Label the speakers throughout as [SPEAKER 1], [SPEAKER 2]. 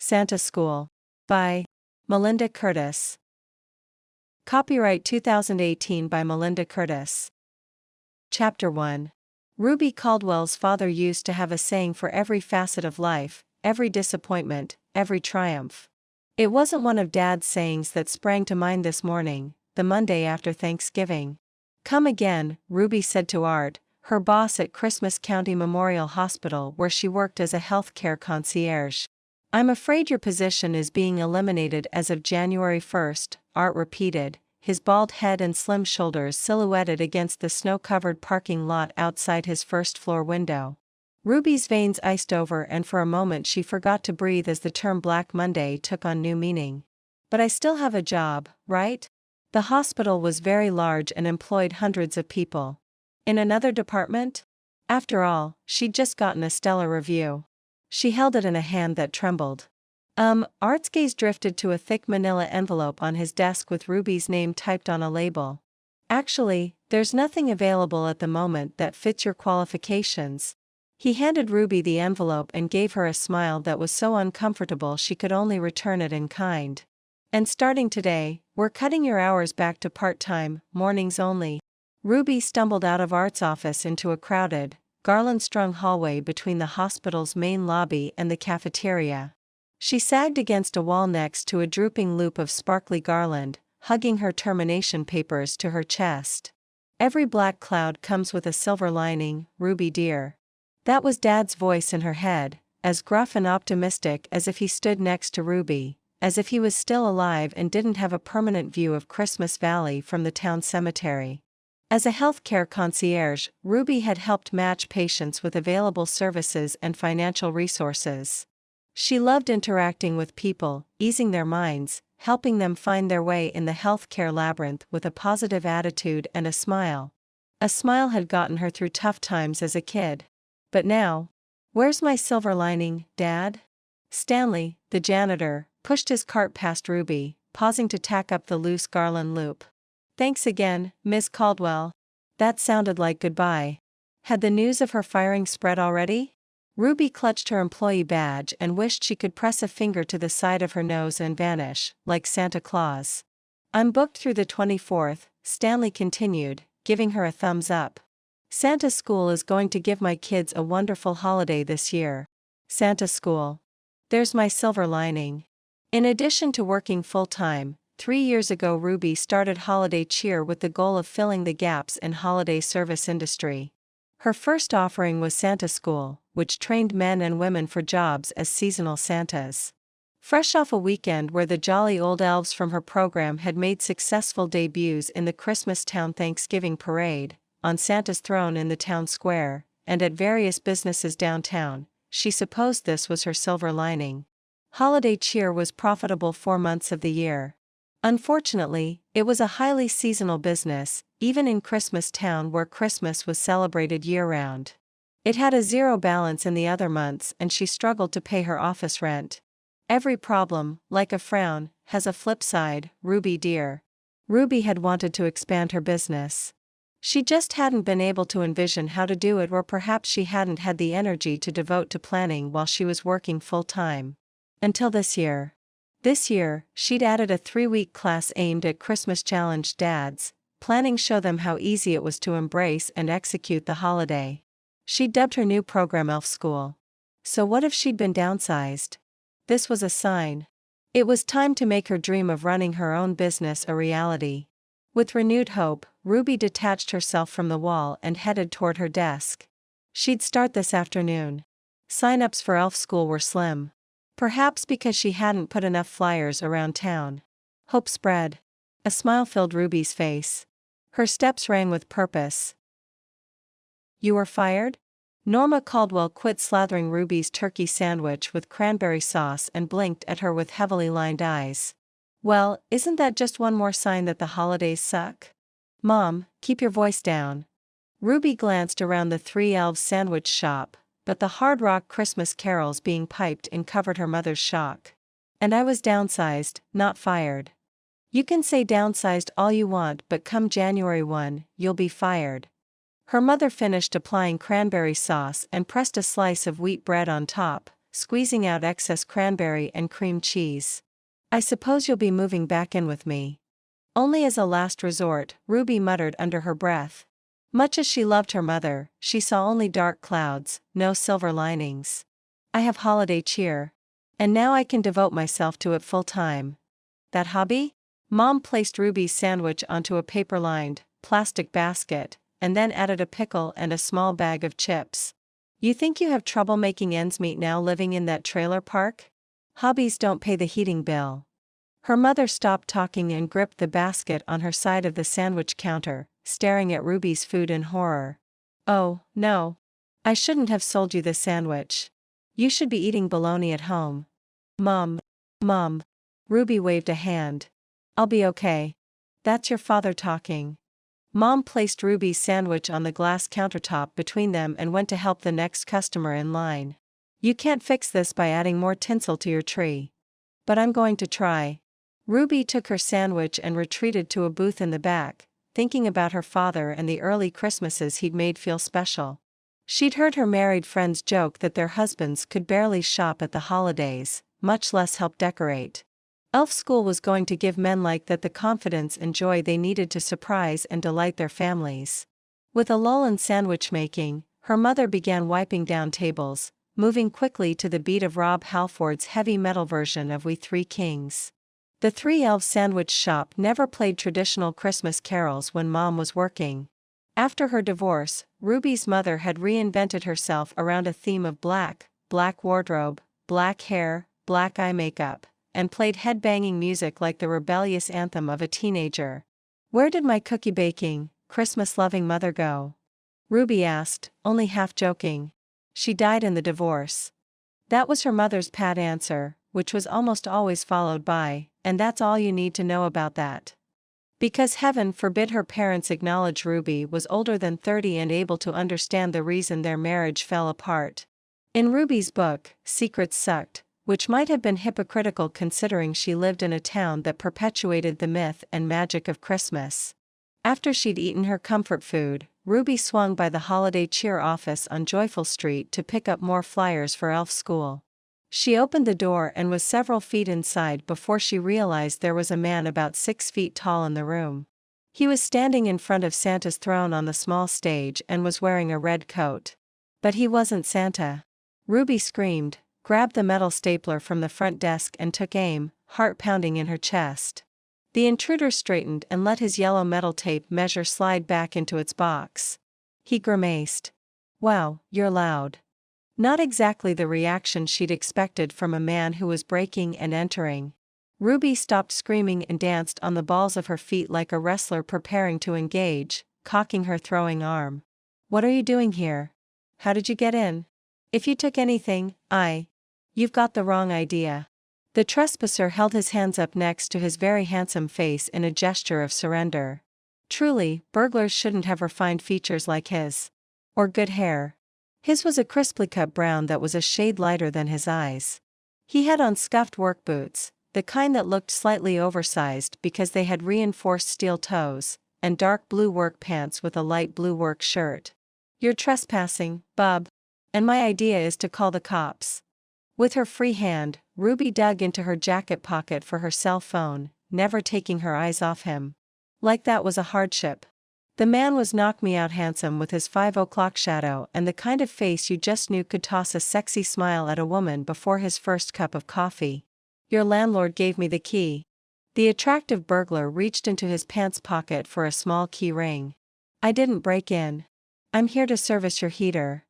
[SPEAKER 1] Santa School. By Melinda Curtis. Copyright 2018 by Melinda Curtis. Chapter 1. Ruby Caldwell's father used to have a saying for every facet of life, every disappointment, every triumph. It wasn't one of Dad's sayings that sprang to mind this morning, the Monday after Thanksgiving. "Come again," Ruby said to Art, her boss at Christmas County Memorial Hospital where she worked as a healthcare concierge. "I'm afraid your position is being eliminated as of January 1st, Art repeated, his bald head and slim shoulders silhouetted against the snow-covered parking lot outside his first-floor window. Ruby's veins iced over and for a moment she forgot to breathe as the term Black Monday took on new meaning. "But I still have a job, right?" The hospital was very large and employed hundreds of people. In another department? After all, she'd just gotten a stellar review. She held it in a hand that trembled. Art's gaze drifted to a thick manila envelope on his desk with Ruby's name typed on a label. "Actually, there's nothing available at the moment that fits your qualifications." He handed Ruby the envelope and gave her a smile that was so uncomfortable she could only return it in kind. "And starting today, we're cutting your hours back to part-time, mornings only." Ruby stumbled out of Art's office into a crowded, garland-strung hallway between the hospital's main lobby and the cafeteria. She sagged against a wall next to a drooping loop of sparkly garland, hugging her termination papers to her chest. "Every black cloud comes with a silver lining, Ruby dear." That was Dad's voice in her head, as gruff and optimistic as if he stood next to Ruby, as if he was still alive and didn't have a permanent view of Christmas Valley from the town cemetery. As a healthcare concierge, Ruby had helped match patients with available services and financial resources. She loved interacting with people, easing their minds, helping them find their way in the healthcare labyrinth with a positive attitude and a smile. A smile had gotten her through tough times as a kid. But now, "Where's my silver lining, Dad?" Stanley, the janitor, pushed his cart past Ruby, pausing to tack up the loose garland loop. "Thanks again, Miss Caldwell." That sounded like goodbye. Had the news of her firing spread already? Ruby clutched her employee badge and wished she could press a finger to the side of her nose and vanish, like Santa Claus. "I'm booked through the 24th, Stanley continued, giving her a thumbs up. "Santa School is going to give my kids a wonderful holiday this year." Santa School. There's my silver lining. In addition to working full-time, 3 years ago Ruby started Holiday Cheer with the goal of filling the gaps in holiday service industry. Her first offering was Santa School, which trained men and women for jobs as seasonal Santas. Fresh off a weekend where the jolly old elves from her program had made successful debuts in the Christmas Town Thanksgiving Parade, on Santa's throne in the town square, and at various businesses downtown, she supposed this was her silver lining. Holiday Cheer was profitable 4 months of the year. Unfortunately, it was a highly seasonal business, even in Christmas Town where Christmas was celebrated year-round. It had a zero balance in the other months and she struggled to pay her office rent. "Every problem, like a frown, has a flip side, Ruby dear." Ruby had wanted to expand her business. She just hadn't been able to envision how to do it, or perhaps she hadn't had the energy to devote to planning while she was working full-time. Until this year. This year, she'd added a 3-week class aimed at Christmas-challenged dads, planning show them how easy it was to embrace and execute the holiday. She'd dubbed her new program Elf School. So what if she'd been downsized? This was a sign. It was time to make her dream of running her own business a reality. With renewed hope, Ruby detached herself from the wall and headed toward her desk. She'd start this afternoon. Sign-ups for Elf School were slim. Perhaps because she hadn't put enough flyers around town. Hope spread. A smile filled Ruby's face. Her steps rang with purpose. "You were fired?" Norma Caldwell quit slathering Ruby's turkey sandwich with cranberry sauce and blinked at her with heavily lined eyes. "Well, isn't that just one more sign that the holidays suck?" "Mom, keep your voice down." Ruby glanced around the Three Elves sandwich shop, but the hard rock Christmas carols being piped in covered her mother's shock. "And I was downsized, not fired." "You can say downsized all you want, but come January 1, you'll be fired." Her mother finished applying cranberry sauce and pressed a slice of wheat bread on top, squeezing out excess cranberry and cream cheese. I suppose you'll be moving back in with me. Only as a last resort, Ruby muttered under her breath. Much as she loved her mother, she saw only dark clouds, no silver linings. I have holiday cheer. And now I can devote myself to it full time. That hobby? Mom placed Ruby's sandwich onto a paper-lined, plastic basket, and then added a pickle and a small bag of chips. You think you have trouble making ends meet now living in that trailer park? Hobbies don't pay the heating bill. Her mother stopped talking and gripped the basket on her side of the sandwich counter, staring at Ruby's food in horror. Oh, no. I shouldn't have sold you this sandwich. You should be eating bologna at home. Mom. Ruby waved a hand. I'll be okay. That's your father talking. Mom placed Ruby's sandwich on the glass countertop between them and went to help the next customer in line. You can't fix this by adding more tinsel to your tree. But I'm going to try. Ruby took her sandwich and retreated to a booth in the back, thinking about her father and the early Christmases he'd made feel special. She'd heard her married friends joke that their husbands could barely shop at the holidays, much less help decorate. Elf school was going to give men like that the confidence and joy they needed to surprise and delight their families. With a lull in sandwich making, her mother began wiping down tables, moving quickly to the beat of Rob Halford's heavy metal version of We Three Kings. The Three Elves sandwich shop never played traditional Christmas carols when Mom was working. After her divorce, Ruby's mother had reinvented herself around a theme of black wardrobe, black hair, black eye makeup, and played head-banging music like the rebellious anthem of a teenager. Where did my cookie baking, Christmas-loving mother go? Ruby asked, only half joking. She died in the divorce. That was her mother's pat answer, which was almost always followed by, and that's all you need to know about that. Because heaven forbid her parents acknowledge Ruby was older than 30 and able to understand the reason their marriage fell apart. In Ruby's book, Secrets Sucked, which might have been hypocritical considering she lived in a town that perpetuated the myth and magic of Christmas. After she'd eaten her comfort food, Ruby swung by the holiday cheer office on Joyful Street to pick up more flyers for elf school. She opened the door and was several feet inside before she realized there was a man about 6 feet tall in the room. He was standing in front of Santa's throne on the small stage and was wearing a red coat. But he wasn't Santa. Ruby screamed, grabbed the metal stapler from the front desk and took aim, heart pounding in her chest. The intruder straightened and let his yellow metal tape measure slide back into its box. He grimaced. Wow, you're loud. Not exactly the reaction she'd expected from a man who was breaking and entering. Ruby stopped screaming and danced on the balls of her feet like a wrestler preparing to engage, cocking her throwing arm. What are you doing here? How did you get in? If you took anything, You've got the wrong idea. The trespasser held his hands up next to his very handsome face in a gesture of surrender. Truly, burglars shouldn't have refined features like his. Or good hair. His was a crisply cut brown that was a shade lighter than his eyes. He had on scuffed work boots, the kind that looked slightly oversized because they had reinforced steel toes, and dark blue work pants with a light blue work shirt. You're trespassing, bub. And my idea is to call the cops. With her free hand, Ruby dug into her jacket pocket for her cell phone, never taking her eyes off him. Like that was a hardship. The man was knock-me-out handsome with his 5 o'clock shadow and the kind of face you just knew could toss a sexy smile at a woman before his first cup of coffee. Your landlord gave me the key. The attractive burglar reached into his pants pocket for a small key ring. I didn't break in. I'm here to service your heater.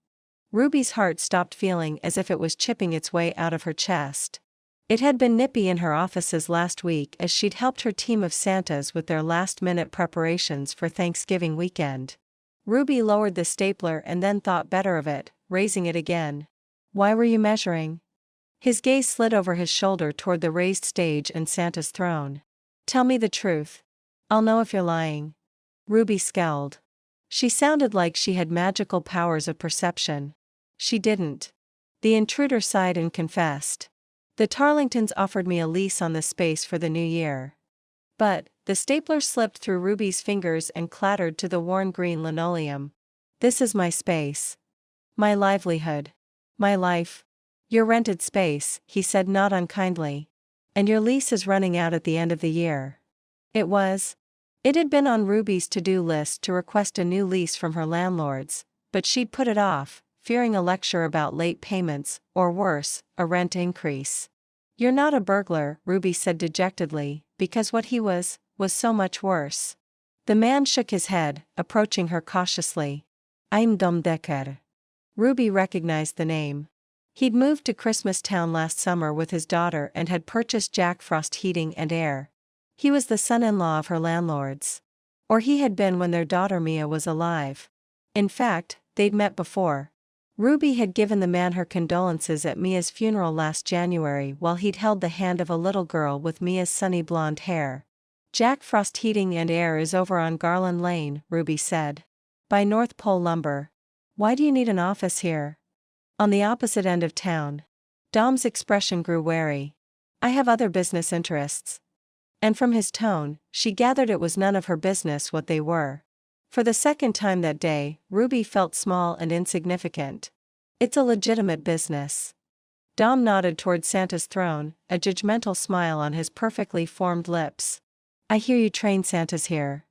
[SPEAKER 1] Ruby's heart stopped feeling as if it was chipping its way out of her chest. It had been nippy in her offices last week as she'd helped her team of Santas with their last-minute preparations for Thanksgiving weekend. Ruby lowered the stapler and then thought better of it, raising it again. Why were you measuring? His gaze slid over his shoulder toward the raised stage and Santa's throne. Tell me the truth. I'll know if you're lying. Ruby scowled. She sounded like she had magical powers of perception. She didn't. The intruder sighed and confessed. The Tarlingtons offered me a lease on the space for the new year. But, the stapler slipped through Ruby's fingers and clattered to the worn green linoleum. This is my space. My livelihood. My life. Your rented space, he said not unkindly. And your lease is running out at the end of the year. It was. It had been on Ruby's to-do list to request a new lease from her landlords, but she'd put it off, fearing a lecture about late payments, or worse, a rent increase. You're not a burglar, Ruby said dejectedly, because what he was so much worse. The man shook his head, approaching her cautiously. I'm Dominick Decker. Ruby recognized the name. He'd moved to Christmas Town last summer with his daughter and had purchased Jack Frost Heating and Air. He was the son-in-law of her landlords. Or he had been when their daughter Mia was alive. In fact, they'd met before. Ruby had given the man her condolences at Mia's funeral last January while he'd held the hand of a little girl with Mia's sunny blonde hair. Jack Frost Heating and Air is over on Garland Lane, Ruby said. By North Pole Lumber. Why do you need an office here? On the opposite end of town. Dom's expression grew wary. I have other business interests. And from his tone, she gathered it was none of her business what they were. For the second time that day, Ruby felt small and insignificant. It's a legitimate business. Dom nodded toward Santa's throne, a judgmental smile on his perfectly formed lips. I hear you train Santas here.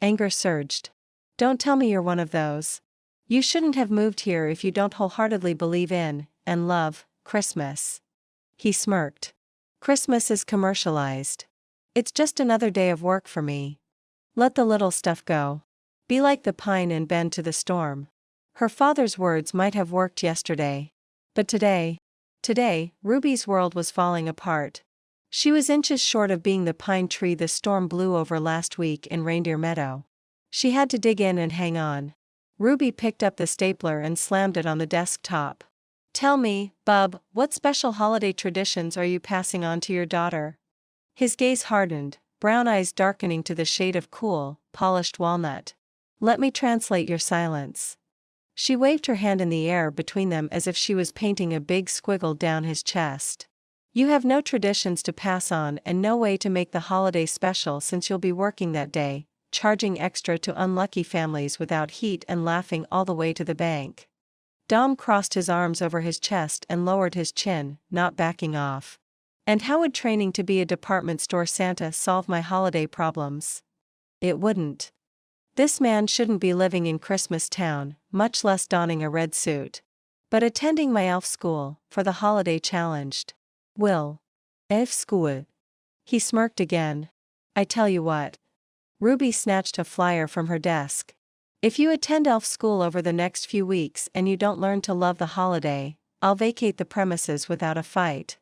[SPEAKER 1] Anger surged. Don't tell me you're one of those. You shouldn't have moved here if you don't wholeheartedly believe in, and love, Christmas. He smirked. Christmas is commercialized. It's just another day of work for me. Let the little stuff go. Be like the pine and bend to the storm. Her father's words might have worked yesterday. But today, Ruby's world was falling apart. She was inches short of being the pine tree the storm blew over last week in Reindeer Meadow. She had to dig in and hang on. Ruby picked up the stapler and slammed it on the desktop. Tell me, Bub, what special holiday traditions are you passing on to your daughter? His gaze hardened, brown eyes darkening to the shade of cool, polished walnut. Let me translate your silence. She waved her hand in the air between them as if she was painting a big squiggle down his chest. You have no traditions to pass on and no way to make the holiday special since you'll be working that day, charging extra to unlucky families without heat and laughing all the way to the bank. Dom crossed his arms over his chest and lowered his chin, not backing off. And how would training to be a department store Santa solve my holiday problems? It wouldn't. This man shouldn't be living in Christmas Town, much less donning a red suit. But attending my elf school, for the holiday challenged. Will. Elf school. He smirked again. I tell you what. Ruby snatched a flyer from her desk. If you attend elf school over the next few weeks and you don't learn to love the holiday, I'll vacate the premises without a fight.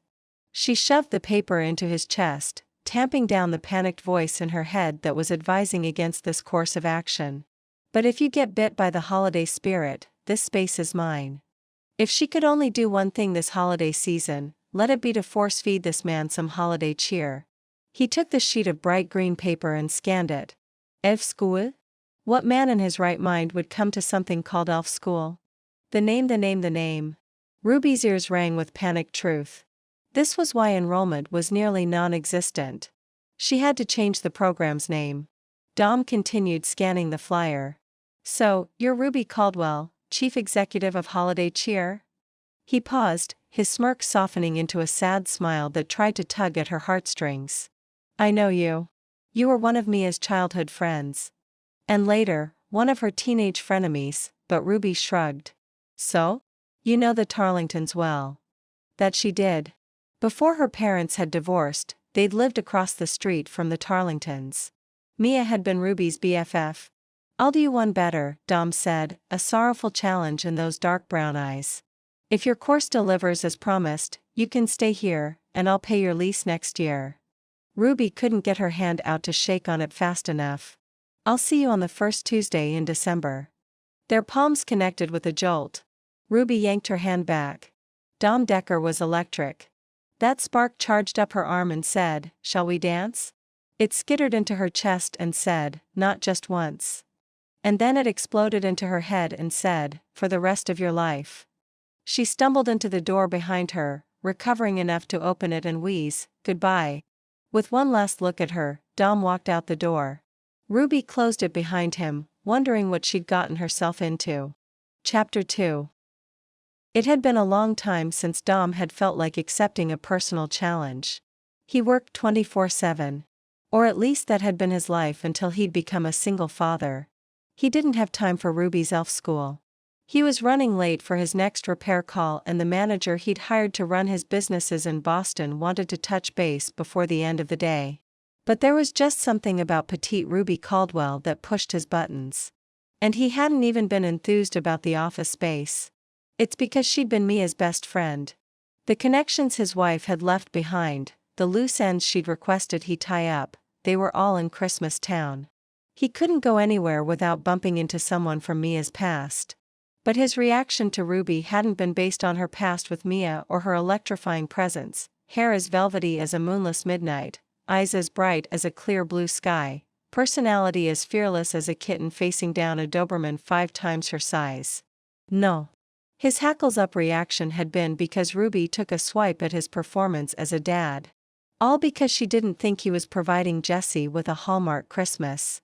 [SPEAKER 1] She shoved the paper into his chest, tamping down the panicked voice in her head that was advising against this course of action. But if you get bit by the holiday spirit, this space is mine. If she could only do one thing this holiday season, let it be to force-feed this man some holiday cheer. He took the sheet of bright green paper and scanned it. Elf school? What man in his right mind would come to something called elf school? The name. Ruby's ears rang with panicked truth. This was why enrollment was nearly non-existent. She had to change the program's name. Dom continued scanning the flyer. So, you're Ruby Caldwell, Chief Executive of Holiday Cheer? He paused, his smirk softening into a sad smile that tried to tug at her heartstrings. I know you. You were one of Mia's childhood friends. And later, one of her teenage frenemies, but Ruby shrugged. So? You know the Tarlingtons well. That she did. Before her parents had divorced, they'd lived across the street from the Tarlingtons. Mia had been Ruby's BFF. I'll do you one better, Dom said, a sorrowful challenge in those dark brown eyes. If your course delivers as promised, you can stay here, and I'll pay your lease next year. Ruby couldn't get her hand out to shake on it fast enough. I'll see you on the first Tuesday in December. Their palms connected with a jolt. Ruby yanked her hand back. Dom Decker was electric. That spark charged up her arm and said, "Shall we dance?" It skittered into her chest and said, "Not just once." And then it exploded into her head and said, "For the rest of your life." She stumbled into the door behind her, recovering enough to open it and wheeze, "Goodbye." With one last look at her, Dom walked out the door. Ruby closed it behind him, wondering what she'd gotten herself into. Chapter 2. It had been a long time since Dom had felt like accepting a personal challenge. He worked 24/7. Or at least that had been his life until he'd become a single father. He didn't have time for Ruby's elf school. He was running late for his next repair call, and the manager he'd hired to run his businesses in Boston wanted to touch base before the end of the day. But there was just something about petite Ruby Caldwell that pushed his buttons. And he hadn't even been enthused about the office space. It's because she'd been Mia's best friend. The connections his wife had left behind, the loose ends she'd requested he tie up, they were all in Christmas Town. He couldn't go anywhere without bumping into someone from Mia's past. But his reaction to Ruby hadn't been based on her past with Mia or her electrifying presence, hair as velvety as a moonless midnight, eyes as bright as a clear blue sky, personality as fearless as a kitten facing down a Doberman 5 times her size. No. His hackles-up reaction had been because Ruby took a swipe at his performance as a dad. All because she didn't think he was providing Jessie with a Hallmark Christmas.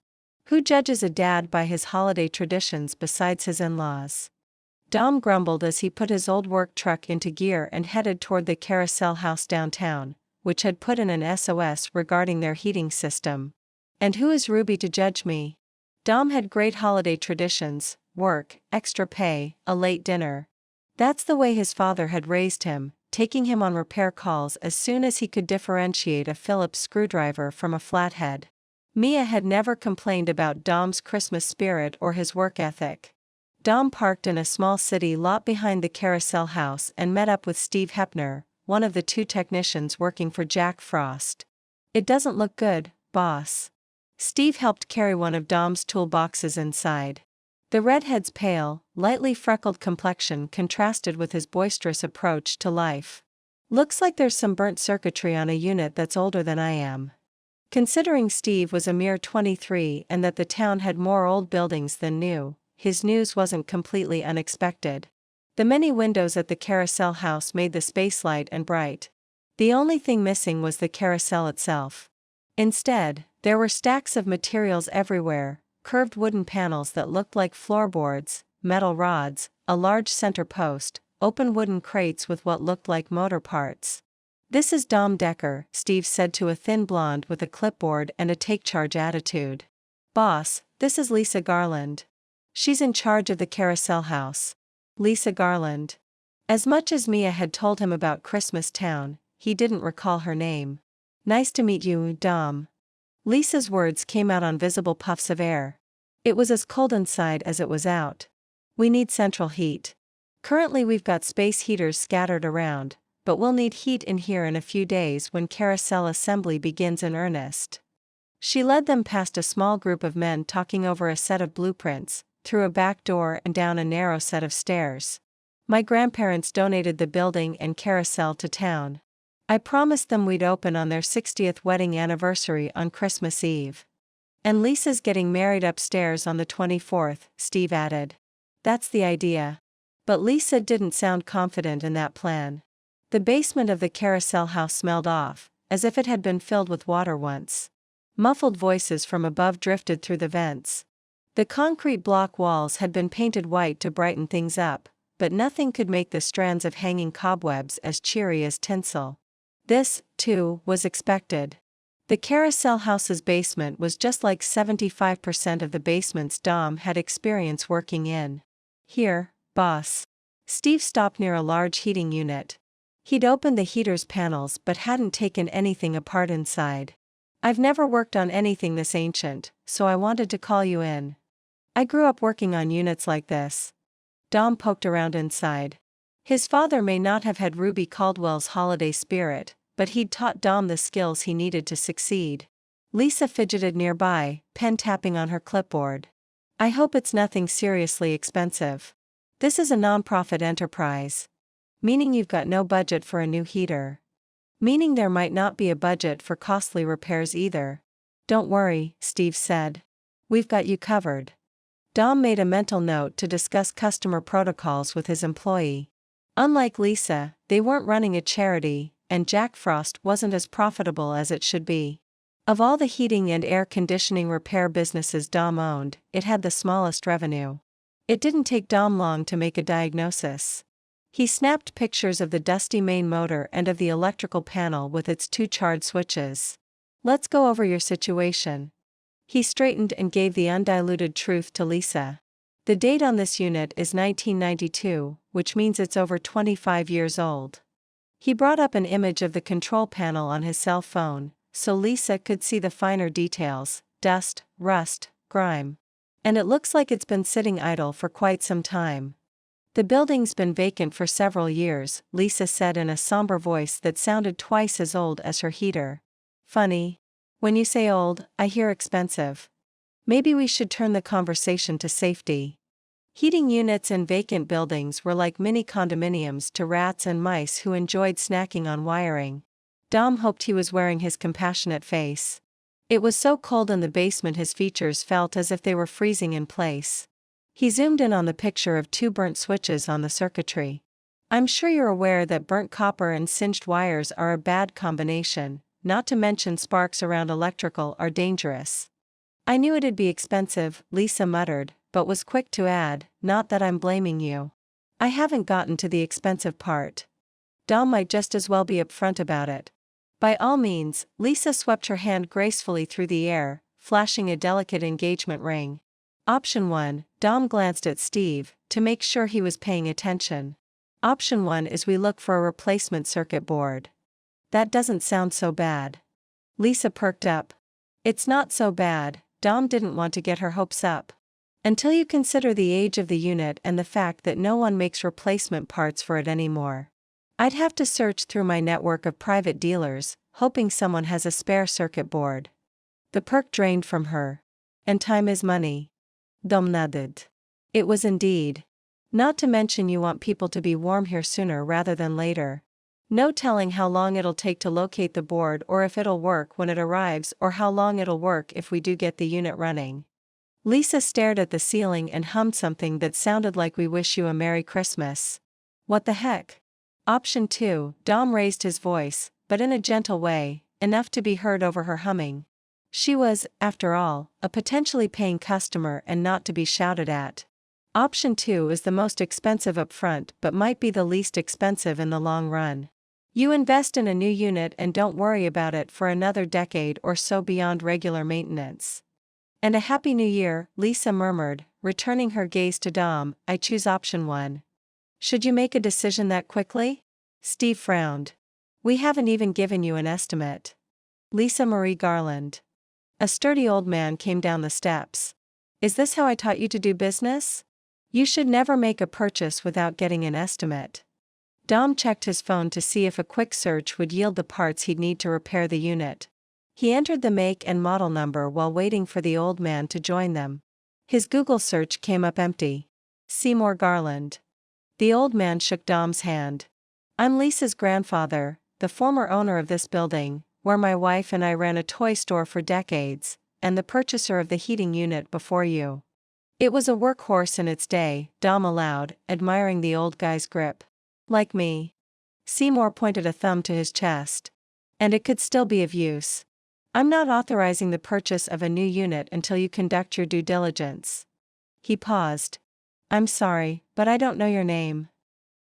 [SPEAKER 1] Who judges a dad by his holiday traditions besides his in-laws? Dom grumbled as he put his old work truck into gear and headed toward the carousel house downtown, which had put in an SOS regarding their heating system. And who is Ruby to judge me? Dom had great holiday traditions: work, extra pay, a late dinner. That's the way his father had raised him, taking him on repair calls as soon as he could differentiate a Phillips screwdriver from a flathead. Mia had never complained about Dom's Christmas spirit or his work ethic. Dom parked in a small city lot behind the carousel house and met up with Steve Hepner, one of the 2 technicians working for Jack Frost. "It doesn't look good, boss." Steve helped carry one of Dom's toolboxes inside. The redhead's pale, lightly freckled complexion contrasted with his boisterous approach to life. "Looks like there's some burnt circuitry on a unit that's older than I am." Considering Steve was a mere 23 and that the town had more old buildings than new, his news wasn't completely unexpected. The many windows at the carousel house made the space light and bright. The only thing missing was the carousel itself. Instead, there were stacks of materials everywhere, curved wooden panels that looked like floorboards, metal rods, a large center post, open wooden crates with what looked like motor parts. "This is Dom Decker," Steve said to a thin blonde with a clipboard and a take-charge attitude. "Boss, this is Lisa Garland. She's in charge of the carousel house." Lisa Garland. As much as Mia had told him about Christmas Town, he didn't recall her name. "Nice to meet you, Dom." Lisa's words came out on visible puffs of air. It was as cold inside as it was out. "We need central heat. Currently we've got space heaters scattered around, but we'll need heat in here in a few days when carousel assembly begins in earnest." She led them past a small group of men talking over a set of blueprints, through a back door and down a narrow set of stairs. "My grandparents donated the building and carousel to town. I promised them we'd open on their 60th wedding anniversary on Christmas Eve. And Lisa's getting married upstairs on the 24th, Steve added. "That's the idea." But Lisa didn't sound confident in that plan. The basement of the carousel house smelled off, as if it had been filled with water once. Muffled voices from above drifted through the vents. The concrete block walls had been painted white to brighten things up, but nothing could make the strands of hanging cobwebs as cheery as tinsel. This, too, was expected. The carousel house's basement was just like 75% of the basements Dom had experience working in. "Here, boss." Steve stopped near a large heating unit. He'd opened the heater's panels but hadn't taken anything apart inside. "I've never worked on anything this ancient, so I wanted to call you in. I grew up working on units like this." Dom poked around inside. His father may not have had Ruby Caldwell's holiday spirit, but he'd taught Dom the skills he needed to succeed. Lisa fidgeted nearby, pen tapping on her clipboard. "I hope it's nothing seriously expensive. This is a non-profit enterprise." "Meaning you've got no budget for a new heater." "Meaning there might not be a budget for costly repairs either." "Don't worry," Steve said. "We've got you covered." Dom made a mental note to discuss customer protocols with his employee. Unlike Lisa, they weren't running a charity, and Jack Frost wasn't as profitable as it should be. Of all the heating and air conditioning repair businesses Dom owned, it had the smallest revenue. It didn't take Dom long to make a diagnosis. He snapped pictures of the dusty main motor and of the electrical panel with its 2 charred switches. Let's go over your situation. He straightened and gave the undiluted truth to Lisa. The date on this unit is 1992, which means it's over 25 years old. He brought up an image of the control panel on his cell phone, so Lisa could see the finer details: dust, rust, grime. And it looks like it's been sitting idle for quite some time. The building's been vacant for several years, Lisa said in a somber voice that sounded twice as old as her heater. Funny. When you say old, I hear expensive. Maybe we should turn the conversation to safety. Heating units in vacant buildings were like mini condominiums to rats and mice who enjoyed snacking on wiring. Dom hoped he was wearing his compassionate face. It was so cold in the basement his features felt as if they were freezing in place. He zoomed in on the picture of 2 burnt switches on the circuitry. I'm sure you're aware that burnt copper and singed wires are a bad combination, not to mention sparks around electrical are dangerous. I knew it'd be expensive, Lisa muttered, but was quick to add, not that I'm blaming you. I haven't gotten to the expensive part. Dom might just as well be upfront about it. By all means, Lisa swept her hand gracefully through the air, flashing a delicate engagement ring. Option 1, Dom glanced at Steve, to make sure he was paying attention. Option 1 is we look for a replacement circuit board. That doesn't sound so bad. Lisa perked up. It's not so bad. Dom didn't want to get her hopes up. Until you consider the age of the unit and the fact that no one makes replacement parts for it anymore. I'd have to search through my network of private dealers, hoping someone has a spare circuit board. The perk drained from her. And time is money. Dom nodded. It was indeed. Not to mention you want people to be warm here sooner rather than later. No telling how long it'll take to locate the board or if it'll work when it arrives or how long it'll work if we do get the unit running. Lisa stared at the ceiling and hummed something that sounded like "We wish you a Merry Christmas." What the heck? Option 2, Dom raised his voice, but in a gentle way, enough to be heard over her humming. She was, after all, a potentially paying customer and not to be shouted at. Option 2 is the most expensive up front but might be the least expensive in the long run. You invest in a new unit and don't worry about it for another decade or so beyond regular maintenance. And a Happy New Year, Lisa murmured, returning her gaze to Dom. I choose option 1. Should you make a decision that quickly? Steve frowned. We haven't even given you an estimate. Lisa Marie Garland. A sturdy old man came down the steps. Is this how I taught you to do business? You should never make a purchase without getting an estimate. Dom checked his phone to see if a quick search would yield the parts he'd need to repair the unit. He entered the make and model number while waiting for the old man to join them. His Google search came up empty. Seymour Garland. The old man shook Dom's hand. I'm Lisa's grandfather, the former owner of this building, where my wife and I ran a toy store for decades, and the purchaser of the heating unit before you. It was a workhorse in its day, Dom allowed, admiring the old guy's grip. Like me. Seymour pointed a thumb to his chest. And it could still be of use. I'm not authorizing the purchase of a new unit until you conduct your due diligence. He paused. I'm sorry, but I don't know your name.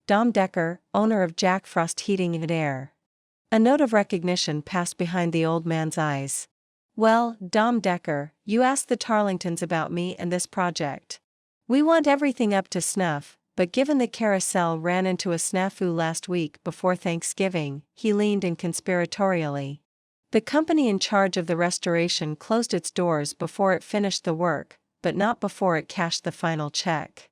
[SPEAKER 1] Dom Decker, owner of Jack Frost Heating and Air. A note of recognition passed behind the old man's eyes. Well, Dom Decker, you asked the Tarlingtons about me and this project. We want everything up to snuff, but given the carousel ran into a snafu last week before Thanksgiving, he leaned in conspiratorially. The company in charge of the restoration closed its doors before it finished the work, but not before it cashed the final check.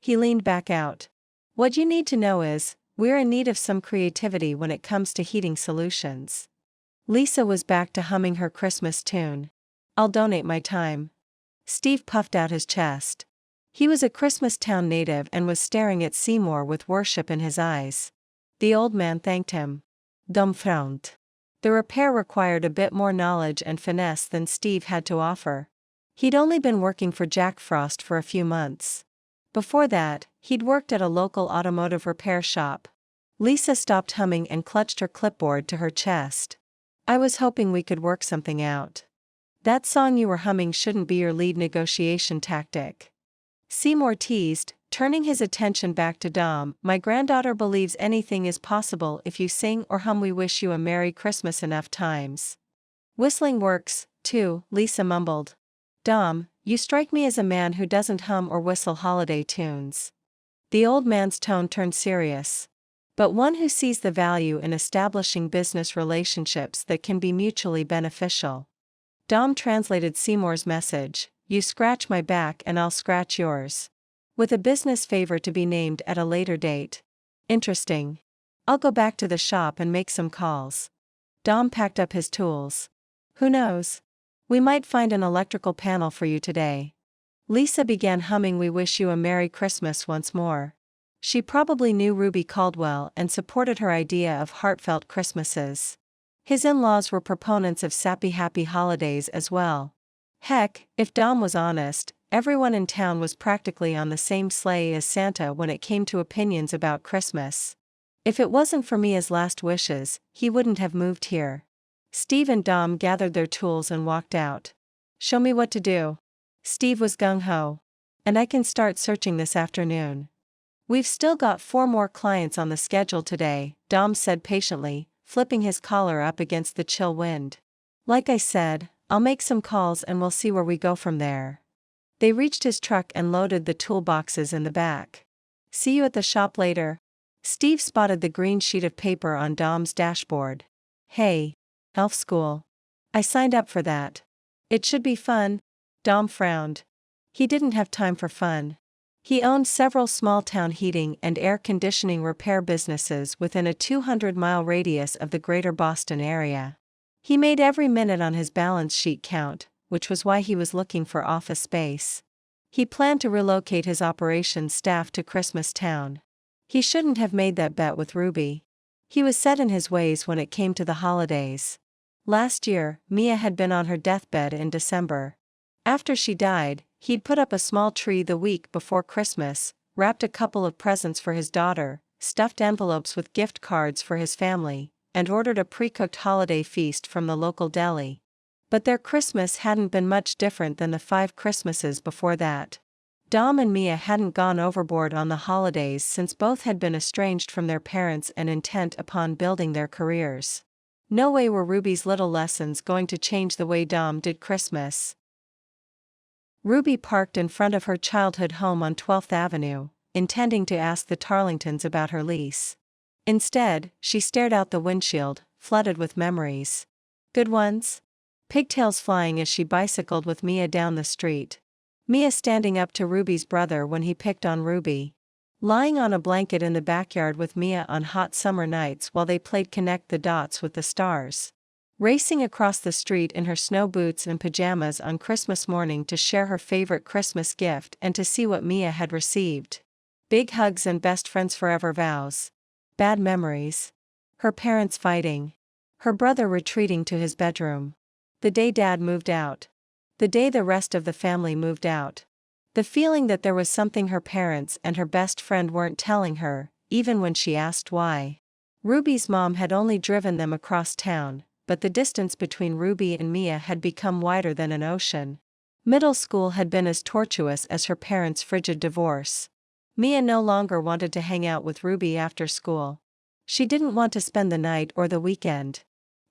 [SPEAKER 1] He leaned back out. What you need to know is, we're in need of some creativity when it comes to heating solutions. Lisa was back to humming her Christmas tune. I'll donate my time. Steve puffed out his chest. He was a Christmastown native and was staring at Seymour with worship in his eyes. The old man thanked him. Dom frowned. The repair required a bit more knowledge and finesse than Steve had to offer. He'd only been working for Jack Frost for a few months. Before that, he'd worked at a local automotive repair shop. Lisa stopped humming and clutched her clipboard to her chest. I was hoping we could work something out. That song you were humming shouldn't be your lead negotiation tactic. Seymour teased, Turning his attention back to Dom, my granddaughter believes anything is possible if you sing or hum "We Wish You a Merry Christmas" enough times. Whistling works, too, Lisa mumbled. Dom, you strike me as a man who doesn't hum or whistle holiday tunes. The old man's tone turned serious. But one who sees the value in establishing business relationships that can be mutually beneficial. Dom translated Seymour's message, "You scratch my back and I'll scratch yours. With a business favor to be named at a later date. Interesting. I'll go back to the shop and make some calls." Dom packed up his tools. "Who knows? We might find an electrical panel for you today." Lisa began humming "We Wish You a Merry Christmas" once more. She probably knew Ruby Caldwell and supported her idea of heartfelt Christmases. His in-laws were proponents of sappy happy holidays as well. Heck, if Dom was honest, everyone in town was practically on the same sleigh as Santa when it came to opinions about Christmas. If it wasn't for Mia's last wishes, he wouldn't have moved here. Steve and Dom gathered their tools and walked out. "Show me what to do." Steve was gung-ho. "And I can start searching this afternoon." "We've still got 4 more clients on the schedule today," Dom said patiently, flipping his collar up against the chill wind. "Like I said, I'll make some calls and we'll see where we go from there." They reached his truck and loaded the toolboxes in the back. "See you at the shop later." Steve spotted the green sheet of paper on Dom's dashboard. "Hey, elf school. I signed up for that. It should be fun." Dom frowned. He didn't have time for fun. He owned several small-town heating and air conditioning repair businesses within a 200-mile radius of the greater Boston area. He made every minute on his balance sheet count, which was why he was looking for office space. He planned to relocate his operations staff to Christmas Town. He shouldn't have made that bet with Ruby. He was set in his ways when it came to the holidays. Last year, Mia had been on her deathbed in December. After she died, he'd put up a small tree the week before Christmas, wrapped a couple of presents for his daughter, stuffed envelopes with gift cards for his family, and ordered a pre-cooked holiday feast from the local deli. But their Christmas hadn't been much different than the 5 Christmases before that. Dom and Mia hadn't gone overboard on the holidays since both had been estranged from their parents and intent upon building their careers. No way were Ruby's little lessons going to change the way Dom did Christmas. Ruby parked in front of her childhood home on 12th Avenue, intending to ask the Tarlingtons about her lease. Instead, she stared out the windshield, flooded with memories. Good ones? Pigtails flying as she bicycled with Mia down the street. Mia standing up to Ruby's brother when he picked on Ruby. Lying on a blanket in the backyard with Mia on hot summer nights while they played Connect the Dots with the stars. Racing across the street in her snow boots and pajamas on Christmas morning to share her favorite Christmas gift and to see what Mia had received. Big hugs and best friends forever vows. Bad memories. Her parents fighting. Her brother retreating to his bedroom. The day Dad moved out. The day the rest of the family moved out. The feeling that there was something her parents and her best friend weren't telling her, even when she asked why. Ruby's mom had only driven them across town, but the distance between Ruby and Mia had become wider than an ocean. Middle school had been as tortuous as her parents' frigid divorce. Mia no longer wanted to hang out with Ruby after school. She didn't want to spend the night or the weekend.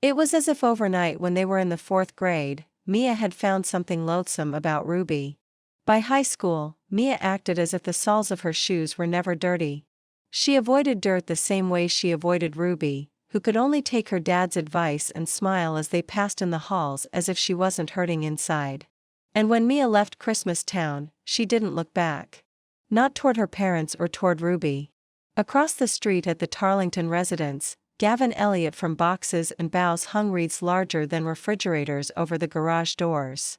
[SPEAKER 1] It was as if overnight when they were in the 4th grade, Mia had found something loathsome about Ruby. By high school, Mia acted as if the soles of her shoes were never dirty. She avoided dirt the same way she avoided Ruby, who could only take her dad's advice and smile as they passed in the halls as if she wasn't hurting inside. And when Mia left Christmas Town, she didn't look back. Not toward her parents or toward Ruby. Across the street at the Tarlington residence, Gavin Elliott from Boxes and Bows hung wreaths larger than refrigerators over the garage doors.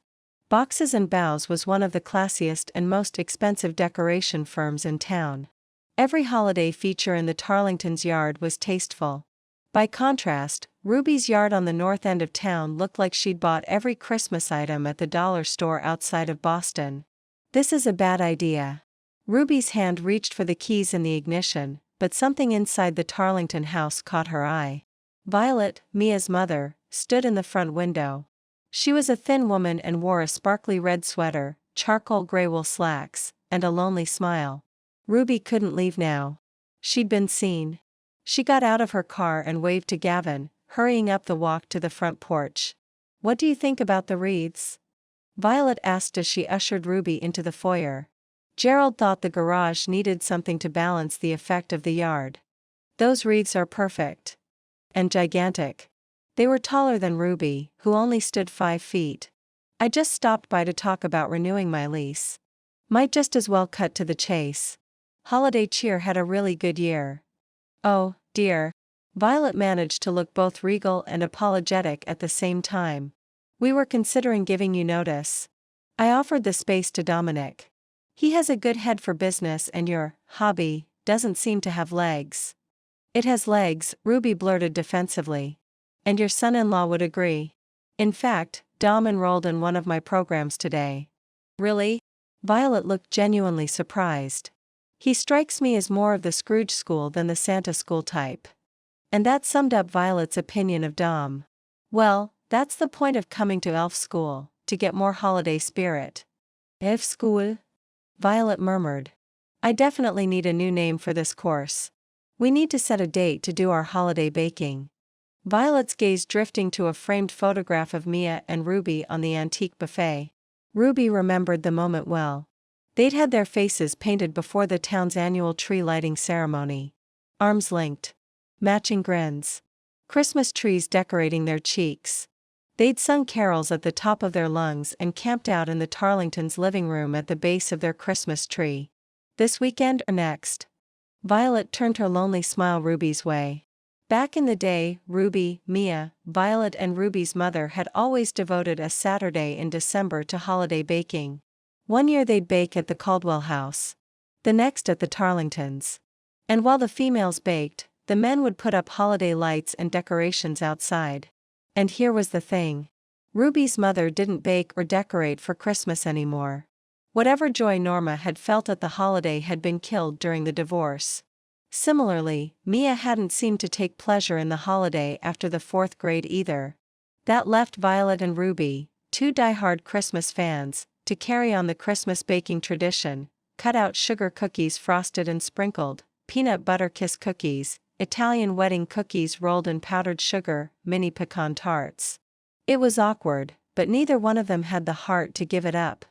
[SPEAKER 1] Boxes and Bows was one of the classiest and most expensive decoration firms in town. Every holiday feature in the Tarlingtons' yard was tasteful. By contrast, Ruby's yard on the north end of town looked like she'd bought every Christmas item at the dollar store outside of Boston. This is a bad idea. Ruby's hand reached for the keys in the ignition, but something inside the Tarlington house caught her eye. Violet, Mia's mother, stood in the front window. She was a thin woman and wore a sparkly red sweater, charcoal gray wool slacks, and a lonely smile. Ruby couldn't leave now. She'd been seen. She got out of her car and waved to Gavin, hurrying up the walk to the front porch. "What do you think about the wreaths?" Violet asked as she ushered Ruby into the foyer. Gerald thought the garage needed something to balance the effect of the yard. "Those wreaths are perfect. And gigantic." They were taller than Ruby, who only stood 5 feet. "I just stopped by to talk about renewing my lease. Might just as well cut to the chase. Holiday Cheer had a really good year." "Oh, dear." Violet managed to look both regal and apologetic at the same time. "We were considering giving you notice. I offered the space to Dominick. He has a good head for business and your hobby doesn't seem to have legs." "It has legs," Ruby blurted defensively. "And your son-in-law would agree. In fact, Dom enrolled in one of my programs today." "Really?" Violet looked genuinely surprised. "He strikes me as more of the Scrooge school than the Santa school type." And that summed up Violet's opinion of Dom. "Well, that's the point of coming to elf school, to get more holiday spirit." "Elf school?" Violet murmured. "I definitely need a new name for this course. We need to set a date to do our holiday baking." Violet's gaze drifting to a framed photograph of Mia and Ruby on the antique buffet. Ruby remembered the moment well. They'd had their faces painted before the town's annual tree lighting ceremony. Arms linked. Matching grins. Christmas trees decorating their cheeks. They'd sung carols at the top of their lungs and camped out in the Tarlingtons' living room at the base of their Christmas tree. This weekend or next? Violet turned her lonely smile Ruby's way. Back in the day, Ruby, Mia, Violet and Ruby's mother had always devoted a Saturday in December to holiday baking. One year they'd bake at the Caldwell house. The next at the Tarlingtons. And while the females baked, the men would put up holiday lights and decorations outside. And here was the thing. Ruby's mother didn't bake or decorate for Christmas anymore. Whatever joy Norma had felt at the holiday had been killed during the divorce. Similarly, Mia hadn't seemed to take pleasure in the holiday after the 4th grade either. That left Violet and Ruby, 2 die-hard Christmas fans, to carry on the Christmas baking tradition, cut out sugar cookies frosted and sprinkled, peanut butter kiss cookies, Italian wedding cookies rolled in powdered sugar, mini pecan tarts. It was awkward, but neither one of them had the heart to give it up.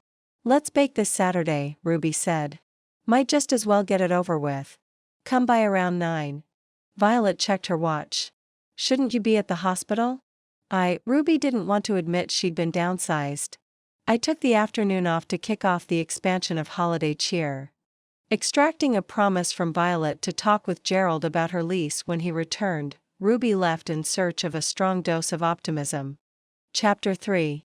[SPEAKER 1] "Let's bake this Saturday," Ruby said. "Might just as well get it over with. Come by around 9. Violet checked her watch. "Shouldn't you be at the hospital?" Ruby didn't want to admit she'd been downsized. "I took the afternoon off to kick off the expansion of Holiday Cheer." Extracting a promise from Violet to talk with Gerald about her lease when he returned, Ruby left in search of a strong dose of optimism. Chapter 3.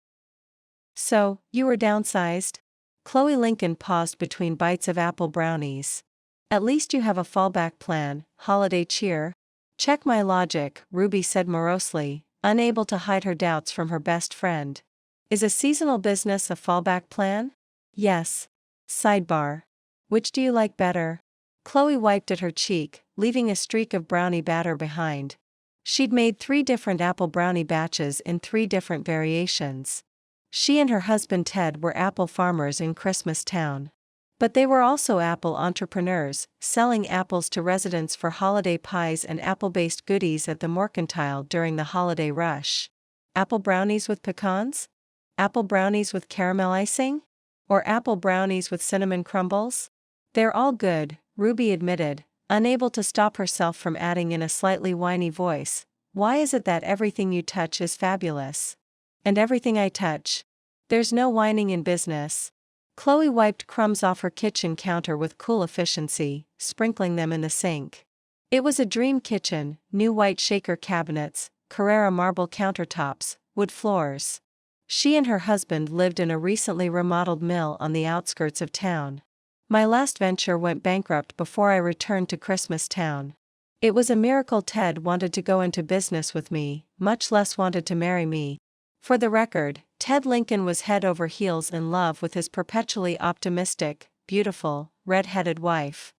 [SPEAKER 1] "So, you were downsized?" Chloe Lincoln paused between bites of apple brownies. "At least you have a fallback plan, Holiday Cheer." "Check my logic," Ruby said morosely, unable to hide her doubts from her best friend. "Is a seasonal business a fallback plan?" "Yes." Sidebar. "Which do you like better?" Chloe wiped at her cheek, leaving a streak of brownie batter behind. She'd made 3 different apple brownie batches in 3 different variations. She and her husband Ted were apple farmers in Christmas Town. But they were also apple entrepreneurs, selling apples to residents for holiday pies and apple-based goodies at the Mercantile during the holiday rush. Apple brownies with pecans? Apple brownies with caramel icing? Or apple brownies with cinnamon crumbles? "They're all good," Ruby admitted, unable to stop herself from adding in a slightly whiny voice. "Why is it that everything you touch is fabulous? And everything I touch? There's no whining in business." Chloe wiped crumbs off her kitchen counter with cool efficiency, sprinkling them in the sink. It was a dream kitchen, new white shaker cabinets, Carrara marble countertops, wood floors. She and her husband lived in a recently remodeled mill on the outskirts of town. "My last venture went bankrupt before I returned to Christmas Town. It was a miracle Ted wanted to go into business with me, much less wanted to marry me." For the record, Ted Lincoln was head over heels in love with his perpetually optimistic, beautiful, red-headed wife.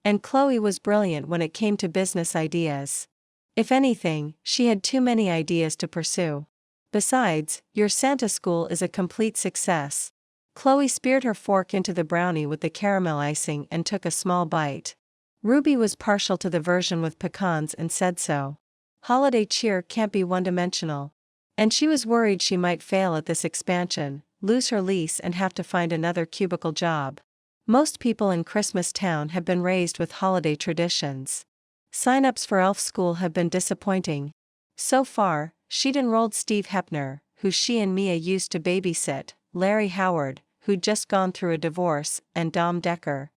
[SPEAKER 1] And Chloe was brilliant when it came to business ideas. If anything, she had too many ideas to pursue. "Besides, your Santa school is a complete success. Chloe speared her fork into the brownie with the caramel icing and took a small bite. Ruby was partial to the version with pecans and said so. Holiday cheer can't be one-dimensional. And she was worried she might fail at this expansion, lose her lease and have to find another cubicle job. Most people in Christmas Town have been raised with holiday traditions. Sign-ups for elf school have been disappointing. So far, she'd enrolled Steve Hepner, who she and Mia used to babysit, Larry Howard, who'd just gone through a divorce, and Dom Decker.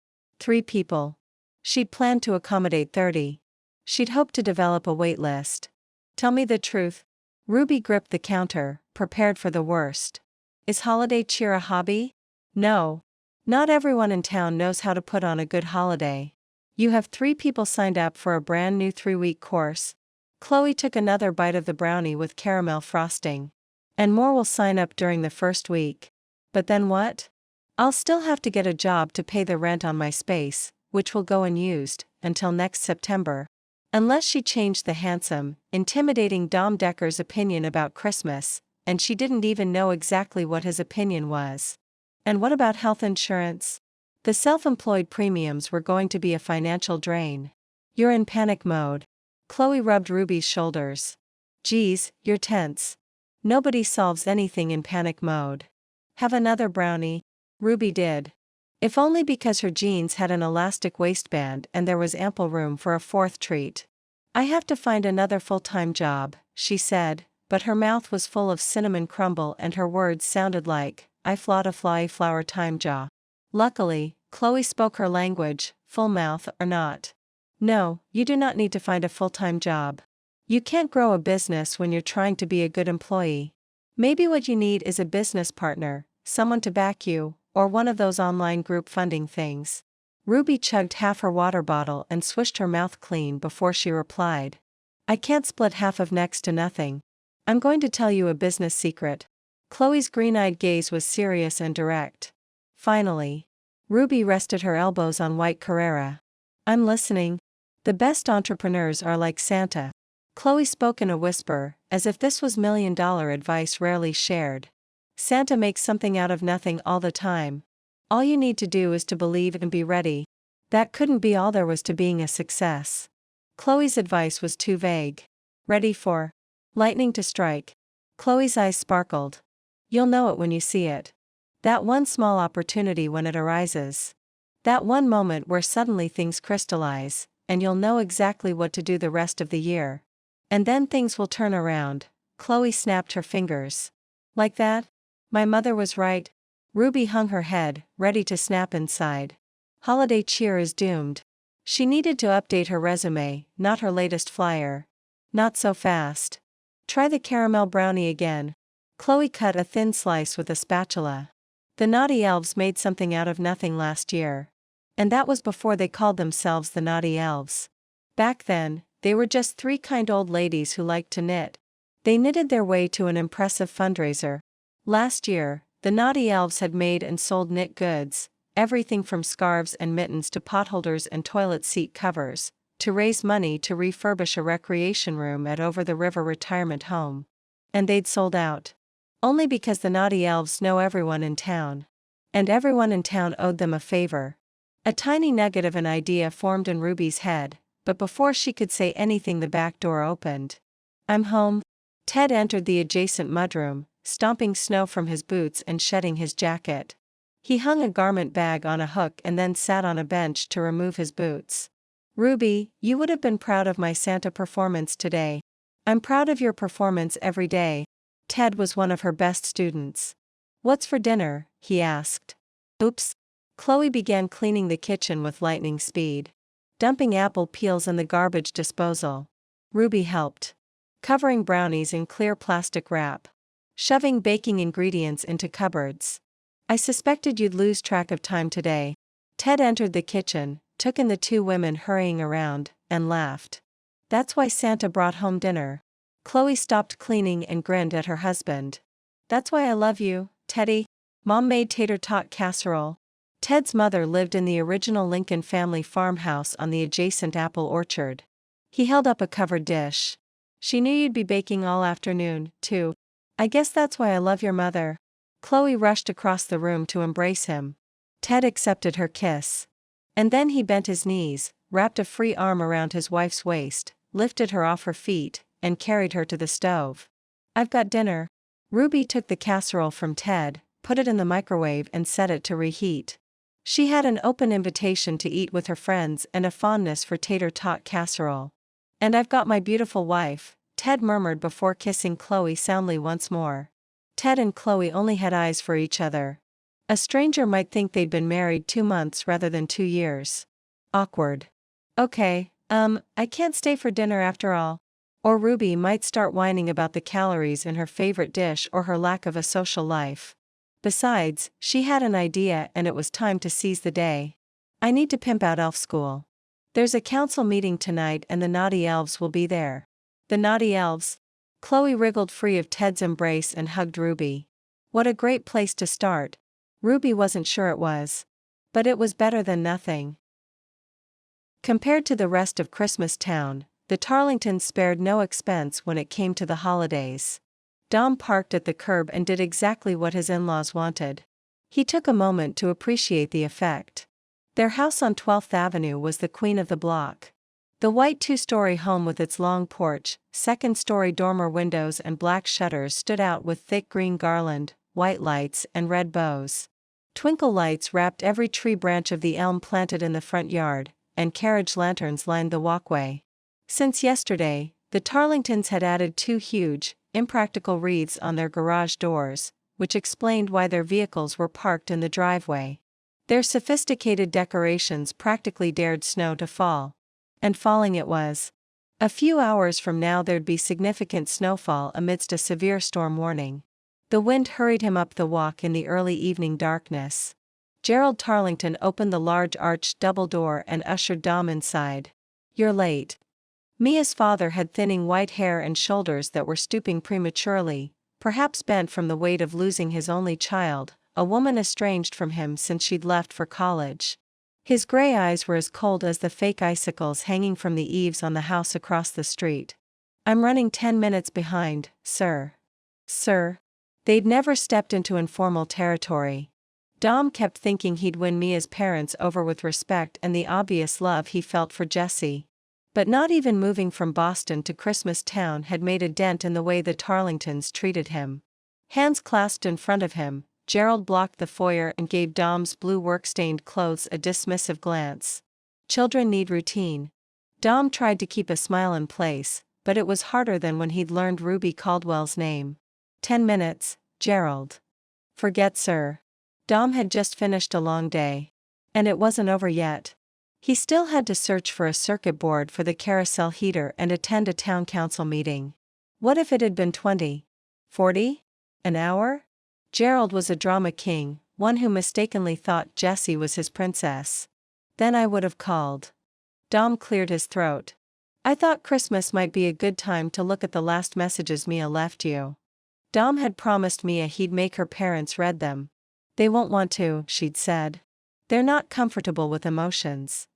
[SPEAKER 1] 3 people. She'd planned to accommodate 30. She'd hoped to develop a wait list. Tell me the truth. Ruby gripped the counter, prepared for the worst. Is holiday cheer a hobby? No. Not everyone in town knows how to put on a good holiday. You have 3 people signed up for a brand new 3-week course. Chloe took another bite of the brownie with caramel frosting. And more will sign up during the first week. But then what? I'll still have to get a job to pay the rent on my space, which will go unused, until next September. Unless she changed the handsome, intimidating Dom Decker's opinion about Christmas, and she didn't even know exactly what his opinion was. And what about health insurance? The self-employed premiums were going to be a financial drain. You're in panic mode. Chloe rubbed Ruby's shoulders. Geez, you're tense. Nobody solves anything in panic mode. Have another brownie? Ruby did. If only because her jeans had an elastic waistband and there was ample room for a 4th treat. I have to find another full-time job, she said, but her mouth was full of cinnamon crumble and her words sounded like, I flawed a fly flower time jaw. Luckily, Chloe spoke her language, full mouth or not. No, you do not need to find a full-time job. You can't grow a business when you're trying to be a good employee. Maybe what you need is a business partner, someone to back you, or one of those online group funding things. Ruby chugged half her water bottle and swished her mouth clean before she replied. I can't split half of next to nothing. I'm going to tell you a business secret. Chloe's green-eyed gaze was serious and direct. Finally. Ruby rested her elbows on white Carrera. I'm listening. The best entrepreneurs are like Santa. Chloe spoke in a whisper, as if this was million-dollar advice rarely shared. Santa makes something out of nothing all the time. All you need to do is to believe and be ready. That couldn't be all there was to being a success. Chloe's advice was too vague. Ready for lightning to strike. Chloe's eyes sparkled. You'll know it when you see it. That one small opportunity when it arises. That one moment where suddenly things crystallize, and you'll know exactly what to do the rest of the year. And then things will turn around. Chloe snapped her fingers. Like that? My mother was right. Ruby hung her head, ready to snap inside. Holiday cheer is doomed. She needed to update her resume, not her latest flyer. Not so fast. Try the caramel brownie again. Chloe cut a thin slice with a spatula. The Naughty Elves made something out of nothing last year. And that was before they called themselves the Naughty Elves. Back then, they were just 3 kind old ladies who liked to knit. They knitted their way to an impressive fundraiser. Last year, the Naughty Elves had made and sold knit goods, everything from scarves and mittens to potholders and toilet seat covers, to raise money to refurbish a recreation room at Over the River retirement home. And they'd sold out. Only because the Naughty Elves know everyone in town. And everyone in town owed them a favor. A tiny nugget of an idea formed in Ruby's head, but before she could say anything the back door opened. I'm home. Ted entered the adjacent mudroom, stomping snow from his boots and shedding his jacket. He hung a garment bag on a hook and then sat on a bench to remove his boots. Ruby, you would have been proud of my Santa performance today. I'm proud of your performance every day. Ted was one of her best students. What's for dinner? He asked. Oops. Chloe began cleaning the kitchen with lightning speed. Dumping apple peels in the garbage disposal. Ruby helped. Covering brownies in clear plastic wrap. Shoving baking ingredients into cupboards. I suspected you'd lose track of time today. Ted entered the kitchen, took in the 2 women hurrying around, and laughed. That's why Santa brought home dinner. Chloe stopped cleaning and grinned at her husband. That's why I love you, Teddy. Mom made tater tot casserole. Ted's mother lived in the original Lincoln family farmhouse on the adjacent apple orchard. He held up a covered dish. She knew you'd be baking all afternoon, too. I guess that's why I love your mother. Chloe rushed across the room to embrace him. Ted accepted her kiss. And then he bent his knees, wrapped a free arm around his wife's waist, lifted her off her feet, and carried her to the stove. "I've got dinner." Ruby took the casserole from Ted, put it in the microwave and set it to reheat. She had an open invitation to eat with her friends and a fondness for tater-tot casserole. "And I've got my beautiful wife," Ted murmured before kissing Chloe soundly once more. Ted and Chloe only had eyes for each other. A stranger might think they'd been married 2 months rather than 2 years. Awkward. "Okay, I can't stay for dinner after all." Or Ruby might start whining about the calories in her favorite dish or her lack of a social life. Besides, she had an idea and it was time to seize the day. "I need to pimp out elf school. There's a council meeting tonight and the naughty elves will be there." The naughty elves? Chloe wriggled free of Ted's embrace and hugged Ruby. What a great place to start. Ruby wasn't sure it was. But it was better than nothing. Compared to the rest of Christmas Town, the Tarlingtons spared no expense when it came to the holidays. Dom parked at the curb and did exactly what his in-laws wanted. He took a moment to appreciate the effect. Their house on 12th Avenue was the queen of the block. The white 2-story home with its long porch, second-story dormer windows and black shutters stood out with thick green garland, white lights and red bows. Twinkle lights wrapped every tree branch of the elm planted in the front yard, and carriage lanterns lined the walkway. Since yesterday, the Tarlingtons had added 2 huge, impractical wreaths on their garage doors, which explained why their vehicles were parked in the driveway. Their sophisticated decorations practically dared snow to fall. And falling it was. A few hours from now there'd be significant snowfall amidst a severe storm warning. The wind hurried him up the walk in the early evening darkness. Gerald Tarlington opened the large arched double door and ushered Dom inside. "You're late." Mia's father had thinning white hair and shoulders that were stooping prematurely, perhaps bent from the weight of losing his only child, a woman estranged from him since she'd left for college. His gray eyes were as cold as the fake icicles hanging from the eaves on the house across the street. "I'm running 10 minutes behind, sir." "Sir?" They'd never stepped into informal territory. Dom kept thinking he'd win Mia's parents over with respect and the obvious love he felt for Jessie. But not even moving from Boston to Christmas Town had made a dent in the way the Tarlingtons treated him. Hands clasped in front of him, Gerald blocked the foyer and gave Dom's blue work-stained clothes a dismissive glance. Children need routine. Dom tried to keep a smile in place, but it was harder than when he'd learned Ruby Caldwell's name. 10 minutes, Gerald. "Forget, sir." Dom had just finished a long day. And it wasn't over yet. He still had to search for a circuit board for the carousel heater and attend a town council meeting. What if it had been 20? 40? An hour? Gerald was a drama king, one who mistakenly thought Jessie was his princess. "Then I would have called." Dom cleared his throat. "I thought Christmas might be a good time to look at the last messages Mia left you." Dom had promised Mia he'd make her parents read them. "They won't want to," she'd said. "They're not comfortable with emotions."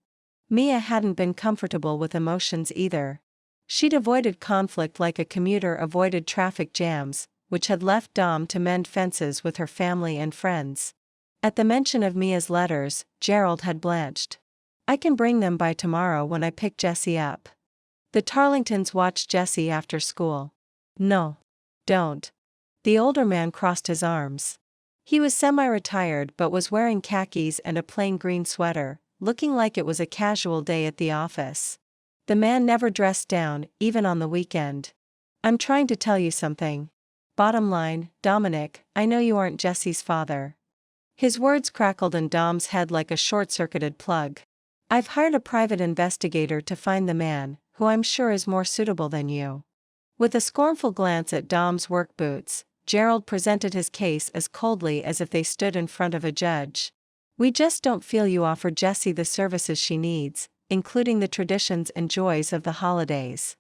[SPEAKER 1] Mia hadn't been comfortable with emotions either. She'd avoided conflict like a commuter avoided traffic jams, which had left Dom to mend fences with her family and friends. At the mention of Mia's letters, Gerald had blanched. "I can bring them by tomorrow when I pick Jessie up." The Tarlingtons watched Jessie after school. "No. Don't." The older man crossed his arms. He was semi-retired but was wearing khakis and a plain green sweater, looking like it was a casual day at the office. The man never dressed down, even on the weekend. "I'm trying to tell you something. Bottom line, Dominick, I know you aren't Jessie's father." His words crackled in Dom's head like a short-circuited plug. "I've hired a private investigator to find the man, who I'm sure is more suitable than you." With a scornful glance at Dom's work boots, Gerald presented his case as coldly as if they stood in front of a judge. "We just don't feel you offer Jessie the services she needs, including the traditions and joys of the holidays."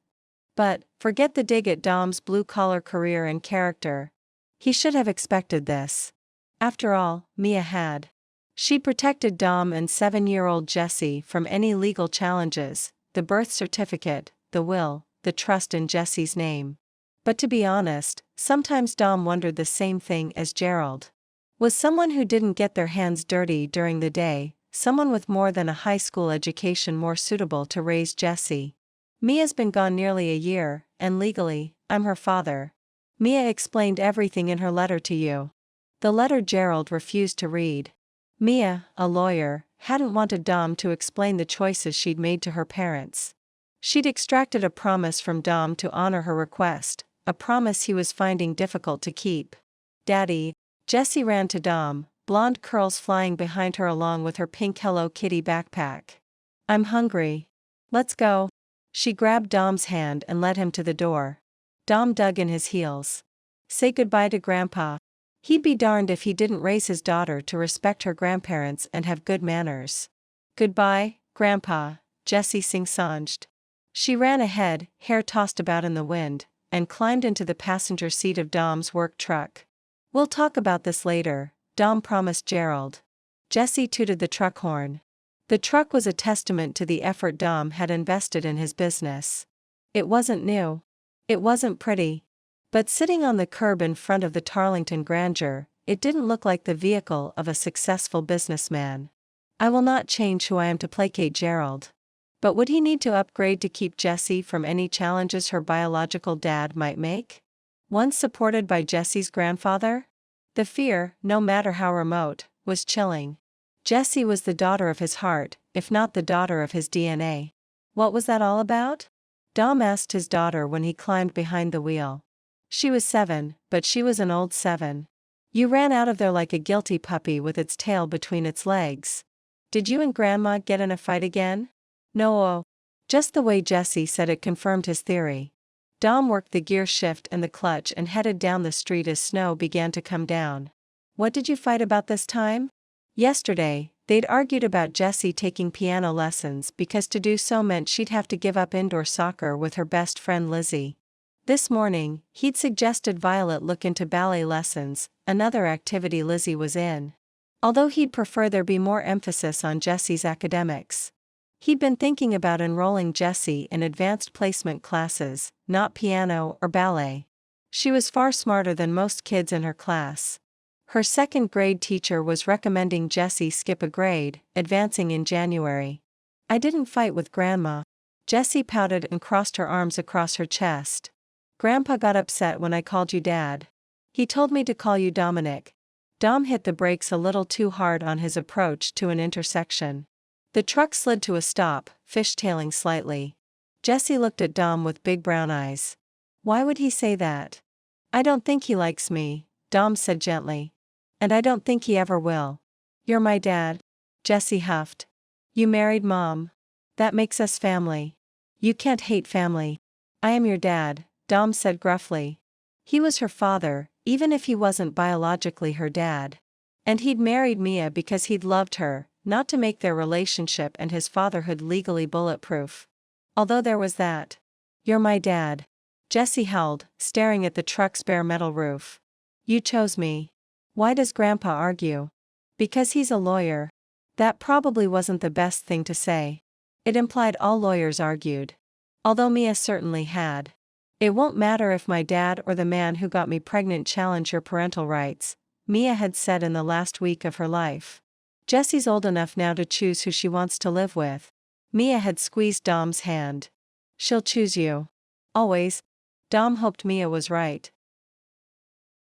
[SPEAKER 1] But, forget the dig at Dom's blue-collar career and character. He should have expected this. After all, Mia had. She'd protected Dom and 7-year-old Jessie from any legal challenges, the birth certificate, the will, the trust in Jessie's name. But to be honest, sometimes Dom wondered the same thing as Gerald. Was someone who didn't get their hands dirty during the day, someone with more than a high school education more suitable to raise Jessie. Mia's been gone nearly a year, and legally, I'm her father. Mia explained everything in her letter to you. The letter Gerald refused to read. Mia, a lawyer, hadn't wanted Dom to explain the choices she'd made to her parents. She'd extracted a promise from Dom to honor her request, a promise he was finding difficult to keep. Daddy. Jessie ran to Dom, blonde curls flying behind her along with her pink Hello Kitty backpack. I'm hungry. Let's go. She grabbed Dom's hand and led him to the door. Dom dug in his heels. Say goodbye to Grandpa. He'd be darned if he didn't raise his daughter to respect her grandparents and have good manners. Goodbye, Grandpa, Jessie sing-songed. She ran ahead, hair tossed about in the wind, and climbed into the passenger seat of Dom's work truck. We'll talk about this later, Dom promised Gerald. Jessie tooted the truck horn. The truck was a testament to the effort Dom had invested in his business. It wasn't new. It wasn't pretty. But sitting on the curb in front of the Tarlington grandeur, it didn't look like the vehicle of a successful businessman. I will not change who I am to placate Gerald. But would he need to upgrade to keep Jessie from any challenges her biological dad might make? Once supported by Jessie's grandfather? The fear, no matter how remote, was chilling. Jessie was the daughter of his heart, if not the daughter of his DNA. What was that all about? Dom asked his daughter when he climbed behind the wheel. She was 7, but she was an old 7. You ran out of there like a guilty puppy with its tail between its legs. Did you and Grandma get in a fight again? No. Just the way Jessie said it confirmed his theory. Dom worked the gear shift and the clutch and headed down the street as snow began to come down. What did you fight about this time? Yesterday, they'd argued about Jessie taking piano lessons because to do so meant she'd have to give up indoor soccer with her best friend Lizzie. This morning, he'd suggested Violet look into ballet lessons, another activity Lizzie was in. Although he'd prefer there be more emphasis on Jessie's academics. He'd been thinking about enrolling Jessie in advanced placement classes, not piano or ballet. She was far smarter than most kids in her class. Her second-grade teacher was recommending Jessie skip a grade, advancing in January. I didn't fight with Grandma. Jessie pouted and crossed her arms across her chest. Grandpa got upset when I called you Dad. He told me to call you Dominick. Dom hit the brakes a little too hard on his approach to an intersection. The truck slid to a stop, fishtailing slightly. Jessie looked at Dom with big brown eyes. Why would he say that? I don't think he likes me, Dom said gently. And I don't think he ever will. You're my dad. Jessie huffed. You married Mom. That makes us family. You can't hate family. I am your dad, Dom said gruffly. He was her father, even if he wasn't biologically her dad. And he'd married Mia because he'd loved her, not to make their relationship and his fatherhood legally bulletproof. Although there was that. You're my dad. Jessie howled, staring at the truck's bare metal roof. You chose me. Why does Grandpa argue? Because he's a lawyer. That probably wasn't the best thing to say. It implied all lawyers argued. Although Mia certainly had. It won't matter if my dad or the man who got me pregnant challenge your parental rights, Mia had said in the last week of her life. Jessie's old enough now to choose who she wants to live with. Mia had squeezed Dom's hand. She'll choose you. Always. Dom hoped Mia was right.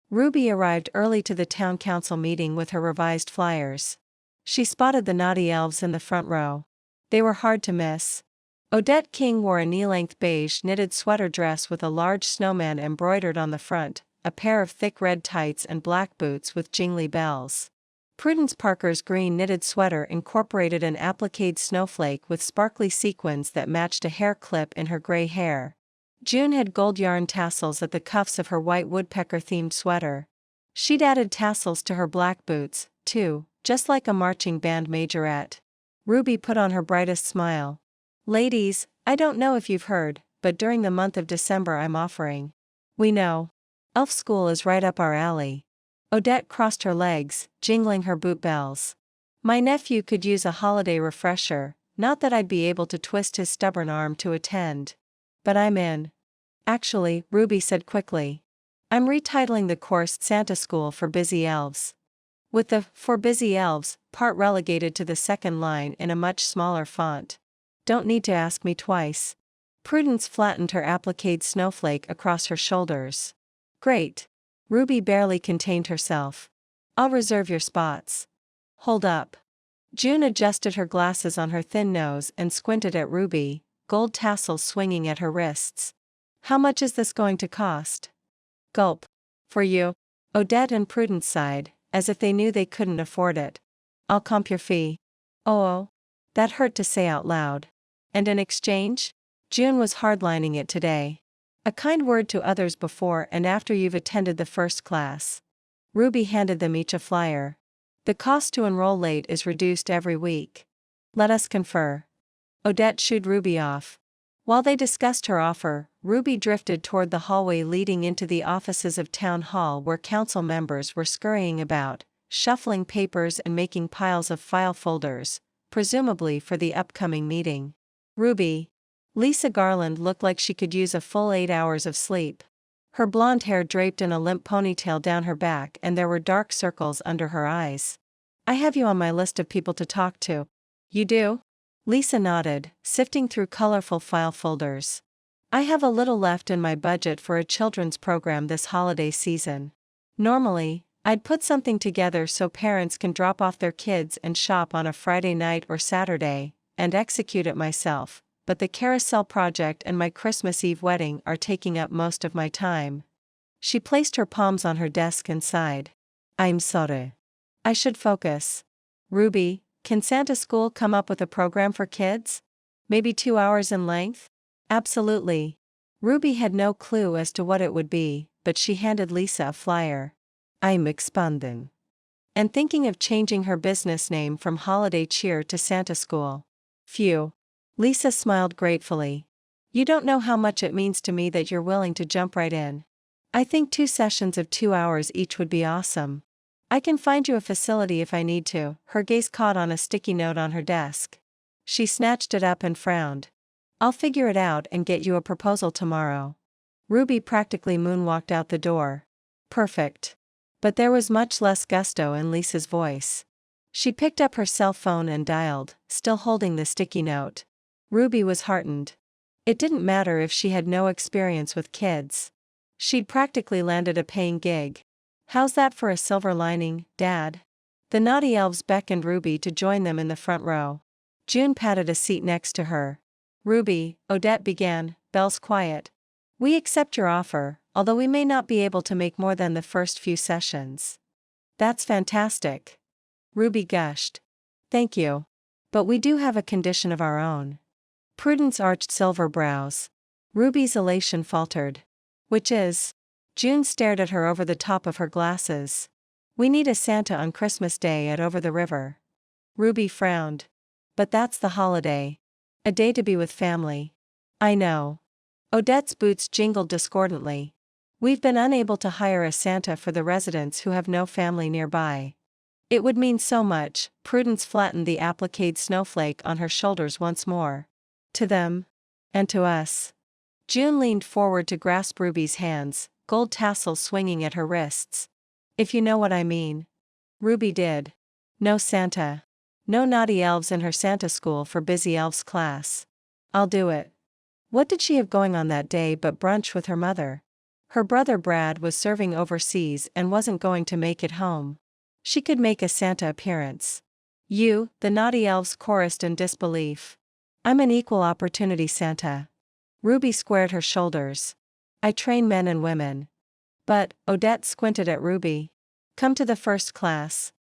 [SPEAKER 1] Ruby arrived early to the town council meeting with her revised flyers. She spotted the naughty elves in the front row. They were hard to miss. Odette King wore a knee-length beige knitted sweater dress with a large snowman embroidered on the front, a pair of thick red tights and black boots with jingly bells. Prudence Parker's green knitted sweater incorporated an appliqued snowflake with sparkly sequins that matched a hair clip in her gray hair. June had gold yarn tassels at the cuffs of her white woodpecker-themed sweater. She'd added tassels to her black boots, too, just like a marching band majorette. Ruby put on her brightest smile. Ladies, I don't know if you've heard, but during the month of December I'm offering. We know. Elf school is right up our alley. Odette crossed her legs, jingling her boot bells. My nephew could use a holiday refresher, not that I'd be able to twist his stubborn arm to attend. But I'm in. Actually, Ruby said quickly. I'm retitling the course Santa School for Busy Elves. with the "For Busy Elves" part relegated to the second line in a much smaller font. Don't need to ask me twice. Prudence flattened her applique snowflake across her shoulders. Great. Ruby barely contained herself. I'll reserve your spots. Hold up. June adjusted her glasses on her thin nose and squinted at Ruby, gold tassels swinging at her wrists. How much is this going to cost? Gulp. For you. Odette and Prudence sighed, as if they knew they couldn't afford it. I'll comp your fee. Oh. That hurt to say out loud. And in exchange? June was hardlining it today. A kind word to others before and after you've attended the first class. Ruby handed them each a flyer. The cost to enroll late is reduced every week. Let us confer. Odette shooed Ruby off. While they discussed her offer, Ruby drifted toward the hallway leading into the offices of Town Hall where council members were scurrying about, shuffling papers and making piles of file folders, presumably for the upcoming meeting. Ruby. Lisa Garland looked like she could use a full 8 hours of sleep. Her blonde hair draped in a limp ponytail down her back and there were dark circles under her eyes. I have you on my list of people to talk to. You do? Lisa nodded, sifting through colorful file folders. I have a little left in my budget for a children's program this holiday season. Normally, I'd put something together so parents can drop off their kids and shop on a Friday night or Saturday, and execute it myself. But the carousel project and my Christmas Eve wedding are taking up most of my time. She placed her palms on her desk and sighed. I'm sorry. I should focus. Ruby, can Santa School come up with a program for kids? Maybe 2 hours in length? Absolutely. Ruby had no clue as to what it would be, but she handed Lisa a flyer. I'm expanding. And thinking of changing her business name from Holiday Cheer to Santa School. Phew. Lisa smiled gratefully. You don't know how much it means to me that you're willing to jump right in. I think 2 sessions of 2 hours each would be awesome. I can find you a facility if I need to. Her gaze caught on a sticky note on her desk. She snatched it up and frowned. I'll figure it out and get you a proposal tomorrow. Ruby practically moonwalked out the door. Perfect. But there was much less gusto in Lisa's voice. She picked up her cell phone and dialed, still holding the sticky note. Ruby was heartened. It didn't matter if she had no experience with kids. She'd practically landed a paying gig. How's that for a silver lining, Dad? The naughty elves beckoned Ruby to join them in the front row. June patted a seat next to her. Ruby, Odette began, bells quiet. We accept your offer, although we may not be able to make more than the first few sessions. That's fantastic. Ruby gushed. Thank you. But we do have a condition of our own. Prudence arched silver brows. Ruby's elation faltered. Which is? June stared at her over the top of her glasses. We need a Santa on Christmas Day at Over the River. Ruby frowned. But that's the holiday. A day to be with family. I know. Odette's boots jingled discordantly. We've been unable to hire a Santa for the residents who have no family nearby. It would mean so much. Prudence flattened the applique snowflake on her shoulders once more. To them. And to us. June leaned forward to grasp Ruby's hands, gold tassels swinging at her wrists. If you know what I mean. Ruby did. No Santa. No naughty elves in her Santa School for Busy Elves class. I'll do it. What did she have going on that day but brunch with her mother? Her brother Brad was serving overseas and wasn't going to make it home. She could make a Santa appearance. You, the naughty elves chorused in disbelief. I'm an equal opportunity Santa. Ruby squared her shoulders. I train men and women. But, Odette squinted at Ruby. Come to the first class.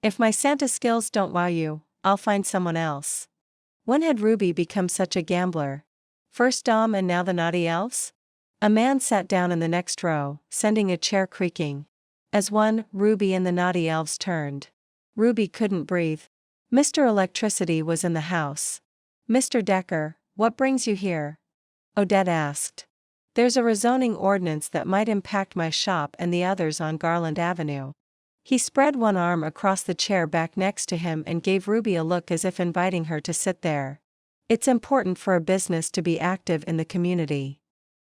[SPEAKER 1] If my Santa skills don't wow you, I'll find someone else. When had Ruby become such a gambler? First Dom and now the naughty elves? A man sat down in the next row, sending a chair creaking. As one, Ruby and the naughty elves turned. Ruby couldn't breathe. Mr. Electricity was in the house. Mr. Decker, what brings you here? Odette asked. There's a rezoning ordinance that might impact my shop and the others on Garland Avenue. He spread one arm across the chair back next to him and gave Ruby a look as if inviting her to sit there. It's important for a business to be active in the community.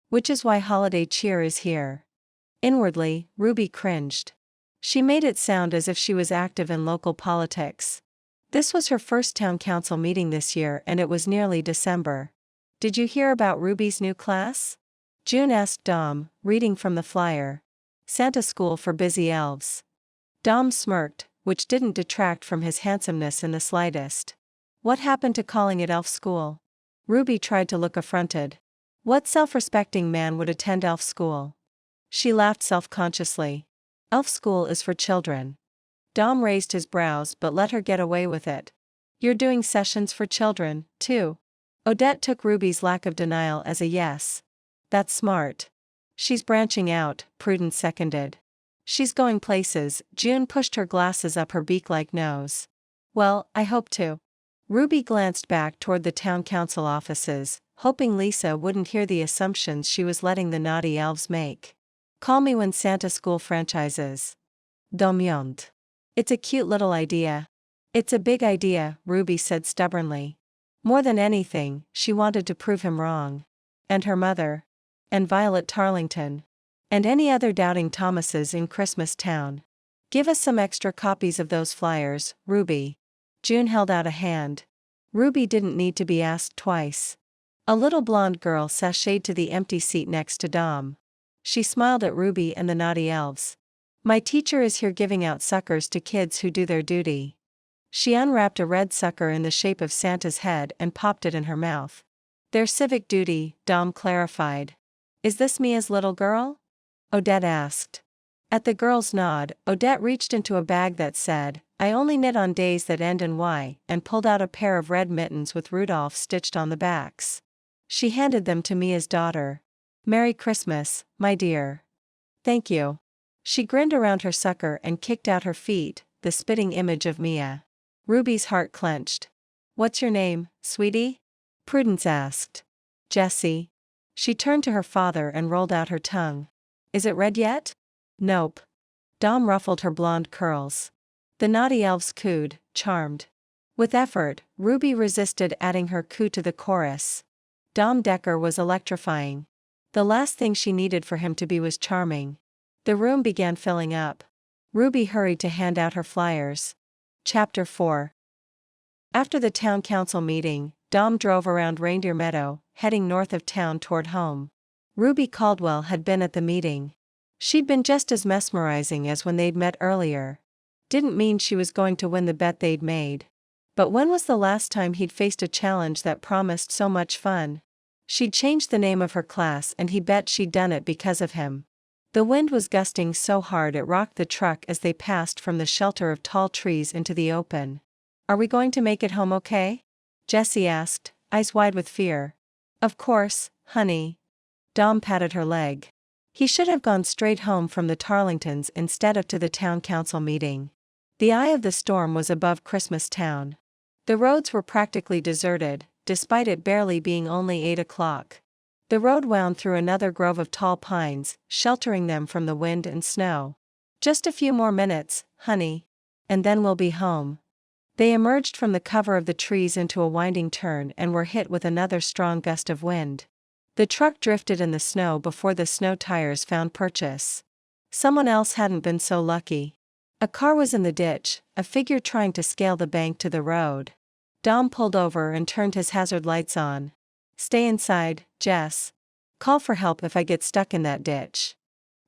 [SPEAKER 1] Which is why Holiday Cheer is here. Inwardly, Ruby cringed. She made it sound as if she was active in local politics. This was her first town council meeting this year and it was nearly December. Did you hear about Ruby's new class? June asked Dom, reading from the flyer. Santa School for Busy Elves. Dom smirked, which didn't detract from his handsomeness in the slightest. What happened to calling it elf school? Ruby tried to look affronted. What self-respecting man would attend elf school? She laughed self-consciously. Elf school is for children. Dom raised his brows but let her get away with it. You're doing sessions for children, too. Odette took Ruby's lack of denial as a yes. That's smart. She's branching out, Prudence seconded. She's going places. June pushed her glasses up her beak-like nose. Well, I hope to. Ruby glanced back toward the town council offices, hoping Lisa wouldn't hear the assumptions she was letting the naughty elves make. Call me when Santa School franchises. Dominick. It's a cute little idea. It's a big idea, Ruby said stubbornly. More than anything, she wanted to prove him wrong. And her mother. And Violet Tarlington. And any other doubting Thomases in Christmas Town. Give us some extra copies of those flyers, Ruby. June held out a hand. Ruby didn't need to be asked twice. A little blonde girl sashayed to the empty seat next to Dom. She smiled at Ruby and the naughty elves. My teacher is here giving out suckers to kids who do their duty. She unwrapped a red sucker in the shape of Santa's head and popped it in her mouth. Their civic duty, Dom clarified. Is this Mia's little girl? Odette asked. At the girl's nod, Odette reached into a bag that said, I only knit on days that end in Y, and pulled out a pair of red mittens with Rudolph stitched on the backs. She handed them to Mia's daughter. Merry Christmas, my dear. Thank you. She grinned around her sucker and kicked out her feet, the spitting image of Mia. Ruby's heart clenched. What's your name, sweetie? Prudence asked. Jessie. She turned to her father and rolled out her tongue. Is it red yet? Nope. Dom ruffled her blonde curls. The naughty elves cooed, charmed. With effort, Ruby resisted adding her coo to the chorus. Dom Decker was electrifying. The last thing she needed for him to be was charming. The room began filling up. Ruby hurried to hand out her flyers. Chapter 4. After the town council meeting, Dom drove around Reindeer Meadow, heading north of town toward home. Ruby Caldwell had been at the meeting. She'd been just as mesmerizing as when they'd met earlier. Didn't mean she was going to win the bet they'd made. But when was the last time he'd faced a challenge that promised so much fun? She'd changed the name of her class and he bet she'd done it because of him. The wind was gusting so hard it rocked the truck as they passed from the shelter of tall trees into the open. Are we going to make it home okay? Jessie asked, eyes wide with fear. Of course, honey. Dom patted her leg. He should have gone straight home from the Tarlingtons instead of to the town council meeting. The eye of the storm was above Christmas Town. The roads were practically deserted, despite it barely being only 8 o'clock. The road wound through another grove of tall pines, sheltering them from the wind and snow. Just a few more minutes, honey. And then we'll be home. They emerged from the cover of the trees into a winding turn and were hit with another strong gust of wind. The truck drifted in the snow before the snow tires found purchase. Someone else hadn't been so lucky. A car was in the ditch, a figure trying to scale the bank to the road. Dom pulled over and turned his hazard lights on. Stay inside, Jess. Call for help if I get stuck in that ditch.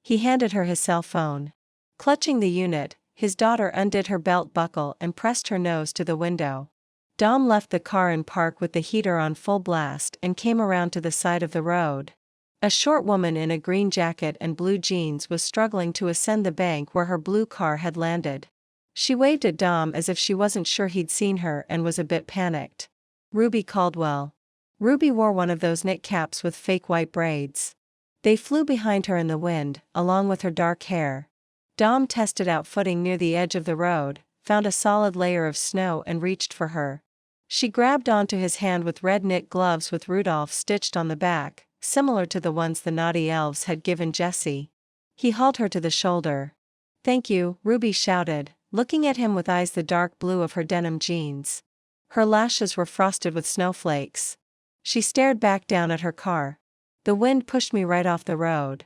[SPEAKER 1] He handed her his cell phone. Clutching the unit, his daughter undid her belt buckle and pressed her nose to the window. Dom left the car in park with the heater on full blast and came around to the side of the road. A short woman in a green jacket and blue jeans was struggling to ascend the bank where her blue car had landed. She waved at Dom as if she wasn't sure he'd seen her and was a bit panicked. Ruby Caldwell. Ruby wore one of those knit caps with fake white braids. They flew behind her in the wind, along with her dark hair. Dom tested out footing near the edge of the road, found a solid layer of snow and reached for her. She grabbed onto his hand with red knit gloves with Rudolph stitched on the back, similar to the ones the naughty elves had given Jessie. He hauled her to the shoulder. Thank you, Ruby shouted, looking at him with eyes the dark blue of her denim jeans. Her lashes were frosted with snowflakes. She stared back down at her car. The wind pushed me right off the road.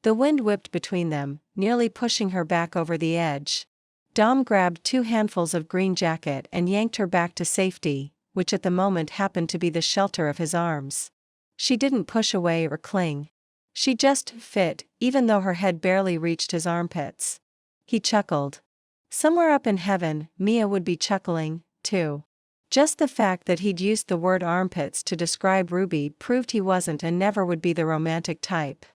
[SPEAKER 1] The wind whipped between them, nearly pushing her back over the edge. Dom grabbed 2 handfuls of green jacket and yanked her back to safety, which at the moment happened to be the shelter of his arms. She didn't push away or cling. She just fit, even though her head barely reached his armpits. He chuckled. Somewhere up in heaven, Mia would be chuckling, too. Just the fact that he'd used the word armpits to describe Ruby proved he wasn't and never would be the romantic type.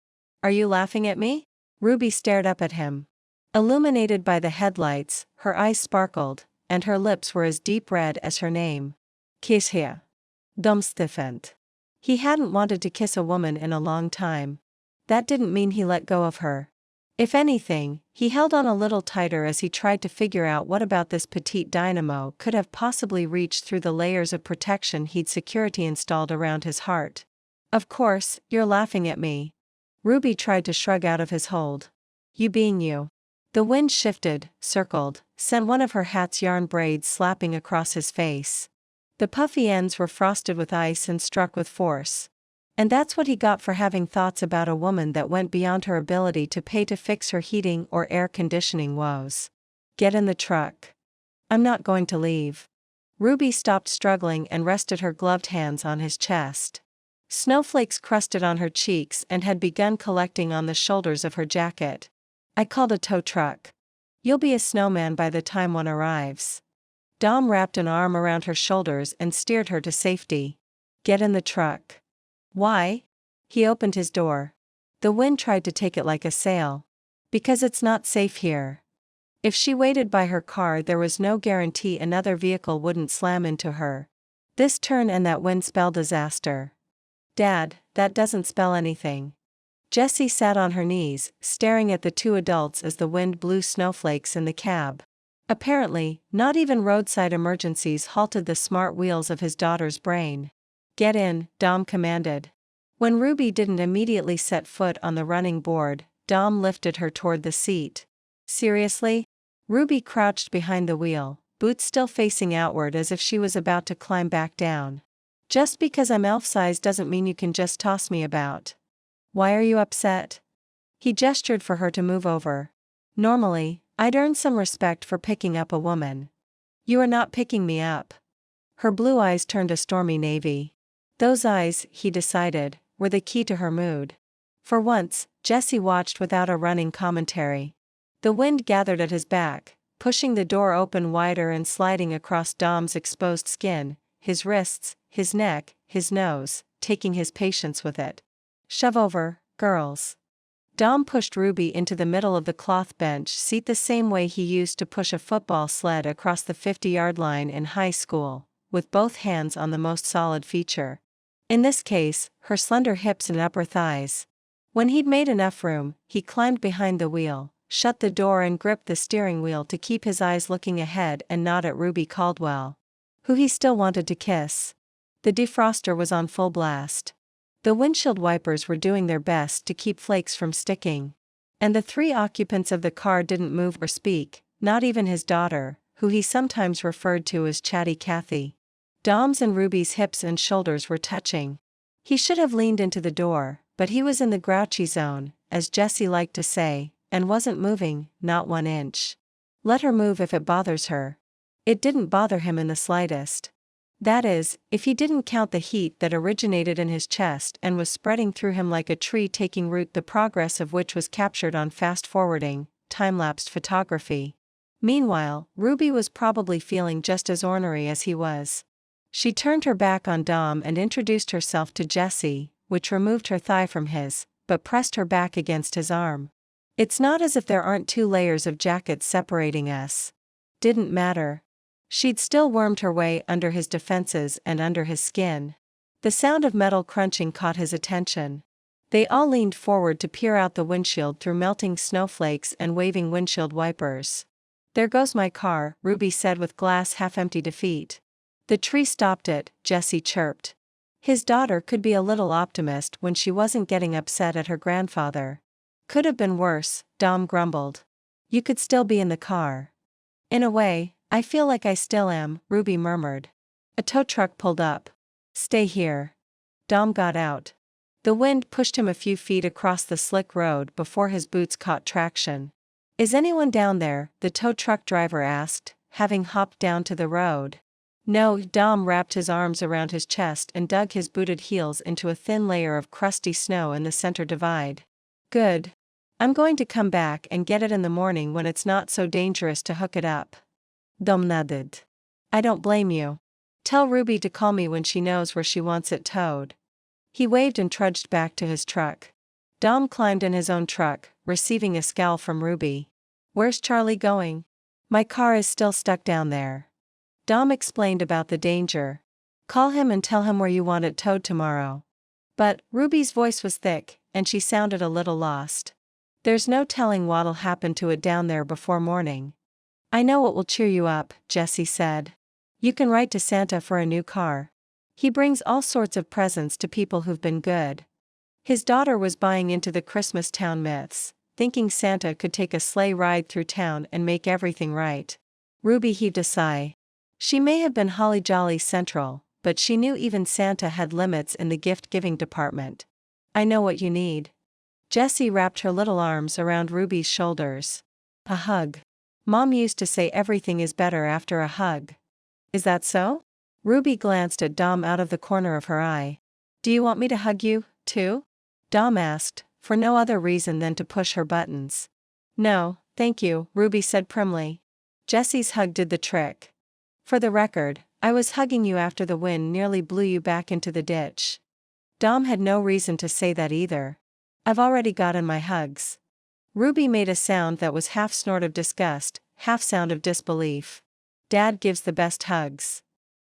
[SPEAKER 1] Are you laughing at me? Ruby stared up at him. Illuminated by the headlights, her eyes sparkled, and her lips were as deep red as her name. Kiss here. Dom stiffened. He hadn't wanted to kiss a woman in a long time. That didn't mean he let go of her. If anything, he held on a little tighter as he tried to figure out what about this petite dynamo could have possibly reached through the layers of protection he'd security installed around his heart. Of course, you're laughing at me. Ruby tried to shrug out of his hold. You being you. The wind shifted, circled, sent one of her hat's yarn braids slapping across his face. The puffy ends were frosted with ice and struck with force. And that's what he got for having thoughts about a woman that went beyond her ability to pay to fix her heating or air conditioning woes. Get in the truck. I'm not going to leave. Ruby stopped struggling and rested her gloved hands on his chest. Snowflakes crusted on her cheeks and had begun collecting on the shoulders of her jacket. I called a tow truck. You'll be a snowman by the time one arrives. Dom wrapped an arm around her shoulders and steered her to safety. Get in the truck. Why? He opened his door. The wind tried to take it like a sail. Because it's not safe here. If she waited by her car, there was no guarantee another vehicle wouldn't slam into her. This turn and that wind spell disaster. Dad, that doesn't spell anything. Jessie sat on her knees, staring at the 2 adults as the wind blew snowflakes in the cab. Apparently, not even roadside emergencies halted the smart wheels of his daughter's brain. Get in, Dom commanded. When Ruby didn't immediately set foot on the running board, Dom lifted her toward the seat. Seriously? Ruby crouched behind the wheel, boots still facing outward as if she was about to climb back down. Just because I'm elf-sized doesn't mean you can just toss me about. Why are you upset? He gestured for her to move over. Normally, I'd earn some respect for picking up a woman. You are not picking me up. Her blue eyes turned a stormy navy. Those eyes, he decided, were the key to her mood. For once, Jessie watched without a running commentary. The wind gathered at his back, pushing the door open wider and sliding across Dom's exposed skin, his wrists, his neck, his nose, taking his patience with it. Shove over, girls. Dom pushed Ruby into the middle of the cloth bench seat the same way he used to push a football sled across the 50-yard line in high school, with both hands on the most solid feature. In this case, her slender hips and upper thighs. When he'd made enough room, he climbed behind the wheel, shut the door and gripped the steering wheel to keep his eyes looking ahead and not at Ruby Caldwell, who he still wanted to kiss. The defroster was on full blast. The windshield wipers were doing their best to keep flakes from sticking. And the 3 occupants of the car didn't move or speak, not even his daughter, who he sometimes referred to as Chatty Cathy. Dom's and Ruby's hips and shoulders were touching. He should have leaned into the door, but he was in the grouchy zone, as Jessie liked to say, and wasn't moving, not 1 inch. Let her move if it bothers her. It didn't bother him in the slightest. That is, if he didn't count the heat that originated in his chest and was spreading through him like a tree taking root, the progress of which was captured on fast-forwarding, time-lapsed photography. Meanwhile, Ruby was probably feeling just as ornery as he was. She turned her back on Dom and introduced herself to Jessie, which removed her thigh from his, but pressed her back against his arm. It's not as if there aren't 2 layers of jackets separating us. Didn't matter. She'd still wormed her way under his defenses and under his skin. The sound of metal crunching caught his attention. They all leaned forward to peer out the windshield through melting snowflakes and waving windshield wipers. There goes my car, Ruby said with glass half-empty defeat. The tree stopped it, Jessie chirped. His daughter could be a little optimist when she wasn't getting upset at her grandfather. Could have been worse, Dom grumbled. You could still be in the car. In a way, I feel like I still am, Ruby murmured. A tow truck pulled up. Stay here. Dom got out. The wind pushed him a few feet across the slick road before his boots caught traction. "Is anyone down there?" the tow truck driver asked, having hopped down to the road. "No." Dom wrapped his arms around his chest and dug his booted heels into a thin layer of crusty snow in the center divide. "Good. I'm going to come back and get it in the morning when it's not so dangerous to hook it up." Dom nodded. "I don't blame you. Tell Ruby to call me when she knows where she wants it towed." He waved and trudged back to his truck. Dom climbed in his own truck, receiving a scowl from Ruby. "Where's Charlie going?" "My car is still stuck down there." Dom explained about the danger. "Call him and tell him where you want it towed tomorrow." But Ruby's voice was thick, and she sounded a little lost. "There's no telling what'll happen to it down there before morning." "I know what will cheer you up," Jessie said. "You can write to Santa for a new car. He brings all sorts of presents to people who've been good." His daughter was buying into the Christmas town myths, thinking Santa could take a sleigh ride through town and make everything right. Ruby heaved a sigh. She may have been holly jolly central, but she knew even Santa had limits in the gift-giving department. "I know what you need." Jessie wrapped her little arms around Ruby's shoulders. "A hug. Mom used to say everything is better after a hug." "Is that so?" Ruby glanced at Dom out of the corner of her eye. "Do you want me to hug you, too?" Dom asked, for no other reason than to push her buttons. "No, thank you," Ruby said primly. Jessie's hug did the trick. "For the record, I was hugging you after the wind nearly blew you back into the ditch." Dom had no reason to say that either. "I've already gotten my hugs." Ruby made a sound that was half snort of disgust, half sound of disbelief. "Dad gives the best hugs."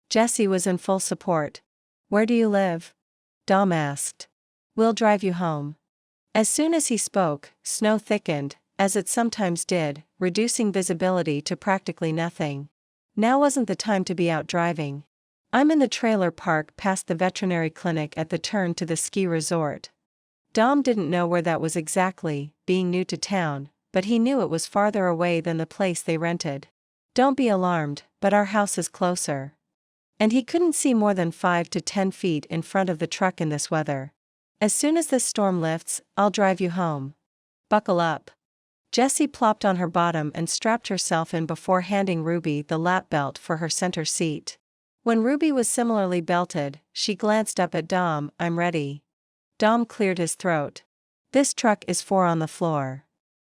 [SPEAKER 1] Jessie was in full support. "Where do you live?" Dom asked. "We'll drive you home." As soon as he spoke, snow thickened, as it sometimes did, reducing visibility to practically nothing. Now wasn't the time to be out driving. "I'm in the trailer park past the veterinary clinic at the turn to the ski resort." Dom didn't know where that was exactly, being new to town, but he knew it was farther away than the place they rented. "Don't be alarmed, but our house is closer." And he couldn't see more than 5 to 10 feet in front of the truck in this weather. "As soon as this storm lifts, I'll drive you home. Buckle up." Jessie plopped on her bottom and strapped herself in before handing Ruby the lap belt for her center seat. When Ruby was similarly belted, she glanced up at Dom. "I'm ready." Dom cleared his throat. "This truck is 4 on the floor."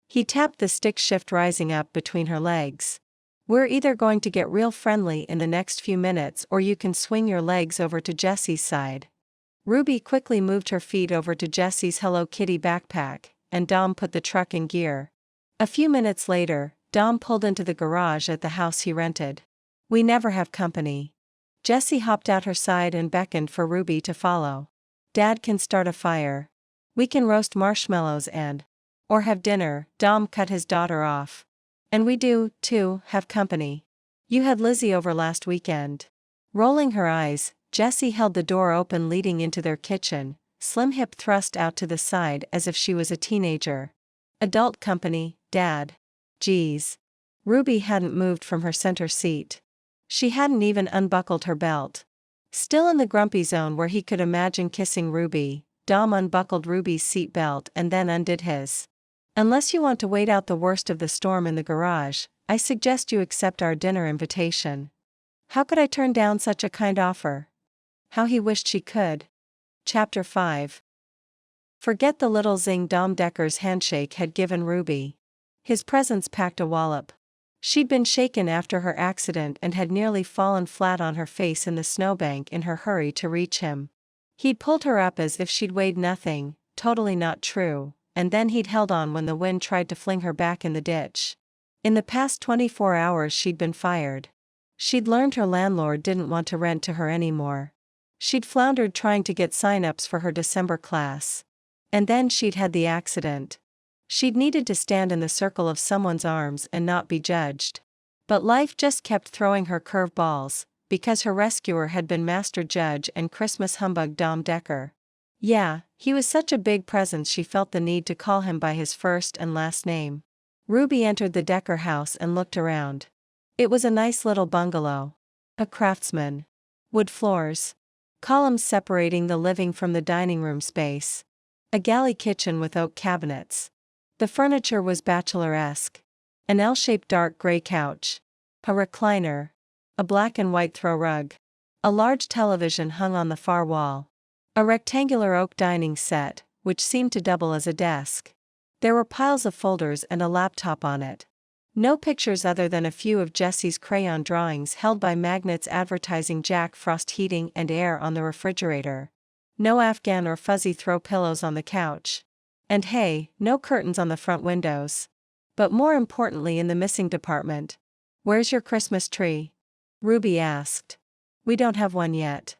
[SPEAKER 1] He tapped the stick shift rising up between her legs. "We're either going to get real friendly in the next few minutes or you can swing your legs over to Jessie's side." Ruby quickly moved her feet over to Jessie's Hello Kitty backpack, and Dom put the truck in gear. A few minutes later, Dom pulled into the garage at the house he rented. "We never have company." Jessie hopped out her side and beckoned for Ruby to follow. "Dad can start a fire. We can roast marshmallows or have dinner." Dom cut his daughter off. "And we do, too, have company. You had Lizzie over last weekend." Rolling her eyes, Jessie held the door open leading into their kitchen, slim hip thrust out to the side as if she was a teenager. "Adult company, Dad." "Geez." Ruby hadn't moved from her center seat. She hadn't even unbuckled her belt. Still in the grumpy zone where he could imagine kissing Ruby, Dom unbuckled Ruby's seat belt and then undid his. "Unless you want to wait out the worst of the storm in the garage, I suggest you accept our dinner invitation." How could I turn down such a kind offer? How he wished she could. Chapter 5. Forget the little zing Dom Decker's handshake had given Ruby. His presence packed a wallop. She'd been shaken after her accident and had nearly fallen flat on her face in the snowbank in her hurry to reach him. He'd pulled her up as if she'd weighed nothing, totally not true, and then he'd held on when the wind tried to fling her back in the ditch. In the past 24 hours she'd been fired. She'd learned her landlord didn't want to rent to her anymore. She'd floundered trying to get sign-ups for her December class. And then she'd had the accident. She'd needed to stand in the circle of someone's arms and not be judged. But life just kept throwing her curve balls, because her rescuer had been master judge and Christmas humbug Dom Decker. Yeah, he was such a big presence she felt the need to call him by his first and last name. Ruby entered the Decker house and looked around. It was a nice little bungalow. A craftsman. Wood floors. Columns separating the living from the dining room space. A galley kitchen with oak cabinets. The furniture was bachelor-esque. An L-shaped dark gray couch. A recliner. A black and white throw rug. A large television hung on the far wall. A rectangular oak dining set, which seemed to double as a desk. There were piles of folders and a laptop on it. No pictures other than a few of Jessie's crayon drawings held by magnets advertising Jack Frost heating and air on the refrigerator. No Afghan or fuzzy throw pillows on the couch. And hey, no curtains on the front windows. But more importantly in the missing department. "Where's your Christmas tree?" Ruby asked. "We don't have one yet."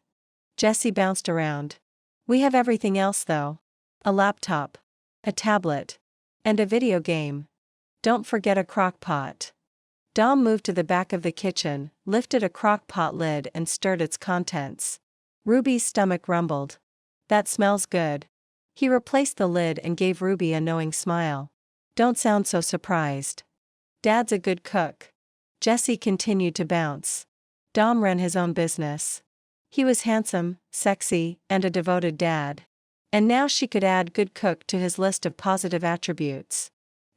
[SPEAKER 1] Jessie bounced around. "We have everything else though. A laptop. A tablet. And a video game. Don't forget a crock pot." Dom moved to the back of the kitchen, lifted a crock pot lid and stirred its contents. Ruby's stomach rumbled. "That smells good." He replaced the lid and gave Ruby a knowing smile. "Don't sound so surprised. Dad's a good cook." Jessie continued to bounce. Dom ran his own business. He was handsome, sexy, and a devoted dad. And now she could add good cook to his list of positive attributes.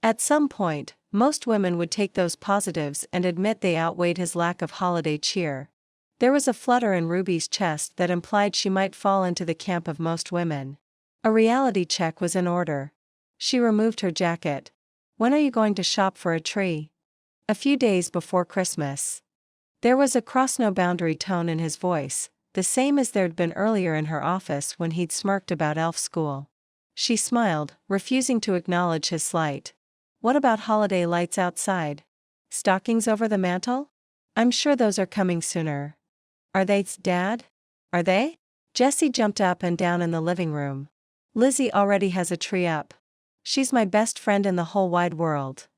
[SPEAKER 1] At some point, most women would take those positives and admit they outweighed his lack of holiday cheer. There was a flutter in Ruby's chest that implied she might fall into the camp of most women. A reality check was in order. She removed her jacket. "When are you going to shop for a tree?" "A few days before Christmas." There was a cross-no-boundary tone in his voice, the same as there'd been earlier in her office when he'd smirked about elf school. She smiled, refusing to acknowledge his slight. "What about holiday lights outside? Stockings over the mantel? I'm sure those are coming sooner." "Are they, Dad? Are they?" Jessie jumped up and down in the living room. "Lizzie already has a tree up. She's my best friend in the whole wide world."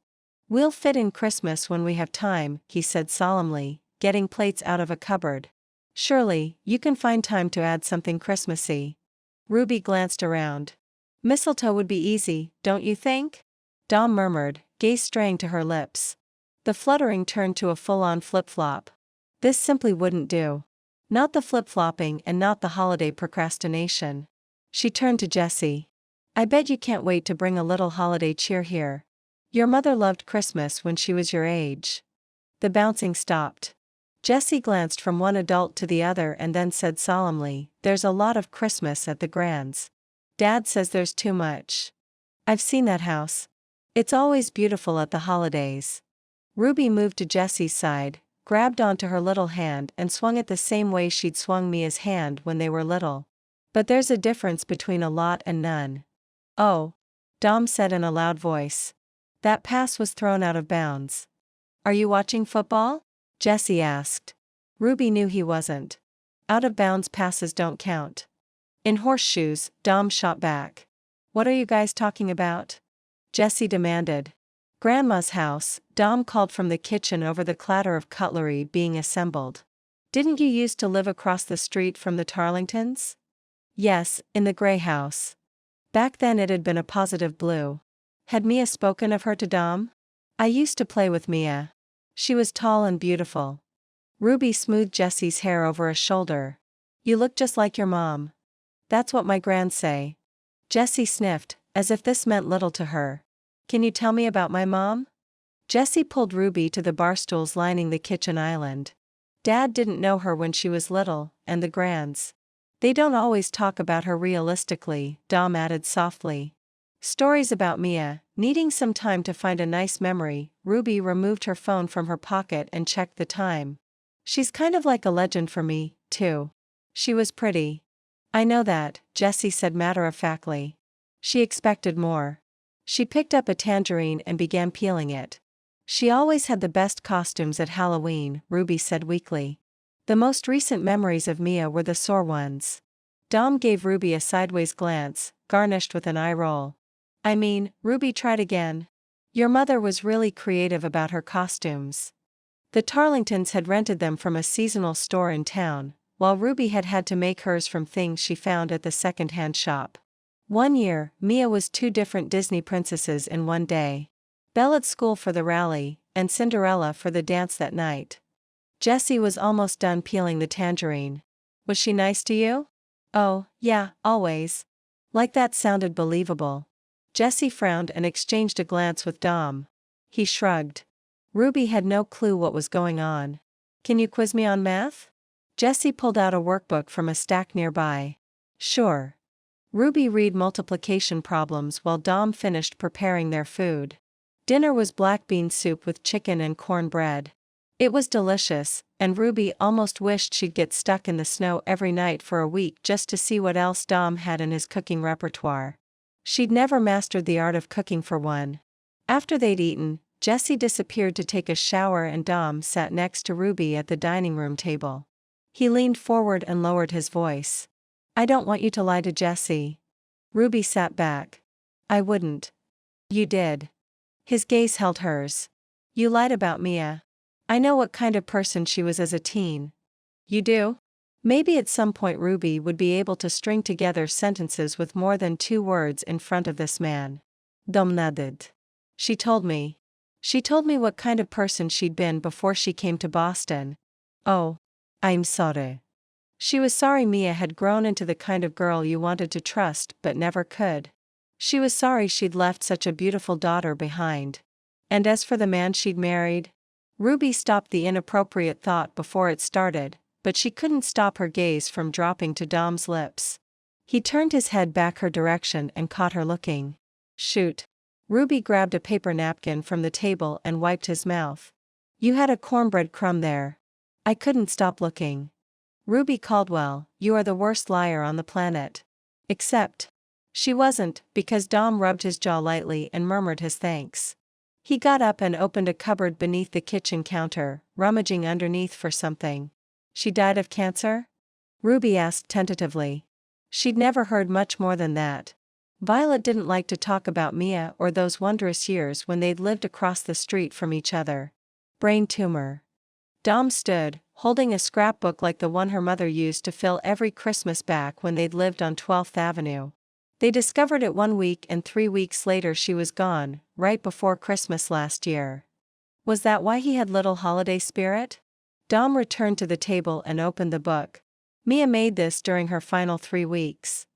[SPEAKER 1] "We'll fit in Christmas when we have time," he said solemnly, getting plates out of a cupboard. "Surely, you can find time to add something Christmassy." Ruby glanced around. "Mistletoe would be easy, don't you think?" Dom murmured, gaze straying to her lips. The fluttering turned to a full-on flip-flop. This simply wouldn't do. Not the flip-flopping and not the holiday procrastination. She turned to Jessie. "I bet you can't wait to bring a little holiday cheer here. Your mother loved Christmas when she was your age." The bouncing stopped. Jessie glanced from one adult to the other and then said solemnly, "There's a lot of Christmas at the Grands. Dad says there's too much. I've seen that house. It's always beautiful at the holidays." Ruby moved to Jessie's side, grabbed onto her little hand and swung it the same way she'd swung Mia's hand when they were little. "But there's a difference between a lot and none." "Oh," Dom said in a loud voice. That pass was thrown out of bounds. "Are you watching football?" Jessie asked. Ruby knew he wasn't. Out-of-bounds passes don't count. "In horseshoes," Dom shot back. "What are you guys talking about?" Jessie demanded. "Grandma's house," Dom called from the kitchen over the clatter of cutlery being assembled. "Didn't you used to live across the street from the Tarlingtons?" "Yes, in the gray house." Back then it had been a positive blue. Had Mia spoken of her to Dom? "I used to play with Mia. She was tall and beautiful." Ruby smoothed Jessie's hair over a shoulder. "You look just like your mom." "That's what my grands say." Jessie sniffed, as if this meant little to her. "Can you tell me about my mom?" Jessie pulled Ruby to the bar stools lining the kitchen island. "Dad didn't know her when she was little, and the Grands. They don't always talk about her realistically," Dom added softly. "Stories about Mia." Needing some time to find a nice memory, Ruby removed her phone from her pocket and checked the time. "She's kind of like a legend for me, too. She was pretty." "I know that," Jessie said matter-of-factly. She expected more. She picked up a tangerine and began peeling it. "She always had the best costumes at Halloween," Ruby said weakly. "The most recent memories of Mia were the sore ones." Dom gave Ruby a sideways glance, garnished with an eye roll. "I mean," Ruby tried again. "Your mother was really creative about her costumes." The Tarlingtons had rented them from a seasonal store in town, while Ruby had had to make hers from things she found at the second-hand shop. One year, Mia was 2 different Disney princesses in one day. Belle at school for the rally, and Cinderella for the dance that night. Jessie was almost done peeling the tangerine. Was she nice to you? Oh, yeah, always. Like that sounded believable. Jessie frowned and exchanged a glance with Dom. He shrugged. Ruby had no clue what was going on. Can you quiz me on math? Jessie pulled out a workbook from a stack nearby. Sure. Ruby read multiplication problems while Dom finished preparing their food. Dinner was black bean soup with chicken and cornbread. It was delicious, and Ruby almost wished she'd get stuck in the snow every night for a week just to see what else Dom had in his cooking repertoire. She'd never mastered the art of cooking for one. After they'd eaten, Jessie disappeared to take a shower and Dom sat next to Ruby at the dining room table. He leaned forward and lowered his voice. I don't want you to lie to Jessie. Ruby sat back. I wouldn't. You did. His gaze held hers. You lied about Mia. I know what kind of person she was as a teen. You do? Maybe at some point Ruby would be able to string together sentences with more than 2 words in front of this man. Dom nodded. She told me. She told me what kind of person she'd been before she came to Boston. Oh. I'm sorry. She was sorry Mia had grown into the kind of girl you wanted to trust but never could. She was sorry she'd left such a beautiful daughter behind. And as for the man she'd married, Ruby stopped the inappropriate thought before it started, but she couldn't stop her gaze from dropping to Dom's lips. He turned his head back her direction and caught her looking. Shoot. Ruby grabbed a paper napkin from the table and wiped his mouth. You had a cornbread crumb there. I couldn't stop looking. Ruby Caldwell, you are the worst liar on the planet. Except. She wasn't, because Dom rubbed his jaw lightly and murmured his thanks. He got up and opened a cupboard beneath the kitchen counter, rummaging underneath for something. She died of cancer? Ruby asked tentatively. She'd never heard much more than that. Violet didn't like to talk about Mia or those wondrous years when they'd lived across the street from each other. Brain tumor. Dom stood, holding a scrapbook like the one her mother used to fill every Christmas back when they'd lived on 12th Avenue. They discovered it 1 week and 3 weeks later she was gone, right before Christmas last year. Was that why he had little holiday spirit? Dom returned to the table and opened the book. Mia made this during her final 3 weeks.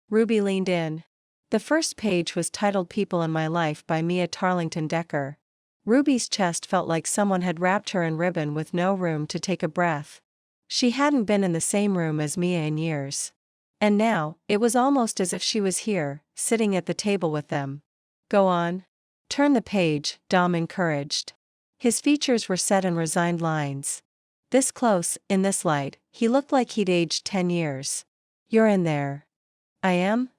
[SPEAKER 1] Ruby leaned in. The first page was titled People in My Life by Mia Tarlington Decker. Ruby's chest felt like someone had wrapped her in ribbon with no room to take a breath. She hadn't been in the same room as Mia in years. And now, it was almost as if she was here, sitting at the table with them. Go on. Turn the page, Dom encouraged. His features were set in resigned lines. This close, in this light, he looked like he'd aged 10 years. You're in there. I am?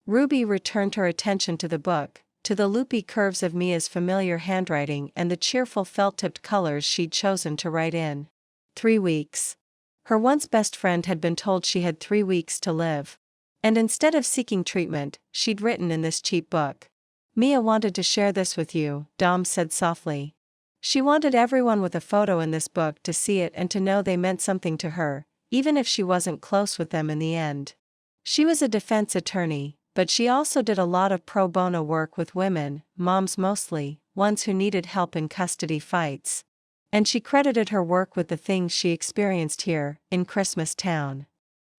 [SPEAKER 1] Ruby returned her attention to the book, to the loopy curves of Mia's familiar handwriting and the cheerful felt-tipped colors she'd chosen to write in. 3 weeks. Her once best friend had been told she had 3 weeks to live. And instead of seeking treatment, she'd written in this cheap book. Mia wanted to share this with you, Dom said softly. She wanted everyone with a photo in this book to see it and to know they meant something to her, even if she wasn't close with them in the end. She was a defense attorney, but she also did a lot of pro bono work with women, moms mostly, ones who needed help in custody fights. And she credited her work with the things she experienced here, in Christmas Town.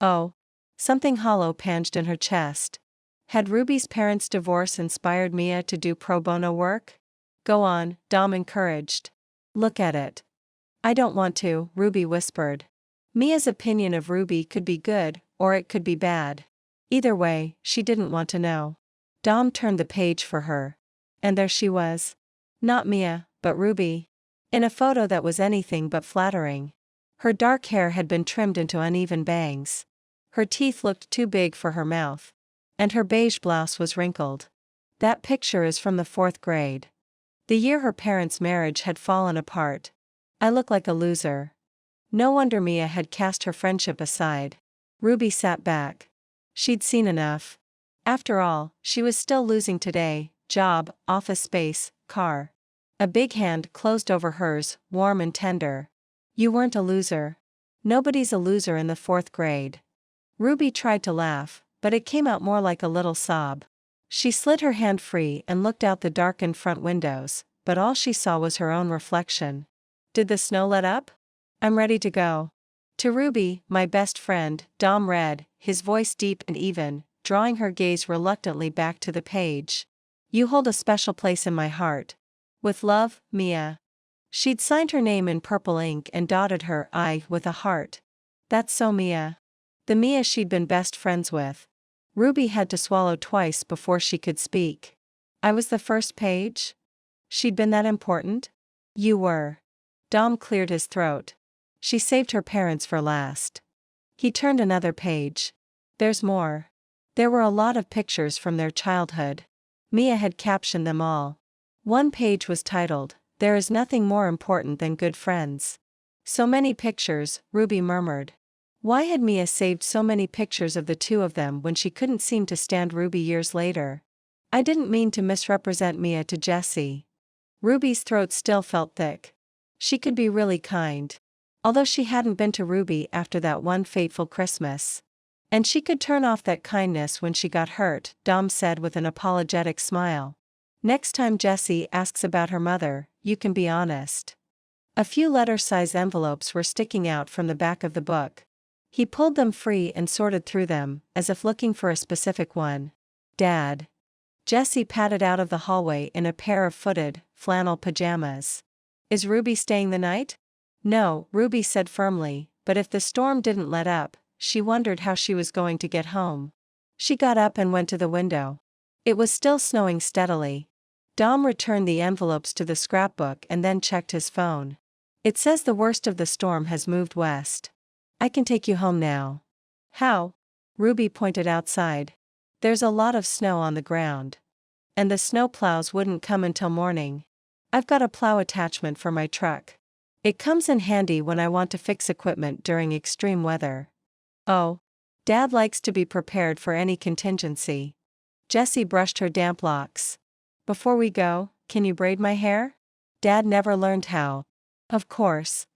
[SPEAKER 1] Oh. Something hollow panged in her chest. Had Ruby's parents' divorce inspired Mia to do pro bono work? Go on, Dom encouraged. Look at it. I don't want to, Ruby whispered. Mia's opinion of Ruby could be good, or it could be bad. Either way, she didn't want to know. Dom turned the page for her. And there she was. Not Mia, but Ruby. In a photo that was anything but flattering. Her dark hair had been trimmed into uneven bangs. Her teeth looked too big for her mouth. And her beige blouse was wrinkled. That picture is from the 4th grade. The year her parents' marriage had fallen apart. I look like a loser. No wonder Mia had cast her friendship aside. Ruby sat back. She'd seen enough. After all, she was still losing today, job, office space, car. A big hand closed over hers, warm and tender. You weren't a loser. Nobody's a loser in the 4th grade. Ruby tried to laugh, but it came out more like a little sob. She slid her hand free and looked out the darkened front windows, but all she saw was her own reflection. Did the snow let up? I'm ready to go. To Ruby, my best friend, Dom read, his voice deep and even, drawing her gaze reluctantly back to the page. You hold a special place in my heart. With love, Mia. She'd signed her name in purple ink and dotted her I with a heart. That's so Mia. The Mia she'd been best friends with. Ruby had to swallow twice before she could speak. I was the first page? She'd been that important? You were. Dom cleared his throat. She saved her parents for last. He turned another page. There's more. There were a lot of pictures from their childhood. Mia had captioned them all. One page was titled, There is nothing more important than good friends. So many pictures, Ruby murmured. Why had Mia saved so many pictures of the two of them when she couldn't seem to stand Ruby years later? I didn't mean to misrepresent Mia to Jessie. Ruby's throat still felt thick. She could be really kind. Although she hadn't been to Ruby after that one fateful Christmas. And she could turn off that kindness when she got hurt, Dom said with an apologetic smile. Next time Jessie asks about her mother, you can be honest. A few letter-size envelopes were sticking out from the back of the book. He pulled them free and sorted through them, as if looking for a specific one. Dad. Jessie padded out of the hallway in a pair of footed, flannel pajamas. Is Ruby staying the night? No, Ruby said firmly, but if the storm didn't let up, she wondered how she was going to get home. She got up and went to the window. It was still snowing steadily. Dom returned the envelopes to the scrapbook and then checked his phone. It says the worst of the storm has moved west. I can take you home now. How? Ruby pointed outside. There's a lot of snow on the ground. And the snowplows wouldn't come until morning. I've got a plow attachment for my truck. It comes in handy when I want to fix equipment during extreme weather. Oh. Dad likes to be prepared for any contingency. Jessie brushed her damp locks. Before we go, can you braid my hair? Dad never learned how. Of course.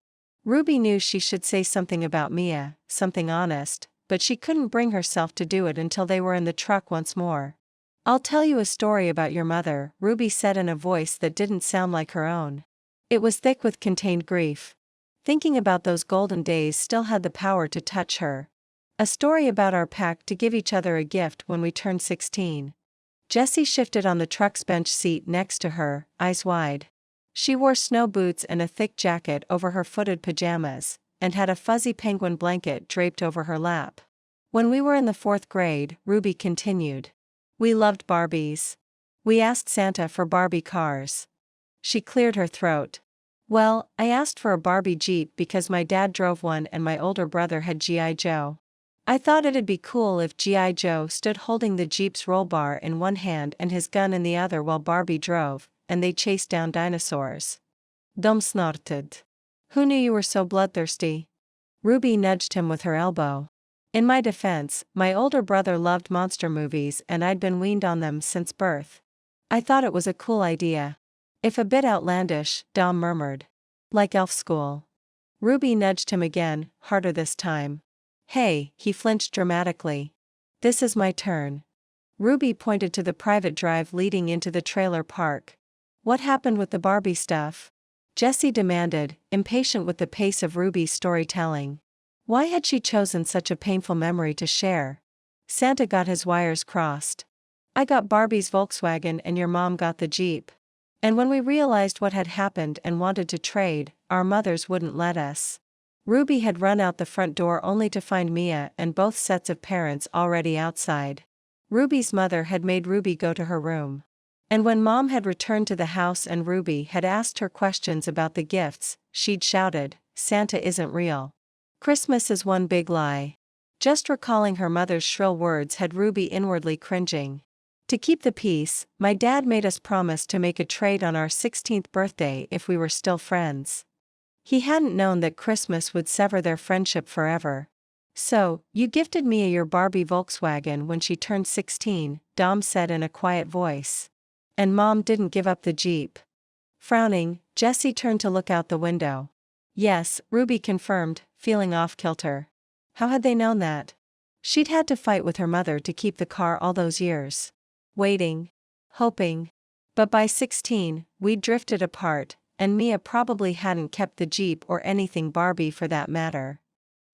[SPEAKER 1] Ruby knew she should say something about Mia, something honest, but she couldn't bring herself to do it until they were in the truck once more. I'll tell you a story about your mother, Ruby said in a voice that didn't sound like her own. It was thick with contained grief. Thinking about those golden days still had the power to touch her. A story about our pact to give each other a gift when we turned 16. Jessie shifted on the truck's bench seat next to her, eyes wide. She wore snow boots and a thick jacket over her footed pajamas, and had a fuzzy penguin blanket draped over her lap. When we were in the 4th grade, Ruby continued. We loved Barbies. We asked Santa for Barbie cars. She cleared her throat. Well, I asked for a Barbie Jeep because my dad drove one and my older brother had G.I. Joe. I thought it'd be cool if G.I. Joe stood holding the Jeep's roll bar in one hand and his gun in the other while Barbie drove, and they chased down dinosaurs. Dom snorted. Who knew you were so bloodthirsty? Ruby nudged him with her elbow. In my defense, my older brother loved monster movies and I'd been weaned on them since birth. I thought it was a cool idea. If a bit outlandish, Dom murmured. Like elf school. Ruby nudged him again, harder this time. Hey, he flinched dramatically. This is my turn. Ruby pointed to the private drive leading into the trailer park. What happened with the Barbie stuff? Jessie demanded, impatient with the pace of Ruby's storytelling. Why had she chosen such a painful memory to share? Santa got his wires crossed. I got Barbie's Volkswagen and your mom got the Jeep. And when we realized what had happened and wanted to trade, our mothers wouldn't let us. Ruby had run out the front door only to find Mia and both sets of parents already outside. Ruby's mother had made Ruby go to her room. And when Mom had returned to the house and Ruby had asked her questions about the gifts, she'd shouted, Santa isn't real. Christmas is one big lie. Just recalling her mother's shrill words had Ruby inwardly cringing. To keep the peace, my dad made us promise to make a trade on our 16th birthday if we were still friends. He hadn't known that Christmas would sever their friendship forever. So, you gifted Mia your Barbie Volkswagen when she turned 16, Dom said in a quiet voice. And Mom didn't give up the Jeep. Frowning, Jessie turned to look out the window. Yes, Ruby confirmed, feeling off-kilter. How had they known that? She'd had to fight with her mother to keep the car all those years. Waiting. Hoping. But by 16, we'd drifted apart, and Mia probably hadn't kept the Jeep or anything Barbie for that matter.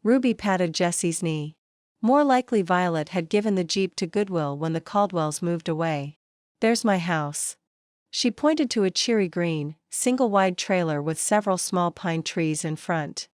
[SPEAKER 1] Ruby patted Jessie's knee. More likely Violet had given the Jeep to Goodwill when the Caldwells moved away. There's my house. She pointed to a cheery green, single-wide trailer with several small pine trees in front.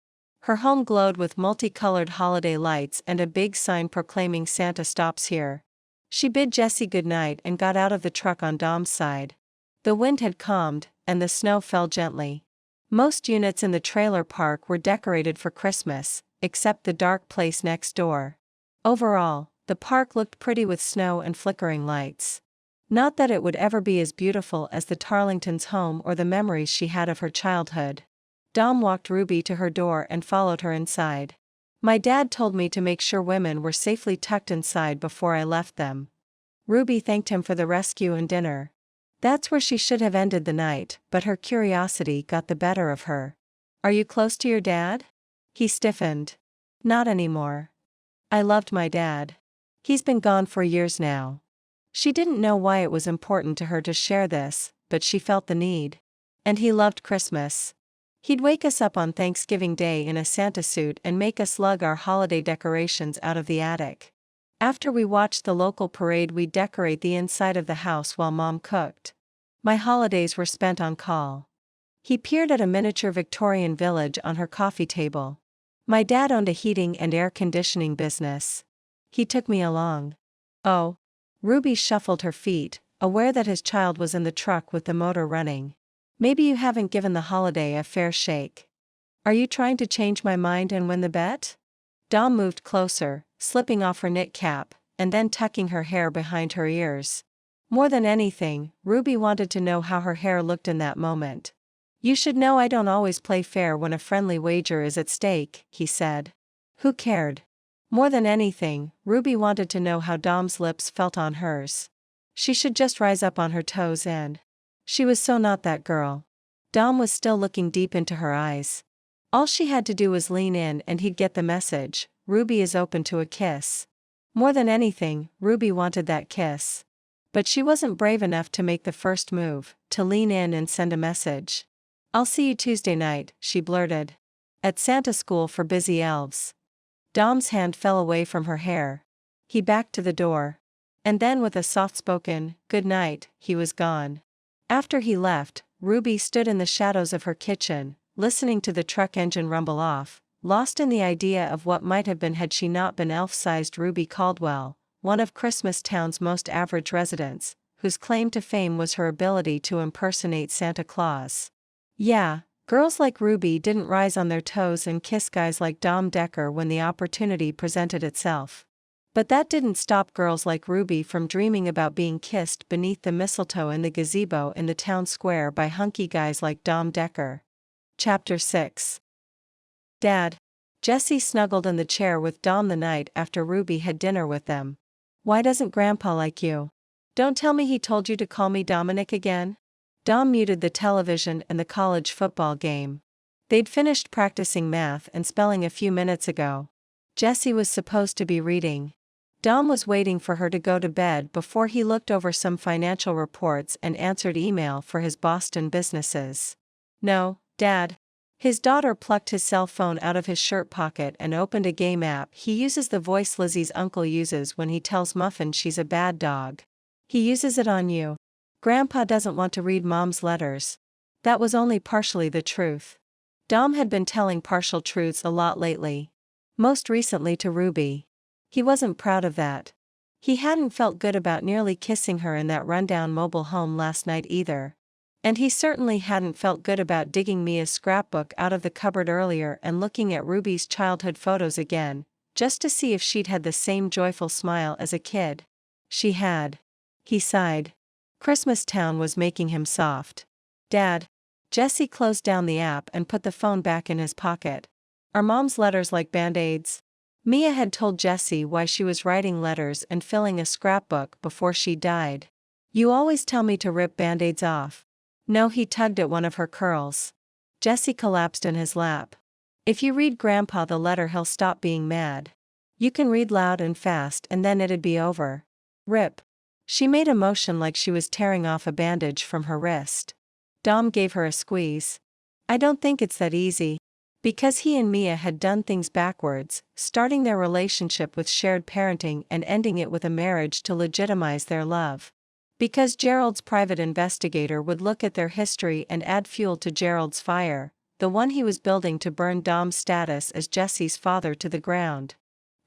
[SPEAKER 1] Her home glowed with multicolored holiday lights and a big sign proclaiming Santa stops here. She bid Jessie goodnight and got out of the truck on Dom's side. The wind had calmed, and the snow fell gently. Most units in the trailer park were decorated for Christmas, except the dark place next door. Overall, the park looked pretty with snow and flickering lights. Not that it would ever be as beautiful as the Tarlingtons' home or the memories she had of her childhood. Dom walked Ruby to her door and followed her inside. My dad told me to make sure women were safely tucked inside before I left them. Ruby thanked him for the rescue and dinner. That's where she should have ended the night, but her curiosity got the better of her. Are you close to your dad? He stiffened. Not anymore. I loved my dad. He's been gone for years now. She didn't know why it was important to her to share this, but she felt the need. And he loved Christmas. He'd wake us up on Thanksgiving Day in a Santa suit and make us lug our holiday decorations out of the attic. After we watched the local parade, we'd decorate the inside of the house while Mom cooked. My holidays were spent on call. He peered at a miniature Victorian village on her coffee table. My dad owned a heating and air conditioning business. He took me along. Oh. Ruby shuffled her feet, aware that his child was in the truck with the motor running. Maybe you haven't given the holiday a fair shake. Are you trying to change my mind and win the bet? Dom moved closer, slipping off her knit cap, and then tucking her hair behind her ears. More than anything, Ruby wanted to know how her hair looked in that moment. You should know I don't always play fair when a friendly wager is at stake, he said. Who cared? More than anything, Ruby wanted to know how Dom's lips felt on hers. She should just rise up on her toes and... She was so not that girl. Dom was still looking deep into her eyes. All she had to do was lean in and he'd get the message, Ruby is open to a kiss. More than anything, Ruby wanted that kiss. But she wasn't brave enough to make the first move, to lean in and send a message. I'll see you Tuesday night, she blurted. At Santa School for Busy Elves. Dom's hand fell away from her hair. He backed to the door. And then with a soft-spoken, good night, he was gone. After he left, Ruby stood in the shadows of her kitchen, listening to the truck engine rumble off, lost in the idea of what might have been had she not been elf-sized Ruby Caldwell, one of Christmas Town's most average residents, whose claim to fame was her ability to impersonate Santa Claus. Yeah. Girls like Ruby didn't rise on their toes and kiss guys like Dom Decker when the opportunity presented itself. But that didn't stop girls like Ruby from dreaming about being kissed beneath the mistletoe in the gazebo in the town square by hunky guys like Dom Decker. Chapter 6. Dad. Jessie snuggled in the chair with Dom the night after Ruby had dinner with them. Why doesn't Grandpa like you? Don't tell me he told you to call me Dominick again? Dom muted the television and the college football game. They'd finished practicing math and spelling a few minutes ago. Jessie was supposed to be reading. Dom was waiting for her to go to bed before he looked over some financial reports and answered email for his Boston businesses. No, Dad. His daughter plucked his cell phone out of his shirt pocket and opened a game app. He uses the voice Lizzie's uncle uses when he tells Muffin she's a bad dog. He uses it on you. Grandpa doesn't want to read Mom's letters. That was only partially the truth. Dom had been telling partial truths a lot lately. Most recently to Ruby. He wasn't proud of that. He hadn't felt good about nearly kissing her in that rundown mobile home last night either. And he certainly hadn't felt good about digging Mia's scrapbook out of the cupboard earlier and looking at Ruby's childhood photos again, just to see if she'd had the same joyful smile as a kid. She had. He sighed. Christmas Town was making him soft. Dad. Jessie closed down the app and put the phone back in his pocket. Are Mom's letters like Band-Aids? Mia had told Jessie why she was writing letters and filling a scrapbook before she died. You always tell me to rip Band-Aids off. No, he tugged at one of her curls. Jessie collapsed in his lap. If you read Grandpa the letter, he'll stop being mad. You can read loud and fast and then it'd be over. Rip. She made a motion like she was tearing off a bandage from her wrist. Dom gave her a squeeze. I don't think it's that easy. Because he and Mia had done things backwards, starting their relationship with shared parenting and ending it with a marriage to legitimize their love. Because Gerald's private investigator would look at their history and add fuel to Gerald's fire, the one he was building to burn Dom's status as Jessie's father to the ground.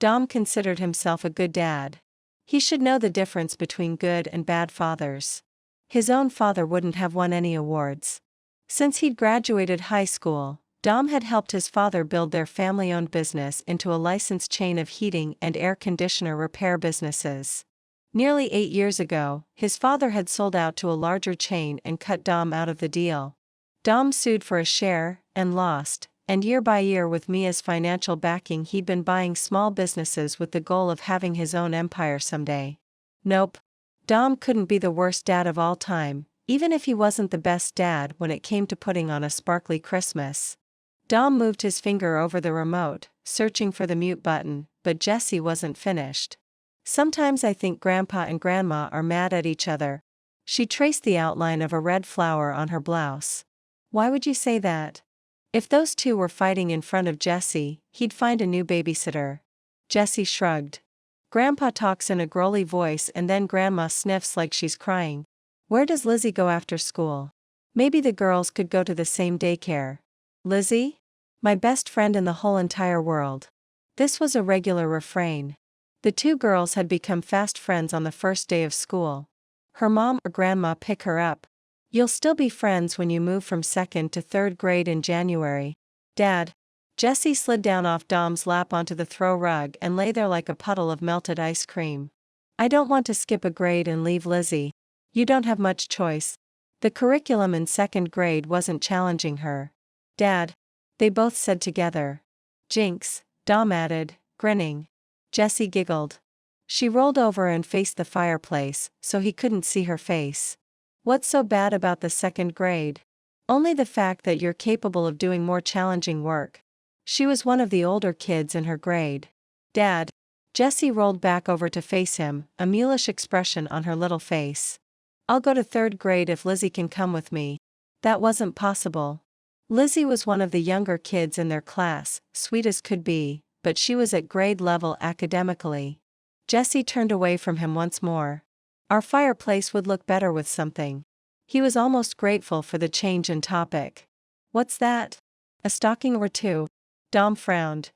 [SPEAKER 1] Dom considered himself a good dad. He should know the difference between good and bad fathers. His own father wouldn't have won any awards. Since he'd graduated high school, Dom had helped his father build their family-owned business into a licensed chain of heating and air conditioner repair businesses. Nearly 8 years ago, his father had sold out to a larger chain and cut Dom out of the deal. Dom sued for a share, and lost, and year by year with Mia's financial backing he'd been buying small businesses with the goal of having his own empire someday. Nope. Dom couldn't be the worst dad of all time, even if he wasn't the best dad when it came to putting on a sparkly Christmas. Dom moved his finger over the remote, searching for the mute button, but Jessie wasn't finished. Sometimes I think Grandpa and Grandma are mad at each other. She traced the outline of a red flower on her blouse. Why would you say that? If those two were fighting in front of Jessie, he'd find a new babysitter. Jessie shrugged. Grandpa talks in a growly voice and then Grandma sniffs like she's crying. Where does Lizzie go after school? Maybe the girls could go to the same daycare. Lizzie? My best friend in the whole entire world. This was a regular refrain. The two girls had become fast friends on the first day of school. Her mom or grandma pick her up. You'll still be friends when you move from 2nd to 3rd grade in January. Dad. Jessie slid down off Dom's lap onto the throw rug and lay there like a puddle of melted ice cream. I don't want to skip a grade and leave Lizzie. You don't have much choice. The curriculum in 2nd grade wasn't challenging her. Dad. They both said together. Jinx, Dom added, grinning. Jessie giggled. She rolled over and faced the fireplace, so he couldn't see her face. What's so bad about the 2nd grade? Only the fact that you're capable of doing more challenging work. She was one of the older kids in her grade. Dad. Jessie rolled back over to face him, a mulish expression on her little face. I'll go to 3rd grade if Lizzie can come with me. That wasn't possible. Lizzie was one of the younger kids in their class, sweet as could be, but she was at grade level academically. Jessie turned away from him once more. Our fireplace would look better with something. He was almost grateful for the change in topic. What's that? A stocking or two? Dom frowned.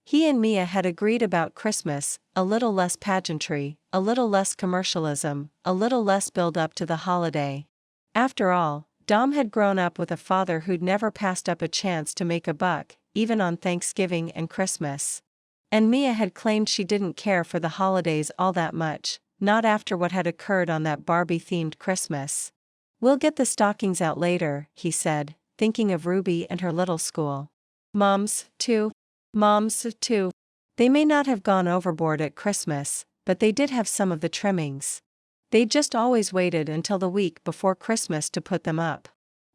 [SPEAKER 1] He and Mia had agreed about Christmas, a little less pageantry, a little less commercialism, a little less build-up to the holiday. After all, Dom had grown up with a father who'd never passed up a chance to make a buck, even on Thanksgiving and Christmas. And Mia had claimed she didn't care for the holidays all that much, not after what had occurred on that Barbie-themed Christmas. We'll get the stockings out later, he said, thinking of Ruby and her little school. Moms, too. They may not have gone overboard at Christmas, but they did have some of the trimmings. They'd just always waited until the week before Christmas to put them up.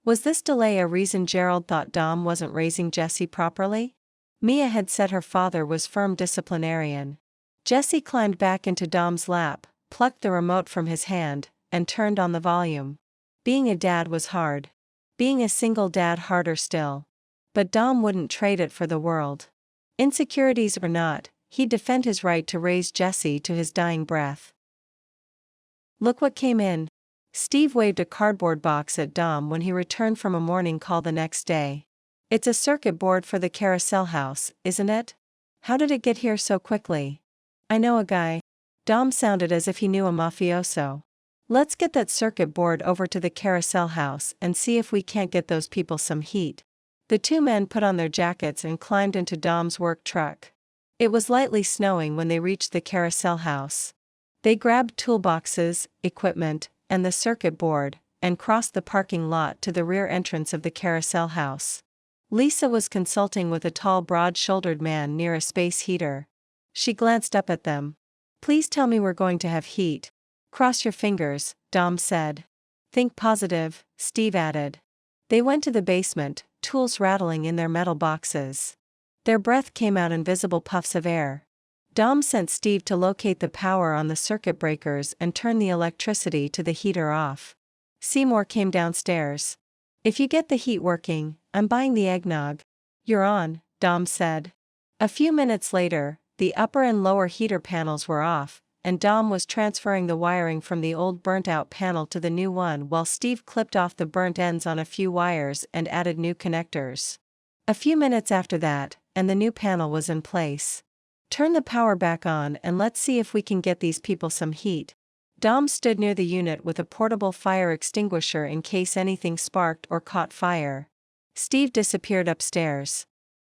[SPEAKER 1] Was this delay a reason Gerald thought Dom wasn't raising Jessie properly? Mia had said her father was firm disciplinarian. Jessie climbed back into Dom's lap, plucked the remote from his hand, and turned on the volume. Being a dad was hard. Being a single dad harder still. But Dom wouldn't trade it for the world. Insecurities or not, he'd defend his right to raise Jessie to his dying breath. Look what came in. Steve waved a cardboard box at Dom when he returned from a morning call the next day. It's a circuit board for the carousel house, isn't it? How did it get here so quickly? I know a guy. Dom sounded as if he knew a mafioso. Let's get that circuit board over to the carousel house and see if we can't get those people some heat. The two men put on their jackets and climbed into Dom's work truck. It was lightly snowing when they reached the carousel house. They grabbed toolboxes, equipment, and the circuit board, and crossed the parking lot to the rear entrance of the carousel house. Lisa was consulting with a tall broad-shouldered man near a space heater. She glanced up at them. Please tell me we're going to have heat. Cross your fingers, Dom said. Think positive, Steve added. They went to the basement, tools rattling in their metal boxes. Their breath came out in visible puffs of air. Dom sent Steve to locate the power on the circuit breakers and turn the electricity to the heater off. Seymour came downstairs. If you get the heat working, I'm buying the eggnog. "You're on," Dom said. A few minutes later, the upper and lower heater panels were off, and Dom was transferring the wiring from the old burnt-out panel to the new one while Steve clipped off the burnt ends on a few wires and added new connectors. A few minutes after that, and the new panel was in place. "Turn the power back on and let's see if we can get these people some heat." Dom stood near the unit with a portable fire extinguisher in case anything sparked or caught fire. Steve disappeared upstairs.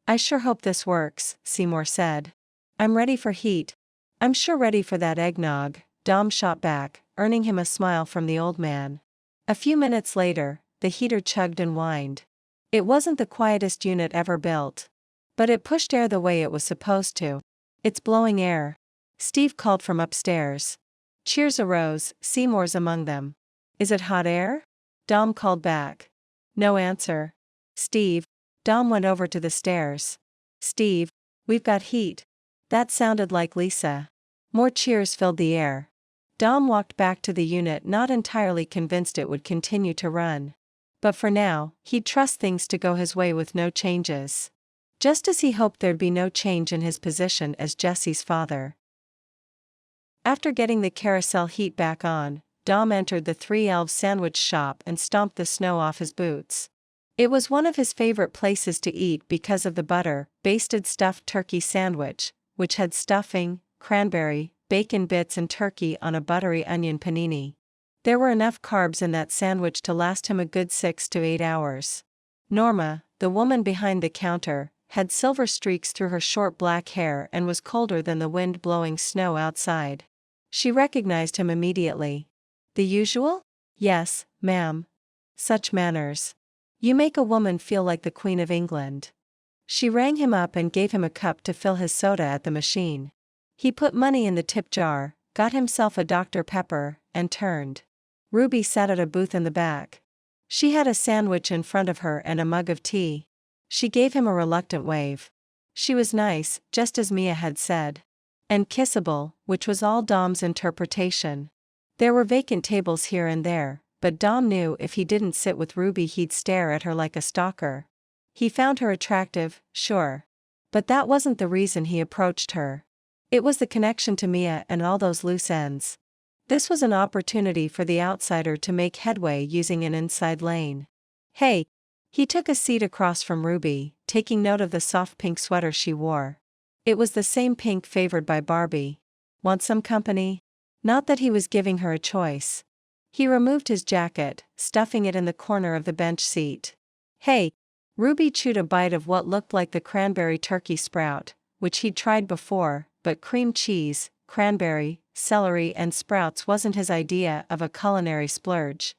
[SPEAKER 1] "I sure hope this works," Seymour said. "I'm ready for heat." "I'm sure ready for that eggnog," Dom shot back, earning him a smile from the old man. A few minutes later, the heater chugged and whined. It wasn't the quietest unit ever built. But it pushed air the way it was supposed to. "It's blowing air," Steve called from upstairs. Cheers arose, Seymour's among them. "Is it hot air?" Dom called back. No answer. "Steve." Dom went over to the stairs. "Steve, we've got heat." That sounded like Lisa. More cheers filled the air. Dom walked back to the unit, not entirely convinced it would continue to run. But for now, he'd trust things to go his way with no changes. Just as he hoped there'd be no change in his position as Jessie's father. After getting the carousel heat back on, Dom entered the Three Elves sandwich shop and stomped the snow off his boots. It was one of his favorite places to eat because of the butter-basted stuffed turkey sandwich, which had stuffing, cranberry, bacon bits and turkey on a buttery onion panini. There were enough carbs in that sandwich to last him a good 6 to 8 hours. Norma, the woman behind the counter, had silver streaks through her short black hair and was colder than the wind blowing snow outside. She recognized him immediately. "The usual?" "Yes, ma'am." "Such manners. You make a woman feel like the Queen of England." She rang him up and gave him a cup to fill his soda at the machine. He put money in the tip jar, got himself a Dr. Pepper, and turned. Ruby sat at a booth in the back. She had a sandwich in front of her and a mug of tea. She gave him a reluctant wave. She was nice, just as Mia had said. And kissable, which was all Dom's interpretation. There were vacant tables here and there, but Dom knew if he didn't sit with Ruby he'd stare at her like a stalker. He found her attractive, sure. But that wasn't the reason he approached her. It was the connection to Mia and all those loose ends. This was an opportunity for the outsider to make headway using an inside lane. "Hey!" He took a seat across from Ruby, taking note of the soft pink sweater she wore. It was the same pink favored by Barbie. "Want some company?" Not that he was giving her a choice. He removed his jacket, stuffing it in the corner of the bench seat. "Hey!" Ruby chewed a bite of what looked like the cranberry turkey sprout, which he'd tried before, but cream cheese, cranberry, celery and sprouts wasn't his idea of a culinary splurge.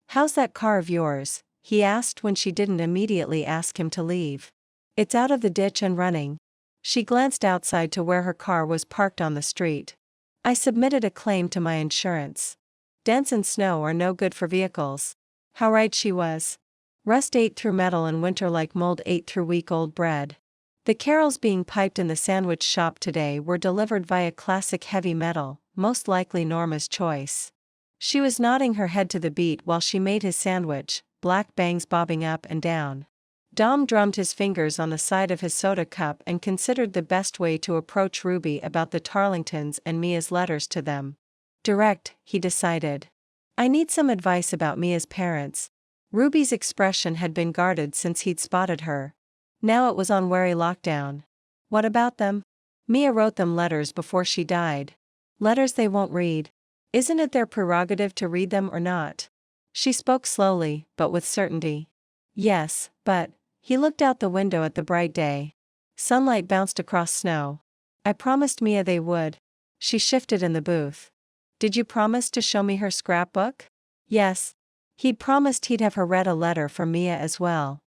[SPEAKER 1] "How's that car of yours?" he asked when she didn't immediately ask him to leave. "It's out of the ditch and running." She glanced outside to where her car was parked on the street. "I submitted a claim to my insurance. Dents and snow are no good for vehicles." How right she was. Rust ate through metal and winter like mold ate through week-old bread. The carols being piped in the sandwich shop today were delivered via classic heavy metal, most likely Norma's choice. She was nodding her head to the beat while she made his sandwich, black bangs bobbing up and down. Dom drummed his fingers on the side of his soda cup and considered the best way to approach Ruby about the Tarlingtons and Mia's letters to them. Direct, he decided. "I need some advice about Mia's parents." Ruby's expression had been guarded since he'd spotted her. Now it was on wary lockdown. "What about them?" "Mia wrote them letters before she died." "Letters they won't read. Isn't it their prerogative to read them or not?" She spoke slowly, but with certainty. "Yes, but..." He looked out the window at the bright day. Sunlight bounced across snow. "I promised Mia they would." She shifted in the booth. "Did you promise to show me her scrapbook?" "Yes." He'd promised he'd have her read a letter from Mia as well.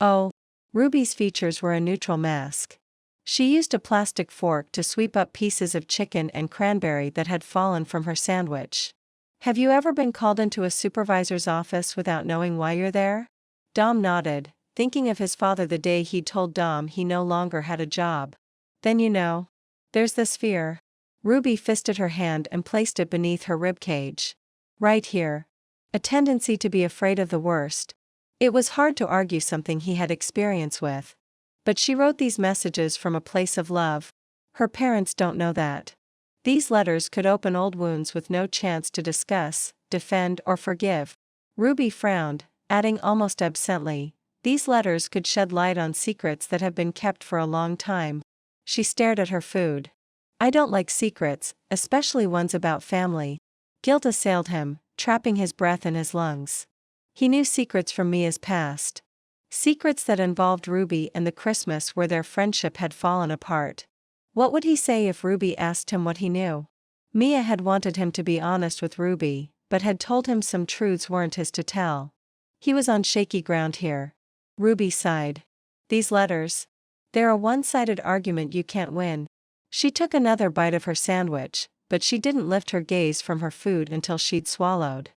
[SPEAKER 1] Oh. Ruby's features were a neutral mask. She used a plastic fork to sweep up pieces of chicken and cranberry that had fallen from her sandwich. "Have you ever been called into a supervisor's office without knowing why you're there?" Dom nodded, thinking of his father the day he'd told Dom he no longer had a job. "Then you know. There's this fear." Ruby fisted her hand and placed it beneath her ribcage. "Right here. A tendency to be afraid of the worst." It was hard to argue something he had experience with. But she wrote these messages from a place of love. Her parents don't know that. These letters could open old wounds with no chance to discuss, defend, or forgive. Ruby frowned, adding almost absently, these letters could shed light on secrets that have been kept for a long time. She stared at her food. I don't like secrets, especially ones about family. Guilt assailed him, trapping his breath in his lungs. He knew secrets from Mia's past. Secrets that involved Ruby and the Christmas where their friendship had fallen apart. What would he say if Ruby asked him what he knew? Mia had wanted him to be honest with Ruby, but had told him some truths weren't his to tell. He was on shaky ground here. Ruby sighed. These letters? They're a one-sided argument you can't win. She took another bite of her sandwich, but she didn't lift her gaze from her food until she'd swallowed.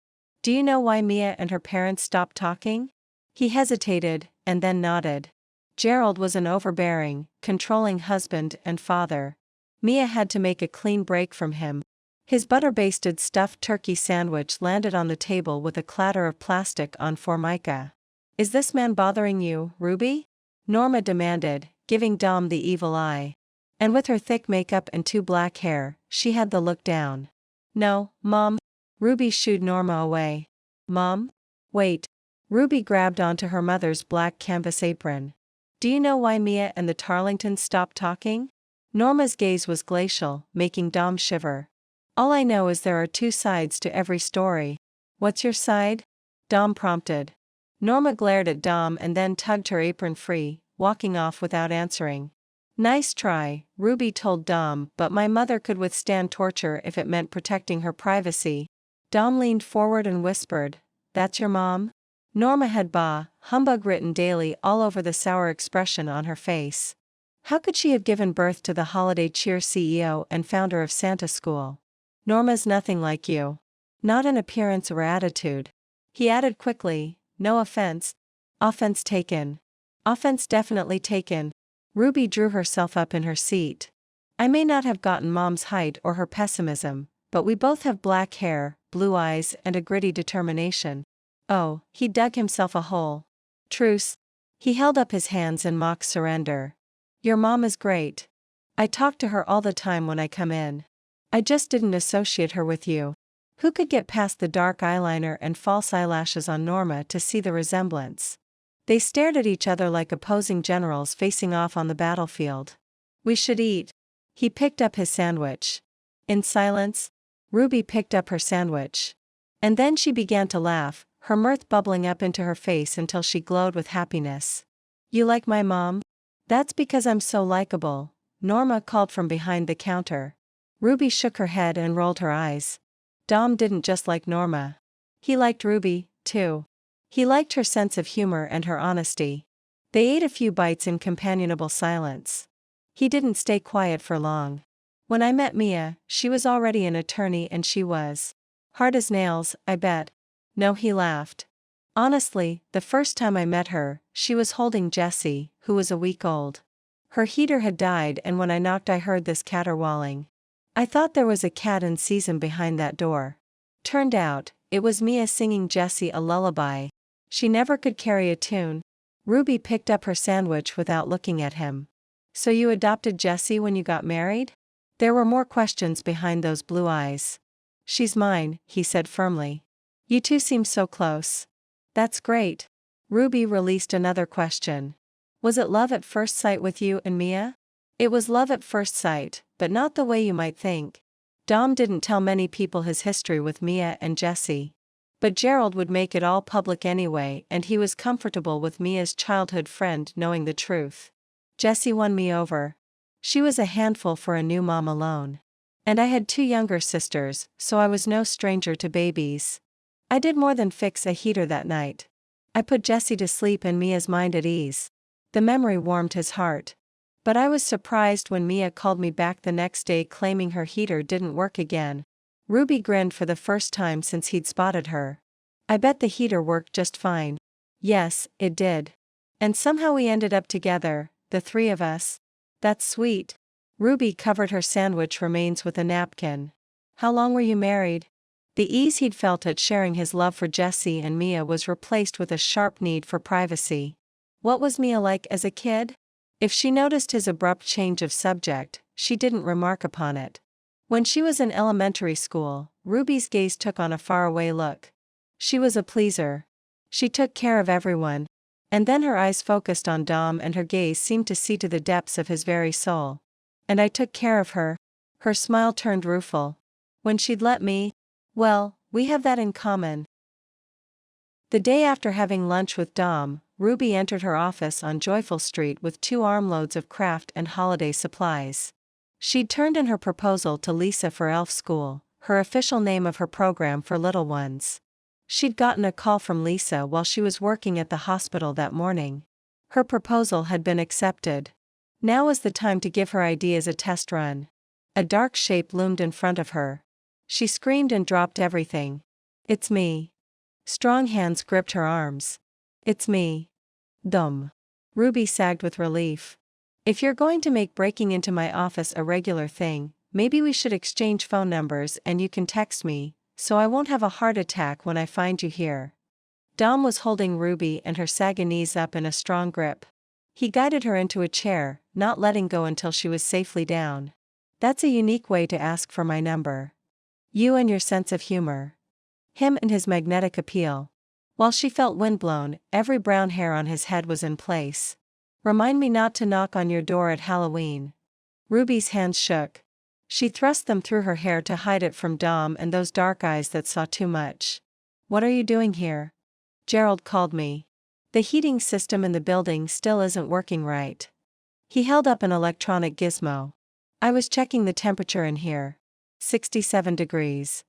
[SPEAKER 1] Do you know why Mia and her parents stopped talking? He hesitated, and then nodded. Gerald was an overbearing, controlling husband and father. Mia had to make a clean break from him. His butter-basted stuffed turkey sandwich landed on the table with a clatter of plastic on formica. Is this man bothering you, Ruby? Norma demanded, giving Dom the evil eye. And with her thick makeup and two black hair, she had the look down. No, Mom. Ruby shooed Norma away. Mom? Wait. Ruby grabbed onto her mother's black canvas apron. Do you know why Mia and the Tarlingtons stopped talking? Norma's gaze was glacial, making Dom shiver. All I know is there are two sides to every story. What's your side? Dom prompted. Norma glared at Dom and then tugged her apron free, walking off without answering. Nice try, Ruby told Dom, but my mother could withstand torture if it meant protecting her privacy. Dom leaned forward and whispered, That's your mom? Norma had humbug written daily all over the sour expression on her face. How could she have given birth to the holiday cheer CEO and founder of Santa School? Norma's nothing like you. Not in appearance or attitude. He added quickly, no offense. Offense taken. Offense definitely taken. Ruby drew herself up in her seat. I may not have gotten Mom's height or her pessimism, but we both have black hair, blue eyes, and a gritty determination. Oh, he dug himself a hole. Truce. He held up his hands in mock surrender. Your mom is great. I talk to her all the time when I come in. I just didn't associate her with you. Who could get past the dark eyeliner and false eyelashes on Norma to see the resemblance? They stared at each other like opposing generals facing off on the battlefield. We should eat. He picked up his sandwich. In silence, Ruby picked up her sandwich. And then she began to laugh, her mirth bubbling up into her face until she glowed with happiness. You like my mom? That's because I'm so likable, Norma called from behind the counter. Ruby shook her head and rolled her eyes. Dom didn't just like Norma. He liked Ruby, too. He liked her sense of humor and her honesty. They ate a few bites in companionable silence. He didn't stay quiet for long. When I met Mia, she was already an attorney and she was hard as nails, I bet. No, he laughed. Honestly, the first time I met her, she was holding Jessie, who was a week old. Her heater had died and when I knocked I heard this caterwauling. I thought there was a cat in season behind that door. Turned out, it was Mia singing Jessie a lullaby. She never could carry a tune. Ruby picked up her sandwich without looking at him. So you adopted Jessie when you got married? There were more questions behind those blue eyes. She's mine, he said firmly. You two seem so close. That's great. Ruby released another question. Was it love at first sight with you and Mia? It was love at first sight, but not the way you might think. Dom didn't tell many people his history with Mia and Jessie. But Gerald would make it all public anyway and he was comfortable with Mia's childhood friend knowing the truth. Jessie won me over. She was a handful for a new mom alone. And I had two younger sisters, so I was no stranger to babies. I did more than fix a heater that night. I put Jessie to sleep and Mia's mind at ease. The memory warmed his heart. But I was surprised when Mia called me back the next day claiming her heater didn't work again. Ruby grinned for the first time since he'd spotted her. I bet the heater worked just fine. Yes, it did. And somehow we ended up together, the three of us. That's sweet. Ruby covered her sandwich remains with a napkin. How long were you married? The ease he'd felt at sharing his love for Jessie and Mia was replaced with a sharp need for privacy. What was Mia like as a kid? If she noticed his abrupt change of subject, she didn't remark upon it. When she was in elementary school, Ruby's gaze took on a faraway look. She was a pleaser. She took care of everyone. And then her eyes focused on Dom and her gaze seemed to see to the depths of his very soul. And I took care of her. Her smile turned rueful. When she'd let me? Well, we have that in common. The day after having lunch with Dom, Ruby entered her office on Joyful Street with 2 armloads of craft and holiday supplies. She'd turned in her proposal to Lisa for Elf School, her official name of her program for little ones. She'd gotten a call from Lisa while she was working at the hospital that morning. Her proposal had been accepted. Now was the time to give her ideas a test run. A dark shape loomed in front of her. She screamed and dropped everything. "It's me." Strong hands gripped her arms. "It's me." Dom. Ruby sagged with relief. "If you're going to make breaking into my office a regular thing, maybe we should exchange phone numbers and you can text me, so I won't have a heart attack when I find you here." Dom was holding Ruby and her sagging knees up in a strong grip. He guided her into a chair, not letting go until she was safely down. "That's a unique way to ask for my number. You and your sense of humor." Him and his magnetic appeal. While she felt windblown, every brown hair on his head was in place. "Remind me not to knock on your door at Halloween." Ruby's hands shook. She thrust them through her hair to hide it from Dom and those dark eyes that saw too much. "What are you doing here?" "Gerald called me. The heating system in the building still isn't working right." He held up an electronic gizmo. "I was checking the temperature in here. 67 degrees.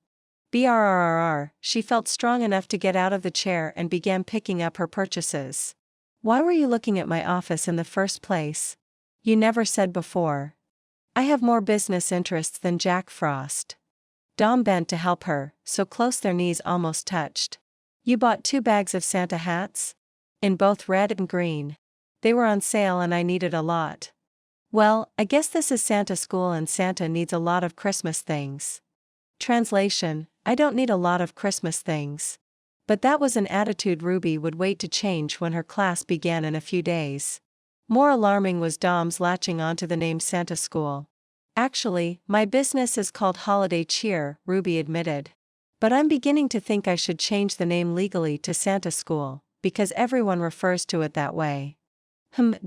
[SPEAKER 1] Brrrr." She felt strong enough to get out of the chair and began picking up her purchases. "Why were you looking at my office in the first place? You never said before." "I have more business interests than Jack Frost." Dom bent to help her, so close their knees almost touched. "You bought 2 bags of Santa hats? In both red and green. They were on sale and I needed a lot." "Well, I guess this is Santa school and Santa needs a lot of Christmas things." Translation: I don't need a lot of Christmas things. But that was an attitude Ruby would wait to change when her class began in a few days. More alarming was Dom's latching onto the name Santa School. "Actually, my business is called Holiday Cheer," Ruby admitted. "But I'm beginning to think I should change the name legally to Santa School, because everyone refers to it that way."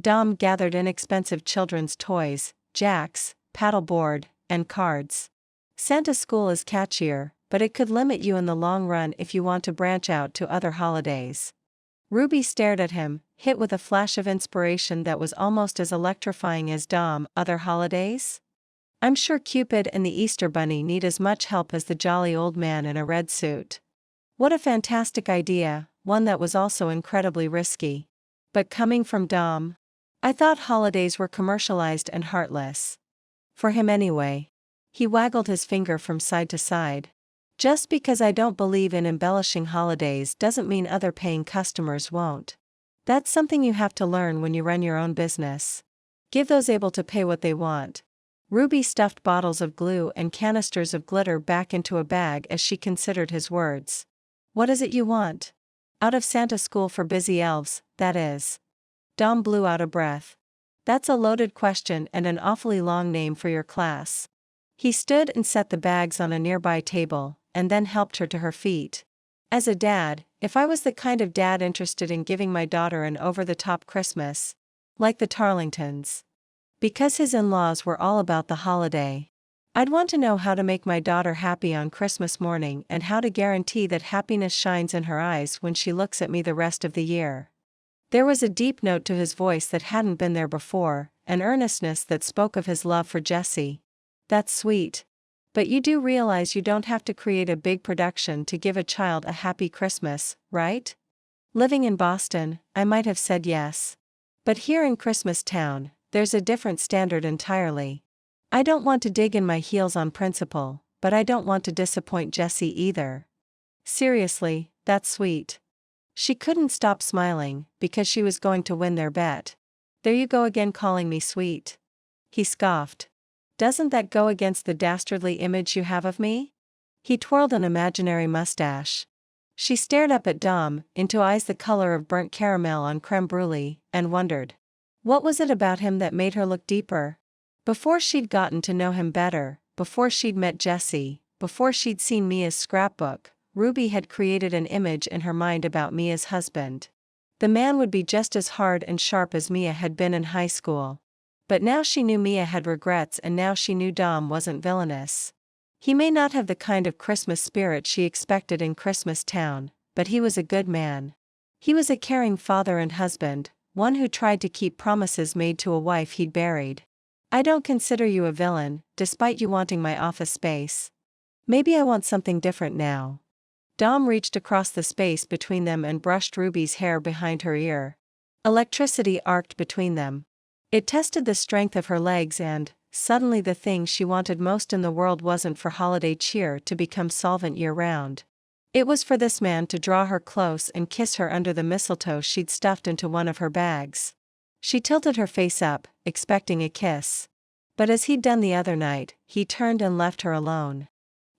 [SPEAKER 1] Dom gathered inexpensive children's toys, jacks, paddleboard, and cards. "Santa School is catchier, but it could limit you in the long run if you want to branch out to other holidays." Ruby stared at him, hit with a flash of inspiration that was almost as electrifying as Dom. "Other holidays? I'm sure Cupid and the Easter Bunny need as much help as the jolly old man in a red suit." What a fantastic idea, one that was also incredibly risky. But coming from Dom? "I thought holidays were commercialized and heartless." For him anyway. He waggled his finger from side to side. "Just because I don't believe in embellishing holidays doesn't mean other paying customers won't. That's something you have to learn when you run your own business. Give those able to pay what they want." Ruby stuffed bottles of glue and canisters of glitter back into a bag as she considered his words. "What is it you want? Out of Santa School for Busy Elves, that is." Dom blew out a breath. "That's a loaded question and an awfully long name for your class." He stood and set the bags on a nearby table, and then helped her to her feet. "As a dad, if I was the kind of dad interested in giving my daughter an over-the-top Christmas, like the Tarlingtons, because his in-laws were all about the holiday, I'd want to know how to make my daughter happy on Christmas morning and how to guarantee that happiness shines in her eyes when she looks at me the rest of the year." There was a deep note to his voice that hadn't been there before, an earnestness that spoke of his love for Jessie. "That's sweet. But you do realize you don't have to create a big production to give a child a happy Christmas, right?" Living in Boston, I might have said yes. But here in Christmas Town, there's a different standard entirely. I don't want to dig in my heels on principle, but I don't want to disappoint Jessie either. Seriously, that's sweet. She couldn't stop smiling, because she was going to win their bet. "There you go again calling me sweet." He scoffed. "Doesn't that go against the dastardly image you have of me?" He twirled an imaginary mustache. She stared up at Dom, into eyes the color of burnt caramel on creme brulee, and wondered. What was it about him that made her look deeper? Before she'd gotten to know him better, before she'd met Jessie, before she'd seen Mia's scrapbook, Ruby had created an image in her mind about Mia's husband. The man would be just as hard and sharp as Mia had been in high school. But now she knew Mia had regrets, and now she knew Dom wasn't villainous. He may not have the kind of Christmas spirit she expected in Christmas Town, but he was a good man. He was a caring father and husband, one who tried to keep promises made to a wife he'd buried. I don't consider you a villain, despite you wanting my office space. Maybe I want something different now. Dom reached across the space between them and brushed Ruby's hair behind her ear. Electricity arced between them. It tested the strength of her legs, and, suddenly, the thing she wanted most in the world wasn't for holiday cheer to become solvent year-round. It was for this man to draw her close and kiss her under the mistletoe she'd stuffed into one of her bags. She tilted her face up, expecting a kiss. But as he'd done the other night, he turned and left her alone.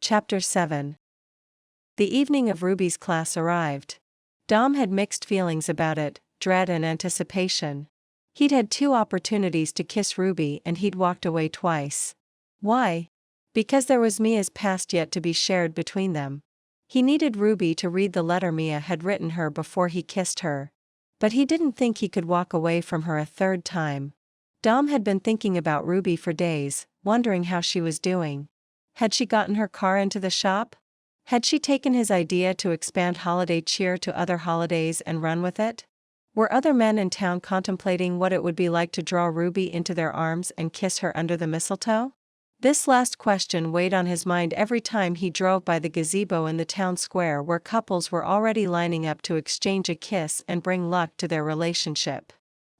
[SPEAKER 1] Chapter 7. The evening of Ruby's class arrived. Dom had mixed feelings about it, dread and anticipation. He'd had 2 opportunities to kiss Ruby and he'd walked away twice. Why? Because there was Mia's past yet to be shared between them. He needed Ruby to read the letter Mia had written her before he kissed her. But he didn't think he could walk away from her a 3rd time. Dom had been thinking about Ruby for days, wondering how she was doing. Had she gotten her car into the shop? Had she taken his idea to expand holiday cheer to other holidays and run with it? Were other men in town contemplating what it would be like to draw Ruby into their arms and kiss her under the mistletoe? This last question weighed on his mind every time he drove by the gazebo in the town square where couples were already lining up to exchange a kiss and bring luck to their relationship.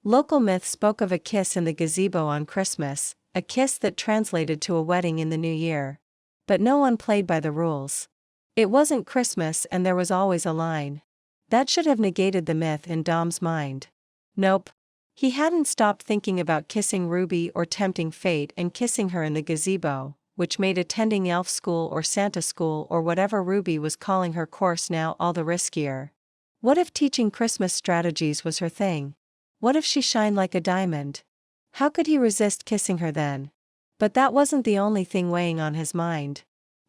[SPEAKER 1] Local myth spoke of a kiss in the gazebo on Christmas, a kiss that translated to a wedding in the new year. But no one played by the rules. It wasn't Christmas and there was always a line. That should have negated the myth in Dom's mind. Nope. He hadn't stopped thinking about kissing Ruby or tempting fate and kissing her in the gazebo, which made attending elf school or Santa school or whatever Ruby was calling her course now all the riskier. What if teaching Christmas strategies was her thing? What if she shined like a diamond? How could he resist kissing her then? But that wasn't the only thing weighing on his mind.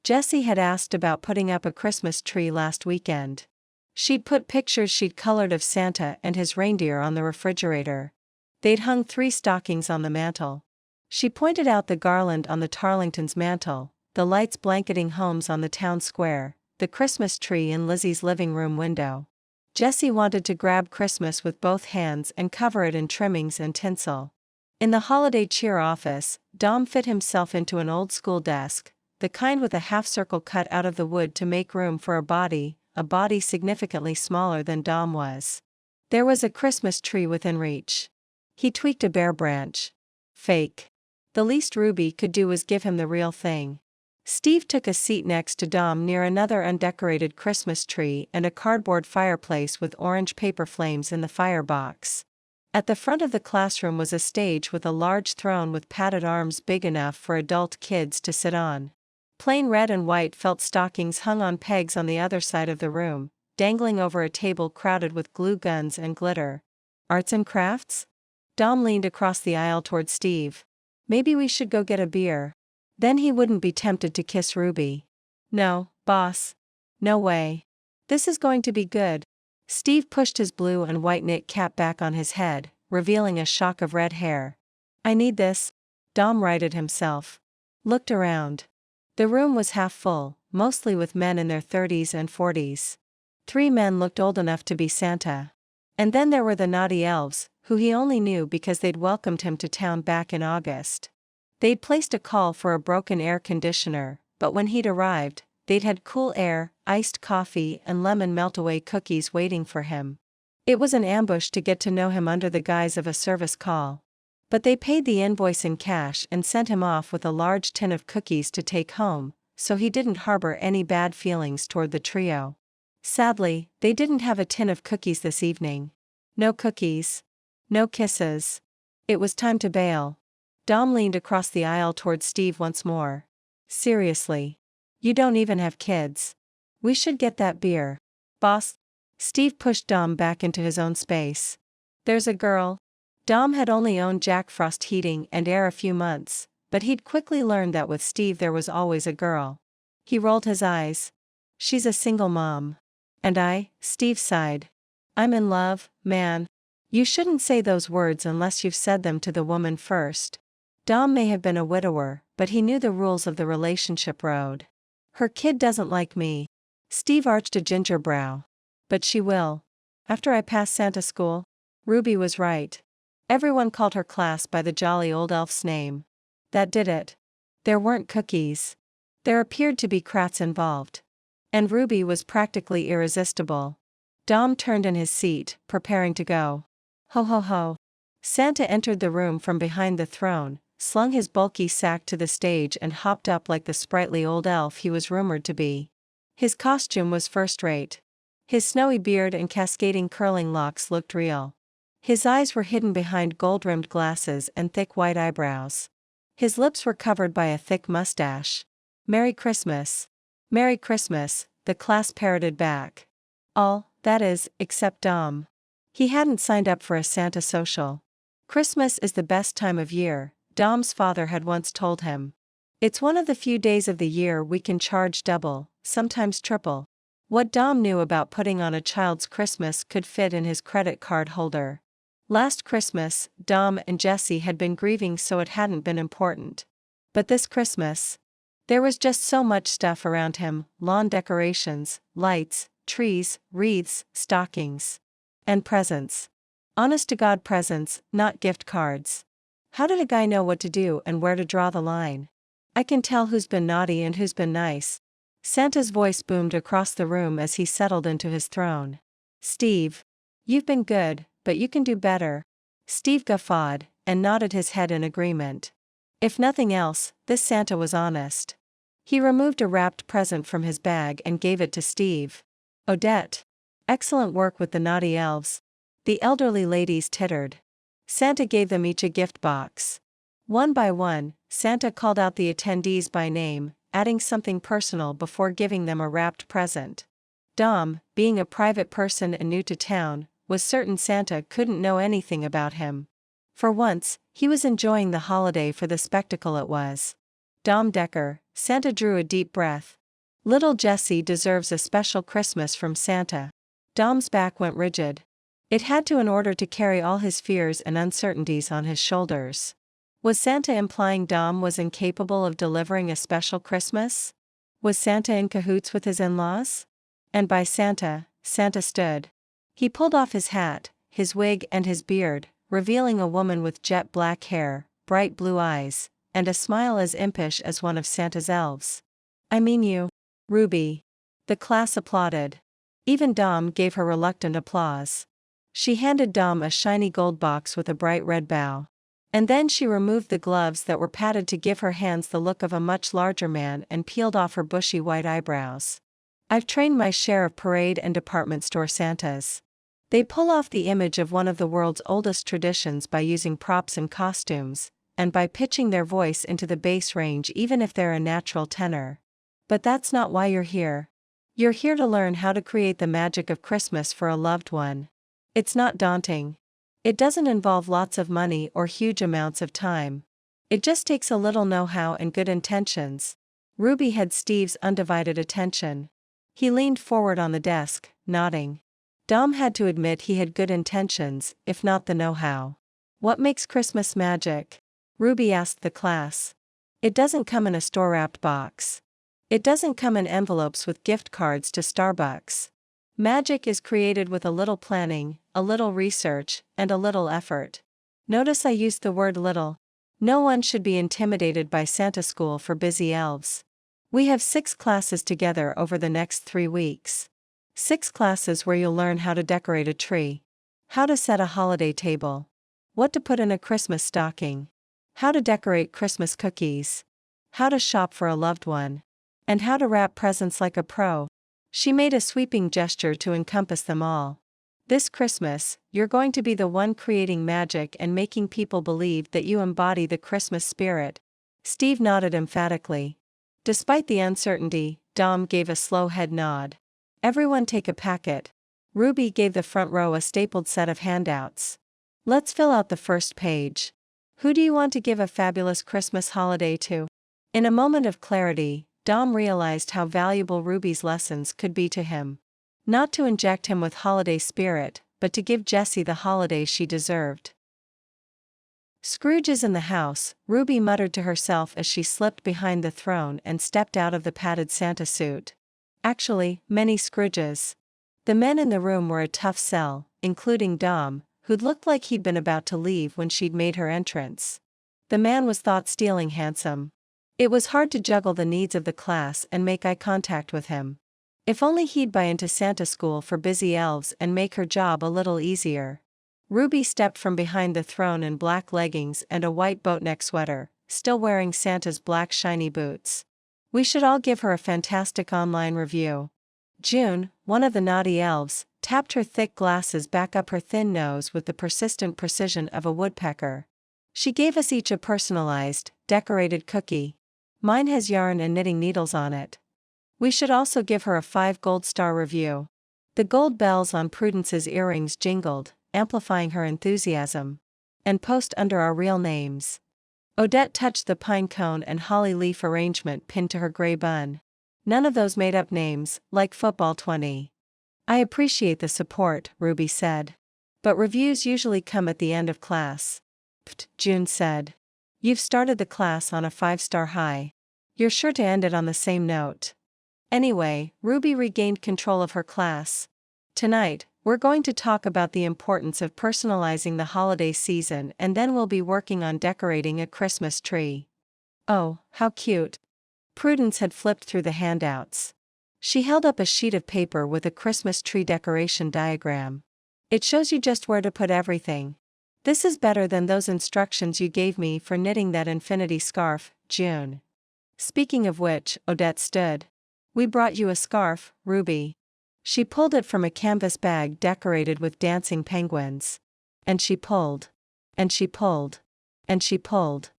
[SPEAKER 1] Jessie had asked about putting up a Christmas tree last weekend. She'd put pictures she'd colored of Santa and his reindeer on the refrigerator. They'd hung 3 stockings on the mantel. She pointed out the garland on the Tarlington's mantel, the lights blanketing homes on the town square, the Christmas tree in Lizzie's living room window. Jessie wanted to grab Christmas with both hands and cover it in trimmings and tinsel. In the holiday cheer office, Dom fit himself into an old-school desk, the kind with a half-circle cut out of the wood to make room for a body significantly smaller than Dom was. There was a Christmas tree within reach. He tweaked a bare branch. Fake. The least Ruby could do was give him the real thing. Steve took a seat next to Dom near another undecorated Christmas tree and a cardboard fireplace with orange paper flames in the firebox. At the front of the classroom was a stage with a large throne with padded arms big enough for adult kids to sit on. Plain red and white felt stockings hung on pegs on the other side of the room, dangling over a table crowded with glue guns and glitter. Arts and crafts? Dom leaned across the aisle toward Steve. Maybe we should go get a beer. Then he wouldn't be tempted to kiss Ruby. No, boss. No way. This is going to be good. Steve pushed his blue and white knit cap back on his head, revealing a shock of red hair. I need this. Dom righted himself. Looked around. The room was half full, mostly with men in their 30s and 40s. 3 men looked old enough to be Santa. And then there were the naughty elves, who he only knew because they'd welcomed him to town back in August. They'd placed a call for a broken air conditioner, but when he'd arrived, they'd had cool air, iced coffee and lemon melt-away cookies waiting for him. It was an ambush to get to know him under the guise of a service call. But they paid the invoice in cash and sent him off with a large tin of cookies to take home, so he didn't harbor any bad feelings toward the trio. Sadly, they didn't have a tin of cookies this evening. No cookies. No kisses. It was time to bail. Dom leaned across the aisle toward Steve once more. Seriously. You don't even have kids. We should get that beer. Boss. Steve pushed Dom back into his own space. There's a girl. Dom had only owned Jack Frost Heating and Air a few months, but he'd quickly learned that with Steve there was always a girl. He rolled his eyes. She's a single mom. And Steve sighed. I'm in love, man. You shouldn't say those words unless you've said them to the woman first. Dom may have been a widower, but he knew the rules of the relationship road. Her kid doesn't like me. Steve arched a ginger brow. But she will. After I pass Santa school. Ruby was right. Everyone called her class by the jolly old elf's name. That did it. There weren't cookies. There appeared to be crats involved. And Ruby was practically irresistible. Dom turned in his seat, preparing to go. Ho ho ho. Santa entered the room from behind the throne, slung his bulky sack to the stage and hopped up like the sprightly old elf he was rumored to be. His costume was first-rate. His snowy beard and cascading curling locks looked real. His eyes were hidden behind gold-rimmed glasses and thick white eyebrows. His lips were covered by a thick mustache. Merry Christmas. Merry Christmas, the class parroted back. All, that is, except Dom. He hadn't signed up for a Santa social. Christmas is the best time of year, Dom's father had once told him. It's one of the few days of the year we can charge double, sometimes triple. What Dom knew about putting on a child's Christmas could fit in his credit card holder. Last Christmas, Dom and Jessie had been grieving, so it hadn't been important. But this Christmas, there was just so much stuff around him: lawn decorations, lights, trees, wreaths, stockings. And presents. Honest-to-God presents, not gift cards. How did a guy know what to do and where to draw the line? I can tell who's been naughty and who's been nice. Santa's voice boomed across the room as he settled into his throne. Steve. You've been good, but you can do better. Steve guffawed, and nodded his head in agreement. If nothing else, this Santa was honest. He removed a wrapped present from his bag and gave it to Steve. Odette. Excellent work with the naughty elves. The elderly ladies tittered. Santa gave them each a gift box. One by one, Santa called out the attendees by name, adding something personal before giving them a wrapped present. Dom, being a private person and new to town, was certain Santa couldn't know anything about him. For once, he was enjoying the holiday for the spectacle it was. Dom Decker. Santa drew a deep breath. Little Jessie deserves a special Christmas from Santa. Dom's back went rigid. It had to, in order to carry all his fears and uncertainties on his shoulders. Was Santa implying Dom was incapable of delivering a special Christmas? Was Santa in cahoots with his in-laws? And by Santa, Santa stood. He pulled off his hat, his wig and his beard, revealing a woman with jet black hair, bright blue eyes, and a smile as impish as one of Santa's elves. I mean you, Ruby. The class applauded. Even Dom gave her reluctant applause. She handed Dom a shiny gold box with a bright red bow. And then she removed the gloves that were padded to give her hands the look of a much larger man and peeled off her bushy white eyebrows. I've trained my share of parade and department store Santas. They pull off the image of one of the world's oldest traditions by using props and costumes, and by pitching their voice into the bass range even if they're a natural tenor. But that's not why you're here. You're here to learn how to create the magic of Christmas for a loved one. It's not daunting. It doesn't involve lots of money or huge amounts of time. It just takes a little know-how and good intentions. Ruby had Steve's undivided attention. He leaned forward on the desk, nodding. Dom had to admit he had good intentions, if not the know-how. What makes Christmas magic? Ruby asked the class. It doesn't come in a store-wrapped box. It doesn't come in envelopes with gift cards to Starbucks. Magic is created with a little planning, a little research, and a little effort. Notice I used the word little. No one should be intimidated by Santa School for Busy Elves. We have 6 classes together over the next 3 weeks. 6 classes where you'll learn how to decorate a tree, how to set a holiday table, what to put in a Christmas stocking, how to decorate Christmas cookies, how to shop for a loved one, and how to wrap presents like a pro. She made a sweeping gesture to encompass them all. This Christmas, you're going to be the one creating magic and making people believe that you embody the Christmas spirit. Steve nodded emphatically. Despite the uncertainty, Dom gave a slow head nod. Everyone take a packet. Ruby gave the front row a stapled set of handouts. Let's fill out the first page. Who do you want to give a fabulous Christmas holiday to? In a moment of clarity, Dom realized how valuable Ruby's lessons could be to him. Not to inject him with holiday spirit, but to give Jessie the holiday she deserved. Scrooge is in the house, Ruby muttered to herself as she slipped behind the throne and stepped out of the padded Santa suit. Actually, many Scrooges. The men in the room were a tough sell, including Dom, who looked like he'd been about to leave when she'd made her entrance. The man was thought-stealing handsome. It was hard to juggle the needs of the class and make eye contact with him. If only he'd buy into Santa school for busy elves and make her job a little easier. Ruby stepped from behind the throne in black leggings and a white boatneck sweater, still wearing Santa's black shiny boots. We should all give her a fantastic online review. June, one of the naughty elves, tapped her thick glasses back up her thin nose with the persistent precision of a woodpecker. She gave us each a personalized, decorated cookie. Mine has yarn and knitting needles on it. We should also give her a 5 gold star review. The gold bells on Prudence's earrings jingled, amplifying her enthusiasm. And post under our real names. Odette touched the pine cone and holly leaf arrangement pinned to her gray bun. None of those made up names, like Football 20. I appreciate the support, Ruby said. But reviews usually come at the end of class. Pfft, June said. You've started the class on a 5-star high. You're sure to end it on the same note. Anyway, Ruby regained control of her class. Tonight, we're going to talk about the importance of personalizing the holiday season, and then we'll be working on decorating a Christmas tree. Oh, how cute. Prudence had flipped through the handouts. She held up a sheet of paper with a Christmas tree decoration diagram. It shows you just where to put everything. This is better than those instructions you gave me for knitting that infinity scarf, June. Speaking of which, Odette stood. We brought you a scarf, Ruby. She pulled it from a canvas bag decorated with dancing penguins. And she pulled. And she pulled. And she pulled.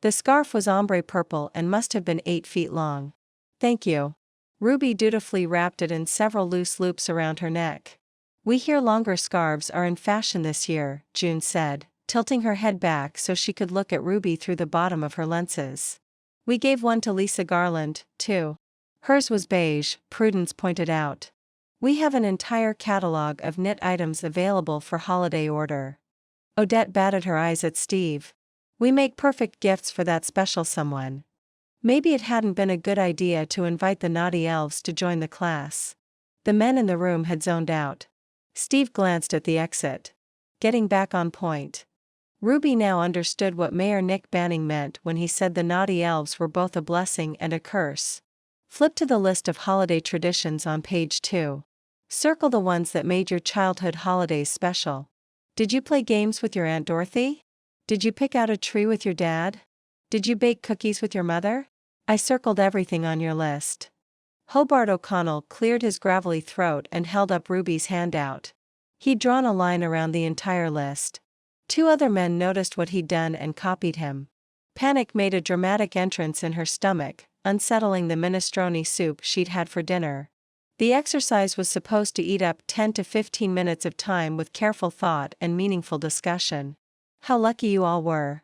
[SPEAKER 1] The scarf was ombre purple and must have been 8 feet long. Thank you. Ruby dutifully wrapped it in several loose loops around her neck. We hear longer scarves are in fashion this year, June said, tilting her head back so she could look at Ruby through the bottom of her lenses. We gave one to Lisa Garland, too. Hers was beige, Prudence pointed out. We have an entire catalog of knit items available for holiday order. Odette batted her eyes at Steve. We make perfect gifts for that special someone. Maybe it hadn't been a good idea to invite the naughty elves to join the class. The men in the room had zoned out. Steve glanced at the exit. Getting back on point. Ruby now understood what Mayor Nick Banning meant when he said the naughty elves were both a blessing and a curse. Flip to the list of holiday traditions on page 2. Circle the ones that made your childhood holidays special. Did you play games with your Aunt Dorothy? Did you pick out a tree with your dad? Did you bake cookies with your mother? I circled everything on your list. Hobart O'Connell cleared his gravelly throat and held up Ruby's hand out. He'd drawn a line around the entire list. 2 other men noticed what he'd done and copied him. Panic made a dramatic entrance in her stomach, unsettling the minestrone soup she'd had for dinner. The exercise was supposed to eat up 10 to 15 minutes of time with careful thought and meaningful discussion. How lucky you all were.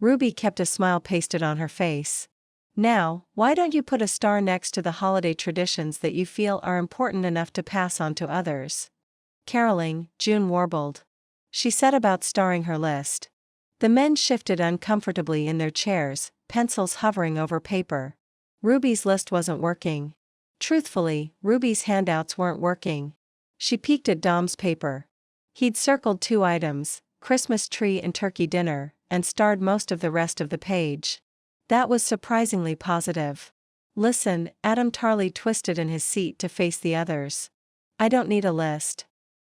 [SPEAKER 1] Ruby kept a smile pasted on her face. Now, why don't you put a star next to the holiday traditions that you feel are important enough to pass on to others? Caroling, June warbled. She set about starring her list. The men shifted uncomfortably in their chairs, pencils hovering over paper. Ruby's list wasn't working. Truthfully, Ruby's handouts weren't working. She peeked at Dom's paper. He'd circled 2 items, Christmas tree and turkey dinner, and starred most of the rest of the page. That was surprisingly positive. Listen, Adam Tarley twisted in his seat to face the others. I don't need a list.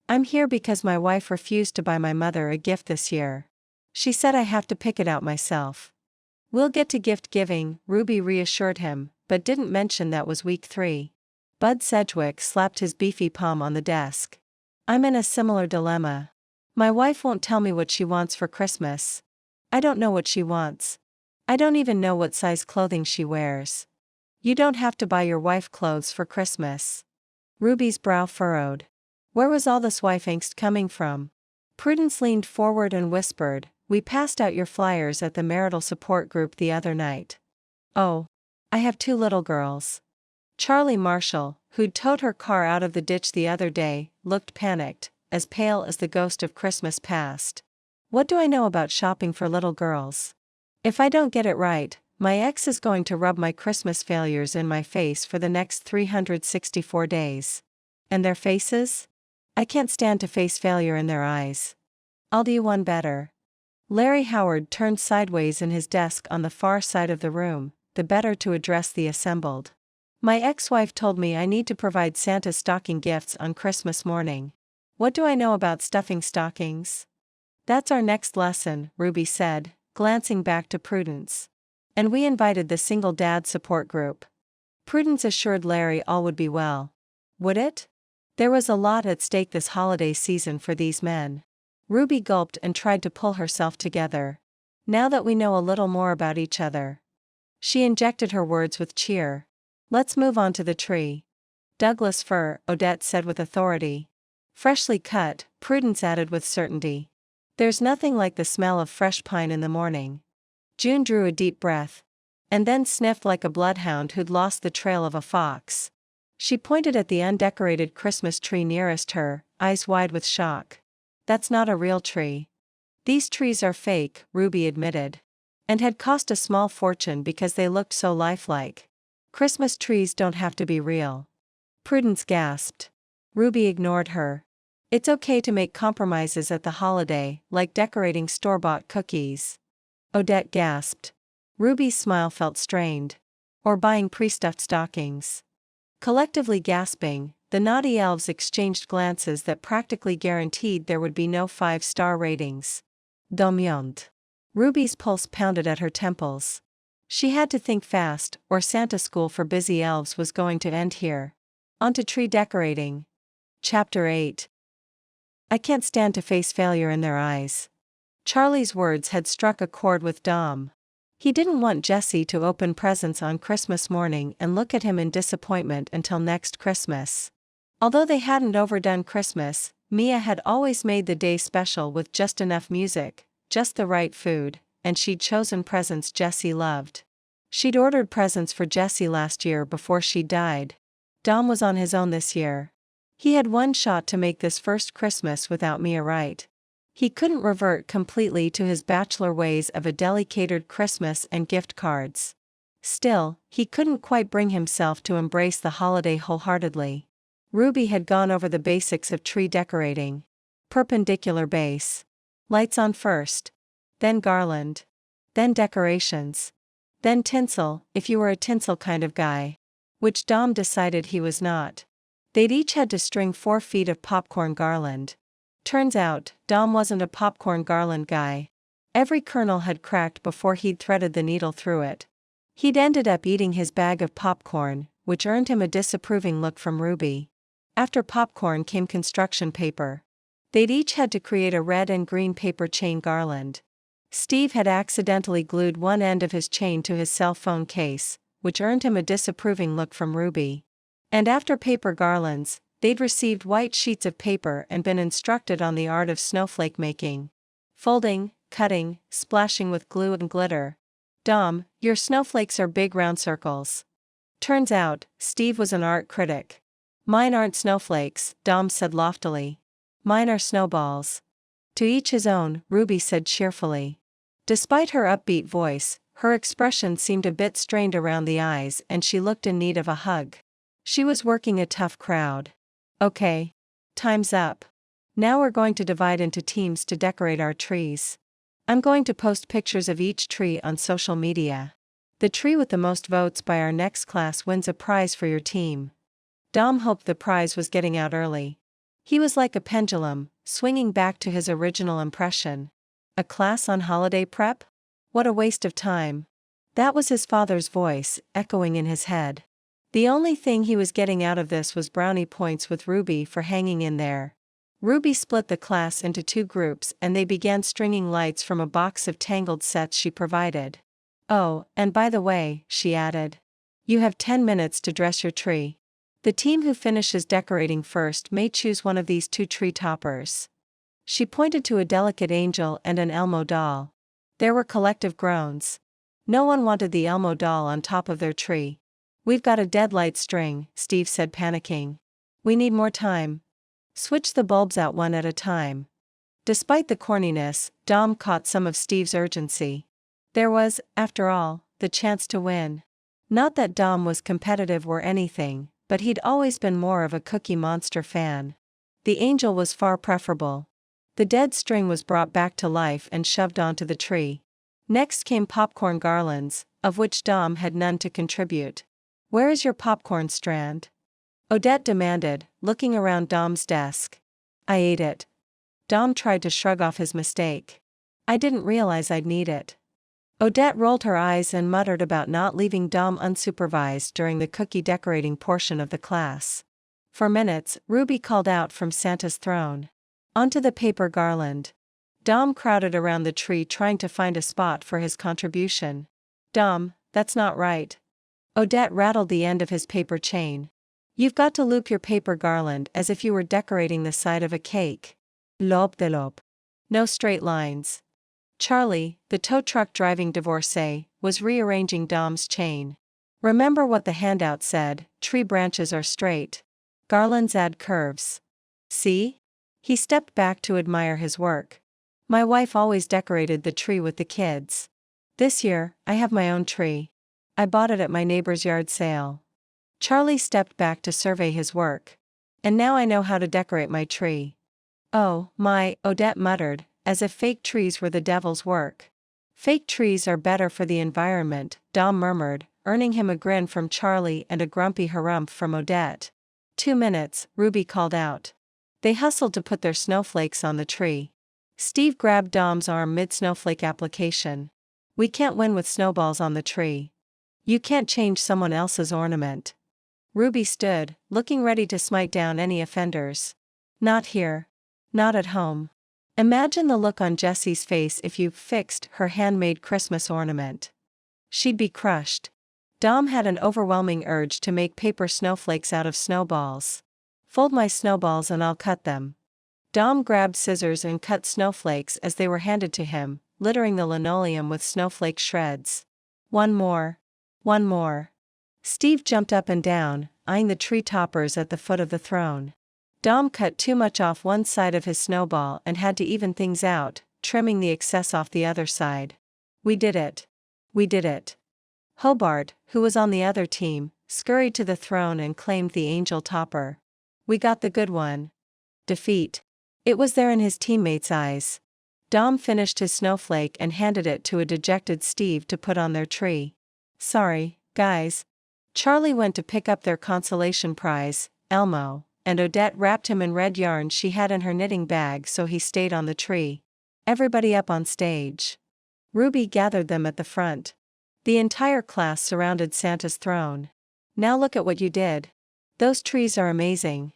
[SPEAKER 1] I'm here because my wife refused to buy my mother a gift this year. She said I have to pick it out myself. We'll get to gift giving, Ruby reassured him, but didn't mention that was week 3. Bud Sedgwick slapped his beefy palm on the desk. I'm in a similar dilemma. My wife won't tell me what she wants for Christmas. I don't know what she wants. I don't even know what size clothing she wears. You don't have to buy your wife clothes for Christmas. Ruby's brow furrowed. Where was all this wife angst coming from? Prudence leaned forward and whispered, "We passed out your flyers at the marital support group the other night." "Oh. I have 2 little girls." Charlie Marshall, who'd towed her car out of the ditch the other day, looked panicked, as pale as the ghost of Christmas past. "What do I know about shopping for little girls? If I don't get it right, my ex is going to rub my Christmas failures in my face for the next 364 days. And their faces? I can't stand to face failure in their eyes. I'll do one better." Larry Howard turned sideways in his desk on the far side of the room, the better to address the assembled. "My ex-wife told me I need to provide Santa's stocking gifts on Christmas morning. What do I know about stuffing stockings?" "That's our next lesson," Ruby said, glancing back to Prudence. "And we invited the single dad support group." Prudence assured Larry all would be well. Would it? There was a lot at stake this holiday season for these men. Ruby gulped and tried to pull herself together. "Now that we know a little more about each other." She injected her words with cheer. "Let's move on to the tree." "Douglas fir," Odette said with authority. "Freshly cut," Prudence added with certainty. "There's nothing like the smell of fresh pine in the morning." June drew a deep breath. And then sniffed like a bloodhound who'd lost the trail of a fox. She pointed at the undecorated Christmas tree nearest her, eyes wide with shock. "That's not a real tree." "These trees are fake," Ruby admitted. "And had cost a small fortune because they looked so lifelike. Christmas trees don't have to be real." Prudence gasped. Ruby ignored her. "It's okay to make compromises at the holiday, like decorating store-bought cookies." Odette gasped. Ruby's smile felt strained. "Or buying pre-stuffed stockings." Collectively gasping, the naughty elves exchanged glances that practically guaranteed there would be no 5-star ratings. Dominick. Ruby's pulse pounded at her temples. She had to think fast, or Santa School for Busy Elves was going to end here. On to tree decorating. Chapter 8. "I can't stand to face failure in their eyes." Charlie's words had struck a chord with Dom. He didn't want Jessie to open presents on Christmas morning and look at him in disappointment until next Christmas. Although they hadn't overdone Christmas, Mia had always made the day special with just enough music, just the right food, and she'd chosen presents Jessie loved. She'd ordered presents for Jessie last year before she died. Dom was on his own this year. He had one shot to make this first Christmas without Mia right. He couldn't revert completely to his bachelor ways of a deli-catered Christmas and gift cards. Still, he couldn't quite bring himself to embrace the holiday wholeheartedly. Ruby had gone over the basics of tree decorating. Perpendicular base. Lights on first. Then garland. Then decorations. Then tinsel, if you were a tinsel kind of guy. Which Dom decided he was not. They'd each had to string 4 feet of popcorn garland. Turns out, Dom wasn't a popcorn garland guy. Every kernel had cracked before he'd threaded the needle through it. He'd ended up eating his bag of popcorn, which earned him a disapproving look from Ruby. After popcorn came construction paper. They'd each had to create a red and green paper chain garland. Steve had accidentally glued one end of his chain to his cell phone case, which earned him a disapproving look from Ruby. And after paper garlands, they'd received white sheets of paper and been instructed on the art of snowflake making. Folding, cutting, splashing with glue and glitter. "Dom, your snowflakes are big round circles." Turns out, Steve was an art critic. "Mine aren't snowflakes," Dom said loftily. "Mine are snowballs." "To each his own," Ruby said cheerfully. Despite her upbeat voice, her expression seemed a bit strained around the eyes and she looked in need of a hug. She was working a tough crowd. "Okay. Time's up. Now we're going to divide into teams to decorate our trees. I'm going to post pictures of each tree on social media. The tree with the most votes by our next class wins a prize for your team." Dom hoped the prize was getting out early. He was like a pendulum, swinging back to his original impression. A class on holiday prep? What a waste of time. That was his father's voice, echoing in his head. The only thing he was getting out of this was brownie points with Ruby for hanging in there. Ruby split the class into 2 groups and they began stringing lights from a box of tangled sets she provided. "Oh, and by the way," she added, "you have 10 minutes to dress your tree. The team who finishes decorating first may choose one of these 2 tree toppers." She pointed to a delicate angel and an Elmo doll. There were collective groans. No one wanted the Elmo doll on top of their tree. "We've got a dead light string," Steve said, panicking. "We need more time. Switch the bulbs out one at a time." Despite the corniness, Dom caught some of Steve's urgency. There was, after all, the chance to win. Not that Dom was competitive or anything, but he'd always been more of a Cookie Monster fan. The angel was far preferable. The dead string was brought back to life and shoved onto the tree. Next came popcorn garlands, of which Dom had none to contribute. "Where is your popcorn strand?" Odette demanded, looking around Dom's desk. "I ate it." Dom tried to shrug off his mistake. "I didn't realize I'd need it." Odette rolled her eyes and muttered about not leaving Dom unsupervised during the cookie decorating portion of the class. For minutes, Ruby called out from Santa's throne. "Onto the paper garland." Dom crowded around the tree trying to find a spot for his contribution. "Dom, that's not right." Odette rattled the end of his paper chain. "You've got to loop your paper garland as if you were decorating the side of a cake. Lobe de lobe. No straight lines." Charlie, the tow truck driving divorcee, was rearranging Dom's chain. "Remember what the handout said, tree branches are straight. Garlands add curves. See?" He stepped back to admire his work. "My wife always decorated the tree with the kids. This year, I have my own tree. I bought it at my neighbor's yard sale." Charlie stepped back to survey his work. "And now I know how to decorate my tree." "Oh, my," Odette muttered, as if fake trees were the devil's work. "Fake trees are better for the environment," Dom murmured, earning him a grin from Charlie and a grumpy harumph from Odette. 2 minutes, Ruby called out. They hustled to put their snowflakes on the tree. Steve grabbed Dom's arm mid-snowflake application. "We can't win with snowballs on the tree. You can't change someone else's ornament." Ruby stood, looking ready to smite down any offenders. "Not here. Not at home." Imagine the look on Jessie's face if you fixed her handmade Christmas ornament. She'd be crushed. Dom had an overwhelming urge to make paper snowflakes out of snowballs. "Fold my snowballs and I'll cut them." Dom grabbed scissors and cut snowflakes as they were handed to him, littering the linoleum with snowflake shreds. "One more. One more." Steve jumped up and down, eyeing the tree toppers at the foot of the throne. Dom cut too much off one side of his snowball and had to even things out, trimming the excess off the other side. "We did it. We did it." Hobart, who was on the other team, scurried to the throne and claimed the angel topper. "We got the good one." Defeat. It was there in his teammates' eyes. Dom finished his snowflake and handed it to a dejected Steve to put on their tree. "Sorry, guys." Charlie went to pick up their consolation prize, Elmo, and Odette wrapped him in red yarn she had in her knitting bag so he stayed on the tree. "Everybody up on stage." Ruby gathered them at the front. The entire class surrounded Santa's throne. "Now look at what you did. Those trees are amazing.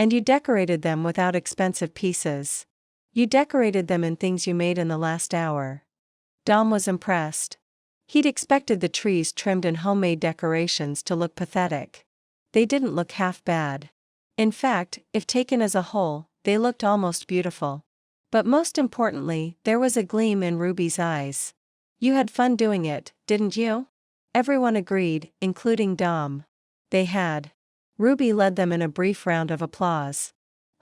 [SPEAKER 1] And you decorated them without expensive pieces. You decorated them in things you made in the last hour." Dom was impressed. He'd expected the trees trimmed in homemade decorations to look pathetic. They didn't look half bad. In fact, if taken as a whole, they looked almost beautiful. But most importantly, there was a gleam in Ruby's eyes. "You had fun doing it, didn't you?" Everyone agreed, including Dom. They had. Ruby led them in a brief round of applause.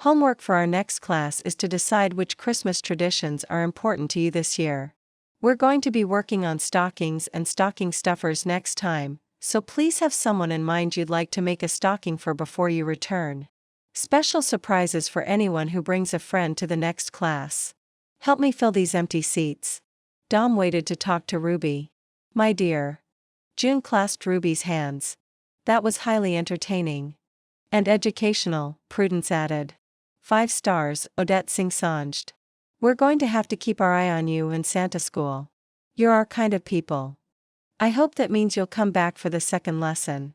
[SPEAKER 1] "Homework for our next class is to decide which Christmas traditions are important to you this year. We're going to be working on stockings and stocking stuffers next time, so please have someone in mind you'd like to make a stocking for before you return. Special surprises for anyone who brings a friend to the next class. Help me fill these empty seats." Dom waited to talk to Ruby. "My dear." June clasped Ruby's hands. "That was highly entertaining." "And educational," Prudence added. 5 stars, Odette sing-songed. "We're going to have to keep our eye on you in Santa school. You're our kind of people. I hope that means you'll come back for the second lesson."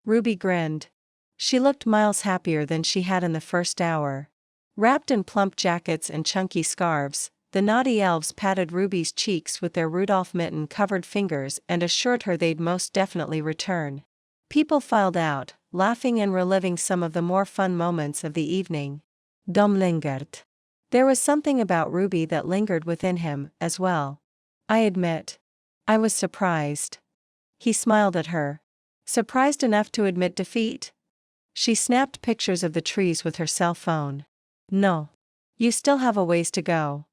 [SPEAKER 1] Ruby grinned. She looked miles happier than she had in the first hour. Wrapped in plump jackets and chunky scarves, the naughty elves patted Ruby's cheeks with their Rudolph mitten-covered fingers and assured her they'd most definitely return. People filed out, laughing and reliving some of the more fun moments of the evening. Dom lingered. There was something about Ruby that lingered within him, as well. I admit. I was surprised. He smiled at her. Surprised enough to admit defeat? She snapped pictures of the trees with her cell phone. No. You still have a ways to go.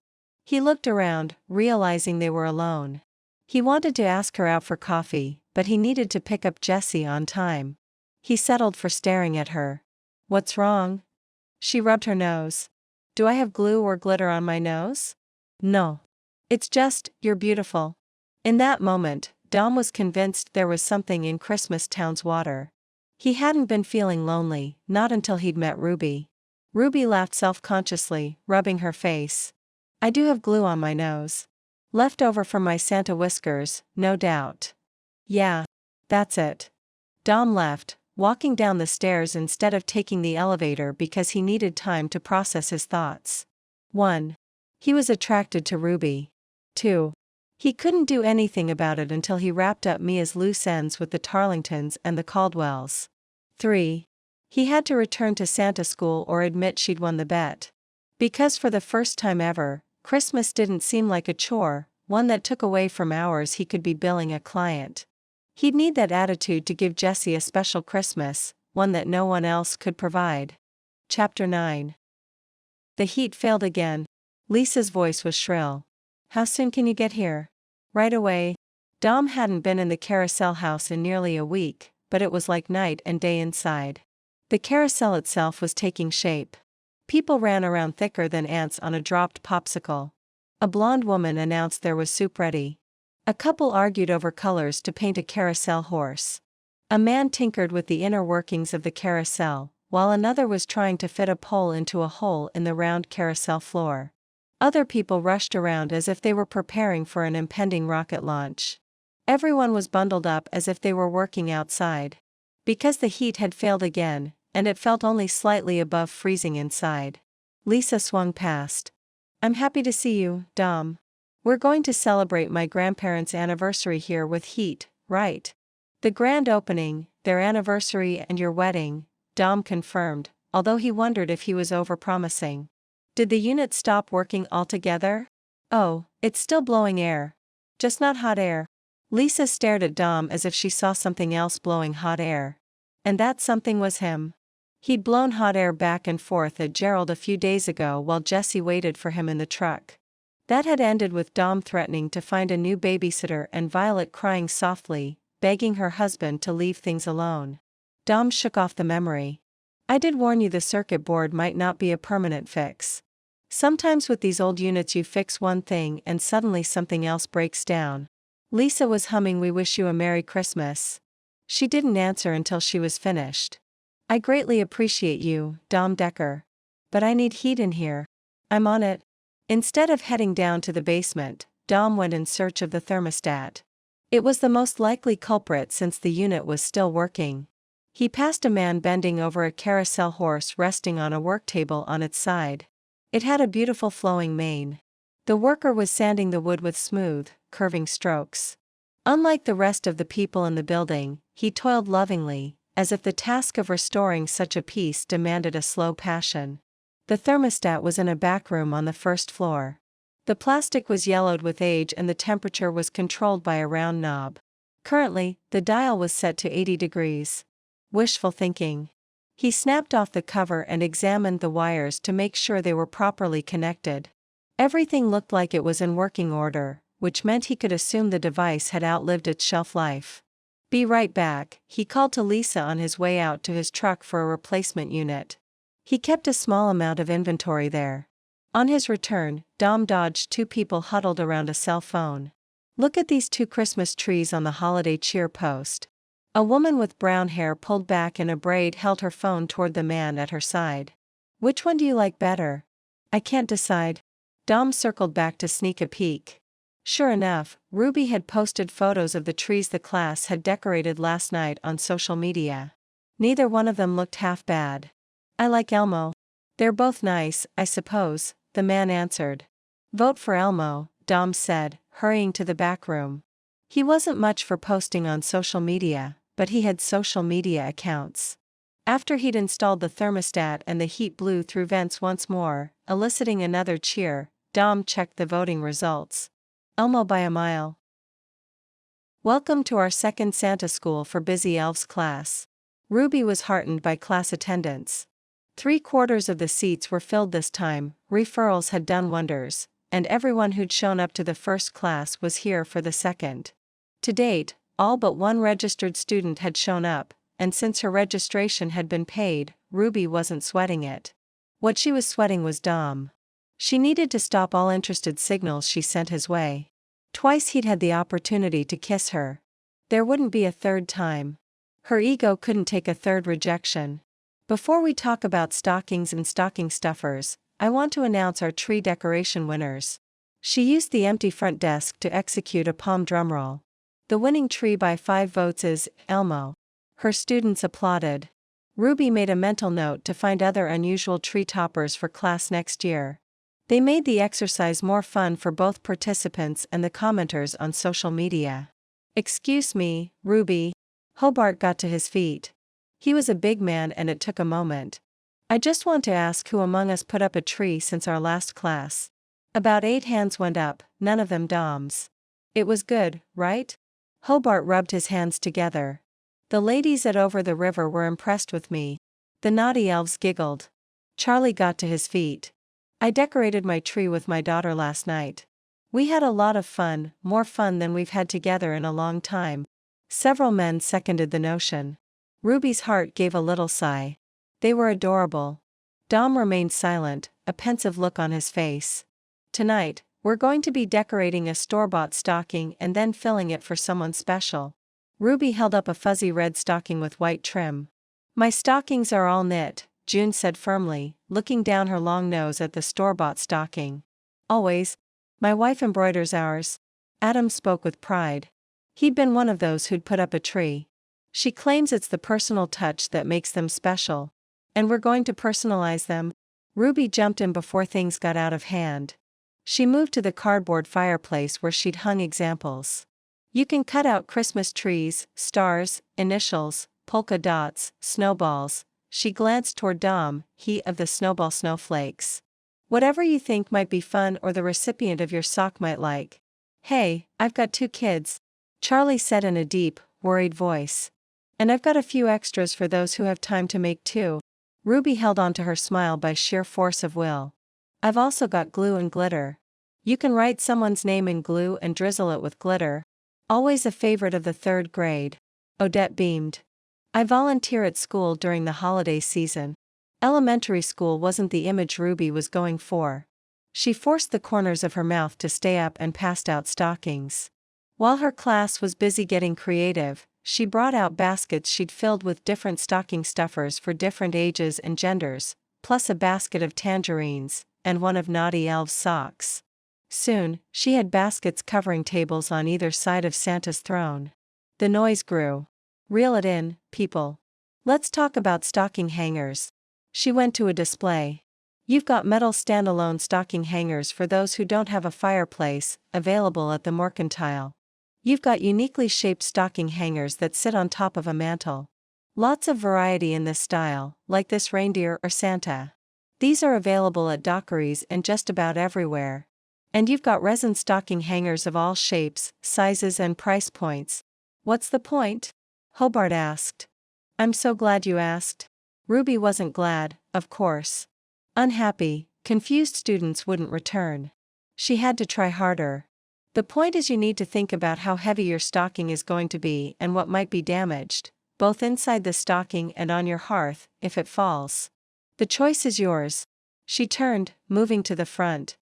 [SPEAKER 1] He looked around, realizing they were alone. He wanted to ask her out for coffee, but he needed to pick up Jessie on time. He settled for staring at her. What's wrong? She rubbed her nose. Do I have glue or glitter on my nose? No. It's just, you're beautiful. In that moment, Dom was convinced there was something in Christmas Town's water. He hadn't been feeling lonely, not until he'd met Ruby. Ruby laughed self-consciously, rubbing her face. I do have glue on my nose. Left over from my Santa whiskers, no doubt. Yeah. That's it. Dom left, walking down the stairs instead of taking the elevator because he needed time to process his thoughts. 1. He was attracted to Ruby. 2. He couldn't do anything about it until he wrapped up Mia's loose ends with the Tarlingtons and the Caldwells. 3. He had to return to Santa school or admit she'd won the bet. Because for the first time ever, Christmas didn't seem like a chore, one that took away from hours he could be billing a client. He'd need that attitude to give Jessie a special Christmas, one that no one else could provide. Chapter 9. The heat failed again. Lisa's voice was shrill. How soon can you get here? Right away. Dom hadn't been in the carousel house in nearly a week, but it was like night and day inside. The carousel itself was taking shape. People ran around thicker than ants on a dropped popsicle. A blonde woman announced there was soup ready. A couple argued over colors to paint a carousel horse. A man tinkered with the inner workings of the carousel, while another was trying to fit a pole into a hole in the round carousel floor. Other people rushed around as if they were preparing for an impending rocket launch. Everyone was bundled up as if they were working outside. Because the heat had failed again, and it felt only slightly above freezing inside. Lisa swung past. I'm happy to see you, Dom. We're going to celebrate my grandparents' anniversary here with heat, right? The grand opening, their anniversary and your wedding, Dom confirmed, although he wondered if he was overpromising. Did the unit stop working altogether? Oh, it's still blowing air. Just not hot air. Lisa stared at Dom as if she saw something else blowing hot air. And that something was him. He'd blown hot air back and forth at Gerald a few days ago while Jessie waited for him in the truck. That had ended with Dom threatening to find a new babysitter and Violet crying softly, begging her husband to leave things alone. Dom shook off the memory. I did warn you the circuit board might not be a permanent fix. Sometimes with these old units you fix one thing and suddenly something else breaks down. Lisa was humming We Wish You a Merry Christmas. She didn't answer until she was finished. I greatly appreciate you, Dom Decker. But I need heat in here. I'm on it. Instead of heading down to the basement, Dom went in search of the thermostat. It was the most likely culprit since the unit was still working. He passed a man bending over a carousel horse resting on a work table on its side. It had a beautiful flowing mane. The worker was sanding the wood with smooth, curving strokes. Unlike the rest of the people in the building, he toiled lovingly, as if the task of restoring such a piece demanded a slow passion. The thermostat was in a back room on the first floor. The plastic was yellowed with age and the temperature was controlled by a round knob. Currently, the dial was set to 80 degrees. Wishful thinking. He snapped off the cover and examined the wires to make sure they were properly connected. Everything looked like it was in working order, which meant he could assume the device had outlived its shelf life. Be right back, he called to Lisa on his way out to his truck for a replacement unit. He kept a small amount of inventory there. On his return, Dom dodged two people huddled around a cell phone. Look at these two Christmas trees on the holiday cheer post. A woman with brown hair pulled back in a braid held her phone toward the man at her side. Which one do you like better? I can't decide. Dom circled back to sneak a peek. Sure enough, Ruby had posted photos of the trees the class had decorated last night on social media. Neither one of them looked half bad. I like Elmo. They're both nice, I suppose, the man answered. Vote for Elmo, Dom said, hurrying to the back room. He wasn't much for posting on social media, but he had social media accounts. After he'd installed the thermostat and the heat blew through vents once more, eliciting another cheer, Dom checked the voting results. Elmo by a mile. Welcome to our second Santa School for Busy Elves class. Ruby was heartened by class attendance. 3/4 of the seats were filled this time, referrals had done wonders, and everyone who'd shown up to the first class was here for the second. To date, all but one registered student had shown up, and since her registration had been paid, Ruby wasn't sweating it. What she was sweating was Dom. She needed to stop all interested signals she sent his way. Twice he'd had the opportunity to kiss her. There wouldn't be a third time. Her ego couldn't take a third rejection. Before we talk about stockings and stocking stuffers, I want to announce our tree decoration winners. She used the empty front desk to execute a palm drumroll. The winning tree by 5 votes is Elmo. Her students applauded. Ruby made a mental note to find other unusual tree toppers for class next year. They made the exercise more fun for both participants and the commenters on social media. Excuse me, Ruby. Hobart got to his feet. He was a big man and it took a moment. I just want to ask who among us put up a tree since our last class. About 8 hands went up, none of them Dom's. It was good, right? Hobart rubbed his hands together. The ladies at Over the River were impressed with me. The naughty elves giggled. Charlie got to his feet. I decorated my tree with my daughter last night. We had a lot of fun, more fun than we've had together in a long time. Several men seconded the notion. Ruby's heart gave a little sigh. They were adorable. Dom remained silent, a pensive look on his face. Tonight, we're going to be decorating a store-bought stocking and then filling it for someone special. Ruby held up a fuzzy red stocking with white trim. My stockings are all knit, June said firmly, looking down her long nose at the store-bought stocking. Always. My wife embroiders ours. Adam spoke with pride. He'd been one of those who'd put up a tree. She claims it's the personal touch that makes them special. And we're going to personalize them. Ruby jumped in before things got out of hand. She moved to the cardboard fireplace where she'd hung examples. You can cut out Christmas trees, stars, initials, polka dots, snowballs. She glanced toward Dom, he of the snowball snowflakes. Whatever you think might be fun or the recipient of your sock might like. Hey, I've got 2 kids. Charlie said in a deep, worried voice. And I've got a few extras for those who have time to make too. Ruby held on to her smile by sheer force of will. I've also got glue and glitter. You can write someone's name in glue and drizzle it with glitter. Always a favorite of the 3rd grade. Odette beamed. I volunteer at school during the holiday season. Elementary school wasn't the image Ruby was going for. She forced the corners of her mouth to stay up and passed out stockings. While her class was busy getting creative, she brought out baskets she'd filled with different stocking stuffers for different ages and genders, plus a basket of tangerines, and one of Naughty Elves' socks. Soon, she had baskets covering tables on either side of Santa's throne. The noise grew. Reel it in, people. Let's talk about stocking hangers. She went to a display. You've got metal standalone stocking hangers for those who don't have a fireplace, available at the Mercantile. You've got uniquely shaped stocking hangers that sit on top of a mantle. Lots of variety in this style, like this reindeer or Santa. These are available at dockeries and just about everywhere. And you've got resin stocking hangers of all shapes, sizes and price points. What's the point? Hobart asked. I'm so glad you asked. Ruby wasn't glad, of course. Unhappy, confused students wouldn't return. She had to try harder. The point is you need to think about how heavy your stocking is going to be and what might be damaged, both inside the stocking and on your hearth, if it falls. The choice is yours. She turned, moving to the front.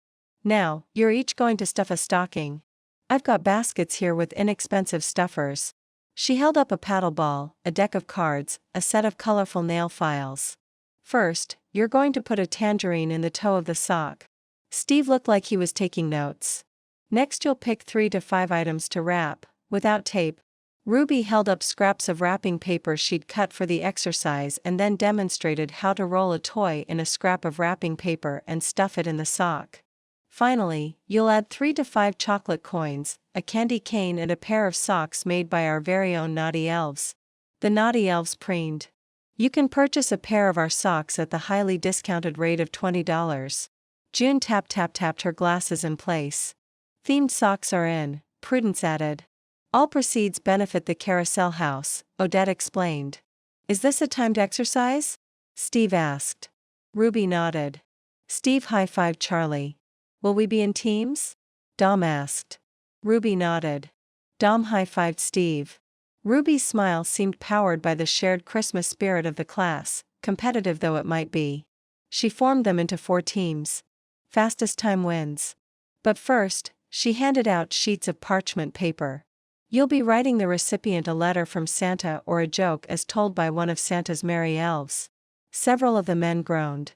[SPEAKER 1] Now, you're each going to stuff a stocking. I've got baskets here with inexpensive stuffers. She held up a paddle ball, a deck of cards, a set of colorful nail files. First, you're going to put a tangerine in the toe of the sock. Steve looked like he was taking notes. Next you'll pick 3 to 5 items to wrap, without tape. Ruby held up scraps of wrapping paper she'd cut for the exercise and then demonstrated how to roll a toy in a scrap of wrapping paper and stuff it in the sock. Finally, you'll add 3 to 5 chocolate coins, a candy cane and a pair of socks made by our very own Naughty Elves. The Naughty Elves preened. You can purchase a pair of our socks at the highly discounted rate of $20. June tapped her glasses in place. Themed socks are in, Prudence added. All proceeds benefit the Carousel House, Odette explained. Is this a timed exercise? Steve asked. Ruby nodded. Steve high-fived Charlie. Will we be in teams? Dom asked. Ruby nodded. Dom high-fived Steve. Ruby's smile seemed powered by the shared Christmas spirit of the class, competitive though it might be. She formed them into 4 teams. Fastest time wins. But first, she handed out sheets of parchment paper. You'll be writing the recipient a letter from Santa or a joke as told by one of Santa's merry elves. Several of the men groaned.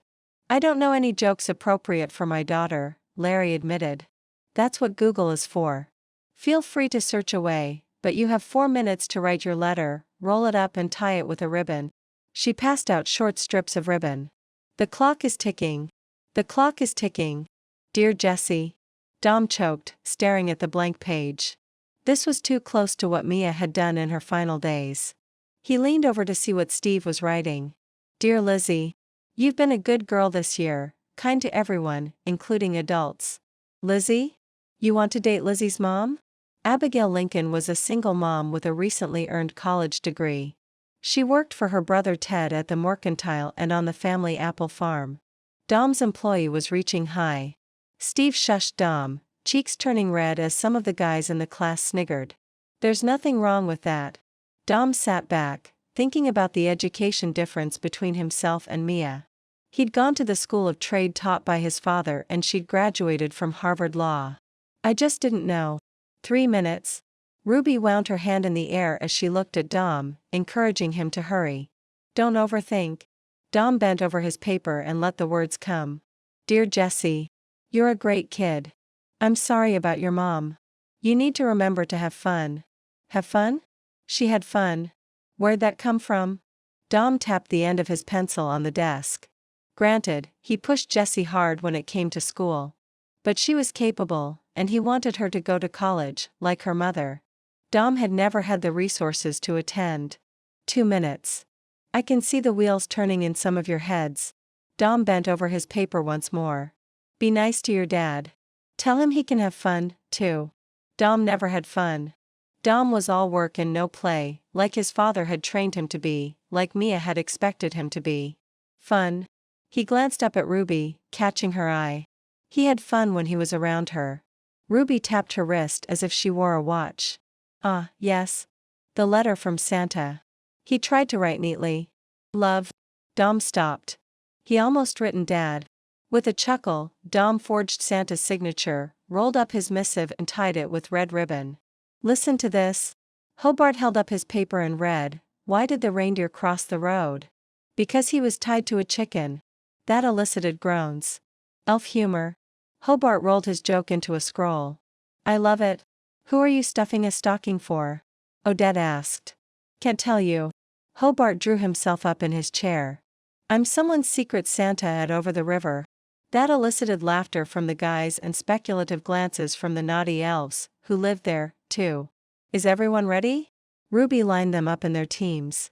[SPEAKER 1] I don't know any jokes appropriate for my daughter, Larry admitted. That's what Google is for. Feel free to search away, but you have 4 minutes to write your letter, roll it up and tie it with a ribbon. She passed out short strips of ribbon. The clock is ticking. The clock is ticking. Dear Jessie. Dom choked, staring at the blank page. This was too close to what Mia had done in her final days. He leaned over to see what Steve was writing. Dear Lizzie. You've been a good girl this year, kind to everyone, including adults. Lizzie? You want to date Lizzie's mom? Abigail Lincoln was a single mom with a recently earned college degree. She worked for her brother Ted at the Mercantile and on the family apple farm. Dom's employee was reaching high. Steve shushed Dom, cheeks turning red as some of the guys in the class sniggered. There's nothing wrong with that. Dom sat back, thinking about the education difference between himself and Mia. He'd gone to the school of trade taught by his father and she'd graduated from Harvard Law. I just didn't know. 3 minutes. Ruby wound her hand in the air as she looked at Dom, encouraging him to hurry. Don't overthink. Dom bent over his paper and let the words come. Dear Jessie. You're a great kid. I'm sorry about your mom. You need to remember to have fun. Have fun? She had fun. Where'd that come from? Dom tapped the end of his pencil on the desk. Granted, he pushed Jessie hard when it came to school. But she was capable, and he wanted her to go to college, like her mother. Dom had never had the resources to attend. 2 minutes. I can see the wheels turning in some of your heads. Dom bent over his paper once more. Be nice to your dad. Tell him he can have fun, too. Dom never had fun. Dom was all work and no play, like his father had trained him to be, like Mia had expected him to be. Fun. He glanced up at Ruby, catching her eye. He had fun when he was around her. Ruby tapped her wrist as if she wore a watch. Ah, yes. The letter from Santa. He tried to write neatly. Love. Dom stopped. He almost written Dad. With a chuckle, Dom forged Santa's signature, rolled up his missive and tied it with red ribbon. Listen to this. Hobart held up his paper and read, Why did the reindeer cross the road? Because he was tied to a chicken. That elicited groans. Elf humor. Hobart rolled his joke into a scroll. I love it. Who are you stuffing a stocking for? Odette asked. Can't tell you. Hobart drew himself up in his chair. I'm someone's secret Santa at over the river. That elicited laughter from the guys and speculative glances from the naughty elves, who lived there, too. Is everyone ready? Ruby lined them up in their teams.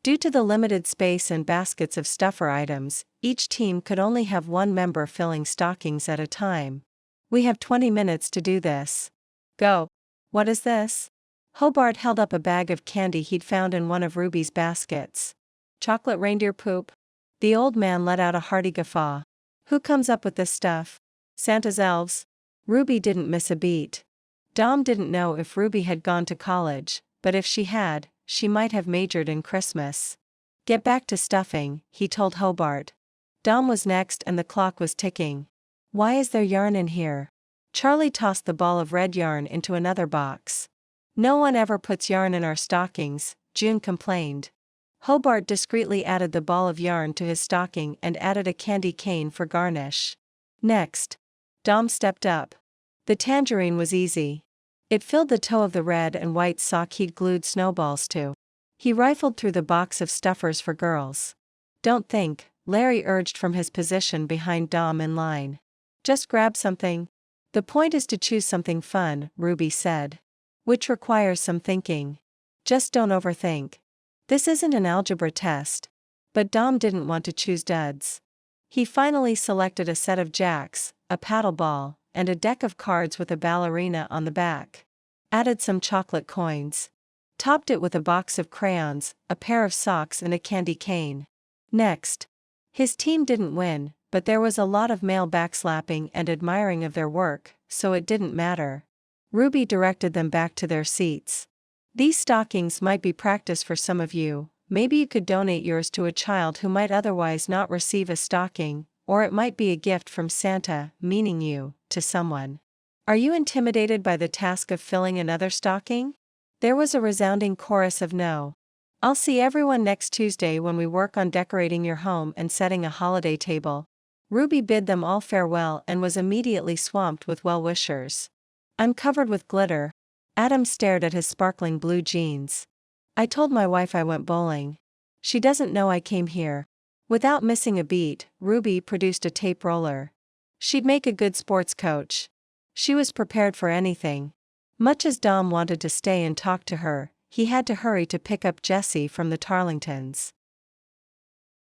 [SPEAKER 1] Due to the limited space and baskets of stuffer items, each team could only have 1 member filling stockings at a time. We have 20 minutes to do this. Go. What is this? Hobart held up a bag of candy he'd found in one of Ruby's baskets. Chocolate reindeer poop? The old man let out a hearty guffaw. Who comes up with this stuff? Santa's elves? Ruby didn't miss a beat. Dom didn't know if Ruby had gone to college, but if she had, she might have majored in Christmas. Get back to stuffing, he told Hobart. Dom was next and the clock was ticking. Why is there yarn in here? Charlie tossed the ball of red yarn into another box. No one ever puts yarn in our stockings, June complained. Hobart discreetly added the ball of yarn to his stocking and added a candy cane for garnish. Next. Dom stepped up. The tangerine was easy. It filled the toe of the red and white sock he'd glued snowballs to. He rifled through the box of stuffers for girls. Don't think, Larry urged from his position behind Dom in line. Just grab something. The point is to choose something fun, Ruby said. Which requires some thinking. Just don't overthink. This isn't an algebra test. But Dom didn't want to choose duds. He finally selected a set of jacks, a paddle ball, and a deck of cards with a ballerina on the back. Added some chocolate coins. Topped it with a box of crayons, a pair of socks and a candy cane. Next. His team didn't win, but there was a lot of male backslapping and admiring of their work, so it didn't matter. Ruby directed them back to their seats. These stockings might be practice for some of you. Maybe you could donate yours to a child who might otherwise not receive a stocking, or it might be a gift from Santa, meaning you, to someone. Are you intimidated by the task of filling another stocking? There was a resounding chorus of no. I'll see everyone next Tuesday when we work on decorating your home and setting a holiday table. Ruby bid them all farewell and was immediately swamped with well-wishers. I'm covered with glitter. Adam stared at his sparkling blue jeans. I told my wife I went bowling. She doesn't know I came here. Without missing a beat, Ruby produced a tape roller. She'd make a good sports coach. She was prepared for anything. Much as Dom wanted to stay and talk to her, he had to hurry to pick up Jessie from the Tarlingtons.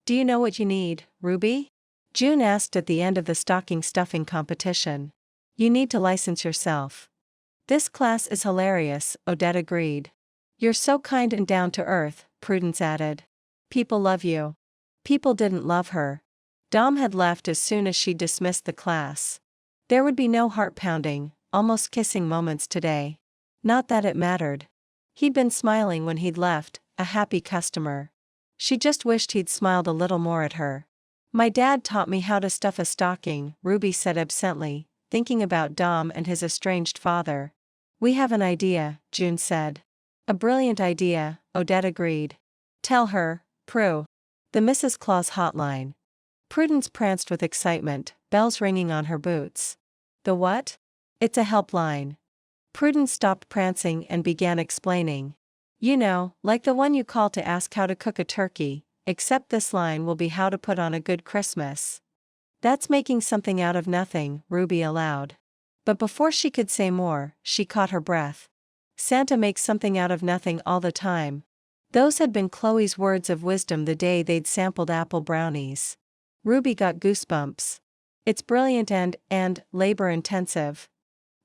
[SPEAKER 1] Do you know what you need, Ruby? June asked at the end of the stocking stuffing competition. You need to license yourself. This class is hilarious, Odette agreed. You're so kind and down to earth, Prudence added. People love you. People didn't love her. Dom had left as soon as she dismissed the class. There would be no heart-pounding, almost kissing moments today. Not that it mattered. He'd been smiling when he'd left, a happy customer. She just wished he'd smiled a little more at her. My dad taught me how to stuff a stocking, Ruby said absently, thinking about Dom and his estranged father. We have an idea, June said. A brilliant idea, Odette agreed. Tell her, Prue. The Mrs. Claus hotline. Prudence pranced with excitement, bells ringing on her boots. The what? It's a helpline. Prudence stopped prancing and began explaining. You know, like the one you call to ask how to cook a turkey, except this line will be how to put on a good Christmas. That's making something out of nothing, Ruby allowed. But before she could say more, she caught her breath. Santa makes something out of nothing all the time. Those had been Chloe's words of wisdom the day they'd sampled apple brownies. Ruby got goosebumps. It's brilliant and labor-intensive.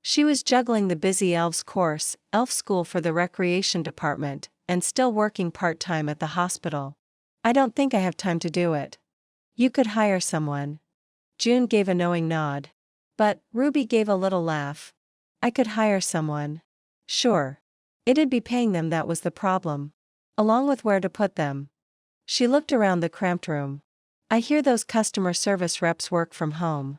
[SPEAKER 1] She was juggling the Busy Elves course, elf school for the recreation department, and still working part-time at the hospital. I don't think I have time to do it. You could hire someone. June gave a knowing nod. But, Ruby gave a little laugh. I could hire someone. Sure. It'd be paying them that was the problem. Along with where to put them. She looked around the cramped room. I hear those customer service reps work from home.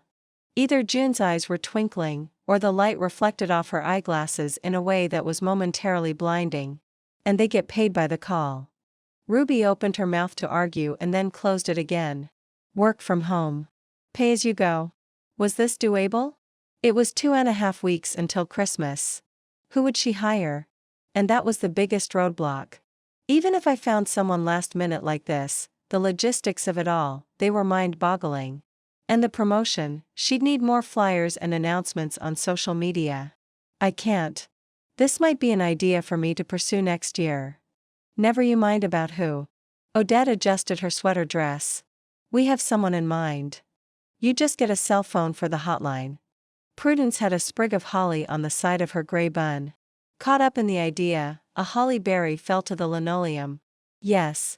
[SPEAKER 1] Either June's eyes were twinkling, or the light reflected off her eyeglasses in a way that was momentarily blinding. And they get paid by the call. Ruby opened her mouth to argue and then closed it again. Work from home. Pay as you go. Was this doable? It was 2.5 weeks until Christmas. Who would she hire? And that was the biggest roadblock. Even if I found someone last minute like this, the logistics of it all, they were mind-boggling. And the promotion, she'd need more flyers and announcements on social media. I can't. This might be an idea for me to pursue next year. Never you mind about who. Odette adjusted her sweater dress. We have someone in mind. You just get a cell phone for the hotline. Prudence had a sprig of holly on the side of her gray bun. Caught up in the idea, a holly berry fell to the linoleum. Yes.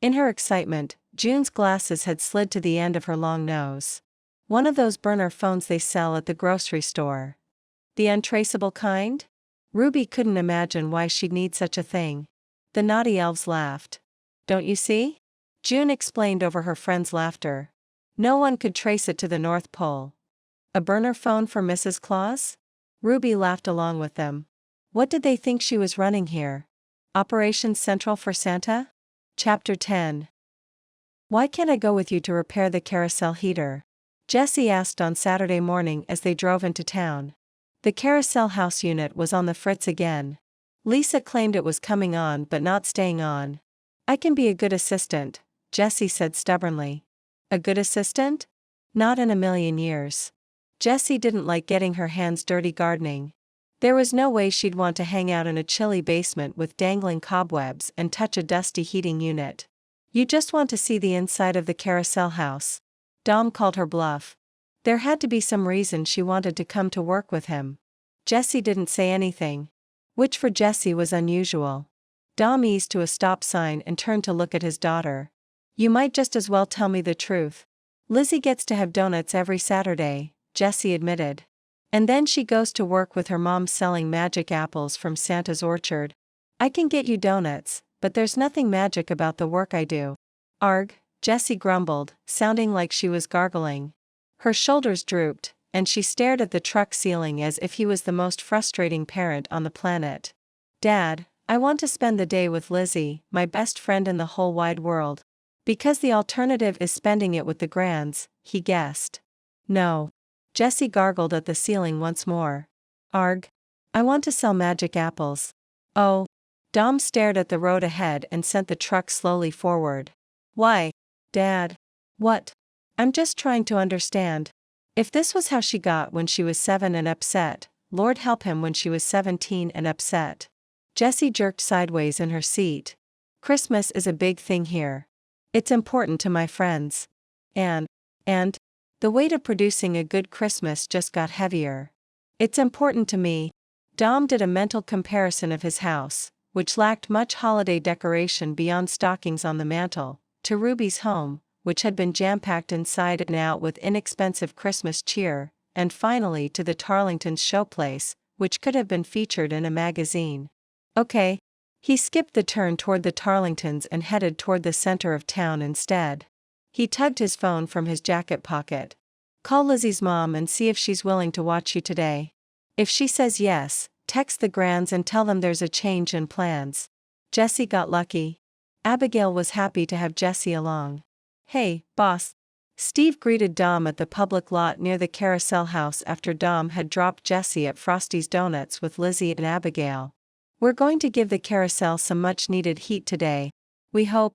[SPEAKER 1] In her excitement, June's glasses had slid to the end of her long nose. One of those burner phones they sell at the grocery store. The untraceable kind? Ruby couldn't imagine why she'd need such a thing. The naughty elves laughed. Don't you see? June explained over her friend's laughter. No one could trace it to the North Pole. A burner phone for Mrs. Claus? Ruby laughed along with them. What did they think she was running here? Operation Central for Santa? Chapter 10. Why can't I go with you to repair the carousel heater? Jessie asked on Saturday morning as they drove into town. The carousel house unit was on the fritz again. Lisa claimed it was coming on but not staying on. I can be a good assistant, Jessie said stubbornly. A good assistant? Not in a million years. Jessie didn't like getting her hands dirty gardening. There was no way she'd want to hang out in a chilly basement with dangling cobwebs and touch a dusty heating unit. You just want to see the inside of the carousel house. Dom called her bluff. There had to be some reason she wanted to come to work with him. Jessie didn't say anything, which for Jessie was unusual. Dom eased to a stop sign and turned to look at his daughter. You might just as well tell me the truth. Lizzie gets to have donuts every Saturday, Jessie admitted. And then she goes to work with her mom selling magic apples from Santa's orchard. I can get you donuts, but there's nothing magic about the work I do. Arg, Jessie grumbled, sounding like she was gargling. Her shoulders drooped, and she stared at the truck ceiling as if he was the most frustrating parent on the planet. Dad, I want to spend the day with Lizzie, my best friend in the whole wide world. Because the alternative is spending it with the Grands, he guessed. No. Jessie gargled at the ceiling once more. Arg. I want to sell magic apples. Oh. Dom stared at the road ahead and sent the truck slowly forward. Why? Dad. What? I'm just trying to understand. If this was how she got when she was 7 and upset, Lord help him when she was 17 and upset. Jessie jerked sideways in her seat. Christmas is a big thing here. It's important to my friends. And, the weight of producing a good Christmas just got heavier. It's important to me. Dom did a mental comparison of his house, which lacked much holiday decoration beyond stockings on the mantel, to Ruby's home, which had been jam-packed inside and out with inexpensive Christmas cheer, and finally to the Tarlingtons' showplace, which could have been featured in a magazine. Okay. He skipped the turn toward the Tarlingtons and headed toward the center of town instead. He tugged his phone from his jacket pocket. Call Lizzie's mom and see if she's willing to watch you today. If she says yes, text the Grands and tell them there's a change in plans. Jessie got lucky. Abigail was happy to have Jessie along. Hey, boss. Steve greeted Dom at the public lot near the carousel house after Dom had dropped Jessie at Frosty's Donuts with Lizzie and Abigail. We're going to give the carousel some much-needed heat today. We hope.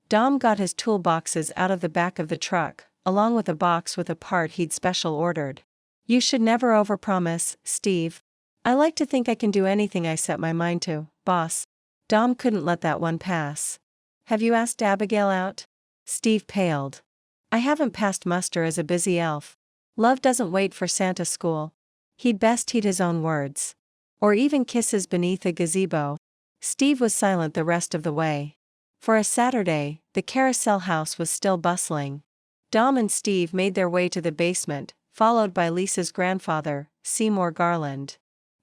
[SPEAKER 1] Dom got his toolboxes out of the back of the truck, along with a box with a part he'd special ordered. You should never overpromise, Steve. I like to think I can do anything I set my mind to, boss. Dom couldn't let that one pass. Have you asked Abigail out? Steve paled. I haven't passed muster as a busy elf. Love doesn't wait for Santa school. He'd best heed his own words. Or even kisses beneath a gazebo. Steve was silent the rest of the way. For a Saturday, the carousel house was still bustling. Dom and Steve made their way to the basement, followed by Lisa's grandfather, Seymour Garland.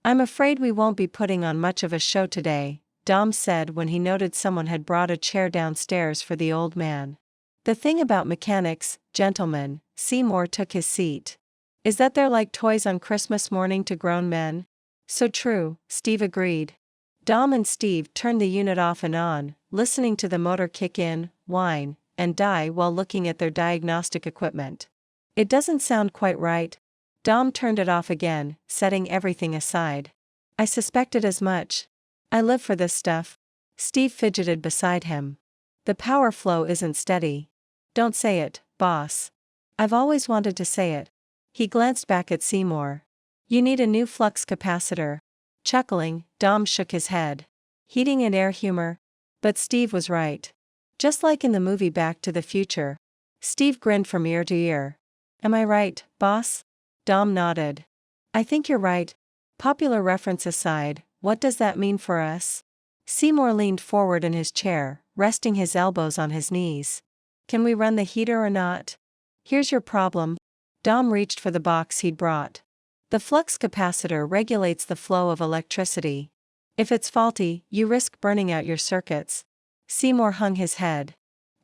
[SPEAKER 1] I'm afraid we won't be putting on much of a show today, Dom said when he noted someone had brought a chair downstairs for the old man. The thing about mechanics, gentlemen, Seymour took his seat, is that they're like toys on Christmas morning to grown men. So true, Steve agreed. Dom and Steve turned the unit off and on, listening to the motor kick in, whine, and die while looking at their diagnostic equipment. It doesn't sound quite right. Dom turned it off again, setting everything aside. I suspected as much. I live for this stuff. Steve fidgeted beside him. The power flow isn't steady. Don't say it, boss. I've always wanted to say it. He glanced back at Seymour. You need a new flux capacitor. Chuckling, Dom shook his head. Heating and air humor. But Steve was right. Just like in the movie Back to the Future. Steve grinned from ear to ear. Am I right, boss? Dom nodded. I think you're right. Popular reference aside, what does that mean for us? Seymour leaned forward in his chair, resting his elbows on his knees. Can we run the heater or not? Here's your problem. Dom reached for the box he'd brought. The flux capacitor regulates the flow of electricity. If it's faulty, you risk burning out your circuits. Seymour hung his head.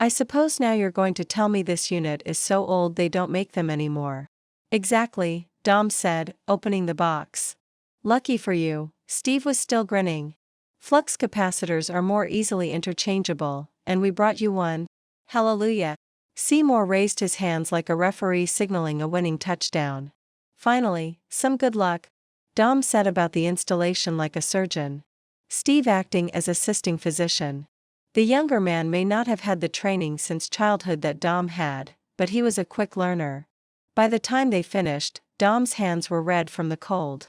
[SPEAKER 1] I suppose now you're going to tell me this unit is so old they don't make them anymore. Exactly, Dom said, opening the box. Lucky for you, Steve was still grinning. Flux capacitors are more easily interchangeable, and we brought you one. Hallelujah. Seymour raised his hands like a referee signaling a winning touchdown. Finally, some good luck. Dom said about the installation like a surgeon. Steve acting as assisting physician. The younger man may not have had the training since childhood that Dom had, but he was a quick learner. By the time they finished, Dom's hands were red from the cold.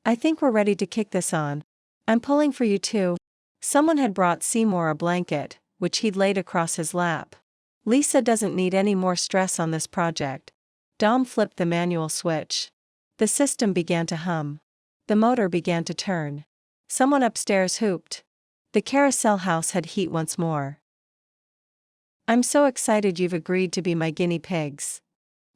[SPEAKER 1] I think we're ready to kick this on. I'm pulling for you too. Someone had brought Seymour a blanket, which he'd laid across his lap. Lisa doesn't need any more stress on this project. Dom flipped the manual switch. The system began to hum. The motor began to turn. Someone upstairs whooped. The carousel house had heat once more. I'm so excited you've agreed to be my guinea pigs.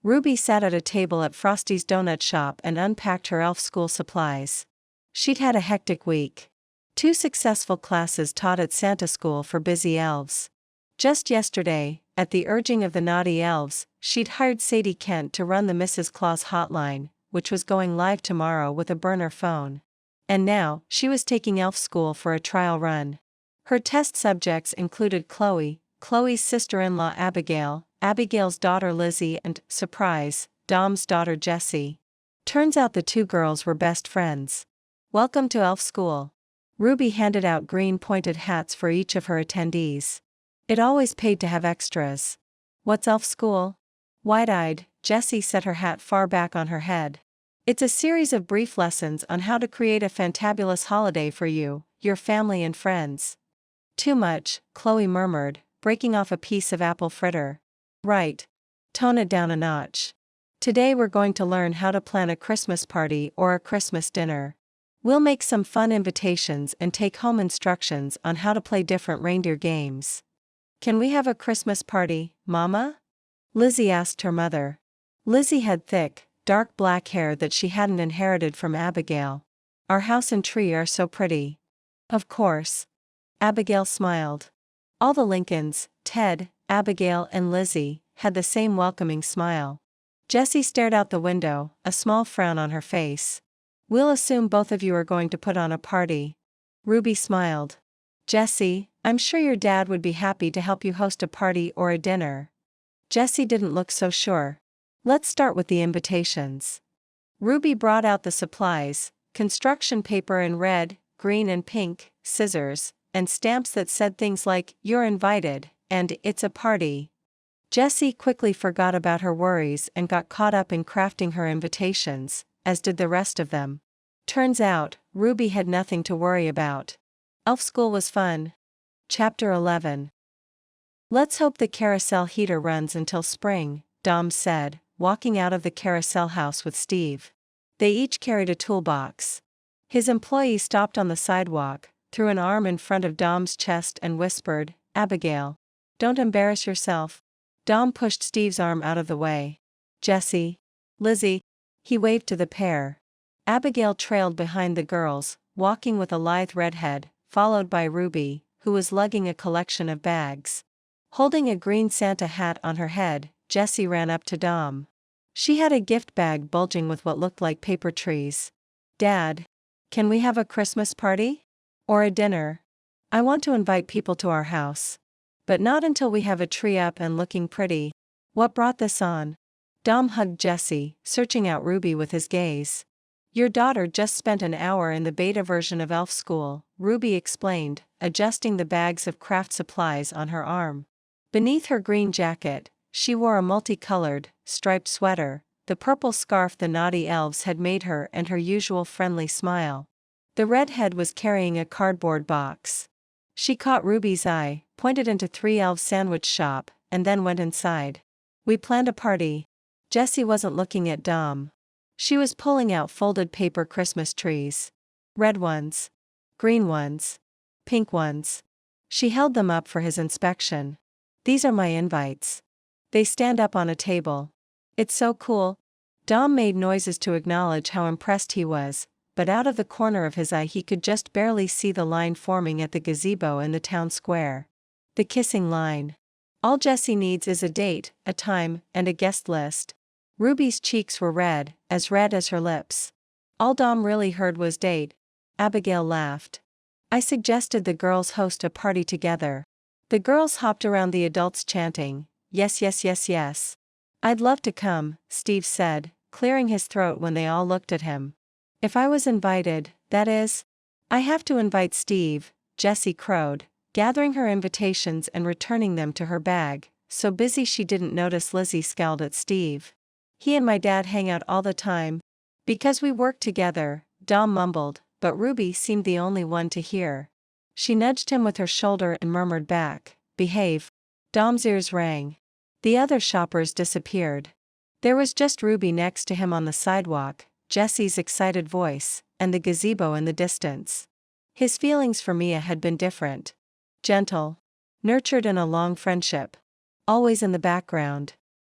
[SPEAKER 1] Ruby sat at a table at Frosty's donut shop and unpacked her elf school supplies. She'd had a hectic week. 2 successful classes taught at Santa School for Busy Elves. Just yesterday, at the urging of the naughty elves, she'd hired Sadie Kent to run the Mrs. Claus hotline, which was going live tomorrow with a burner phone. And now, she was taking elf school for a trial run. Her test subjects included Chloe, Chloe's sister-in-law Abigail, Abigail's daughter Lizzie and, surprise, Dom's daughter Jessie. Turns out the 2 girls were best friends. Welcome to elf school. Ruby handed out green pointed hats for each of her attendees. It always paid to have extras. What's elf school? Wide-eyed, Jessie set her hat far back on her head. It's a series of brief lessons on how to create a fantabulous holiday for you, your family and friends. Too much, Chloe murmured, breaking off a piece of apple fritter. Right. Tone it down a notch. Today we're going to learn how to plan a Christmas party or a Christmas dinner. We'll make some fun invitations and take home instructions on how to play different reindeer games. Can we have a Christmas party, Mama? Lizzie asked her mother. Lizzie had thick, dark black hair that she hadn't inherited from Abigail. Our house and tree are so pretty. Of course. Abigail smiled. All the Lincolns, Ted, Abigail and Lizzie, had the same welcoming smile. Jessie stared out the window, a small frown on her face. We'll assume both of you are going to put on a party. Ruby smiled. Jessie, I'm sure your dad would be happy to help you host a party or a dinner. Jessie didn't look so sure. Let's start with the invitations. Ruby brought out the supplies, construction paper in red, green and pink, scissors, and stamps that said things like, "You're invited," and "It's a party." Jessie quickly forgot about her worries and got caught up in crafting her invitations, as did the rest of them. Turns out, Ruby had nothing to worry about. Elf school was fun. Chapter 11. Let's hope the carousel heater runs until spring, Dom said, walking out of the carousel house with Steve. They each carried a toolbox. His employee stopped on the sidewalk, threw an arm in front of Dom's chest and whispered, "Abigail. Don't embarrass yourself." Dom pushed Steve's arm out of the way. "Jessie. Lizzie." He waved to the pair. Abigail trailed behind the girls, walking with a lithe redhead, followed by Ruby, who was lugging a collection of bags. Holding a green Santa hat on her head, Jessie ran up to Dom. She had a gift bag bulging with what looked like paper trees. "Dad. Can we have a Christmas party? Or a dinner? I want to invite people to our house. But not until we have a tree up and looking pretty." "What brought this on?" Dom hugged Jessie, searching out Ruby with his gaze. "Your daughter just spent an hour in the beta version of Elf School," Ruby explained, adjusting the bags of craft supplies on her arm. Beneath her green jacket, she wore a multicolored, striped sweater, the purple scarf the naughty elves had made her and her usual friendly smile. The redhead was carrying a cardboard box. She caught Ruby's eye, pointed into 3 Elves sandwich shop, and then went inside. "We planned a party." Jessie wasn't looking at Dom. She was pulling out folded paper Christmas trees. Red ones. Green ones. Pink ones. She held them up for his inspection. "These are my invites. They stand up on a table. It's so cool." Dom made noises to acknowledge how impressed he was, but out of the corner of his eye he could just barely see the line forming at the gazebo in the town square. The kissing line. All Jessie needs is a date, a time, and a guest list. Ruby's cheeks were red as her lips. All Dom really heard was date. Abigail laughed. "I suggested the girls host a party together." The girls hopped around the adults chanting, "Yes, yes, yes, yes." "I'd love to come," Steve said, clearing his throat when they all looked at him. "If I was invited, that is." "I have to invite Steve," Jessie crowed, gathering her invitations and returning them to her bag, so busy she didn't notice Lizzie scowled at Steve. "He and my dad hang out all the time." "Because we work together," Dom mumbled, but Ruby seemed the only one to hear. She nudged him with her shoulder and murmured back, behave. Dom's ears rang. The other shoppers disappeared. There was just Ruby next to him on the sidewalk, Jessie's excited voice, and the gazebo in the distance. His feelings for Mia had been different. Gentle. Nurtured in a long friendship. Always in the background.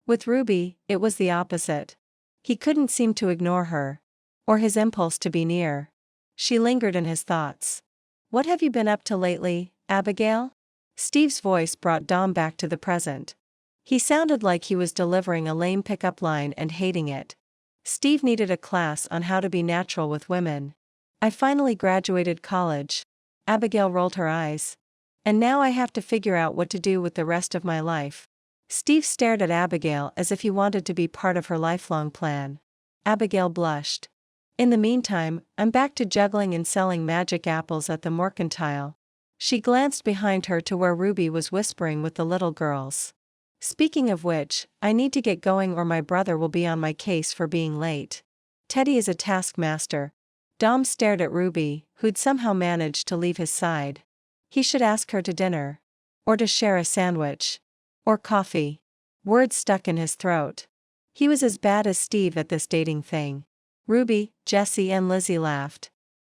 [SPEAKER 1] With Ruby, it was the opposite. He couldn't seem to ignore her. Or his impulse to be near. She lingered in his thoughts. "What have you been up to lately, Abigail?" Steve's voice brought Dom back to the present. He sounded like he was delivering a lame pickup line and hating it. Steve needed a class on how to be natural with women. "I finally graduated college." Abigail rolled her eyes. "And now I have to figure out what to do with the rest of my life." Steve stared at Abigail as if he wanted to be part of her lifelong plan. Abigail blushed. "In the meantime, I'm back to juggling and selling magic apples at the mercantile." She glanced behind her to where Ruby was whispering with the little girls. "Speaking of which, I need to get going or my brother will be on my case for being late. Teddy is a taskmaster." Dom stared at Ruby, who'd somehow managed to leave his side. He should ask her to dinner. Or to share a sandwich. Or coffee. Words stuck in his throat. He was as bad as Steve at this dating thing. Ruby, Jessie and Lizzie laughed.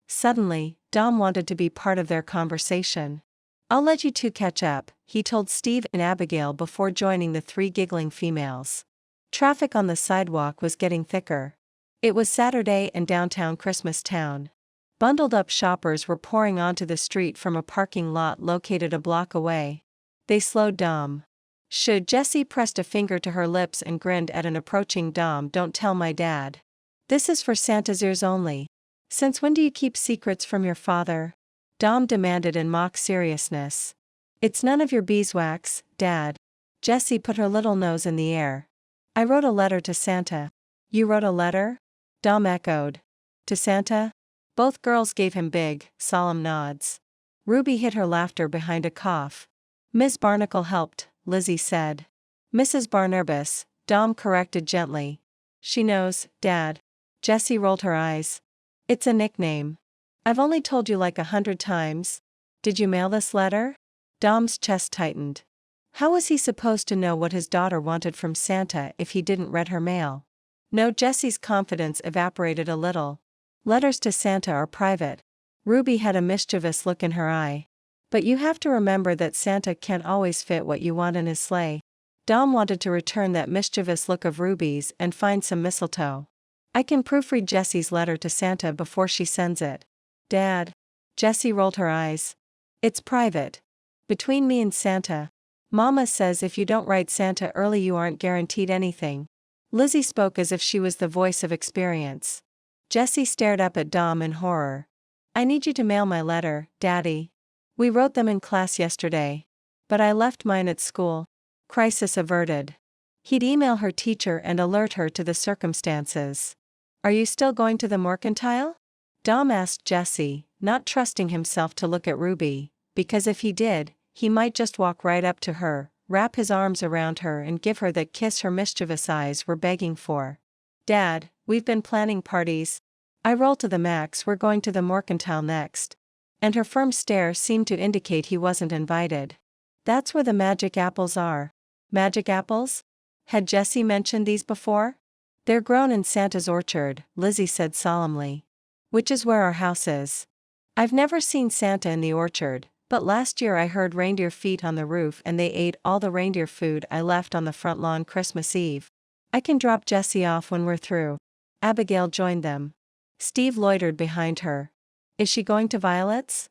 [SPEAKER 1] Suddenly, Dom wanted to be part of their conversation. "I'll let you two catch up," he told Steve and Abigail before joining the three giggling females. Traffic on the sidewalk was getting thicker. It was Saturday in downtown Christmas Town. Bundled-up shoppers were pouring onto the street from a parking lot located a block away. They slowed Dom. Jessie pressed a finger to her lips and grinned at an approaching Dom. "Don't tell my dad. This is for Santa's ears only." "Since when do you keep secrets from your father?" Dom demanded in mock seriousness. "It's none of your beeswax, Dad." Jessie put her little nose in the air. "I wrote a letter to Santa." "You wrote a letter?" Dom echoed. "To Santa?" Both girls gave him big, solemn nods. Ruby hid her laughter behind a cough. "Miss Barnacle helped," Lizzie said. "Mrs. Barnabas," Dom corrected gently. "She knows, Dad." Jessie rolled her eyes. "It's a nickname. I've only told you like 100 times. Did you mail this letter?" Dom's chest tightened. How was he supposed to know what his daughter wanted from Santa if he didn't read her mail? No, Jessie's confidence evaporated a little. "Letters to Santa are private." Ruby had a mischievous look in her eye. "But you have to remember that Santa can't always fit what you want in his sleigh." Dom wanted to return that mischievous look of Ruby's and find some mistletoe. "I can proofread Jessie's letter to Santa before she sends it." "Dad." Jessie rolled her eyes. "It's private. Between me and Santa. Mama says if you don't write Santa early you aren't guaranteed anything." Lizzie spoke as if she was the voice of experience. Jessie stared up at Dom in horror. "I need you to mail my letter, Daddy. We wrote them in class yesterday. But I left mine at school." Crisis averted. He'd email her teacher and alert her to the circumstances. "Are you still going to the mercantile?" Dom asked Jessie, not trusting himself to look at Ruby, because if he did, he might just walk right up to her, wrap his arms around her and give her that kiss her mischievous eyes were begging for. "Dad, we've been planning parties. I roll to the max, we're going to the mercantile next." And her firm stare seemed to indicate he wasn't invited. "That's where the magic apples are." Magic apples? Had Jessie mentioned these before? "They're grown in Santa's orchard," Lizzie said solemnly. "Which is where our house is." "I've never seen Santa in the orchard, but last year I heard reindeer feet on the roof and they ate all the reindeer food I left on the front lawn Christmas Eve. I can drop Jessie off when we're through." Abigail joined them. Steve loitered behind her. "Is she going to Violet's?"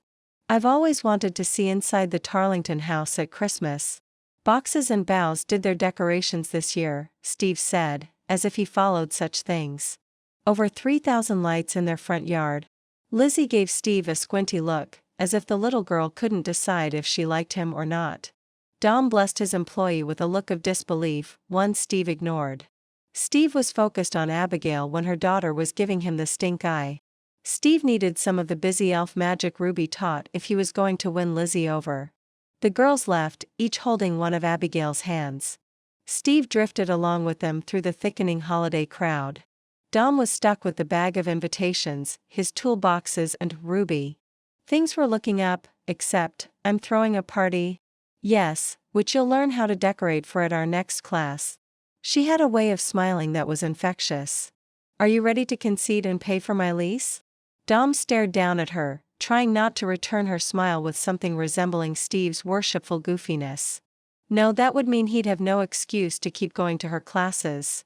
[SPEAKER 1] "I've always wanted to see inside the Tarlington house at Christmas. Boxes and boughs did their decorations this year," Steve said, as if he followed such things. "Over 3,000 lights in their front yard." Lizzie gave Steve a squinty look, as if the little girl couldn't decide if she liked him or not. Dom blessed his employee with a look of disbelief, one Steve ignored. Steve was focused on Abigail when her daughter was giving him the stink eye. Steve needed some of the busy elf magic Ruby taught if he was going to win Lizzie over. The girls left, each holding one of Abigail's hands. Steve drifted along with them through the thickening holiday crowd. Dom was stuck with the bag of invitations, his toolboxes and Ruby. "Things were looking up, except, I'm throwing a party." Yes, which you'll learn how to decorate for at our next class. She had a way of smiling that was infectious. Are you ready to concede and pay for my lease? Dom stared down at her, trying not to return her smile with something resembling Steve's worshipful goofiness. No, that would mean he'd have no excuse to keep going to her classes.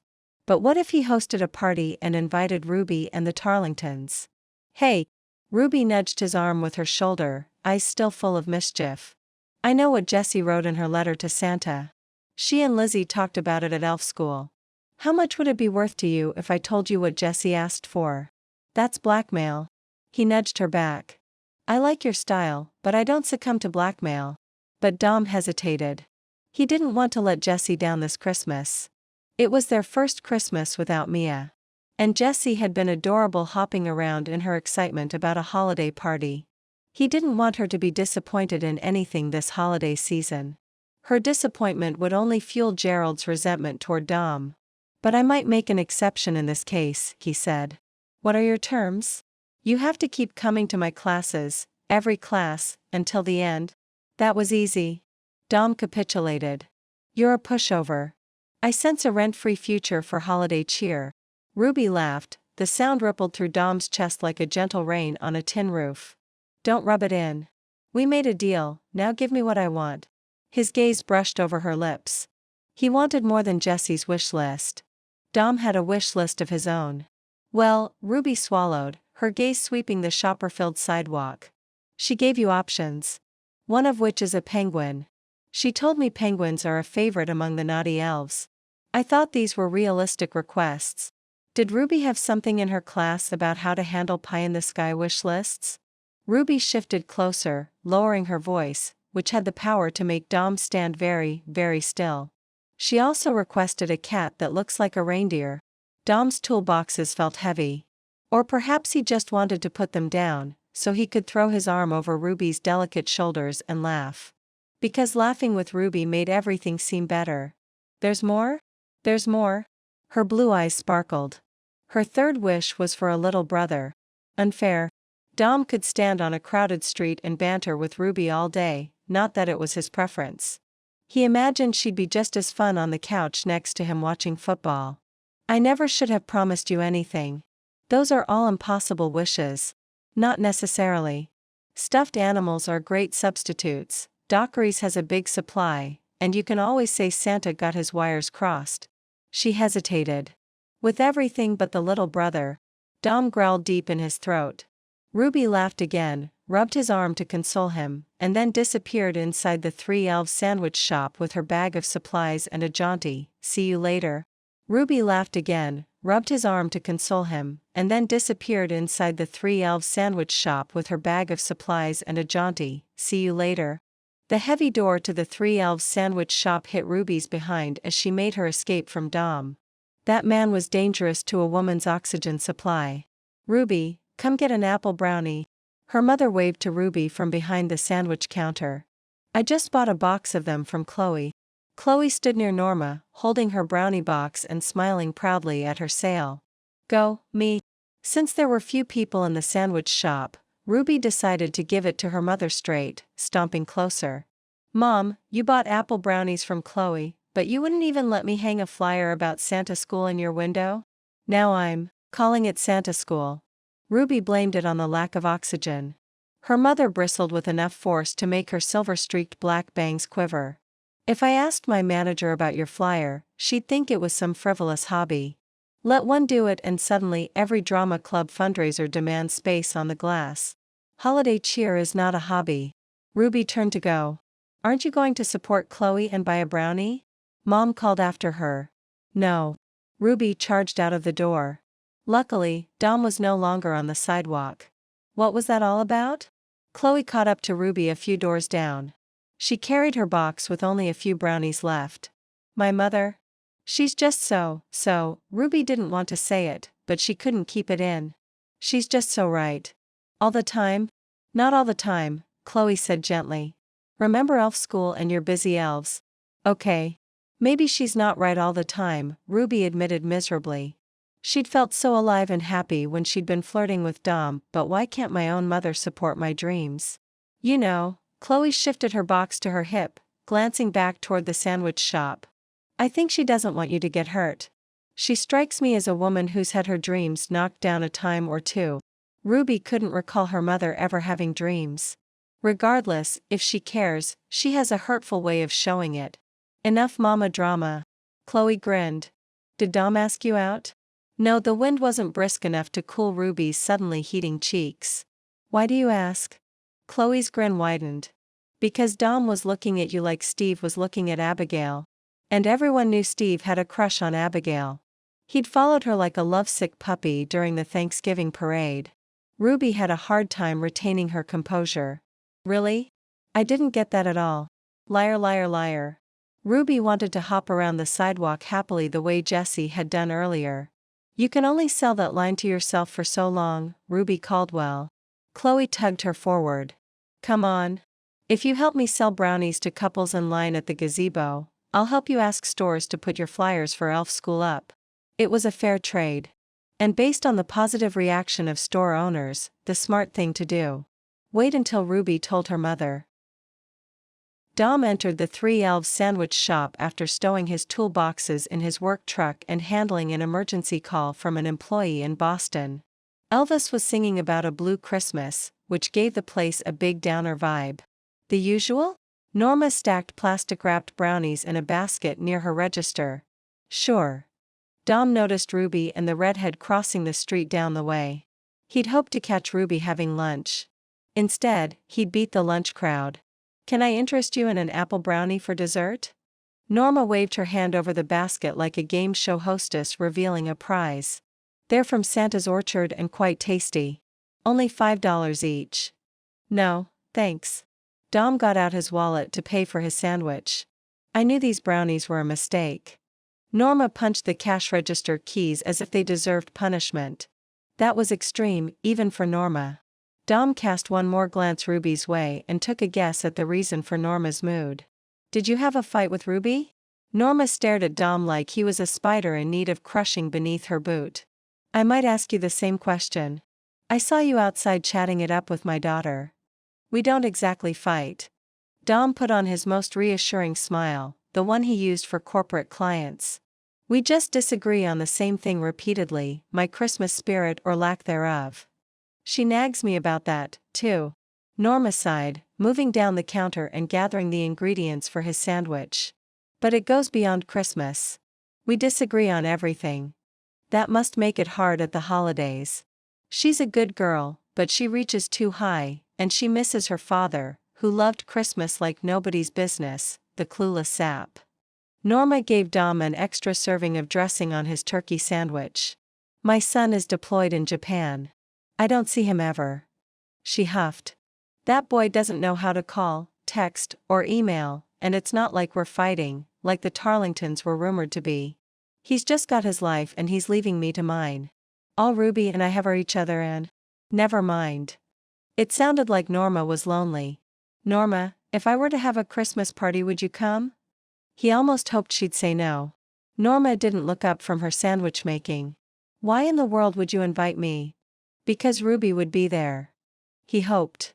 [SPEAKER 1] But what if he hosted a party and invited Ruby and the Tarlingtons? Hey! Ruby nudged his arm with her shoulder, eyes still full of mischief. I know what Jessie wrote in her letter to Santa. She and Lizzie talked about it at elf school. How much would it be worth to you if I told you what Jessie asked for? That's blackmail. He nudged her back. I like your style, but I don't succumb to blackmail. But Dom hesitated. He didn't want to let Jessie down this Christmas. It was their first Christmas without Mia. And Jessie had been adorable, hopping around in her excitement about a holiday party. He didn't want her to be disappointed in anything this holiday season. Her disappointment would only fuel Gerald's resentment toward Dom. But I might make an exception in this case, he said. What are your terms? You have to keep coming to my classes, every class, until the end. That was easy. Dom capitulated. You're a pushover. I sense a rent-free future for holiday cheer. Ruby laughed, the sound rippled through Dom's chest like a gentle rain on a tin roof. Don't rub it in. We made a deal, now give me what I want. His gaze brushed over her lips. He wanted more than Jessie's wish list. Dom had a wish list of his own. Well, Ruby swallowed, her gaze sweeping the shopper-filled sidewalk. She gave you options. One of which is a penguin. She told me penguins are a favorite among the naughty elves. I thought these were realistic requests. Did Ruby have something in her class about how to handle pie-in-the-sky wish lists? Ruby shifted closer, lowering her voice, which had the power to make Dom stand very, very still. She also requested a cat that looks like a reindeer. Dom's toolboxes felt heavy. Or perhaps he just wanted to put them down, so he could throw his arm over Ruby's delicate shoulders and laugh. Because laughing with Ruby made everything seem better. There's more? There's more? Her blue eyes sparkled. Her third wish was for a little brother. Unfair. Dom could stand on a crowded street and banter with Ruby all day, not that it was his preference. He imagined she'd be just as fun on the couch next to him watching football. I never should have promised you anything. Those are all impossible wishes. Not necessarily. Stuffed animals are great substitutes. Dockery's has a big supply, and you can always say Santa got his wires crossed. She hesitated. With everything but the little brother. Dom growled deep in his throat. Ruby laughed again, rubbed his arm to console him, and then disappeared inside the Three Elves sandwich shop with her bag of supplies and a jaunty, "See you later." Ruby laughed again, rubbed his arm to console him, and then disappeared inside the Three Elves sandwich shop with her bag of supplies and a jaunty, "See you later." The heavy door to the Three Elves sandwich shop hit Ruby's behind as she made her escape from Dom. That man was dangerous to a woman's oxygen supply. Ruby, come get an apple brownie. Her mother waved to Ruby from behind the sandwich counter. I just bought a box of them from Chloe. Chloe stood near Norma, holding her brownie box and smiling proudly at her sale. Go, me. Since there were few people in the sandwich shop, Ruby decided to give it to her mother straight, stomping closer. Mom, you bought apple brownies from Chloe, but you wouldn't even let me hang a flyer about Santa School in your window? Now I'm calling it Santa School. Ruby blamed it on the lack of oxygen. Her mother bristled with enough force to make her silver-streaked black bangs quiver. If I asked my manager about your flyer, she'd think it was some frivolous hobby. Let one do it and suddenly every drama club fundraiser demands space on the glass. Holiday cheer is not a hobby. Ruby turned to go. Aren't you going to support Chloe and buy a brownie? Mom called after her. No. Ruby charged out of the door. Luckily, Dom was no longer on the sidewalk. What was that all about? Chloe caught up to Ruby a few doors down. She carried her box with only a few brownies left. My mother? She's just so. Ruby didn't want to say it, but she couldn't keep it in. She's just so right. All the time? Not all the time, Chloe said gently. Remember elf school and your busy elves? Okay. Maybe she's not right all the time, Ruby admitted miserably. She'd felt so alive and happy when she'd been flirting with Dom, but why can't my own mother support my dreams? You know, Chloe shifted her box to her hip, glancing back toward the sandwich shop. I think she doesn't want you to get hurt. She strikes me as a woman who's had her dreams knocked down a time or two. Ruby couldn't recall her mother ever having dreams. Regardless, if she cares, she has a hurtful way of showing it. Enough mama drama. Chloe grinned. Did Dom ask you out? No, the wind wasn't brisk enough to cool Ruby's suddenly heating cheeks. Why do you ask? Chloe's grin widened. Because Dom was looking at you like Steve was looking at Abigail. And everyone knew Steve had a crush on Abigail. He'd followed her like a lovesick puppy during the Thanksgiving parade. Ruby had a hard time retaining her composure. Really? I didn't get that at all. Liar, liar, liar. Ruby wanted to hop around the sidewalk happily the way Jessie had done earlier. You can only sell that line to yourself for so long, Ruby Caldwell. Chloe tugged her forward. Come on. If you help me sell brownies to couples in line at the gazebo, I'll help you ask stores to put your flyers for elf school up. It was a fair trade. And based on the positive reaction of store owners, the smart thing to do. Wait until Ruby told her mother. Dom entered the Three Elves sandwich shop after stowing his toolboxes in his work truck and handling an emergency call from an employee in Boston. Elvis was singing about a blue Christmas, which gave the place a big downer vibe. The usual? Norma stacked plastic-wrapped brownies in a basket near her register. Sure. Dom noticed Ruby and the redhead crossing the street down the way. He'd hoped to catch Ruby having lunch. Instead, he'd beat the lunch crowd. Can I interest you in an apple brownie for dessert? Norma waved her hand over the basket like a game show hostess revealing a prize. They're from Santa's orchard and quite tasty. Only $5 each. No, thanks. Dom got out his wallet to pay for his sandwich. I knew these brownies were a mistake. Norma punched the cash register keys as if they deserved punishment. That was extreme, even for Norma. Dom cast one more glance Ruby's way and took a guess at the reason for Norma's mood. Did you have a fight with Ruby? Norma stared at Dom like he was a spider in need of crushing beneath her boot. I might ask you the same question. I saw you outside chatting it up with my daughter. We don't exactly fight. Dom put on his most reassuring smile, the one he used for corporate clients. We just disagree on the same thing repeatedly, my Christmas spirit or lack thereof. She nags me about that, too. Norma sighed, moving down the counter and gathering the ingredients for his sandwich. But it goes beyond Christmas. We disagree on everything. That must make it hard at the holidays. She's a good girl, but she reaches too high, and she misses her father, who loved Christmas like nobody's business, the clueless sap. Norma gave Dom an extra serving of dressing on his turkey sandwich. My son is deployed in Japan. I don't see him ever. She huffed. That boy doesn't know how to call, text, or email, and it's not like we're fighting, like the Tarlingtons were rumored to be. He's just got his life and he's leaving me to mine. All Ruby and I have are each other and... Never mind. It sounded like Norma was lonely. Norma, if I were to have a Christmas party, would you come? He almost hoped she'd say no. Norma didn't look up from her sandwich making. Why in the world would you invite me? Because Ruby would be there. He hoped.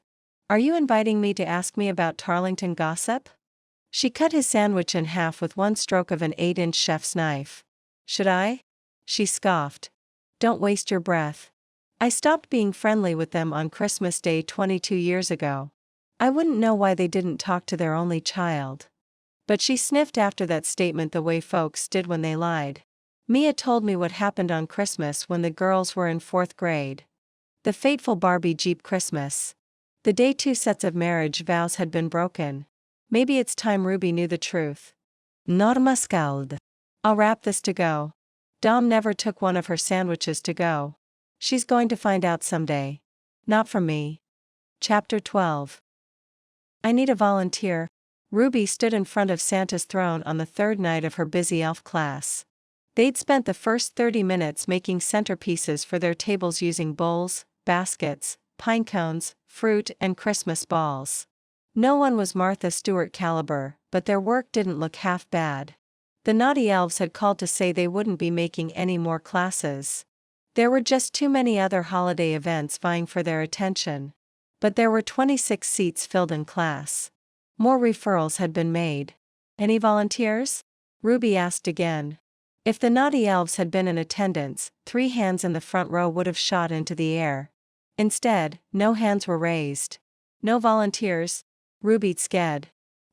[SPEAKER 1] Are you inviting me to ask me about Tarlington gossip? She cut his sandwich in half with one stroke of an 8-inch chef's knife. Should I? She scoffed. Don't waste your breath. I stopped being friendly with them on Christmas Day 22 years ago. I wouldn't know why they didn't talk to their only child. But she sniffed after that statement the way folks did when they lied. Mia told me what happened on Christmas when the girls were in 4th grade. The fateful Barbie Jeep Christmas. The day 2 sets of marriage vows had been broken. Maybe it's time Ruby knew the truth. Norma scowled. I'll wrap this to go. Dom never took one of her sandwiches to go. She's going to find out someday. Not from me. Chapter 12. I need a volunteer. Ruby stood in front of Santa's throne on the 3rd night of her Busy Elf class. They'd spent the first 30 minutes making centerpieces for their tables using bowls, baskets, pine cones, fruit, and Christmas balls. No one was Martha Stewart caliber, but their work didn't look half bad. The naughty elves had called to say they wouldn't be making any more classes. There were just too many other holiday events vying for their attention. But there were 26 seats filled in class. More referrals had been made. Any volunteers? Ruby asked again. If the naughty elves had been in attendance, 3 hands in the front row would have shot into the air. Instead, no hands were raised. No volunteers? Ruby sked.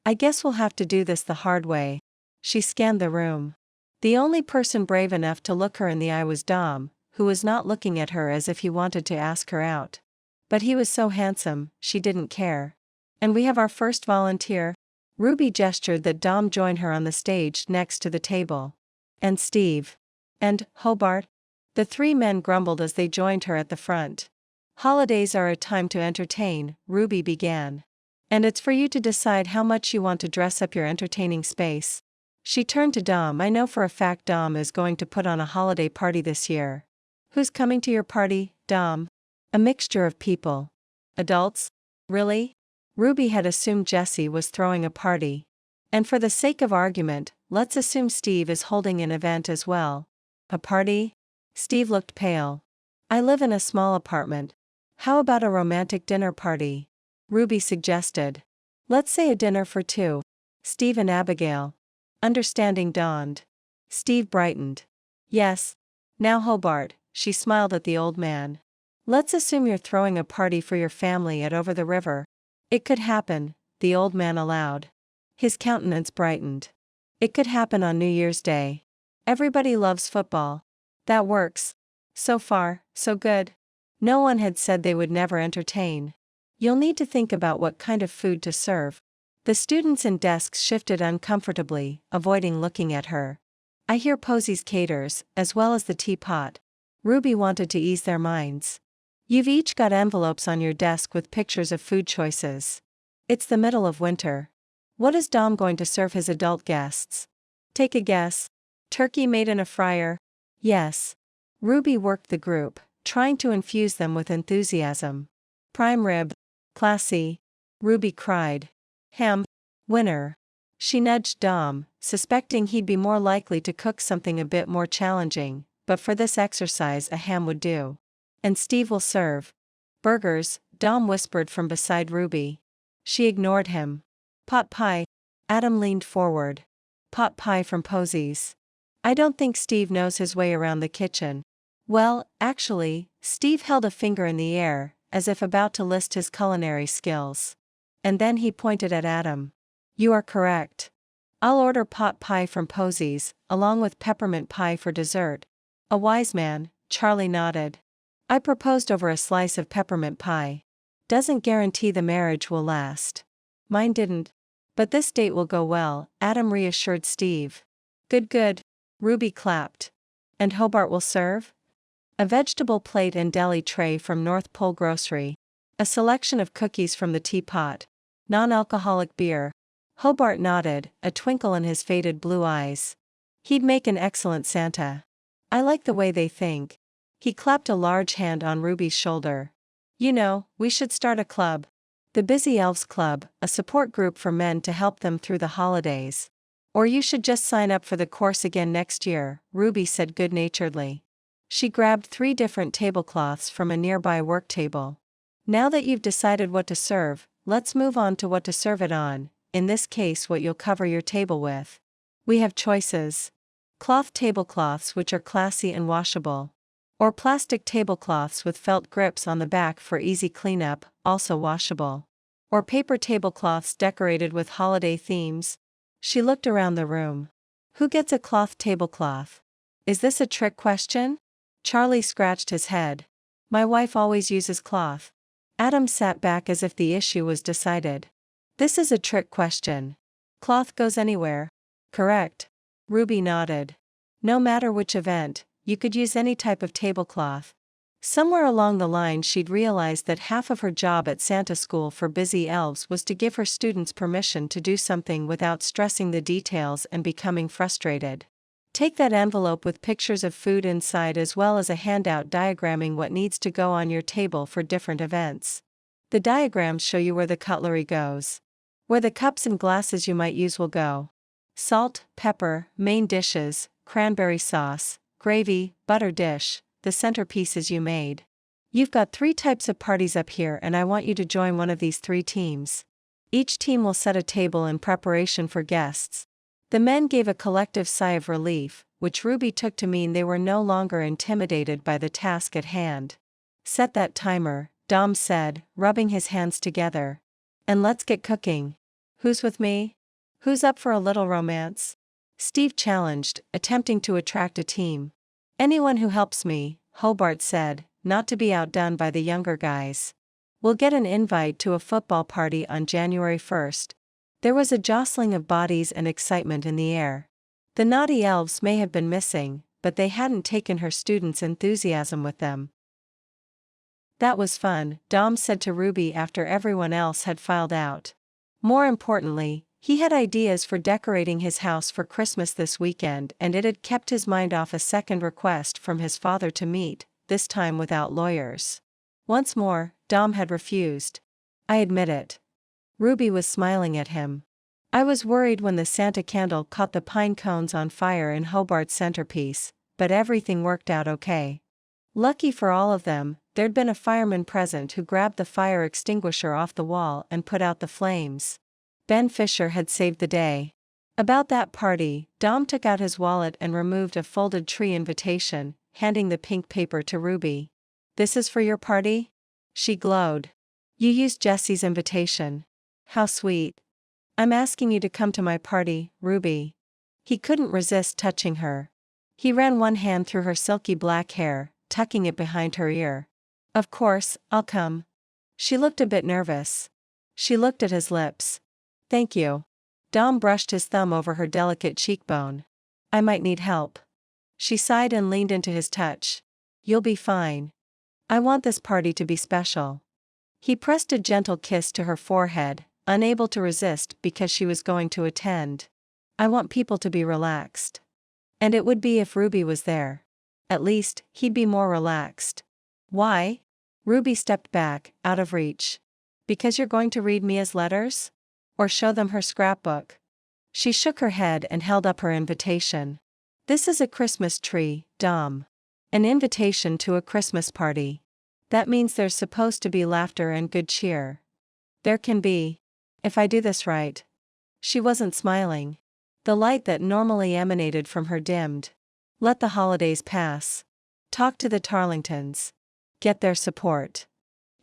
[SPEAKER 1] I guess we'll have to do this the hard way. She scanned the room. The only person brave enough to look her in the eye was Dom, who was not looking at her as if he wanted to ask her out. But he was so handsome, she didn't care. And we have our first volunteer. Ruby gestured that Dom join her on the stage next to the table. And Steve. And Hobart? The 3 men grumbled as they joined her at the front. Holidays are a time to entertain, Ruby began. And it's for you to decide how much you want to dress up your entertaining space. She turned to Dom. I know for a fact Dom is going to put on a holiday party this year. Who's coming to your party, Dom? A mixture of people. Adults? Really? Ruby had assumed Jessie was throwing a party. And for the sake of argument, let's assume Steve is holding an event as well. A party? Steve looked pale. I live in a small apartment. How about a romantic dinner party? Ruby suggested. Let's say a dinner for 2. Steve and Abigail. Understanding dawned. Steve brightened. Yes. Now Hobart, she smiled at the old man. Let's assume you're throwing a party for your family at over the river. It could happen, the old man allowed. His countenance brightened. It could happen on New Year's Day. Everybody loves football. That works. So far, so good. No one had said they would never entertain. You'll need to think about what kind of food to serve. The students in desks shifted uncomfortably, avoiding looking at her. I hear Posey's caters, as well as the teapot. Ruby wanted to ease their minds. You've each got envelopes on your desk with pictures of food choices. It's the middle of winter. What is Dom going to serve his adult guests? Take a guess. Turkey made in a fryer? Yes. Ruby worked the group, trying to infuse them with enthusiasm. Prime rib. Classy. Ruby cried. Ham. Winner. She nudged Dom, suspecting he'd be more likely to cook something a bit more challenging, but for this exercise a ham would do. And Steve will serve. Burgers, Dom whispered from beside Ruby. She ignored him. Pot pie. Adam leaned forward. Pot pie from Posey's. I don't think Steve knows his way around the kitchen. Well, actually, Steve held a finger in the air, as if about to list his culinary skills. And then he pointed at Adam. You are correct. I'll order pot pie from Posey's, along with peppermint pie for dessert. A wise man, Charlie nodded. I proposed over a slice of peppermint pie. Doesn't guarantee the marriage will last. Mine didn't. But this date will go well, Adam reassured Steve. Good good. Ruby clapped. And Hobart will serve? A vegetable plate and deli tray from North Pole Grocery. A selection of cookies from the teapot. Non-alcoholic beer. Hobart nodded, a twinkle in his faded blue eyes. He'd make an excellent Santa. I like the way they think. He clapped a large hand on Ruby's shoulder. You know, we should start a club. The Busy Elves Club, a support group for men to help them through the holidays. Or you should just sign up for the course again next year, Ruby said good-naturedly. She grabbed 3 different tablecloths from a nearby work table. Now that you've decided what to serve, let's move on to what to serve it on, in this case what you'll cover your table with. We have choices. Cloth tablecloths which are classy and washable. Or plastic tablecloths with felt grips on the back for easy cleanup, also washable. Or paper tablecloths decorated with holiday themes. She looked around the room. Who gets a cloth tablecloth? Is this a trick question? Charlie scratched his head. My wife always uses cloth. Adam sat back as if the issue was decided. This is a trick question. Cloth goes anywhere. Correct. Ruby nodded. No matter which event, you could use any type of tablecloth. Somewhere along the line she'd realized that half of her job at Santa School for Busy Elves was to give her students permission to do something without stressing the details and becoming frustrated. Take that envelope with pictures of food inside as well as a handout diagramming what needs to go on your table for different events. The diagrams show you where the cutlery goes. Where the cups and glasses you might use will go. Salt, pepper, main dishes, cranberry sauce, gravy, butter dish, the centerpieces you made. You've got 3 types of parties up here and I want you to join one of these 3 teams. Each team will set a table in preparation for guests. The men gave a collective sigh of relief, which Ruby took to mean they were no longer intimidated by the task at hand. Set that timer, Dom said, rubbing his hands together. And let's get cooking. Who's with me? Who's up for a little romance? Steve challenged, attempting to attract a team. Anyone who helps me, Hobart said, not to be outdone by the younger guys. We'll get an invite to a football party on January 1st. There was a jostling of bodies and excitement in the air. The naughty elves may have been missing, but they hadn't taken her students' enthusiasm with them. That was fun, Dom said to Ruby after everyone else had filed out. More importantly, he had ideas for decorating his house for Christmas this weekend, and it had kept his mind off a second request from his father to meet, this time without lawyers. Once more, Dom had refused. I admit it. Ruby was smiling at him. I was worried when the Santa candle caught the pine cones on fire in Hobart's centerpiece, but everything worked out okay. Lucky for all of them, there'd been a fireman present who grabbed the fire extinguisher off the wall and put out the flames. Ben Fisher had saved the day. About that party, Dom took out his wallet and removed a folded tree invitation, handing the pink paper to Ruby. This is for your party? She glowed. You used Jessie's invitation. How sweet. I'm asking you to come to my party, Ruby. He couldn't resist touching her. He ran one hand through her silky black hair, tucking it behind her ear. Of course, I'll come. She looked a bit nervous. She looked at his lips. Thank you. Dom brushed his thumb over her delicate cheekbone. I might need help. She sighed and leaned into his touch. You'll be fine. I want this party to be special. He pressed a gentle kiss to her forehead, unable to resist because she was going to attend. I want people to be relaxed. And it would be if Ruby was there. At least, he'd be more relaxed. Why? Ruby stepped back, out of reach. Because you're going to read Mia's letters? Or show them her scrapbook? She shook her head and held up her invitation. This is a Christmas tree, Dom. An invitation to a Christmas party. That means there's supposed to be laughter and good cheer. There can be. If I do this right. She wasn't smiling. The light that normally emanated from her dimmed. Let the holidays pass. Talk to the Tarlingtons. Get their support.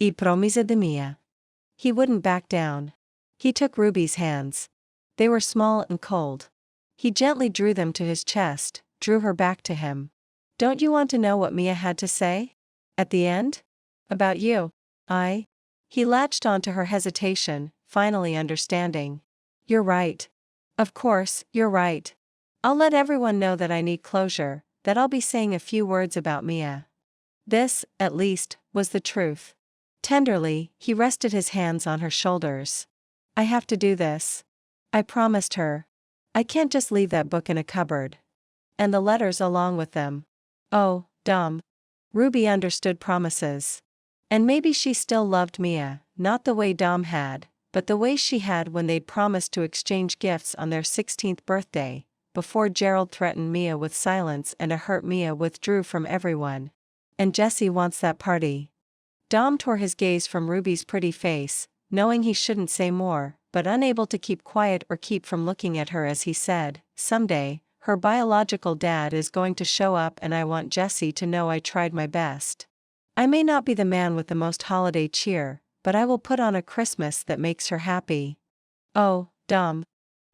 [SPEAKER 1] I promise de Mia. He wouldn't back down. He took Ruby's hands. They were small and cold. He gently drew them to his chest, drew her back to him. Don't you want to know what Mia had to say? At the end? About you. He latched onto her hesitation, finally understanding. You're right. Of course, you're right. I'll let everyone know that I need closure, that I'll be saying a few words about Mia. This, at least, was the truth. Tenderly, he rested his hands on her shoulders. I have to do this. I promised her. I can't just leave that book in a cupboard. And the letters along with them. Oh, Dom. Ruby understood promises. And maybe she still loved Mia, not the way Dom had, but the way she had when they'd promised to exchange gifts on their 16th birthday, before Gerald threatened Mia with silence and a hurt Mia withdrew from everyone. And Jessie wants that party. Dom tore his gaze from Ruby's pretty face, knowing he shouldn't say more, but unable to keep quiet or keep from looking at her as he said, someday, her biological dad is going to show up and I want Jessie to know I tried my best. I may not be the man with the most holiday cheer, but I will put on a Christmas that makes her happy. Oh, Dom.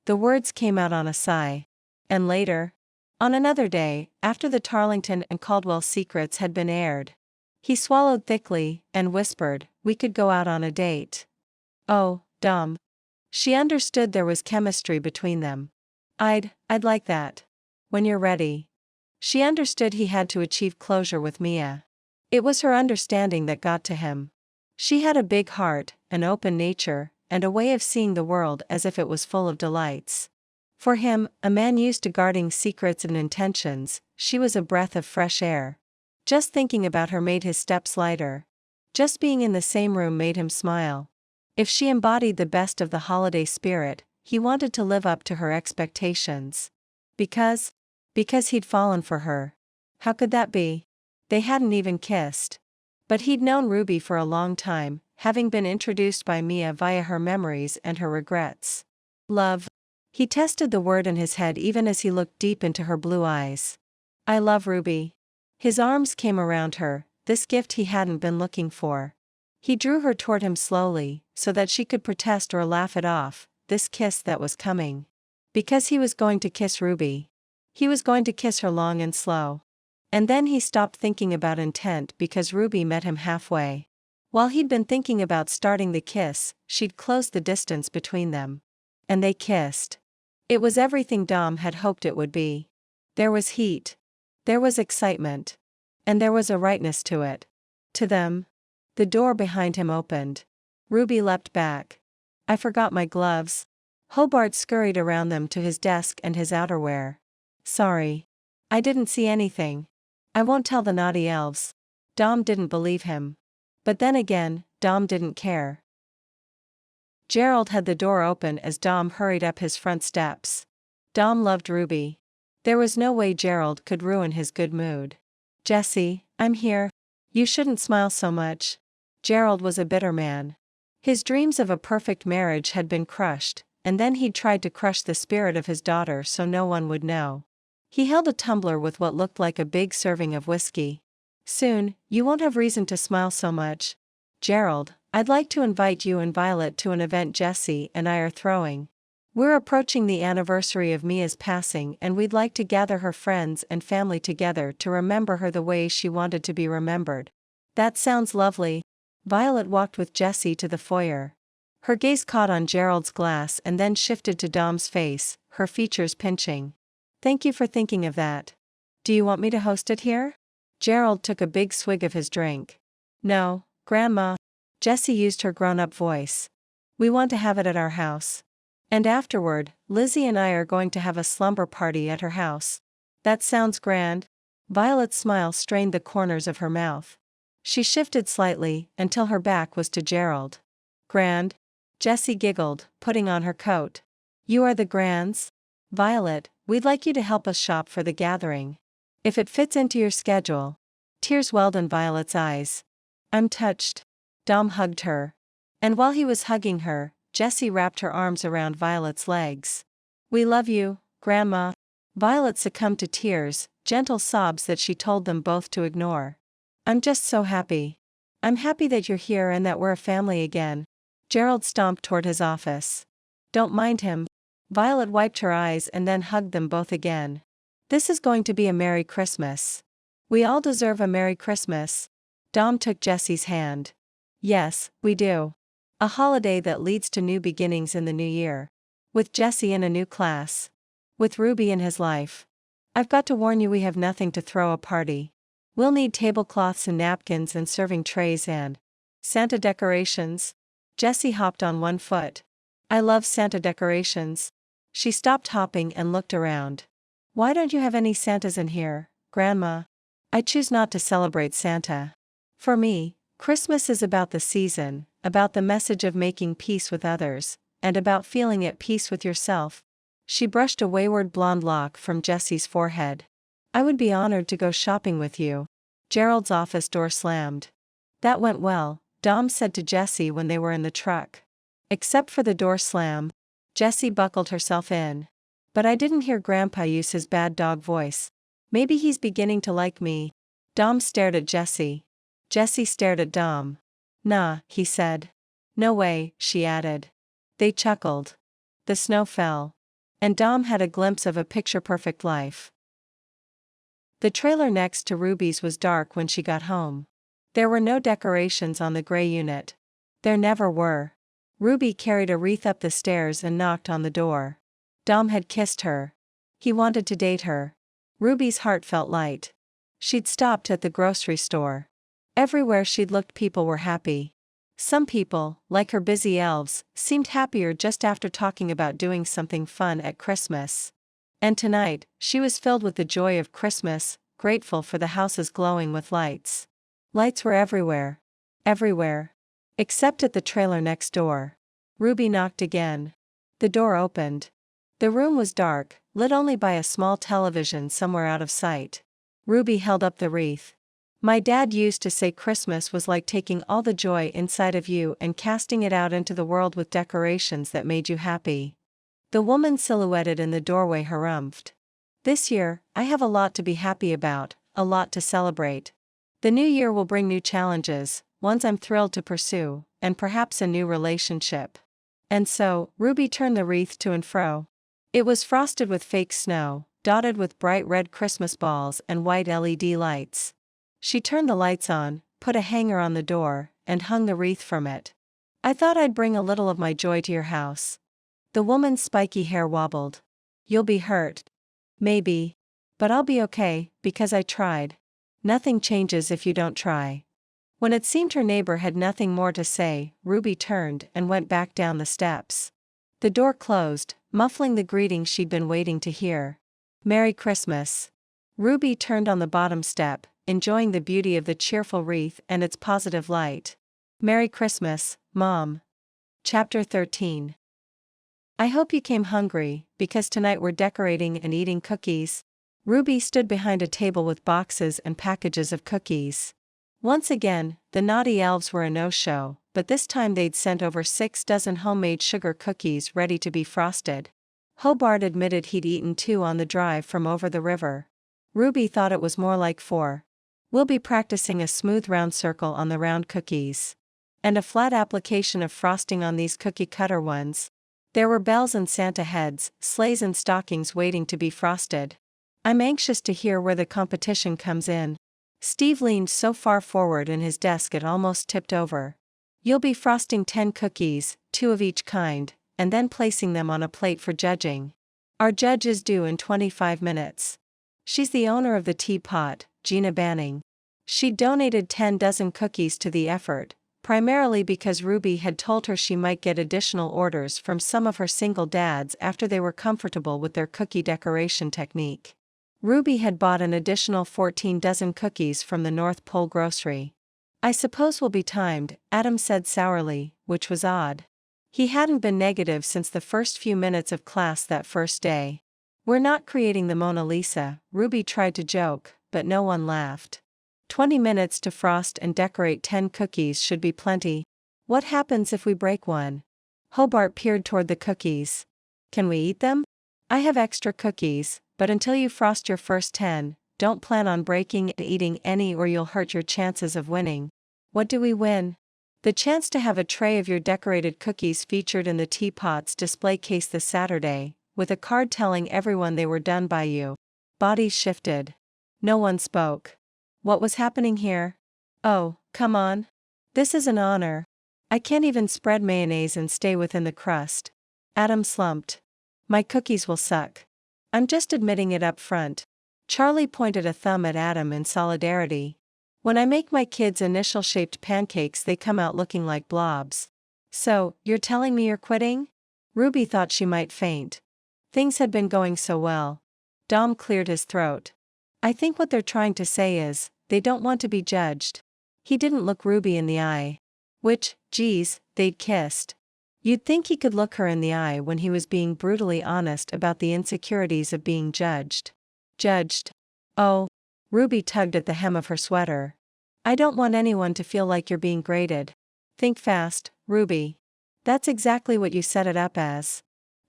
[SPEAKER 1] The words came out on a sigh. And later? On another day, after the Tarlington and Caldwell secrets had been aired. He swallowed thickly, and whispered, we could go out on a date. Oh, Dom. She understood there was chemistry between them. I'd like that. When you're ready. She understood he had to achieve closure with Mia. It was her understanding that got to him. She had a big heart, an open nature, and a way of seeing the world as if it was full of delights. For him, a man used to guarding secrets and intentions, she was a breath of fresh air. Just thinking about her made his steps lighter. Just being in the same room made him smile. If she embodied the best of the holiday spirit, he wanted to live up to her expectations. Because he'd fallen for her. How could that be? They hadn't even kissed. But he'd known Ruby for a long time, having been introduced by Mia via her memories and her regrets. Love. He tested the word in his head even as he looked deep into her blue eyes. I love Ruby. His arms came around her, this gift he hadn't been looking for. He drew her toward him slowly, so that she could protest or laugh it off, this kiss that was coming. Because he was going to kiss Ruby. He was going to kiss her long and slow. And then he stopped thinking about intent because Ruby met him halfway. While he'd been thinking about starting the kiss, she'd closed the distance between them. And they kissed. It was everything Dom had hoped it would be. There was heat. There was excitement. And there was a rightness to it. To them. The door behind him opened. Ruby leapt back. I forgot my gloves. Hobart scurried around them to his desk and his outerwear. Sorry. I didn't see anything. I won't tell the naughty elves. Dom didn't believe him. But then again, Dom didn't care. Gerald had the door open as Dom hurried up his front steps. Dom loved Ruby. There was no way Gerald could ruin his good mood. Jessie, I'm here. You shouldn't smile so much. Gerald was a bitter man. His dreams of a perfect marriage had been crushed, and then he'd tried to crush the spirit of his daughter so no one would know. He held a tumbler with what looked like a big serving of whiskey. Soon, you won't have reason to smile so much. Gerald, I'd like to invite you and Violet to an event Jessie and I are throwing. We're approaching the anniversary of Mia's passing and we'd like to gather her friends and family together to remember her the way she wanted to be remembered. That sounds lovely. Violet walked with Jessie to the foyer. Her gaze caught on Gerald's glass and then shifted to Dom's face, her features pinching. Thank you for thinking of that. Do you want me to host it here? Gerald took a big swig of his drink. No, Grandma. Jessie used her grown-up voice. We want to have it at our house. And afterward, Lizzie and I are going to have a slumber party at her house. That sounds grand. Violet's smile strained the corners of her mouth. She shifted slightly, until her back was to Gerald. Grand? Jessie giggled, putting on her coat. You are the Grands? Violet, we'd like you to help us shop for the gathering. If it fits into your schedule. Tears welled in Violet's eyes. I'm touched. Dom hugged her. And while he was hugging her, Jessie wrapped her arms around Violet's legs. We love you, Grandma. Violet succumbed to tears, gentle sobs that she told them both to ignore. I'm just so happy. I'm happy that you're here and that we're a family again. Gerald stomped toward his office. Don't mind him. Violet wiped her eyes and then hugged them both again. This is going to be a Merry Christmas. We all deserve a Merry Christmas. Dom took Jessie's hand. Yes, we do. A holiday that leads to new beginnings in the new year. With Jessie in a new class. With Ruby in his life. I've got to warn you, we have nothing to throw a party. We'll need tablecloths and napkins and serving trays and Santa decorations. Jessie hopped on one foot. I love Santa decorations. She stopped hopping and looked around. Why don't you have any Santas in here, Grandma? I choose not to celebrate Santa. For me, Christmas is about the season, about the message of making peace with others, and about feeling at peace with yourself. She brushed a wayward blonde lock from Jessie's forehead. I would be honored to go shopping with you. Gerald's office door slammed. That went well, Dom said to Jessie when they were in the truck. Except for the door slam. Jessie buckled herself in. But I didn't hear Grandpa use his bad dog voice. Maybe he's beginning to like me. Dom stared at Jessie. Jessie stared at Dom. Nah, he said. No way, she added. They chuckled. The snow fell. And Dom had a glimpse of a picture-perfect life. The trailer next to Ruby's was dark when she got home. There were no decorations on the gray unit. There never were. Ruby carried a wreath up the stairs and knocked on the door. Dom had kissed her. He wanted to date her. Ruby's heart felt light. She'd stopped at the grocery store. Everywhere she'd looked, people were happy. Some people, like her Busy Elves, seemed happier just after talking about doing something fun at Christmas. And tonight, she was filled with the joy of Christmas, grateful for the houses glowing with lights. Lights were everywhere. Everywhere. Except at the trailer next door. Ruby knocked again. The door opened. The room was dark, lit only by a small television somewhere out of sight. Ruby held up the wreath. My dad used to say Christmas was like taking all the joy inside of you and casting it out into the world with decorations that made you happy. The woman silhouetted in the doorway harumphed. This year, I have a lot to be happy about, a lot to celebrate. The new year will bring new challenges, ones I'm thrilled to pursue, and perhaps a new relationship. And so, Ruby turned the wreath to and fro. It was frosted with fake snow, dotted with bright red Christmas balls and white LED lights. She turned the lights on, put a hanger on the door, and hung the wreath from it. I thought I'd bring a little of my joy to your house. The woman's spiky hair wobbled. You'll be hurt. Maybe. But I'll be okay, because I tried. Nothing changes if you don't try. When it seemed her neighbor had nothing more to say, Ruby turned and went back down the steps. The door closed, muffling the greeting she'd been waiting to hear. Merry Christmas. Ruby turned on the bottom step, enjoying the beauty of the cheerful wreath and its positive light. Merry Christmas, Mom. Chapter 13. I hope you came hungry, because tonight we're decorating and eating cookies. Ruby stood behind a table with boxes and packages of cookies. Once again, the naughty elves were a no-show, but this time they'd sent over 6 dozen homemade sugar cookies ready to be frosted. Hobart admitted he'd eaten 2 on the drive from over the river. Ruby thought it was more like 4. We'll be practicing a smooth round circle on the round cookies. And a flat application of frosting on these cookie cutter ones. There were bells and Santa heads, sleighs and stockings waiting to be frosted. I'm anxious to hear where the competition comes in. Steve leaned so far forward in his desk it almost tipped over. You'll be frosting 10 cookies, 2 of each kind, and then placing them on a plate for judging. Our judge is due in 25 minutes. She's the owner of the teapot, Gina Banning. She donated 10 dozen cookies to the effort, primarily because Ruby had told her she might get additional orders from some of her single dads after they were comfortable with their cookie decoration technique. Ruby had bought an additional 14 dozen cookies from the North Pole grocery. I suppose we'll be timed, Adam said sourly, which was odd. He hadn't been negative since the first few minutes of class that first day. We're not creating the Mona Lisa, Ruby tried to joke, but no one laughed. 20 minutes to frost and decorate 10 cookies should be plenty. What happens if we break one? Hobart peered toward the cookies. Can we eat them? I have extra cookies, but until you frost your first 10, don't plan on breaking and eating any or you'll hurt your chances of winning. What do we win? The chance to have a tray of your decorated cookies featured in the teapot's display case this Saturday, with a card telling everyone they were done by you. Bodies shifted. No one spoke. What was happening here? Oh, come on. This is an honor. I can't even spread mayonnaise and stay within the crust. Adam slumped. My cookies will suck. I'm just admitting it up front. Charlie pointed a thumb at Adam in solidarity. When I make my kids initial-shaped pancakes they come out looking like blobs. So, you're telling me you're quitting? Ruby thought she might faint. Things had been going so well. Dom cleared his throat. I think what they're trying to say is, they don't want to be judged. He didn't look Ruby in the eye. Which, geez, they'd kissed. You'd think he could look her in the eye when he was being brutally honest about the insecurities of being judged. Judged. Oh. Ruby tugged at the hem of her sweater. I don't want anyone to feel like you're being graded. Think fast, Ruby. That's exactly what you set it up as.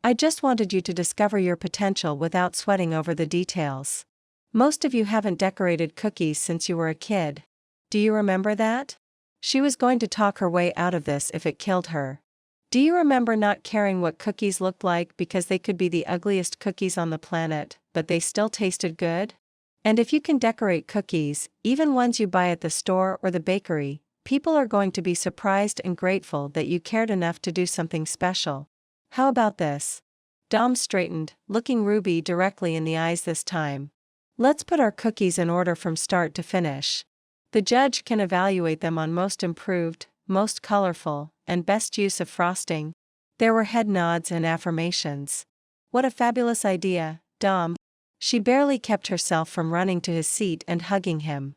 [SPEAKER 1] I just wanted you to discover your potential without sweating over the details. Most of you haven't decorated cookies since you were a kid. Do you remember that? She was going to talk her way out of this if it killed her. Do you remember not caring what cookies looked like because they could be the ugliest cookies on the planet, but they still tasted good? And if you can decorate cookies, even ones you buy at the store or the bakery, people are going to be surprised and grateful that you cared enough to do something special. How about this? Dom straightened, looking Ruby directly in the eyes this time. Let's put our cookies in order from start to finish. The judge can evaluate them on most improved, most colorful, and best use of frosting. There were head nods and affirmations. What a fabulous idea, Dom. She barely kept herself from running to his seat and hugging him.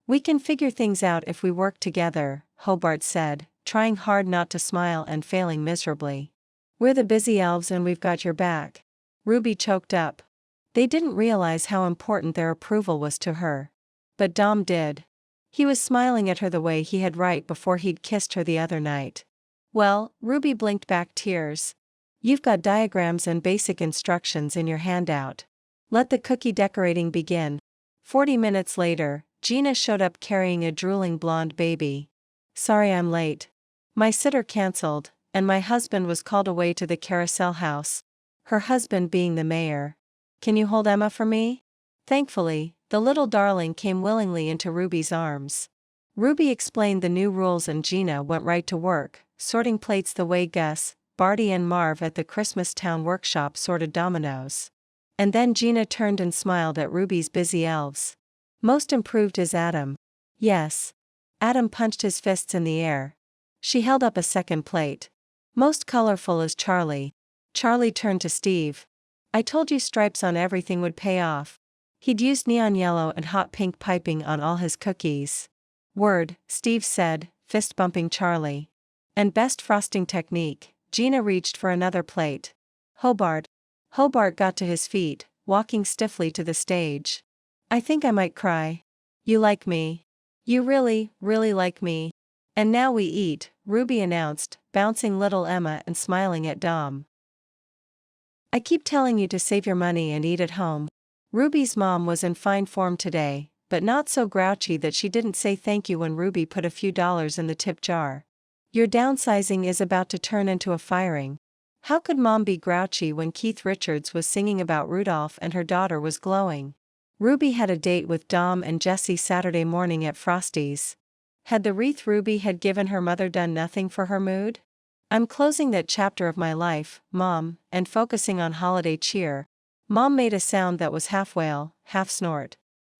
[SPEAKER 1] We can figure things out if we work together, Hobart said, trying hard not to smile and failing miserably. We're the Busy Elves and we've got your back. Ruby choked up. They didn't realize how important their approval was to her. But Dom did. He was smiling at her the way he had right before he'd kissed her the other night. Well, Ruby blinked back tears. You've got diagrams and basic instructions in your handout. Let the cookie decorating begin. 40 minutes later, Gina showed up carrying a drooling blonde baby. Sorry I'm late. My sitter canceled, and my husband was called away to the carousel house. Her husband being the mayor. Can you hold Emma for me? Thankfully, the little darling came willingly into Ruby's arms. Ruby explained the new rules and Gina went right to work, sorting plates the way Gus, Barty and Marv at the Christmas Town workshop sorted dominoes. And then Gina turned and smiled at Ruby's Busy Elves. Most improved is Adam. Yes. Adam punched his fists in the air. She held up a second plate. Most colorful is Charlie. Charlie turned to Steve. I told you stripes on everything would pay off. He'd used neon yellow and hot pink piping on all his cookies. Word, Steve said, fist bumping Charlie. And best frosting technique. Gina reached for another plate. Hobart. Hobart got to his feet, walking stiffly to the stage. I think I might cry. You like me. You really, really like me. And now we eat, Ruby announced, bouncing little Emma and smiling at Dom. I keep telling you to save your money and eat at home. Ruby's mom was in fine form today, but not so grouchy that she didn't say thank you when Ruby put a few dollars in the tip jar. Your downsizing is about to turn into a firing. How could Mom be grouchy when Keith Richards was singing about Rudolph and her daughter was glowing? Ruby had a date with Dom and Jessie Saturday morning at Frosty's. Had the wreath Ruby had given her mother done nothing for her mood? I'm closing that chapter of my life, Mom, and focusing on holiday cheer. Mom made a sound that was half wail, half snort.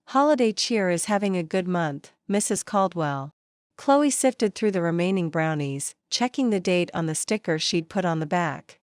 [SPEAKER 1] Holiday cheer is having a good month, Mrs. Caldwell. Chloe sifted through the remaining brownies, checking the date on the sticker she'd put on the back.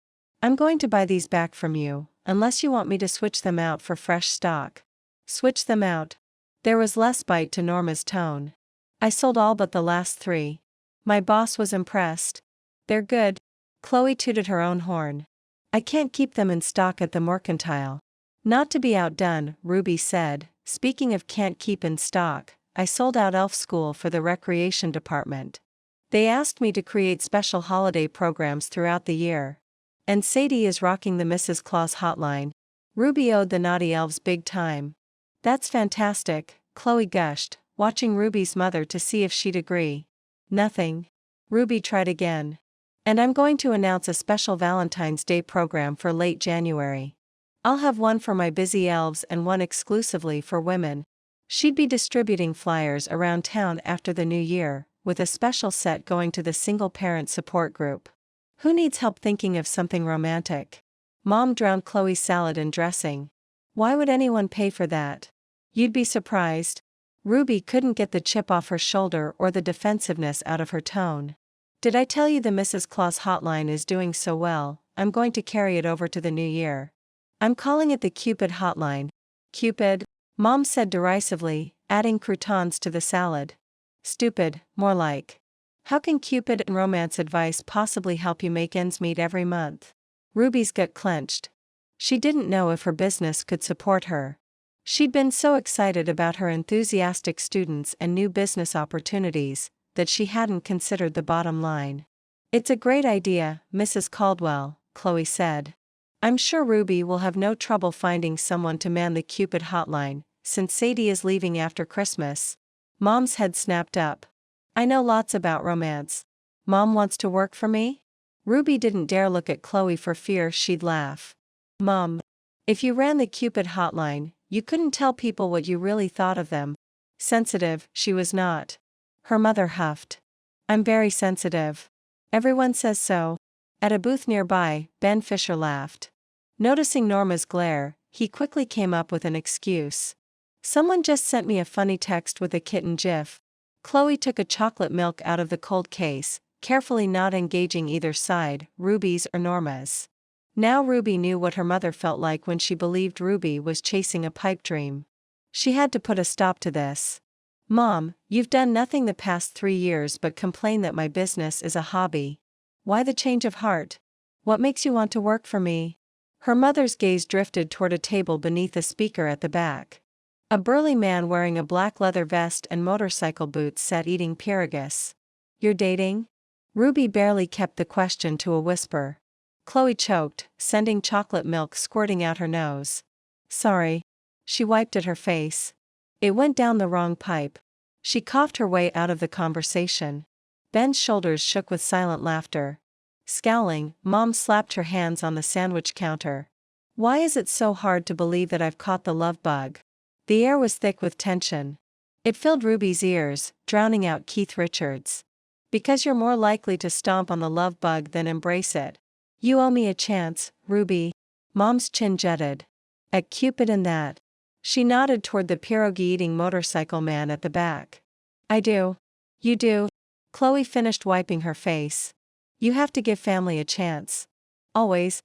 [SPEAKER 1] I'm going to buy these back from you, unless you want me to switch them out for fresh stock. Switch them out. There was less bite to Norma's tone. I sold all but the last 3. My boss was impressed. They're good. Chloe tooted her own horn. I can't keep them in stock at the mercantile. Not to be outdone, Ruby said, speaking of can't keep in stock, I sold out Elf School for the recreation department. They asked me to create special holiday programs throughout the year. And Sadie is rocking the Mrs. Claus hotline. Ruby owed the naughty elves big time. That's fantastic, Chloe gushed, watching Ruby's mother to see if she'd agree. Nothing. Ruby tried again. And I'm going to announce a special Valentine's Day program for late January. I'll have one for my Busy Elves and one exclusively for women. She'd be distributing flyers around town after the new year, with a special set going to the single-parent support group. Who needs help thinking of something romantic? Mom drowned Chloe's salad in dressing. Why would anyone pay for that? You'd be surprised. Ruby couldn't get the chip off her shoulder or the defensiveness out of her tone. Did I tell you the Mrs. Claus hotline is doing so well, I'm going to carry it over to the new year. I'm calling it the Cupid hotline. Cupid? Mom said derisively, adding croutons to the salad. Stupid, more like. How can Cupid and romance advice possibly help you make ends meet every month? Ruby's gut clenched. She didn't know if her business could support her. She'd been so excited about her enthusiastic students and new business opportunities, that she hadn't considered the bottom line. It's a great idea, Mrs. Caldwell, Chloe said. I'm sure Ruby will have no trouble finding someone to man the Cupid hotline, since Sadie is leaving after Christmas. Mom's head snapped up. I know lots about romance. Mom wants to work for me? Ruby didn't dare look at Chloe for fear she'd laugh. Mom, if you ran the Cupid hotline, you couldn't tell people what you really thought of them. Sensitive, she was not. Her mother huffed. I'm very sensitive. Everyone says so. At a booth nearby, Ben Fisher laughed. Noticing Norma's glare, he quickly came up with an excuse. Someone just sent me a funny text with a kitten gif. Chloe took a chocolate milk out of the cold case, carefully not engaging either side, Ruby's or Norma's. Now Ruby knew what her mother felt like when she believed Ruby was chasing a pipe dream. She had to put a stop to this. Mom, you've done nothing the past 3 years but complain that my business is a hobby. Why the change of heart? What makes you want to work for me? Her mother's gaze drifted toward a table beneath a speaker at the back. A burly man wearing a black leather vest and motorcycle boots sat eating pierogies. You're dating? Ruby barely kept the question to a whisper. Chloe choked, sending chocolate milk squirting out her nose. Sorry. She wiped at her face. It went down the wrong pipe. She coughed her way out of the conversation. Ben's shoulders shook with silent laughter. Scowling, Mom slapped her hands on the sandwich counter. Why is it so hard to believe that I've caught the love bug? The air was thick with tension. It filled Ruby's ears, drowning out Keith Richards. Because you're more likely to stomp on the love bug than embrace it. You owe me a chance, Ruby. Mom's chin jutted. At Cupid and that. She nodded toward the pierogi-eating motorcycle man at the back. I do. You do. Chloe finished wiping her face. You have to give family a chance. Always.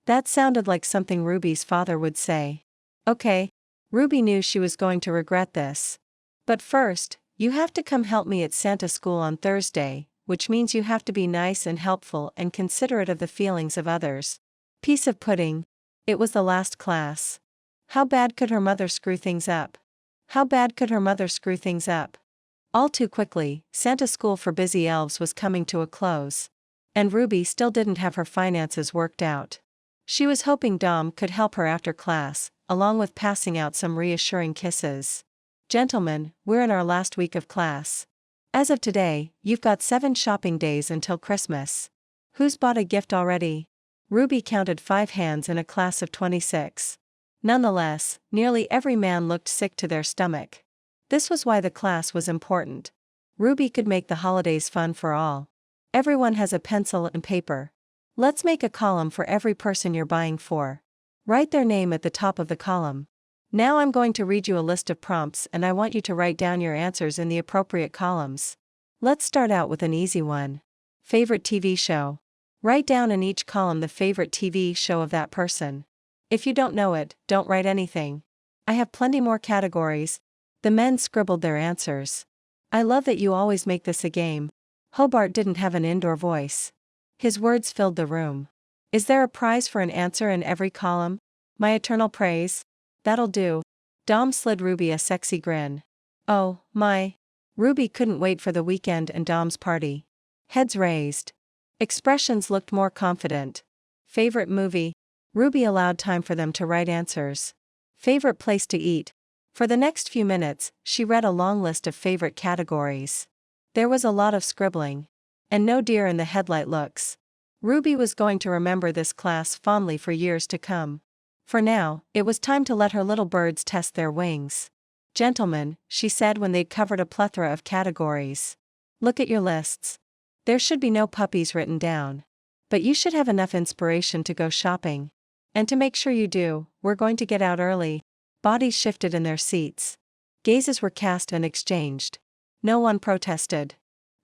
[SPEAKER 1] That sounded like something Ruby's father would say. Okay. Ruby knew she was going to regret this. But first, you have to come help me at Santa school on Thursday, which means you have to be nice and helpful and considerate of the feelings of others. Piece of pudding. It was the last class. How bad could her mother screw things up? How bad could her mother screw things up? All too quickly, Santa school for Busy Elves was coming to a close. And Ruby still didn't have her finances worked out. She was hoping Dom could help her after class, along with passing out some reassuring kisses. Gentlemen, we're in our last week of class. As of today, you've got 7 shopping days until Christmas. Who's bought a gift already? Ruby counted 5 hands in a class of 26. Nonetheless, nearly every man looked sick to their stomach. This was why the class was important. Ruby could make the holidays fun for all. Everyone has a pencil and paper. Let's make a column for every person you're buying for. Write their name at the top of the column. Now I'm going to read you a list of prompts and I want you to write down your answers in the appropriate columns. Let's start out with an easy one. Favorite TV show. Write down in each column the favorite TV show of that person. If you don't know it, don't write anything. I have plenty more categories. The men scribbled their answers. I love that you always make this a game. Hobart didn't have an indoor voice. His words filled the room. Is there a prize for an answer in every column? My eternal praise? That'll do. Dom slid Ruby a sexy grin. Oh, my. Ruby couldn't wait for the weekend and Dom's party. Heads raised. Expressions looked more confident. Favorite movie? Ruby allowed time for them to write answers. Favorite place to eat? For the next few minutes, she read a long list of favorite categories. There was a lot of scribbling. And no deer in the headlight looks. Ruby was going to remember this class fondly for years to come. For now, it was time to let her little birds test their wings. Gentlemen, she said when they'd covered a plethora of categories. Look at your lists. There should be no puppies written down. But you should have enough inspiration to go shopping. And to make sure you do, we're going to get out early. Bodies shifted in their seats. Gazes were cast and exchanged. No one protested.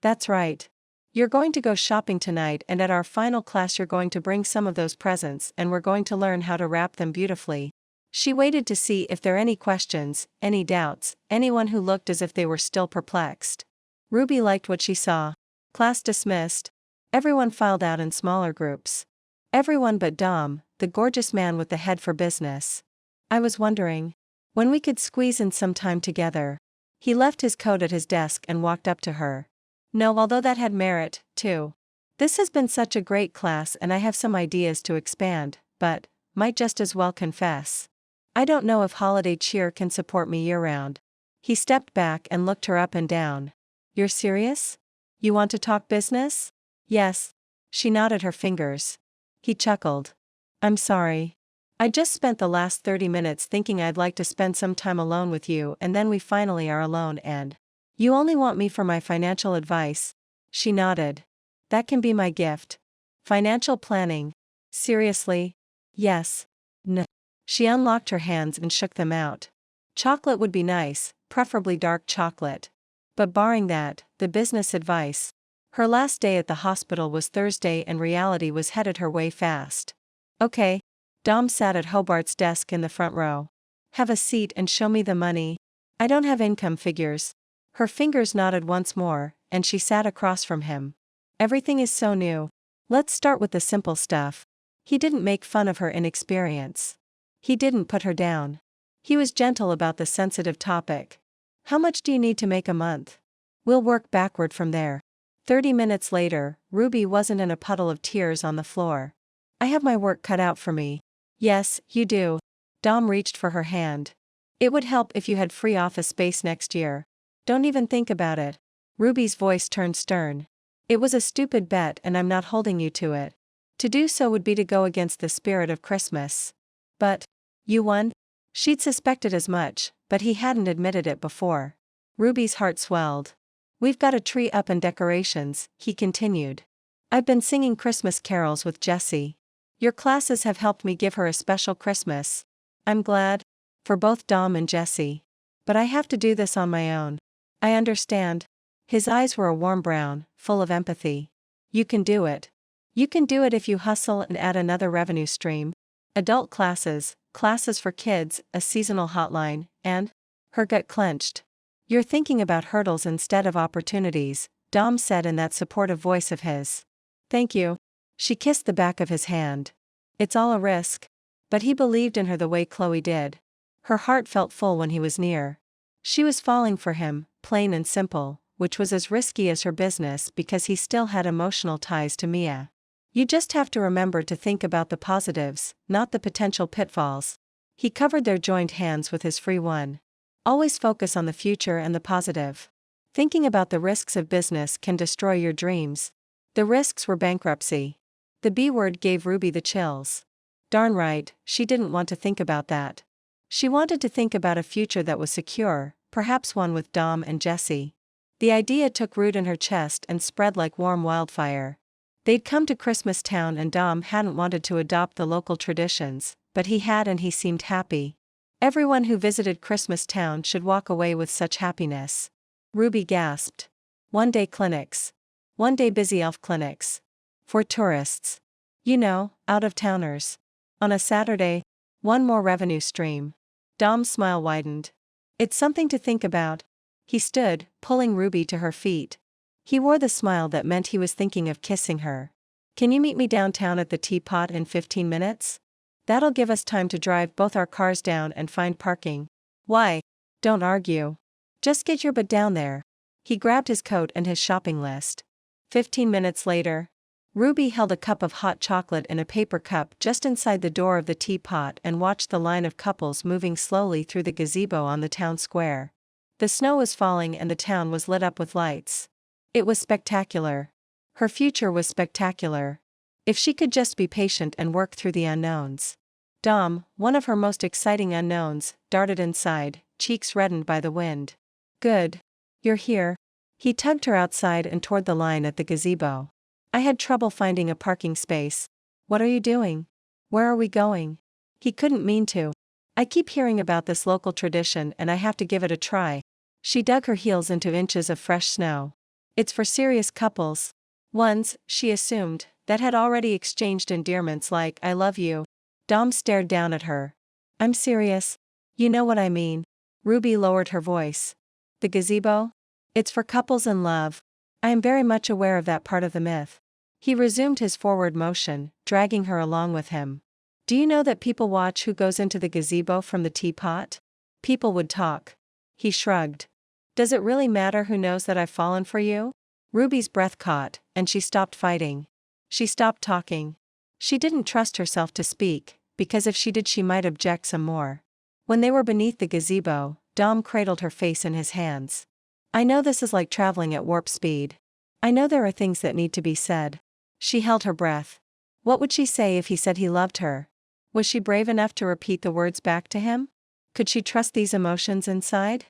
[SPEAKER 1] That's right. You're going to go shopping tonight and at our final class you're going to bring some of those presents and we're going to learn how to wrap them beautifully. She waited to see if there any questions, any doubts, anyone who looked as if they were still perplexed. Ruby liked what she saw. Class dismissed. Everyone filed out in smaller groups. Everyone but Dom, the gorgeous man with the head for business. I was wondering when we could squeeze in some time together. He left his coat at his desk and walked up to her. No, although that had merit, too. This has been such a great class and I have some ideas to expand, but, might just as well confess. I don't know if holiday cheer can support me year-round. He stepped back and looked her up and down. You're serious? You want to talk business? Yes. She nodded her fingers. He chuckled. I'm sorry. I just spent the last 30 minutes thinking I'd like to spend some time alone with you and then we finally are alone and... You only want me for my financial advice? She nodded. That can be my gift. Financial planning. Seriously? Yes. No. She unlocked her hands and shook them out. Chocolate would be nice, preferably dark chocolate. But barring that, the business advice. Her last day at the hospital was Thursday and reality was headed her way fast. Okay. Dom sat at Hobart's desk in the front row. Have a seat and show me the money. I don't have income figures. Her fingers nodded once more, and she sat across from him. Everything is so new. Let's start with the simple stuff. He didn't make fun of her inexperience. He didn't put her down. He was gentle about the sensitive topic. How much do you need to make a month? We'll work backward from there. 30 minutes later, Ruby wasn't in a puddle of tears on the floor. I have my work cut out for me. Yes, you do. Dom reached for her hand. It would help if you had free office space next year. Don't even think about it. Ruby's voice turned stern. It was a stupid bet and I'm not holding you to it. To do so would be to go against the spirit of Christmas. But you won? She'd suspected as much, but he hadn't admitted it before. Ruby's heart swelled. We've got a tree up and decorations, he continued. I've been singing Christmas carols with Jessie. Your classes have helped me give her a special Christmas. I'm glad. For both Dom and Jessie. But I have to do this on my own. I understand. His eyes were a warm brown, full of empathy. You can do it. You can do it if you hustle and add another revenue stream. Adult classes, classes for kids, a seasonal hotline, and… Her gut clenched. You're thinking about hurdles instead of opportunities, Dom said in that supportive voice of his. Thank you. She kissed the back of his hand. It's all a risk. But he believed in her the way Chloe did. Her heart felt full when he was near. She was falling for him, plain and simple, which was as risky as her business because he still had emotional ties to Mia. You just have to remember to think about the positives, not the potential pitfalls. He covered their joined hands with his free one. Always focus on the future and the positive. Thinking about the risks of business can destroy your dreams. The risks were bankruptcy. The B word gave Ruby the chills. Darn right, she didn't want to think about that. She wanted to think about a future that was secure, perhaps one with Dom and Jessie. The idea took root in her chest and spread like warm wildfire. They'd come to Christmas Town and Dom hadn't wanted to adopt the local traditions, but he had and he seemed happy. Everyone who visited Christmas Town should walk away with such happiness. Ruby gasped. One-day clinics. One-day Busy Elf clinics. For tourists. You know, out-of-towners. On a Saturday, one more revenue stream. Dom's smile widened. It's something to think about. He stood, pulling Ruby to her feet. He wore the smile that meant he was thinking of kissing her. Can you meet me downtown at the Teapot in 15 minutes? That'll give us time to drive both our cars down and find parking. Why? Don't argue. Just get your butt down there. He grabbed his coat and his shopping list. 15 minutes later, Ruby held a cup of hot chocolate in a paper cup just inside the door of the Teapot and watched the line of couples moving slowly through the gazebo on the town square. The snow was falling and the town was lit up with lights. It was spectacular. Her future was spectacular. If she could just be patient and work through the unknowns. Dom, one of her most exciting unknowns, darted inside, cheeks reddened by the wind. Good. You're here. He tugged her outside and toward the line at the gazebo. I had trouble finding a parking space. What are you doing? Where are we going? He couldn't mean to. I keep hearing about this local tradition and I have to give it a try. She dug her heels into inches of fresh snow. It's for serious couples. Ones, she assumed, that had already exchanged endearments like I love you. Dom stared down at her. I'm serious. You know what I mean. Ruby lowered her voice. The gazebo? It's for couples in love. I am very much aware of that part of the myth. He resumed his forward motion, dragging her along with him. Do you know that people watch who goes into the gazebo from the Teapot? People would talk. He shrugged. Does it really matter who knows that I've fallen for you? Ruby's breath caught, and she stopped fighting. She stopped talking. She didn't trust herself to speak, because if she did she might object some more. When they were beneath the gazebo, Dom cradled her face in his hands. I know this is like traveling at warp speed. I know there are things that need to be said. She held her breath. What would she say if he said he loved her? Was she brave enough to repeat the words back to him? Could she trust these emotions inside?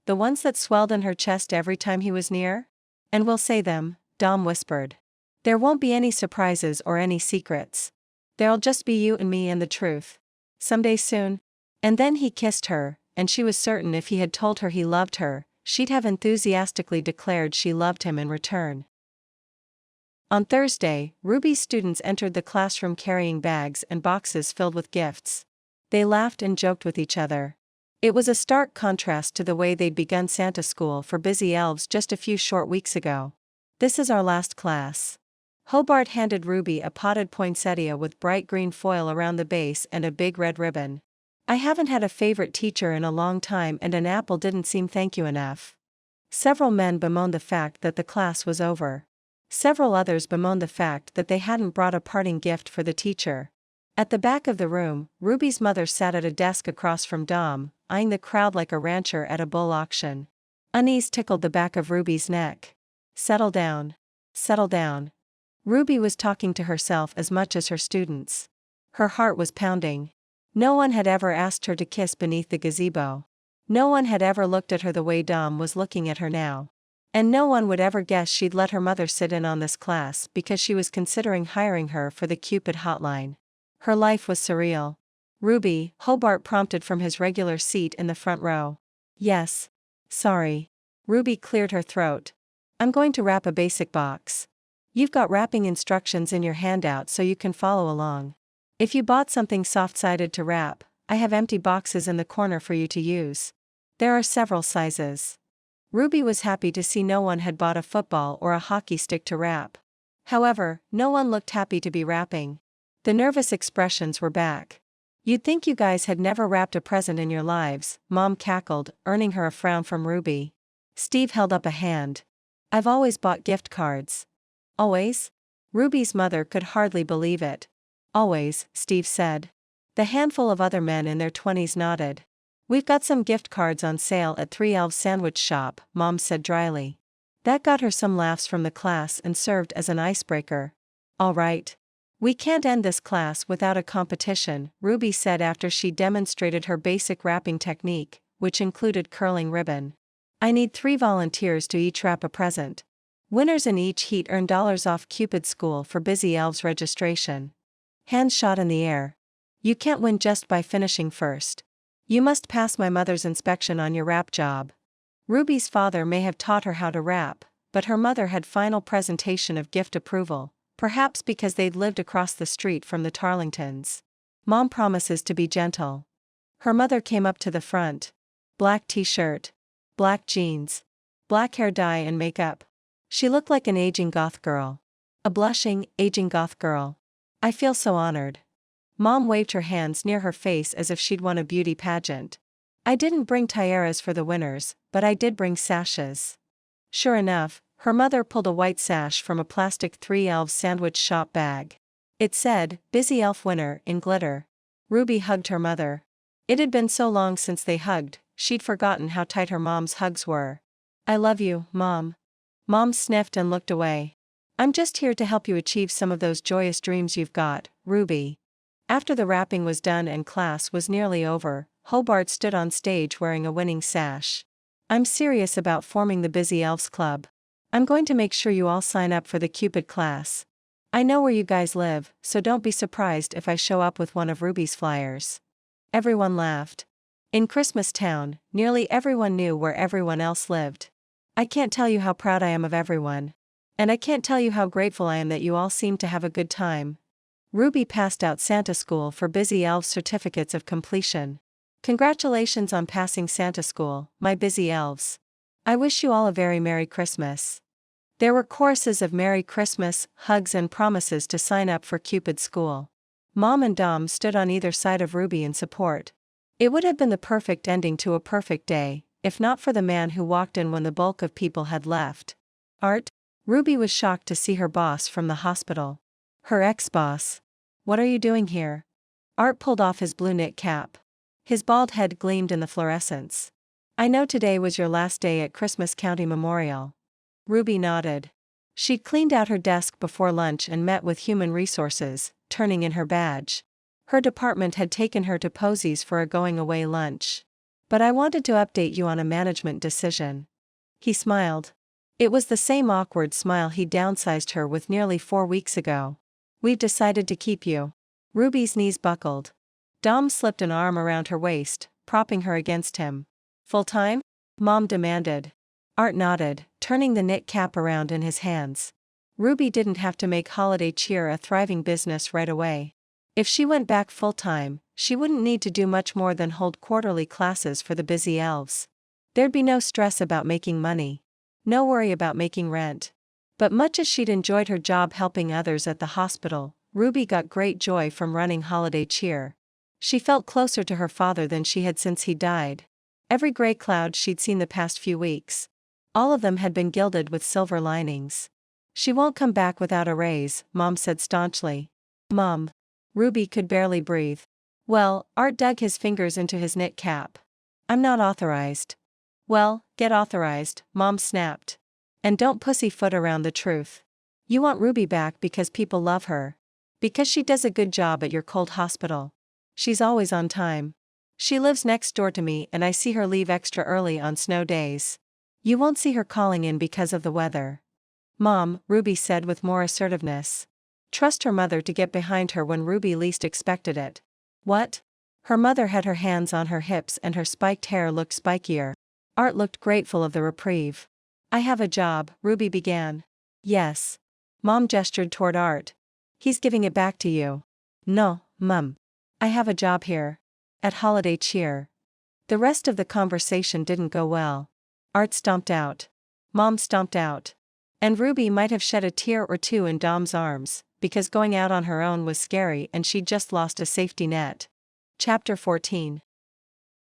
[SPEAKER 1] The ones that swelled in her chest every time he was near? And we'll say them, Dom whispered. There won't be any surprises or any secrets. There'll just be you and me and the truth. Someday soon. And then he kissed her, and she was certain if he had told her he loved her, she'd have enthusiastically declared she loved him in return. On Thursday, Ruby's students entered the classroom carrying bags and boxes filled with gifts. They laughed and joked with each other. It was a stark contrast to the way they'd begun Santa school for Busy Elves just a few short weeks ago. This is our last class. Hobart handed Ruby a potted poinsettia with bright green foil around the base and a big red ribbon. I haven't had a favorite teacher in a long time and an apple didn't seem thank you enough. Several men bemoaned the fact that the class was over. Several others bemoaned the fact that they hadn't brought a parting gift for the teacher. At the back of the room, Ruby's mother sat at a desk across from Dom, eyeing the crowd like a rancher at a bull auction. Unease tickled the back of Ruby's neck. Settle down. Settle down. Ruby was talking to herself as much as her students. Her heart was pounding. No one had ever asked her to kiss beneath the gazebo. No one had ever looked at her the way Dom was looking at her now. And no one would ever guess she'd let her mother sit in on this class because she was considering hiring her for the Cupid hotline. Her life was surreal. Ruby, Hobart prompted from his regular seat in the front row. Yes. Sorry. Ruby cleared her throat. I'm going to wrap a basic box. You've got wrapping instructions in your handout so you can follow along. If you bought something soft-sided to wrap, I have empty boxes in the corner for you to use. There are several sizes. Ruby was happy to see no one had bought a football or a hockey stick to wrap. However, no one looked happy to be wrapping. The nervous expressions were back. You'd think you guys had never wrapped a present in your lives, Mom cackled, earning her a frown from Ruby. Steve held up a hand. I've always bought gift cards. Always? Ruby's mother could hardly believe it. Always, Steve said. The handful of other men in their 20s nodded. We've got some gift cards on sale at 3 Elves Sandwich Shop, Mom said dryly. That got her some laughs from the class and served as an icebreaker. All right. We can't end this class without a competition, Ruby said after she demonstrated her basic wrapping technique, which included curling ribbon. I need 3 volunteers to each wrap a present. Winners in each heat earn dollars off Cupid School for Busy Elves registration. Hands shot in the air. You can't win just by finishing first. You must pass my mother's inspection on your wrap job. Ruby's father may have taught her how to wrap, but her mother had final presentation of gift approval, perhaps because they'd lived across the street from the Tarlingtons. Mom promises to be gentle. Her mother came up to the front. Black t-shirt. Black jeans. Black hair dye and makeup. She looked like an aging goth girl. A blushing, aging goth girl. I feel so honored. Mom waved her hands near her face as if she'd won a beauty pageant. I didn't bring tiaras for the winners, but I did bring sashes. Sure enough, her mother pulled a white sash from a plastic 3 Elves Sandwich Shop bag. It said, Busy Elf Winner, in glitter. Ruby hugged her mother. It had been so long since they hugged, she'd forgotten how tight her mom's hugs were. I love you, Mom. Mom sniffed and looked away. I'm just here to help you achieve some of those joyous dreams you've got, Ruby. After the wrapping was done and class was nearly over, Hobart stood on stage wearing a winning sash. I'm serious about forming the Busy Elves Club. I'm going to make sure you all sign up for the Cupid class. I know where you guys live, so don't be surprised if I show up with one of Ruby's flyers. Everyone laughed. In Christmas Town, nearly everyone knew where everyone else lived. I can't tell you how proud I am of everyone. And I can't tell you how grateful I am that you all seem to have a good time. Ruby passed out Santa School for Busy Elves certificates of completion. Congratulations on passing Santa School, my Busy Elves. I wish you all a very Merry Christmas. There were choruses of Merry Christmas, hugs and promises to sign up for Cupid School. Mom and Dom stood on either side of Ruby in support. It would have been the perfect ending to a perfect day, if not for the man who walked in when the bulk of people had left. Art? Ruby was shocked to see her boss from the hospital. Her ex-boss. What are you doing here? Art pulled off his blue knit cap. His bald head gleamed in the fluorescence. I know today was your last day at Christmas County Memorial. Ruby nodded. She'd cleaned out her desk before lunch and met with Human Resources, turning in her badge. Her department had taken her to Posey's for a going-away lunch. But I wanted to update you on a management decision. He smiled. It was the same awkward smile he downsized her with nearly 4 weeks ago. We've decided to keep you. Ruby's knees buckled. Dom slipped an arm around her waist, propping her against him. Full-time? Mom demanded. Art nodded, turning the knit cap around in his hands. Ruby didn't have to make holiday cheer a thriving business right away. If she went back full-time, she wouldn't need to do much more than hold quarterly classes for the Busy Elves. There'd be no stress about making money. No worry about making rent. But much as she'd enjoyed her job helping others at the hospital, Ruby got great joy from running holiday cheer. She felt closer to her father than she had since he died. Every gray cloud she'd seen the past few weeks, all of them had been gilded with silver linings. "She won't come back without a raise," Mom said staunchly. "Mom." Ruby could barely breathe. "Well," Art dug his fingers into his knit cap. "I'm not authorized." "Well, get authorized," Mom snapped. "And don't pussyfoot around the truth. You want Ruby back because people love her. Because she does a good job at your cold hospital. She's always on time. She lives next door to me and I see her leave extra early on snow days. You won't see her calling in because of the weather." "Mom," Ruby said with more assertiveness. Trust her mother to get behind her when Ruby least expected it. "What?" Her mother had her hands on her hips and her spiked hair looked spikier. Art looked grateful of the reprieve. "I have a job," Ruby began. "Yes." Mom gestured toward Art. "He's giving it back to you." "No, Mum. I have a job here. At Holiday Cheer." The rest of the conversation didn't go well. Art stomped out. Mom stomped out. And Ruby might have shed a tear or two in Dom's arms, because going out on her own was scary and she'd just lost a safety net. Chapter 14.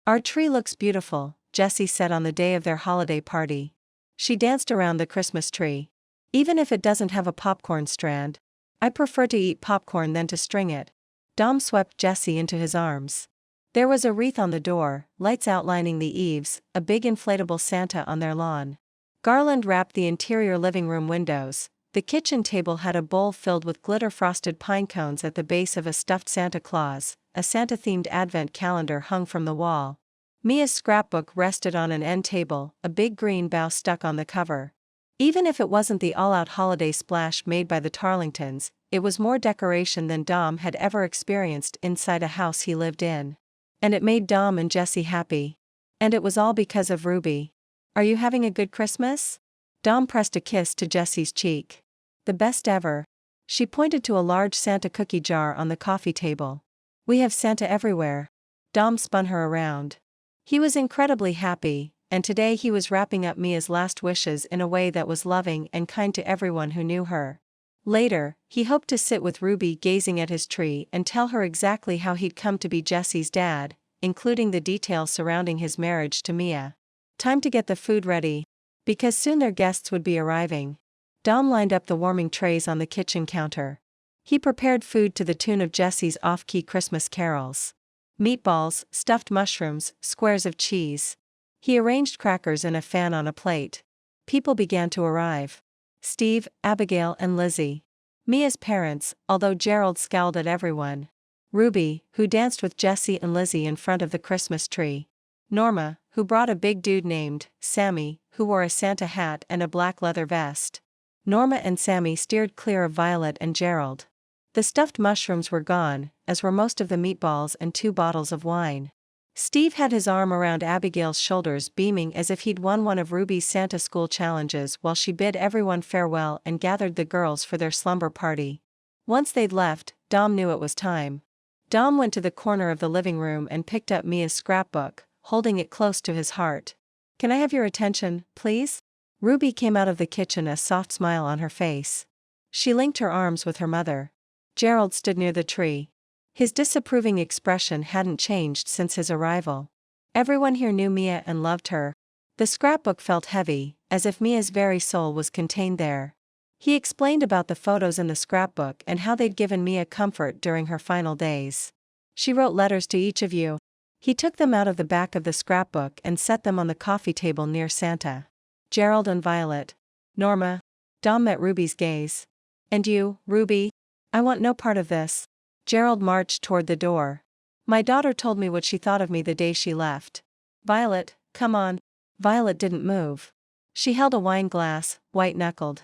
[SPEAKER 1] "Our tree looks beautiful," Jessie said on the day of their holiday party. She danced around the Christmas tree. "Even if it doesn't have a popcorn strand. I prefer to eat popcorn than to string it." Dom swept Jessie into his arms. There was a wreath on the door, lights outlining the eaves, a big inflatable Santa on their lawn. Garland wrapped the interior living room windows. The kitchen table had a bowl filled with glitter-frosted pine cones at the base of a stuffed Santa Claus. A Santa-themed advent calendar hung from the wall. Mia's scrapbook rested on an end table, a big green bough stuck on the cover. Even if it wasn't the all-out holiday splash made by the Tarlingtons, it was more decoration than Dom had ever experienced inside a house he lived in. And it made Dom and Jessie happy. And it was all because of Ruby. "Are you having a good Christmas?" Dom pressed a kiss to Jessie's cheek. "The best ever." She pointed to a large Santa cookie jar on the coffee table. "We have Santa everywhere." Dom spun her around. He was incredibly happy, and today he was wrapping up Mia's last wishes in a way that was loving and kind to everyone who knew her. Later, he hoped to sit with Ruby gazing at his tree and tell her exactly how he'd come to be Jessie's dad, including the details surrounding his marriage to Mia. Time to get the food ready, because soon their guests would be arriving. Dom lined up the warming trays on the kitchen counter. He prepared food to the tune of Jessie's off-key Christmas carols. Meatballs, stuffed mushrooms, squares of cheese. He arranged crackers in a fan on a plate. People began to arrive. Steve, Abigail and Lizzie. Mia's parents, although Gerald scowled at everyone. Ruby, who danced with Jessie and Lizzie in front of the Christmas tree. Norma, who brought a big dude named Sammy, who wore a Santa hat and a black leather vest. Norma and Sammy steered clear of Violet and Gerald. The stuffed mushrooms were gone, as were most of the meatballs and 2 bottles of wine. Steve had his arm around Abigail's shoulders, beaming as if he'd won one of Ruby's Santa school challenges while she bid everyone farewell and gathered the girls for their slumber party. Once they'd left, Dom knew it was time. Dom went to the corner of the living room and picked up Mia's scrapbook, holding it close to his heart. "Can I have your attention, please?" Ruby came out of the kitchen, a soft smile on her face. She linked her arms with her mother. Gerald stood near the tree. His disapproving expression hadn't changed since his arrival. Everyone here knew Mia and loved her. The scrapbook felt heavy, as if Mia's very soul was contained there. He explained about the photos in the scrapbook and how they'd given Mia comfort during her final days. "She wrote letters to each of you." He took them out of the back of the scrapbook and set them on the coffee table near Santa. "Gerald and Violet." "Norma." Dom met Ruby's gaze. "And you, Ruby? I want no part of this." Gerald marched toward the door. "My daughter told me what she thought of me the day she left." "Violet, come on." Violet didn't move. She held a wine glass, white-knuckled.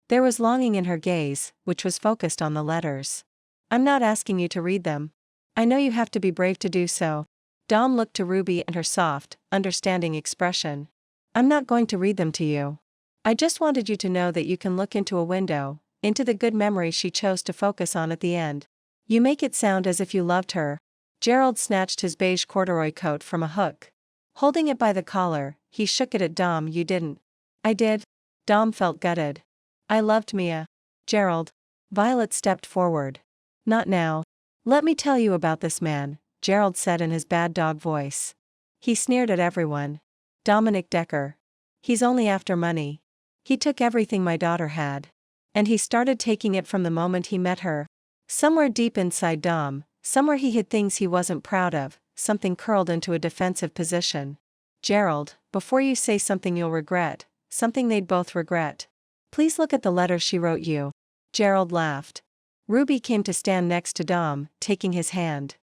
[SPEAKER 1] There was longing in her gaze, which was focused on the letters. "I'm not asking you to read them. I know you have to be brave to do so." Dom looked to Ruby and her soft, understanding expression. "I'm not going to read them to you. I just wanted you to know that you can look into a window, into the good memory she chose to focus on at the end. You make it sound as if you loved her." Gerald snatched his beige corduroy coat from a hook. Holding it by the collar, he shook it at Dom. "You didn't." "I did." Dom felt gutted. "I loved Mia." "Gerald." Violet stepped forward. "Not now. Let me tell you about this man," Gerald said in his bad dog voice. He sneered at everyone. Dominick Decker. He's only after money. He took everything my daughter had. And he started taking it from the moment he met her. Somewhere deep inside Dom, somewhere he hid things he wasn't proud of, something curled into a defensive position. Gerald, before you say something you'll regret, something they'd both regret. Please look at the letter she wrote you. Gerald laughed. Ruby came to stand next to Dom, taking his hand.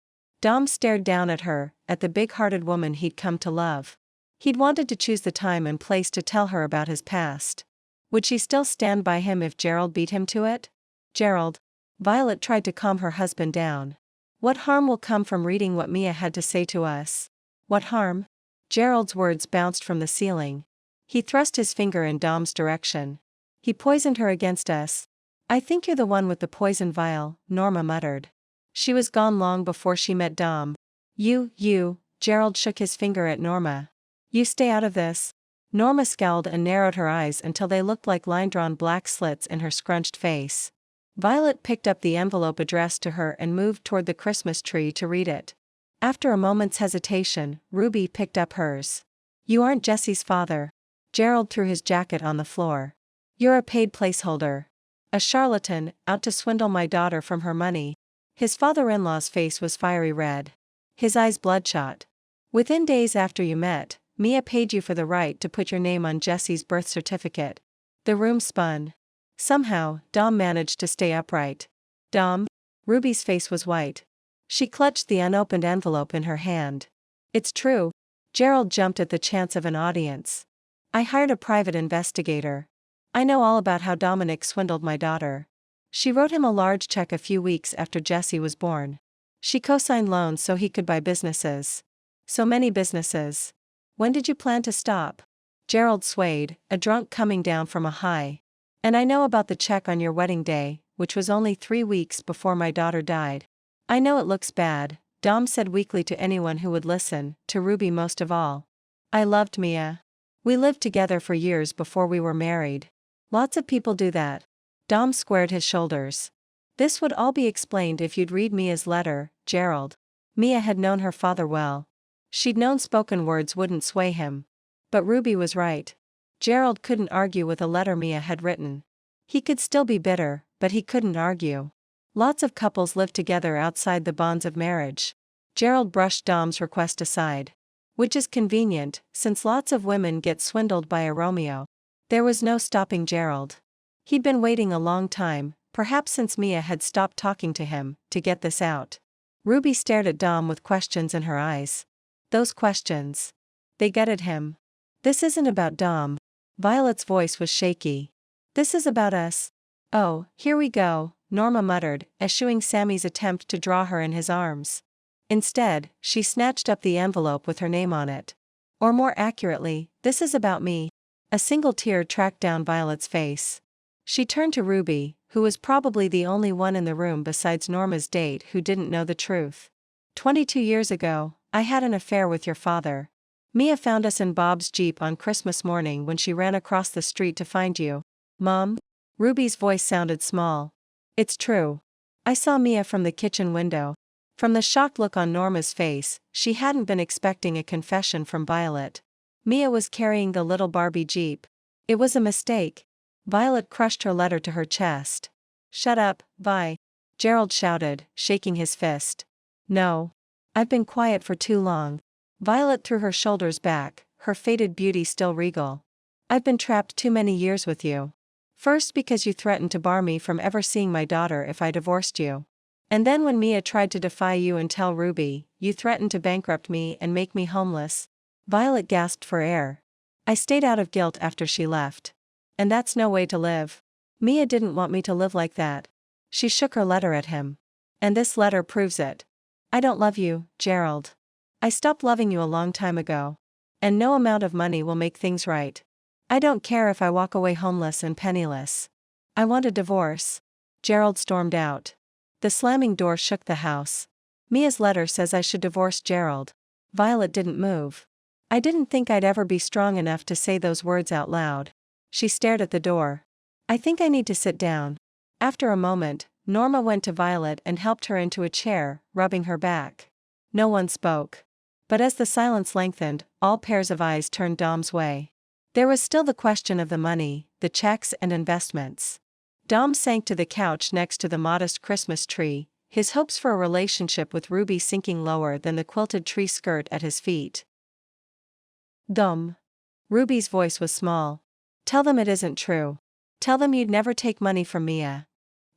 [SPEAKER 1] Dom stared down at her, at the big-hearted woman he'd come to love. He'd wanted to choose the time and place to tell her about his past. Would she still stand by him if Gerald beat him to it? Gerald. Violet tried to calm her husband down. What harm will come from reading what Mia had to say to us? What harm? Gerald's words bounced from the ceiling. He thrust his finger in Dom's direction. He poisoned her against us. I think you're the one with the poison vial, Norma muttered. She was gone long before she met Dom. You, Gerald shook his finger at Norma. You stay out of this. Norma scowled and narrowed her eyes until they looked like line-drawn black slits in her scrunched face. Violet picked up the envelope addressed to her and moved toward the Christmas tree to read it. After a moment's hesitation, Ruby picked up hers. You aren't Jessie's father. Gerald threw his jacket on the floor. You're a paid placeholder. A charlatan, out to swindle my daughter from her money. His father-in-law's face was fiery red. His eyes bloodshot. Within days after you met, Mia paid you for the right to put your name on Jessie's birth certificate. The room spun. Somehow, Dom managed to stay upright. Dom? Ruby's face was white. She clutched the unopened envelope in her hand. It's true. Gerald jumped at the chance of an audience. I hired a private investigator. I know all about how Dominick swindled my daughter. She wrote him a large check a few weeks after Jessie was born. She co-signed loans so he could buy businesses. So many businesses. When did you plan to stop? Gerald swayed, a drunk coming down from a high. And I know about the check on your wedding day, which was only 3 weeks before my daughter died. I know it looks bad, Dom said weakly to anyone who would listen, to Ruby most of all. I loved Mia. We lived together for years before we were married. Lots of people do that. Dom squared his shoulders. This would all be explained if you'd read Mia's letter, Gerald. Mia had known her father well. She'd known spoken words wouldn't sway him. But Ruby was right. Gerald couldn't argue with a letter Mia had written. He could still be bitter, but he couldn't argue. Lots of couples live together outside the bonds of marriage. Gerald brushed Dom's request aside. Which is convenient, since lots of women get swindled by a Romeo. There was no stopping Gerald. He'd been waiting a long time, perhaps since Mia had stopped talking to him, to get this out. Ruby stared at Dom with questions in her eyes. Those questions. They gutted him. This isn't about Dom. Violet's voice was shaky. This is about us. Oh, here we go, Norma muttered, eschewing Sammy's attempt to draw her in his arms. Instead, she snatched up the envelope with her name on it. Or more accurately, this is about me. A single tear tracked down Violet's face. She turned to Ruby, who was probably the only one in the room besides Norma's date who didn't know the truth. 22 years ago, I had an affair with your father. Mia found us in Bob's Jeep on Christmas morning when she ran across the street to find you. Mom? Ruby's voice sounded small. It's true. I saw Mia from the kitchen window. From the shocked look on Norma's face, she hadn't been expecting a confession from Violet. Mia was carrying the little Barbie Jeep. It was a mistake. Violet crushed her letter to her chest. Shut up, Vi. Gerald shouted, shaking his fist. No. I've been quiet for too long. Violet threw her shoulders back, her faded beauty still regal. I've been trapped too many years with you. First because you threatened to bar me from ever seeing my daughter if I divorced you. And then when Mia tried to defy you and tell Ruby, you threatened to bankrupt me and make me homeless. Violet gasped for air. I stayed out of guilt after she left. And that's no way to live. Mia didn't want me to live like that. She shook her letter at him. And this letter proves it. I don't love you, Gerald. I stopped loving you a long time ago. And no amount of money will make things right. I don't care if I walk away homeless and penniless. I want a divorce. Gerald stormed out. The slamming door shook the house. Mia's letter says I should divorce Gerald. Violet didn't move. I didn't think I'd ever be strong enough to say those words out loud. She stared at the door. I think I need to sit down. After a moment, Norma went to Violet and helped her into a chair, rubbing her back. No one spoke. But as the silence lengthened, all pairs of eyes turned Dom's way. There was still the question of the money, the checks and investments. Dom sank to the couch next to the modest Christmas tree, his hopes for a relationship with Ruby sinking lower than the quilted tree skirt at his feet. Dom. Ruby's voice was small. Tell them it isn't true. Tell them you'd never take money from Mia.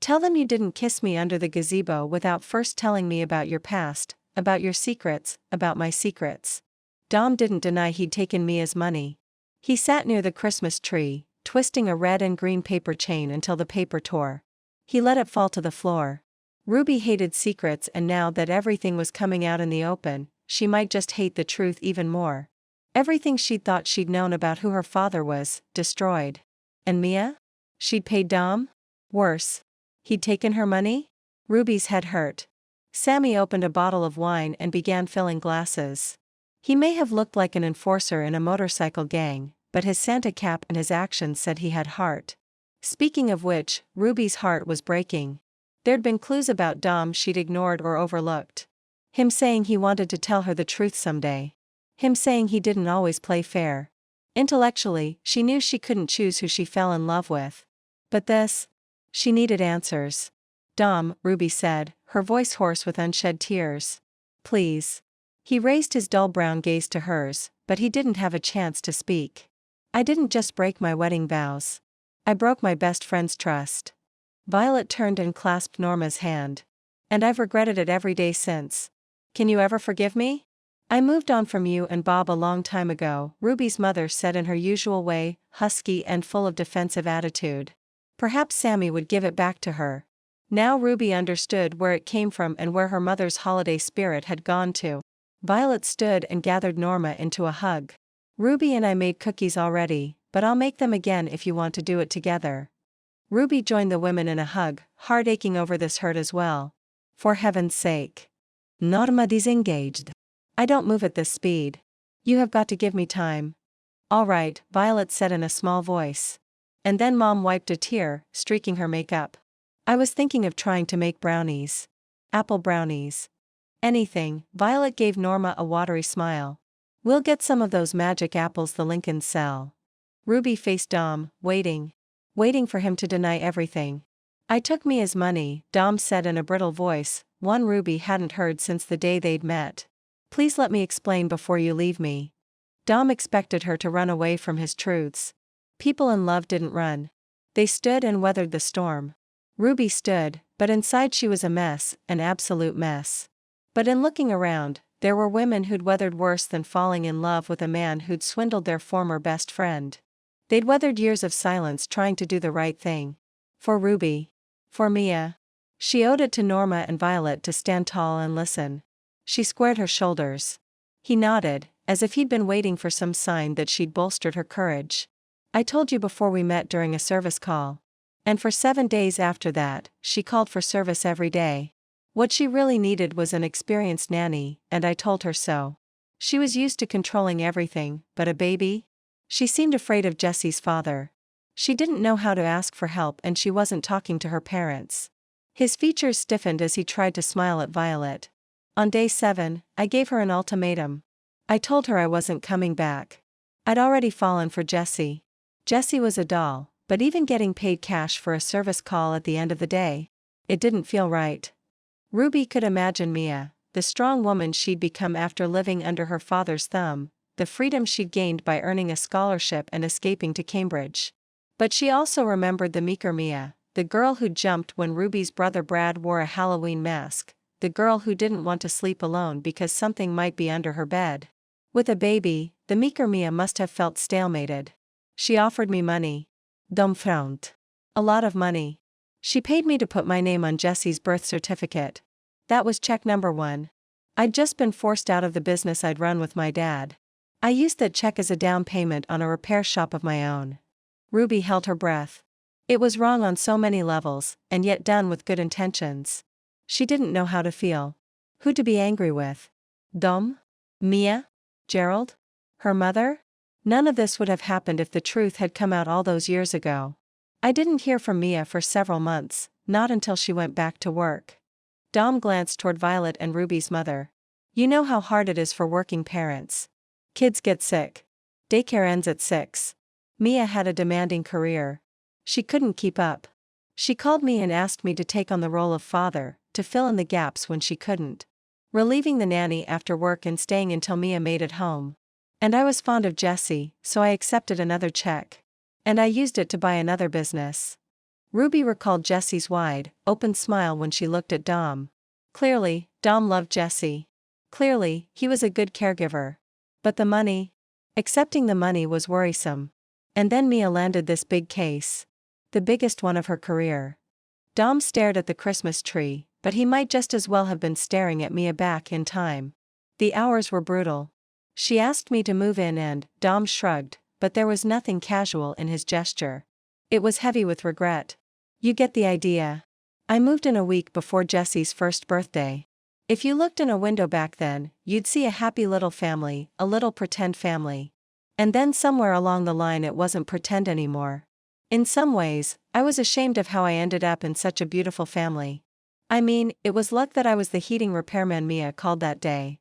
[SPEAKER 1] Tell them you didn't kiss me under the gazebo without first telling me about your past, about your secrets, about my secrets. Dom didn't deny he'd taken Mia's money. He sat near the Christmas tree, twisting a red and green paper chain until the paper tore. He let it fall to the floor. Ruby hated secrets, and now that everything was coming out in the open, she might just hate the truth even more. Everything she'd thought she'd known about who her father was, destroyed. And Mia? She'd paid Dom? Worse. He'd taken her money? Ruby's head hurt. Sammy opened a bottle of wine and began filling glasses. He may have looked like an enforcer in a motorcycle gang, but his Santa cap and his actions said he had heart. Speaking of which, Ruby's heart was breaking. There'd been clues about Dom she'd ignored or overlooked. Him saying he wanted to tell her the truth someday. Him saying he didn't always play fair. Intellectually, she knew she couldn't choose who she fell in love with. But this? She needed answers. Dom, Ruby said, her voice hoarse with unshed tears. Please. He raised his dull brown gaze to hers, but he didn't have a chance to speak. I didn't just break my wedding vows. I broke my best friend's trust. Violet turned and clasped Norma's hand. And I've regretted it every day since. Can you ever forgive me? I moved on from you and Bob a long time ago, Ruby's mother said in her usual way, husky and full of defensive attitude. Perhaps Sammy would give it back to her. Now Ruby understood where it came from and where her mother's holiday spirit had gone to. Violet stood and gathered Norma into a hug. Ruby and I made cookies already, but I'll make them again if you want to do it together. Ruby joined the women in a hug, heart aching over this hurt as well. For heaven's sake. Norma disengaged. I don't move at this speed. You have got to give me time. All right, Violet said in a small voice. And then Mom wiped a tear, streaking her makeup. I was thinking of trying to make brownies. Apple brownies. Anything. Violet gave Norma a watery smile. We'll get some of those magic apples the Lincolns sell. Ruby faced Dom, waiting for him to deny everything. I took Mia's money, Dom said in a brittle voice, one Ruby hadn't heard since the day they'd met. Please let me explain before you leave me. Dom expected her to run away from his truths. People in love didn't run. They stood and weathered the storm. Ruby stood, but inside she was a mess, an absolute mess. But in looking around, there were women who'd weathered worse than falling in love with a man who'd swindled their former best friend. They'd weathered years of silence trying to do the right thing. For Ruby. For Mia. She owed it to Norma and Violet to stand tall and listen. She squared her shoulders. He nodded, as if he'd been waiting for some sign that she'd bolstered her courage. I told you before we met during a service call. And for 7 days after that, she called for service every day. What she really needed was an experienced nanny, and I told her so. She was used to controlling everything, but a baby? She seemed afraid of Jessie's father. She didn't know how to ask for help and she wasn't talking to her parents. His features stiffened as he tried to smile at Violet. On day 7, I gave her an ultimatum. I told her I wasn't coming back. I'd already fallen for Jessie. Jessie was a doll, but even getting paid cash for a service call at the end of the day, it didn't feel right. Ruby could imagine Mia, the strong woman she'd become after living under her father's thumb, the freedom she'd gained by earning a scholarship and escaping to Cambridge. But she also remembered the meeker Mia, the girl who'd jumped when Ruby's brother Brad wore a Halloween mask, the girl who didn't want to sleep alone because something might be under her bed. With a baby, the meeker Mia must have felt stalemated. She offered me money. Dumbfound. A lot of money. She paid me to put my name on Jessie's birth certificate. That was check number 1. I'd just been forced out of the business I'd run with my dad. I used that check as a down payment on a repair shop of my own. Ruby held her breath. It was wrong on so many levels, and yet done with good intentions. She didn't know how to feel. Who to be angry with? Dom? Mia? Gerald? Her mother? None of this would have happened if the truth had come out all those years ago. I didn't hear from Mia for several months, not until she went back to work. Dom glanced toward Violet and Ruby's mother. You know how hard it is for working parents. Kids get sick. Daycare ends at 6. Mia had a demanding career. She couldn't keep up. She called me and asked me to take on the role of father, to fill in the gaps when she couldn't. Relieving the nanny after work and staying until Mia made it home. And I was fond of Jessie, so I accepted another check. And I used it to buy another business. Ruby recalled Jessie's wide, open smile when she looked at Dom. Clearly, Dom loved Jessie. Clearly, he was a good caregiver. But the money? Accepting the money was worrisome. And then Mia landed this big case. The biggest one of her career. Dom stared at the Christmas tree, but he might just as well have been staring at Mia back in time. The hours were brutal. She asked me to move in and, Dom shrugged, but there was nothing casual in his gesture. It was heavy with regret. You get the idea. I moved in a week before Jessie's first birthday. If you looked in a window back then, you'd see a happy little family, a little pretend family. And then somewhere along the line it wasn't pretend anymore. In some ways, I was ashamed of how I ended up in such a beautiful family. I mean, it was luck that I was the heating repairman Mia called that day.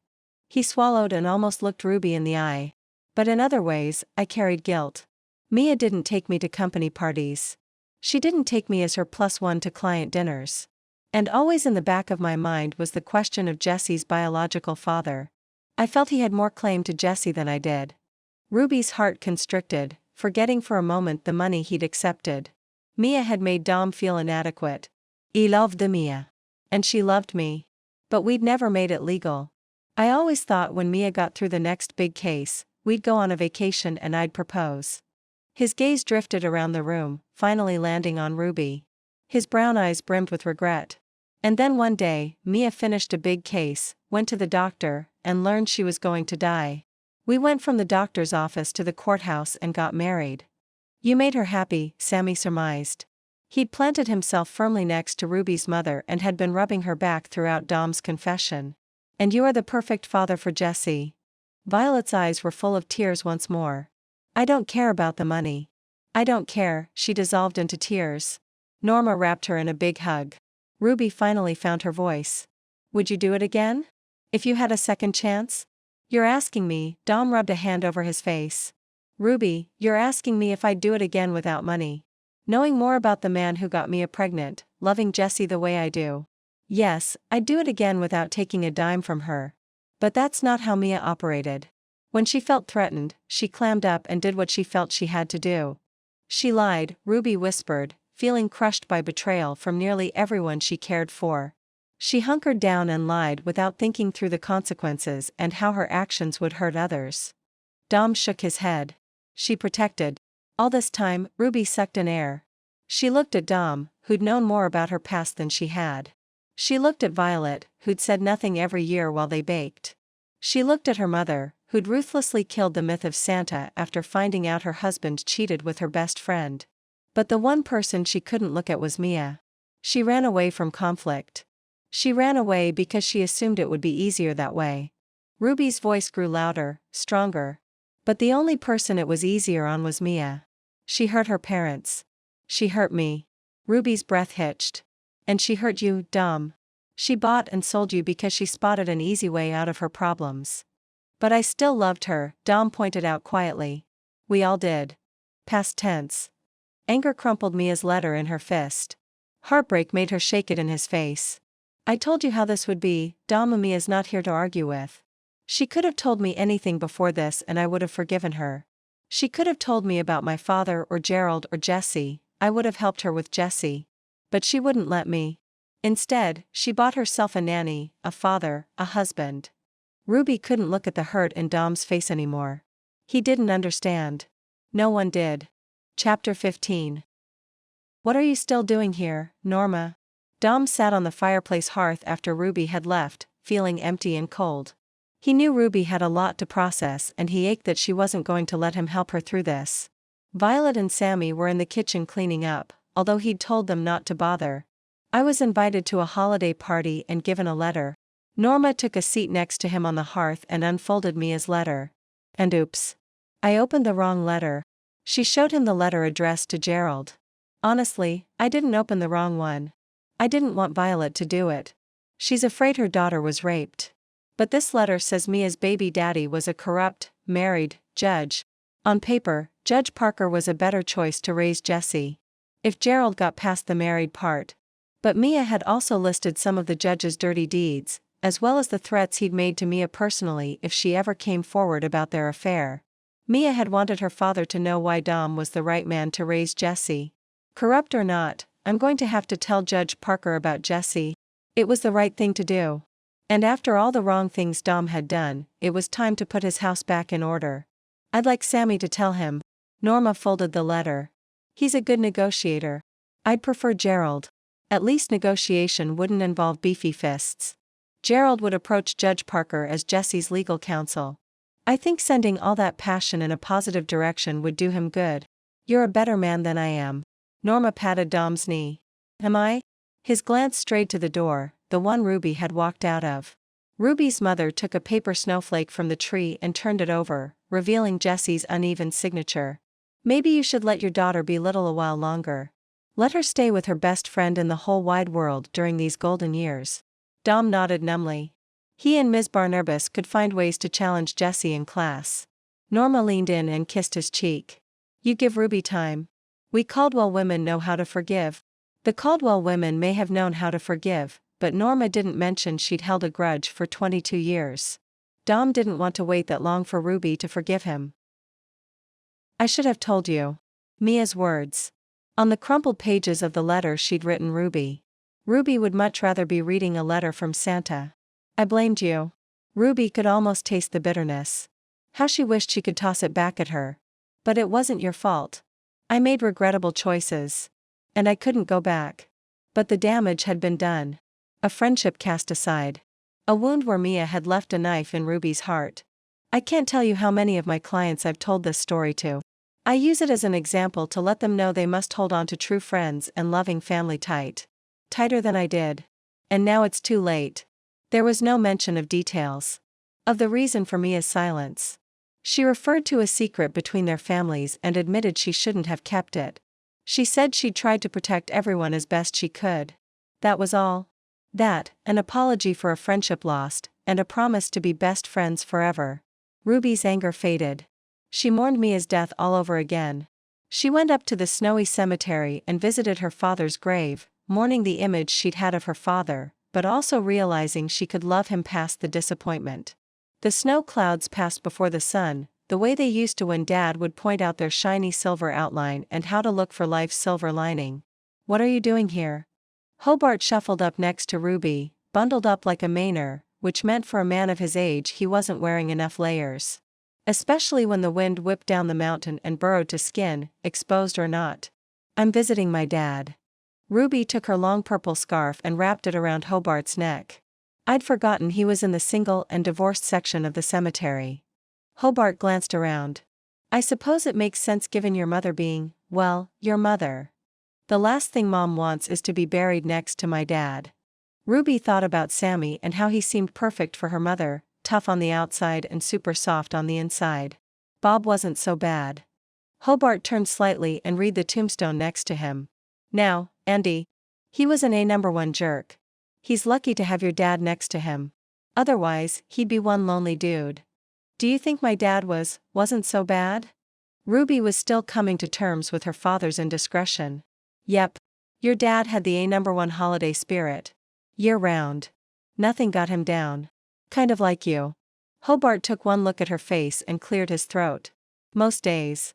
[SPEAKER 1] He swallowed and almost looked Ruby in the eye. But in other ways, I carried guilt. Mia didn't take me to company parties. She didn't take me as her +1 to client dinners. And always in the back of my mind was the question of Jessie's biological father. I felt he had more claim to Jessie than I did. Ruby's heart constricted, forgetting for a moment the money he'd accepted. Mia had made Dom feel inadequate. He loved Mia. And she loved me. But we'd never made it legal. I always thought when Mia got through the next big case, we'd go on a vacation and I'd propose. His gaze drifted around the room, finally landing on Ruby. His brown eyes brimmed with regret. And then one day, Mia finished a big case, went to the doctor, and learned she was going to die. We went from the doctor's office to the courthouse and got married. You made her happy, Sammy surmised. He'd planted himself firmly next to Ruby's mother and had been rubbing her back throughout Dom's confession. And you are the perfect father for Jessie. Violet's eyes were full of tears once more. I don't care about the money. I don't care, she dissolved into tears. Norma wrapped her in a big hug. Ruby finally found her voice. Would you do it again? If you had a second chance? You're asking me, Dom rubbed a hand over his face. Ruby, you're asking me if I'd do it again without money. Knowing more about the man who got Mia pregnant, loving Jessie the way I do. Yes, I'd do it again without taking a dime from her. But that's not how Mia operated. When she felt threatened, she clammed up and did what she felt she had to do. She lied, Ruby whispered, feeling crushed by betrayal from nearly everyone she cared for. She hunkered down and lied without thinking through the consequences and how her actions would hurt others. Dom shook his head. She protected. All this time, Ruby sucked in air. She looked at Dom, who'd known more about her past than she had. She looked at Violet, who'd said nothing every year while they baked. She looked at her mother, who'd ruthlessly killed the myth of Santa after finding out her husband cheated with her best friend. But the one person she couldn't look at was Mia. She ran away from conflict. She ran away because she assumed it would be easier that way. Ruby's voice grew louder, stronger. But the only person it was easier on was Mia. She hurt her parents. She hurt me. Ruby's breath hitched. And she hurt you, Dom. She bought and sold you because she spotted an easy way out of her problems. But I still loved her, Dom pointed out quietly. We all did. Past tense. Anger crumpled Mia's letter in her fist. Heartbreak made her shake it in his face. I told you how this would be, Dom. Mia's not here to argue with. She could have told me anything before this and I would have forgiven her. She could have told me about my father or Gerald or Jessie, I would have helped her with Jessie. But she wouldn't let me. Instead, she bought herself a nanny, a father, a husband. Ruby couldn't look at the hurt in Dom's face anymore. He didn't understand. No one did. Chapter 15. What are you still doing here, Norma? Dom sat on the fireplace hearth after Ruby had left, feeling empty and cold. He knew Ruby had a lot to process and he ached that she wasn't going to let him help her through this. Violet and Sammy were in the kitchen cleaning up, although he'd told them not to bother. I was invited to a holiday party and given a letter. Norma took a seat next to him on the hearth and unfolded Mia's letter. And oops. I opened the wrong letter. She showed him the letter addressed to Gerald. Honestly, I didn't open the wrong one. I didn't want Violet to do it. She's afraid her daughter was raped. But this letter says Mia's baby daddy was a corrupt, married, judge. On paper, Judge Parker was a better choice to raise Jessie. If Gerald got past the married part. But Mia had also listed some of the judge's dirty deeds, as well as the threats he'd made to Mia personally if she ever came forward about their affair. Mia had wanted her father to know why Dom was the right man to raise Jessie. Corrupt or not, I'm going to have to tell Judge Parker about Jessie. It was the right thing to do. And after all the wrong things Dom had done, it was time to put his house back in order. I'd like Sammy to tell him. Norma folded the letter. He's a good negotiator. I'd prefer Gerald. At least negotiation wouldn't involve beefy fists. Gerald would approach Judge Parker as Jessie's legal counsel. I think sending all that passion in a positive direction would do him good. You're a better man than I am. Norma patted Dom's knee. Am I? His glance strayed to the door, the one Ruby had walked out of. Ruby's mother took a paper snowflake from the tree and turned it over, revealing Jessie's uneven signature. Maybe you should let your daughter be little a while longer. Let her stay with her best friend in the whole wide world during these golden years. Dom nodded numbly. He and Ms. Barnabas could find ways to challenge Jessie in class. Norma leaned in and kissed his cheek. You give Ruby time. We Caldwell women know how to forgive. The Caldwell women may have known how to forgive, but Norma didn't mention she'd held a grudge for 22 years. Dom didn't want to wait that long for Ruby to forgive him. I should have told you. Mia's words. On the crumpled pages of the letter she'd written Ruby. Ruby would much rather be reading a letter from Santa. I blamed you. Ruby could almost taste the bitterness. How she wished she could toss it back at her. But it wasn't your fault. I made regrettable choices. And I couldn't go back. But the damage had been done. A friendship cast aside. A wound where Mia had left a knife in Ruby's heart. I can't tell you how many of my clients I've told this story to. I use it as an example to let them know they must hold on to true friends and loving family tight. Tighter than I did. And now it's too late. There was no mention of details. Of the reason for Mia's silence. She referred to a secret between their families and admitted she shouldn't have kept it. She said she'd tried to protect everyone as best she could. That was all. That, an apology for a friendship lost, and a promise to be best friends forever. Ruby's anger faded. She mourned Mia's death all over again. She went up to the snowy cemetery and visited her father's grave, mourning the image she'd had of her father, but also realizing she could love him past the disappointment. The snow clouds passed before the sun, the way they used to when Dad would point out their shiny silver outline and how to look for life's silver lining. What are you doing here? Hobart shuffled up next to Ruby, bundled up like a Mainer, which meant for a man of his age he wasn't wearing enough layers. Especially when the wind whipped down the mountain and burrowed to skin, exposed or not. I'm visiting my dad. Ruby took her long purple scarf and wrapped it around Hobart's neck. I'd forgotten he was in the single and divorced section of the cemetery. Hobart glanced around. I suppose it makes sense given your mother being, well, your mother. The last thing Mom wants is to be buried next to my dad. Ruby thought about Sammy and how he seemed perfect for her mother, tough on the outside and super soft on the inside. Bob wasn't so bad. Hobart turned slightly and read the tombstone next to him. Now, Andy. He was an A1 jerk. He's lucky to have your dad next to him. Otherwise, he'd be one lonely dude. Do you think my dad wasn't so bad? Ruby was still coming to terms with her father's indiscretion. Yep. Your dad had the A1 holiday spirit. Year-round. Nothing got him down. Kind of like you. Hobart took one look at her face and cleared his throat. Most days.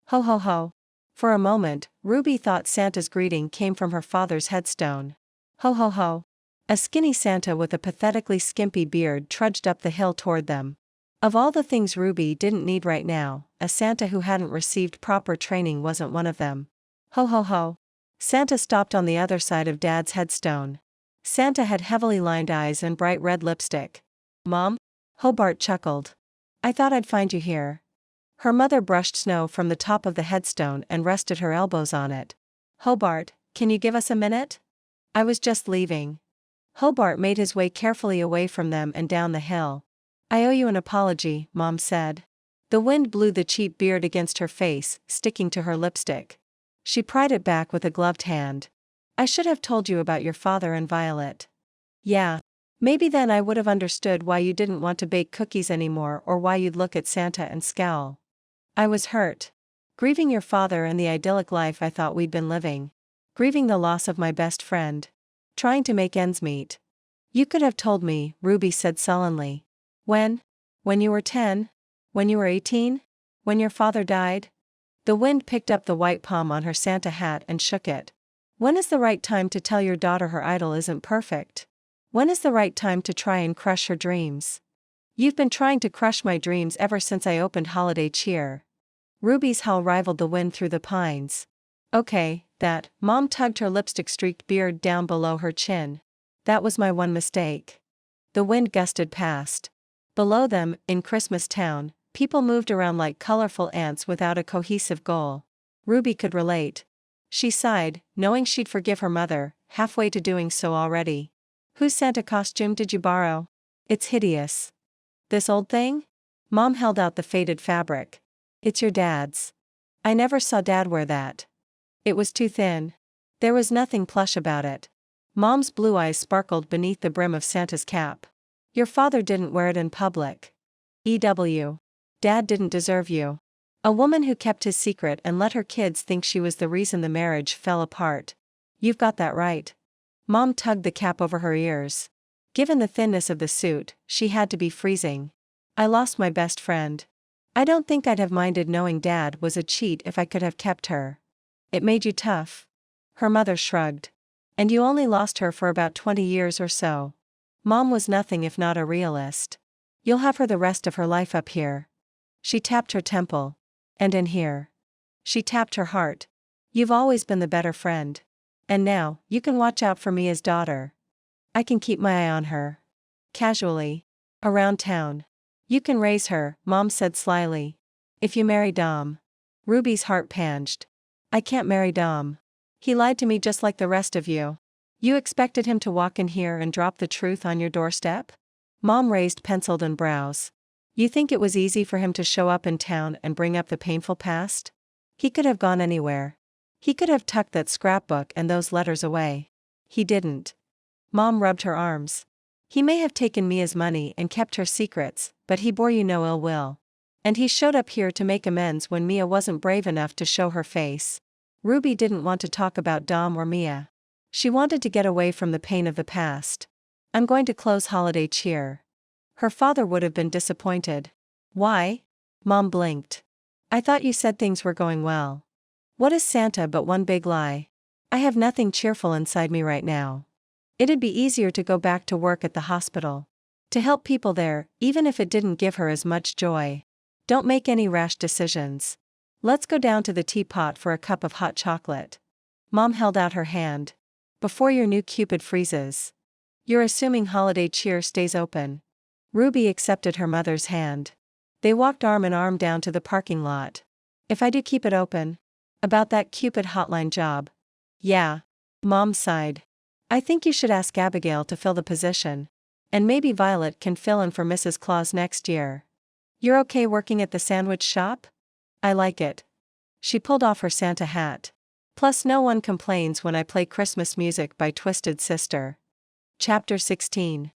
[SPEAKER 1] Ho ho ho. For a moment, Ruby thought Santa's greeting came from her father's headstone. Ho ho ho. A skinny Santa with a pathetically skimpy beard trudged up the hill toward them. Of all the things Ruby didn't need right now, a Santa who hadn't received proper training wasn't one of them. Ho ho ho. Santa stopped on the other side of Dad's headstone. Santa had heavily lined eyes and bright red lipstick. Mom? Hobart chuckled. I thought I'd find you here. Her mother brushed snow from the top of the headstone and rested her elbows on it. Hobart, can you give us a minute? I was just leaving. Hobart made his way carefully away from them and down the hill. I owe you an apology, Mom said. The wind blew the cheap beard against her face, sticking to her lipstick. She pried it back with a gloved hand. I should have told you about your father and Violet. Yeah. Maybe then I would have understood why you didn't want to bake cookies anymore or why you'd look at Santa and scowl. I was hurt. Grieving your father and the idyllic life I thought we'd been living. Grieving the loss of my best friend. Trying to make ends meet. You could have told me, Ruby said sullenly. When? When you were 10? When you were 18? When your father died? The wind picked up the white palm on her Santa hat and shook it. When is the right time to tell your daughter her idol isn't perfect? When is the right time to try and crush her dreams? You've been trying to crush my dreams ever since I opened Holiday Cheer. Ruby's howl rivaled the wind through the pines. Okay, that. Mom tugged her lipstick-streaked beard down below her chin. That was my one mistake. The wind gusted past. Below them, in Christmas Town, people moved around like colorful ants without a cohesive goal. Ruby could relate. She sighed, knowing she'd forgive her mother, halfway to doing so already. Whose Santa costume did you borrow? It's hideous. This old thing? Mom held out the faded fabric. It's your dad's. I never saw Dad wear that. It was too thin. There was nothing plush about it. Mom's blue eyes sparkled beneath the brim of Santa's cap. Your father didn't wear it in public. EW. Dad didn't deserve you. A woman who kept his secret and let her kids think she was the reason the marriage fell apart. You've got that right. Mom tugged the cap over her ears. Given the thinness of the suit, she had to be freezing. I lost my best friend. I don't think I'd have minded knowing Dad was a cheat if I could have kept her. It made you tough. Her mother shrugged. And you only lost her for about 20 years or so. Mom was nothing if not a realist. You'll have her the rest of her life up here. She tapped her temple. And in here. She tapped her heart. You've always been the better friend. And now, you can watch out for me as daughter. I can keep my eye on her. Casually. Around town. You can raise her, Mom said slyly. If you marry Dom. Ruby's heart panged. I can't marry Dom. He lied to me just like the rest of you. You expected him to walk in here and drop the truth on your doorstep? Mom raised penciled brows. You think it was easy for him to show up in town and bring up the painful past? He could have gone anywhere. He could have tucked that scrapbook and those letters away. He didn't. Mom rubbed her arms. He may have taken Mia's money and kept her secrets, but he bore you no ill will. And he showed up here to make amends when Mia wasn't brave enough to show her face. Ruby didn't want to talk about Dom or Mia. She wanted to get away from the pain of the past. I'm going to close Holiday Cheer. Her father would have been disappointed. Why? Mom blinked. I thought you said things were going well. What is Santa but one big lie? I have nothing cheerful inside me right now. It'd be easier to go back to work at the hospital. To help people there, even if it didn't give her as much joy. Don't make any rash decisions. Let's go down to the teapot for a cup of hot chocolate. Mom held out her hand. Before your new Cupid freezes. You're assuming Holiday Cheer stays open. Ruby accepted her mother's hand. They walked arm in arm down to the parking lot. If I do keep it open. About that Cupid hotline job. Yeah. Mom sighed. I think you should ask Abigail to fill the position. And maybe Violet can fill in for Mrs. Claus next year. You're okay working at the sandwich shop? I like it. She pulled off her Santa hat. Plus no one complains when I play Christmas music by Twisted Sister. Chapter 16.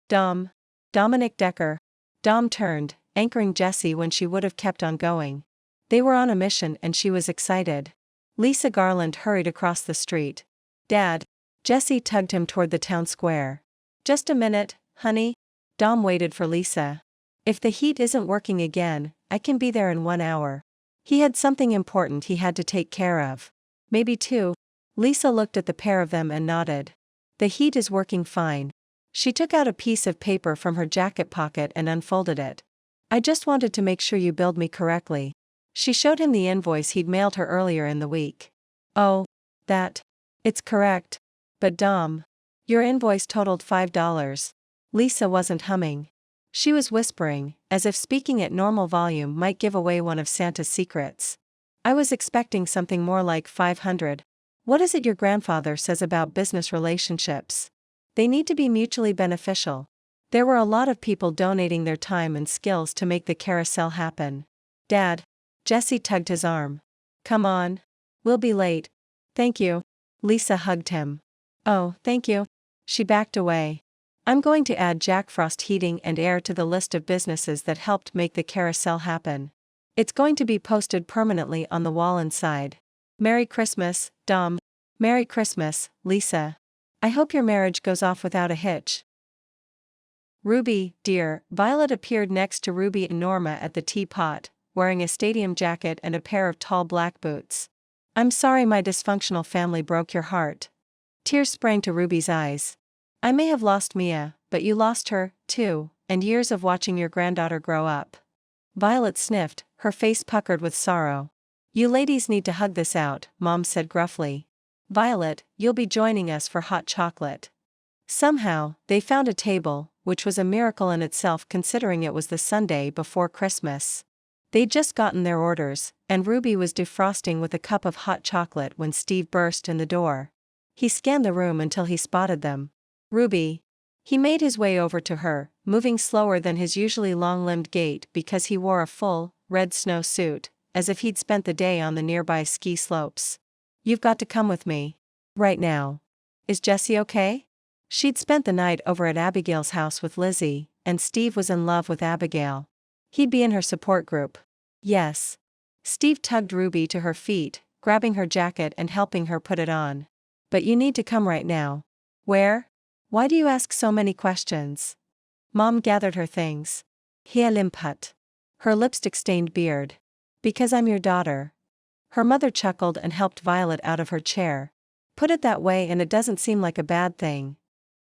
[SPEAKER 1] Dominick Decker. Dom turned, anchoring Jessie when she would have kept on going. They were on a mission and she was excited. Lisa Garland hurried across the street. Dad. Jessie tugged him toward the town square. Just a minute, honey. Dom waited for Lisa. If the heat isn't working again, I can be there in 1 hour. He had something important he had to take care of. Maybe 2. Lisa looked at the pair of them and nodded. The heat is working fine. She took out a piece of paper from her jacket pocket and unfolded it. I just wanted to make sure you billed me correctly. She showed him the invoice he'd mailed her earlier in the week. Oh, that. It's correct. But Dom. Your invoice totaled $5. Lisa wasn't humming. She was whispering, as if speaking at normal volume might give away one of Santa's secrets. I was expecting something more like 500. What is it your grandfather says about business relationships? They need to be mutually beneficial. There were a lot of people donating their time and skills to make the carousel happen. Dad. Jessie tugged his arm. Come on. We'll be late. Thank you. Lisa hugged him. Oh, thank you. She backed away. I'm going to add Jack Frost Heating and Air to the list of businesses that helped make the carousel happen. It's going to be posted permanently on the wall inside. Merry Christmas, Dom. Merry Christmas, Lisa. I hope your marriage goes off without a hitch. Ruby, dear. Violet appeared next to Ruby and Norma at the teapot, wearing a stadium jacket and a pair of tall black boots. I'm sorry my dysfunctional family broke your heart. Tears sprang to Ruby's eyes. I may have lost Mia, but you lost her, too, and years of watching your granddaughter grow up. Violet sniffed, her face puckered with sorrow. You ladies need to hug this out, Mom said gruffly. Violet, you'll be joining us for hot chocolate. Somehow, they found a table, which was a miracle in itself considering it was the Sunday before Christmas. They'd just gotten their orders, and Ruby was defrosting with a cup of hot chocolate when Steve burst in the door. He scanned the room until he spotted them. Ruby. He made his way over to her, moving slower than his usually long-limbed gait because he wore a full, red snow suit, as if he'd spent the day on the nearby ski slopes. You've got to come with me. Right now. Is Jessie okay? She'd spent the night over at Abigail's house with Lizzie, and Steve was in love with Abigail. He'd be in her support group. Yes. Steve tugged Ruby to her feet, grabbing her jacket and helping her put it on. But you need to come right now. Where? Why do you ask so many questions? Mom gathered her things. Hialimput. Her lipstick-stained beard. Because I'm your daughter. Her mother chuckled and helped Violet out of her chair. Put it that way and it doesn't seem like a bad thing.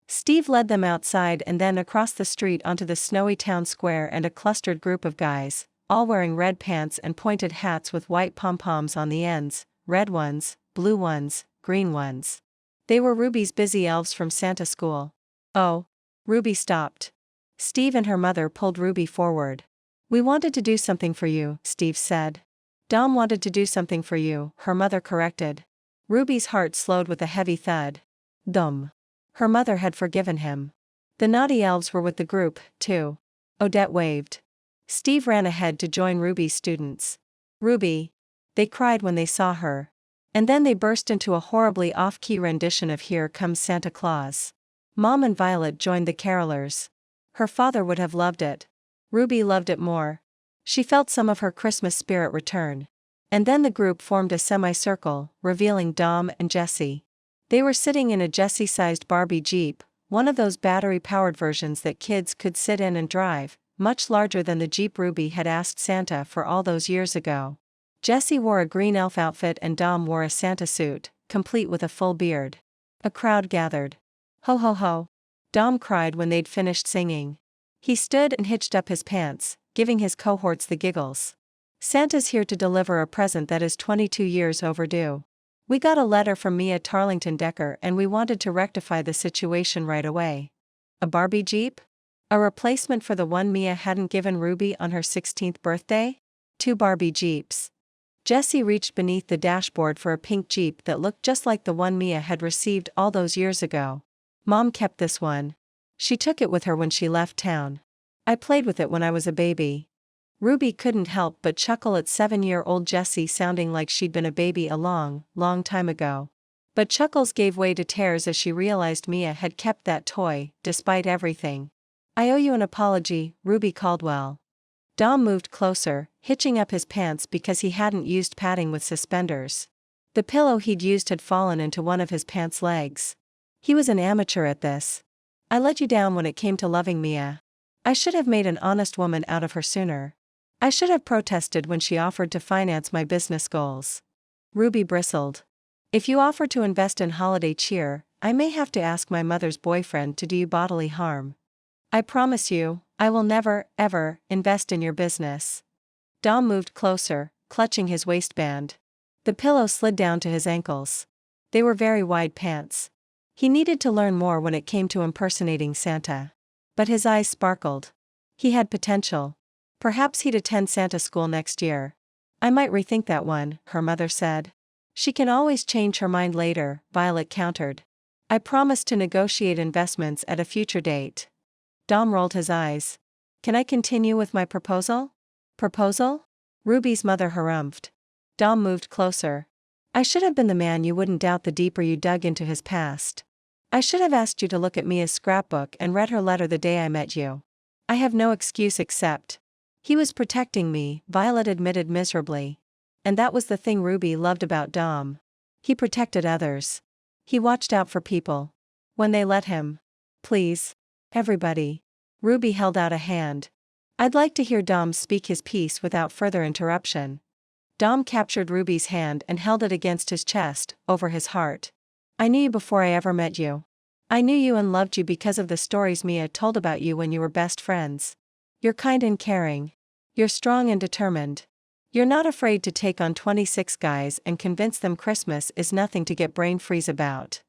[SPEAKER 1] Steve led them outside and then across the street onto the snowy town square and a clustered group of guys, all wearing red pants and pointed hats with white pom-poms on the ends, red ones, blue ones, green ones. They were Ruby's Busy Elves from Santa School. Oh. Ruby stopped. Steve and her mother pulled Ruby forward. We wanted to do something for you, Steve said. Dom wanted to do something for you, her mother corrected. Ruby's heart slowed with a heavy thud. Dom. Her mother had forgiven him. The naughty elves were with the group, too. Odette waved. Steve ran ahead to join Ruby's students. Ruby. They cried when they saw her. And then they burst into a horribly off-key rendition of Here Comes Santa Claus. Mom and Violet joined the carolers. Her father would have loved it. Ruby loved it more. She felt some of her Christmas spirit return. And then the group formed a semicircle, revealing Dom and Jessie. They were sitting in a Jessie-sized Barbie Jeep, one of those battery-powered versions that kids could sit in and drive, much larger than the Jeep Ruby had asked Santa for all those years ago. Jessie wore a green elf outfit and Dom wore a Santa suit, complete with a full beard. A crowd gathered. Ho ho ho. Dom cried when they'd finished singing. He stood and hitched up his pants, giving his cohorts the giggles. Santa's here to deliver a present that is 22 years overdue. We got a letter from Mia Tarlington Decker and we wanted to rectify the situation right away. A Barbie Jeep? A replacement for the one Mia hadn't given Ruby on her 16th birthday? 2 Barbie Jeeps. Jessie reached beneath the dashboard for a pink Jeep that looked just like the one Mia had received all those years ago. Mom kept this one. She took it with her when she left town. I played with it when I was a baby. Ruby couldn't help but chuckle at 7-year-old Jessie sounding like she'd been a baby a long, long time ago. But chuckles gave way to tears as she realized Mia had kept that toy, despite everything. I owe you an apology, Ruby Caldwell. Dom moved closer, hitching up his pants because he hadn't used padding with suspenders. The pillow he'd used had fallen into one of his pants' legs. He was an amateur at this. I let you down when it came to loving Mia. I should have made an honest woman out of her sooner. I should have protested when she offered to finance my business goals. Ruby bristled. If you offer to invest in holiday cheer, I may have to ask my mother's boyfriend to do you bodily harm. I promise you, I will never, ever, invest in your business. Dom moved closer, clutching his waistband. The pillow slid down to his ankles. They were very wide pants. He needed to learn more when it came to impersonating Santa. But his eyes sparkled. He had potential. Perhaps he'd attend Santa school next year. I might rethink that one, her mother said. She can always change her mind later, Violet countered. I promise to negotiate investments at a future date. Dom rolled his eyes. Can I continue with my proposal? Proposal? Ruby's mother harumphed. Dom moved closer. I should have been the man you wouldn't doubt the deeper you dug into his past. I should have asked you to look at Mia's scrapbook and read her letter the day I met you. I have no excuse except. He was protecting me, Violet admitted miserably. And that was the thing Ruby loved about Dom. He protected others. He watched out for people. When they let him. Please. Everybody. Ruby held out a hand. I'd like to hear Dom speak his piece without further interruption. Dom captured Ruby's hand and held it against his chest, over his heart. I knew you before I ever met you. I knew you and loved you because of the stories Mia told about you when you were best friends. You're kind and caring. You're strong and determined. You're not afraid to take on 26 guys and convince them Christmas is nothing to get brain freeze about.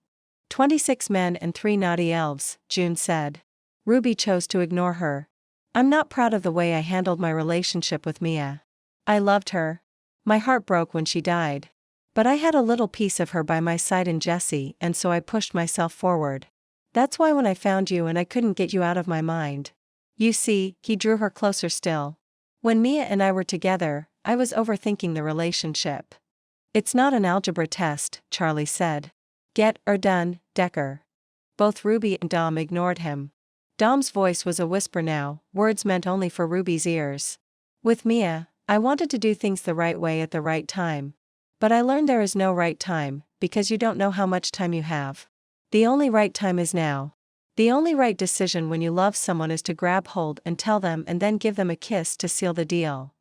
[SPEAKER 1] 26 men and 3 naughty elves, June said. Ruby chose to ignore her. I'm not proud of the way I handled my relationship with Mia. I loved her. My heart broke when she died. But I had a little piece of her by my side in Jessie, and so I pushed myself forward. That's why when I found you and I couldn't get you out of my mind. You see, he drew her closer still. When Mia and I were together, I was overthinking the relationship. It's not an algebra test, Charlie said. Get or done, Decker. Both Ruby and Dom ignored him. Dom's voice was a whisper now, words meant only for Ruby's ears. With Mia, I wanted to do things the right way at the right time. But I learned there is no right time, because you don't know how much time you have. The only right time is now. The only right decision when you love someone is to grab hold and tell them and then give them a kiss to seal the deal.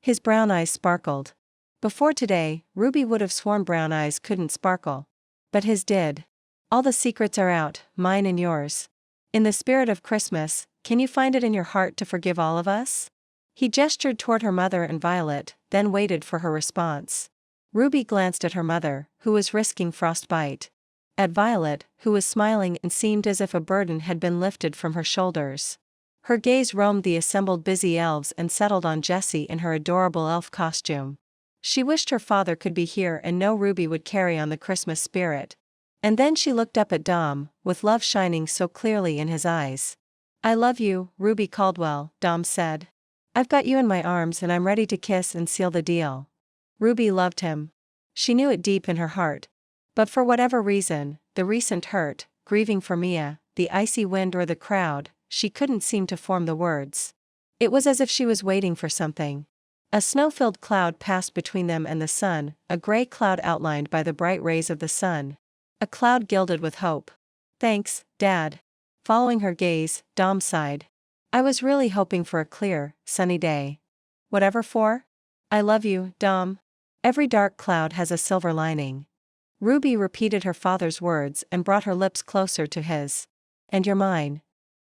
[SPEAKER 1] His brown eyes sparkled. Before today, Ruby would have sworn brown eyes couldn't sparkle. But his did. All the secrets are out, mine and yours. In the spirit of Christmas, can you find it in your heart to forgive all of us? He gestured toward her mother and Violet, then waited for her response. Ruby glanced at her mother, who was risking frostbite. At Violet, who was smiling and seemed as if a burden had been lifted from her shoulders. Her gaze roamed the assembled busy elves and settled on Jessie in her adorable elf costume. She wished her father could be here and know Ruby would carry on the Christmas spirit. And then she looked up at Dom, with love shining so clearly in his eyes. I love you, Ruby Caldwell, Dom said. I've got you in my arms and I'm ready to kiss and seal the deal. Ruby loved him. She knew it deep in her heart. But for whatever reason, the recent hurt, grieving for Mia, the icy wind or the crowd, she couldn't seem to form the words. It was as if she was waiting for something. A snow-filled cloud passed between them and the sun, a gray cloud outlined by the bright rays of the sun. A cloud gilded with hope. Thanks, Dad. Following her gaze, Dom sighed. I was really hoping for a clear, sunny day. Whatever for? I love you, Dom. Every dark cloud has a silver lining. Ruby repeated her father's words and brought her lips closer to his. And you're mine,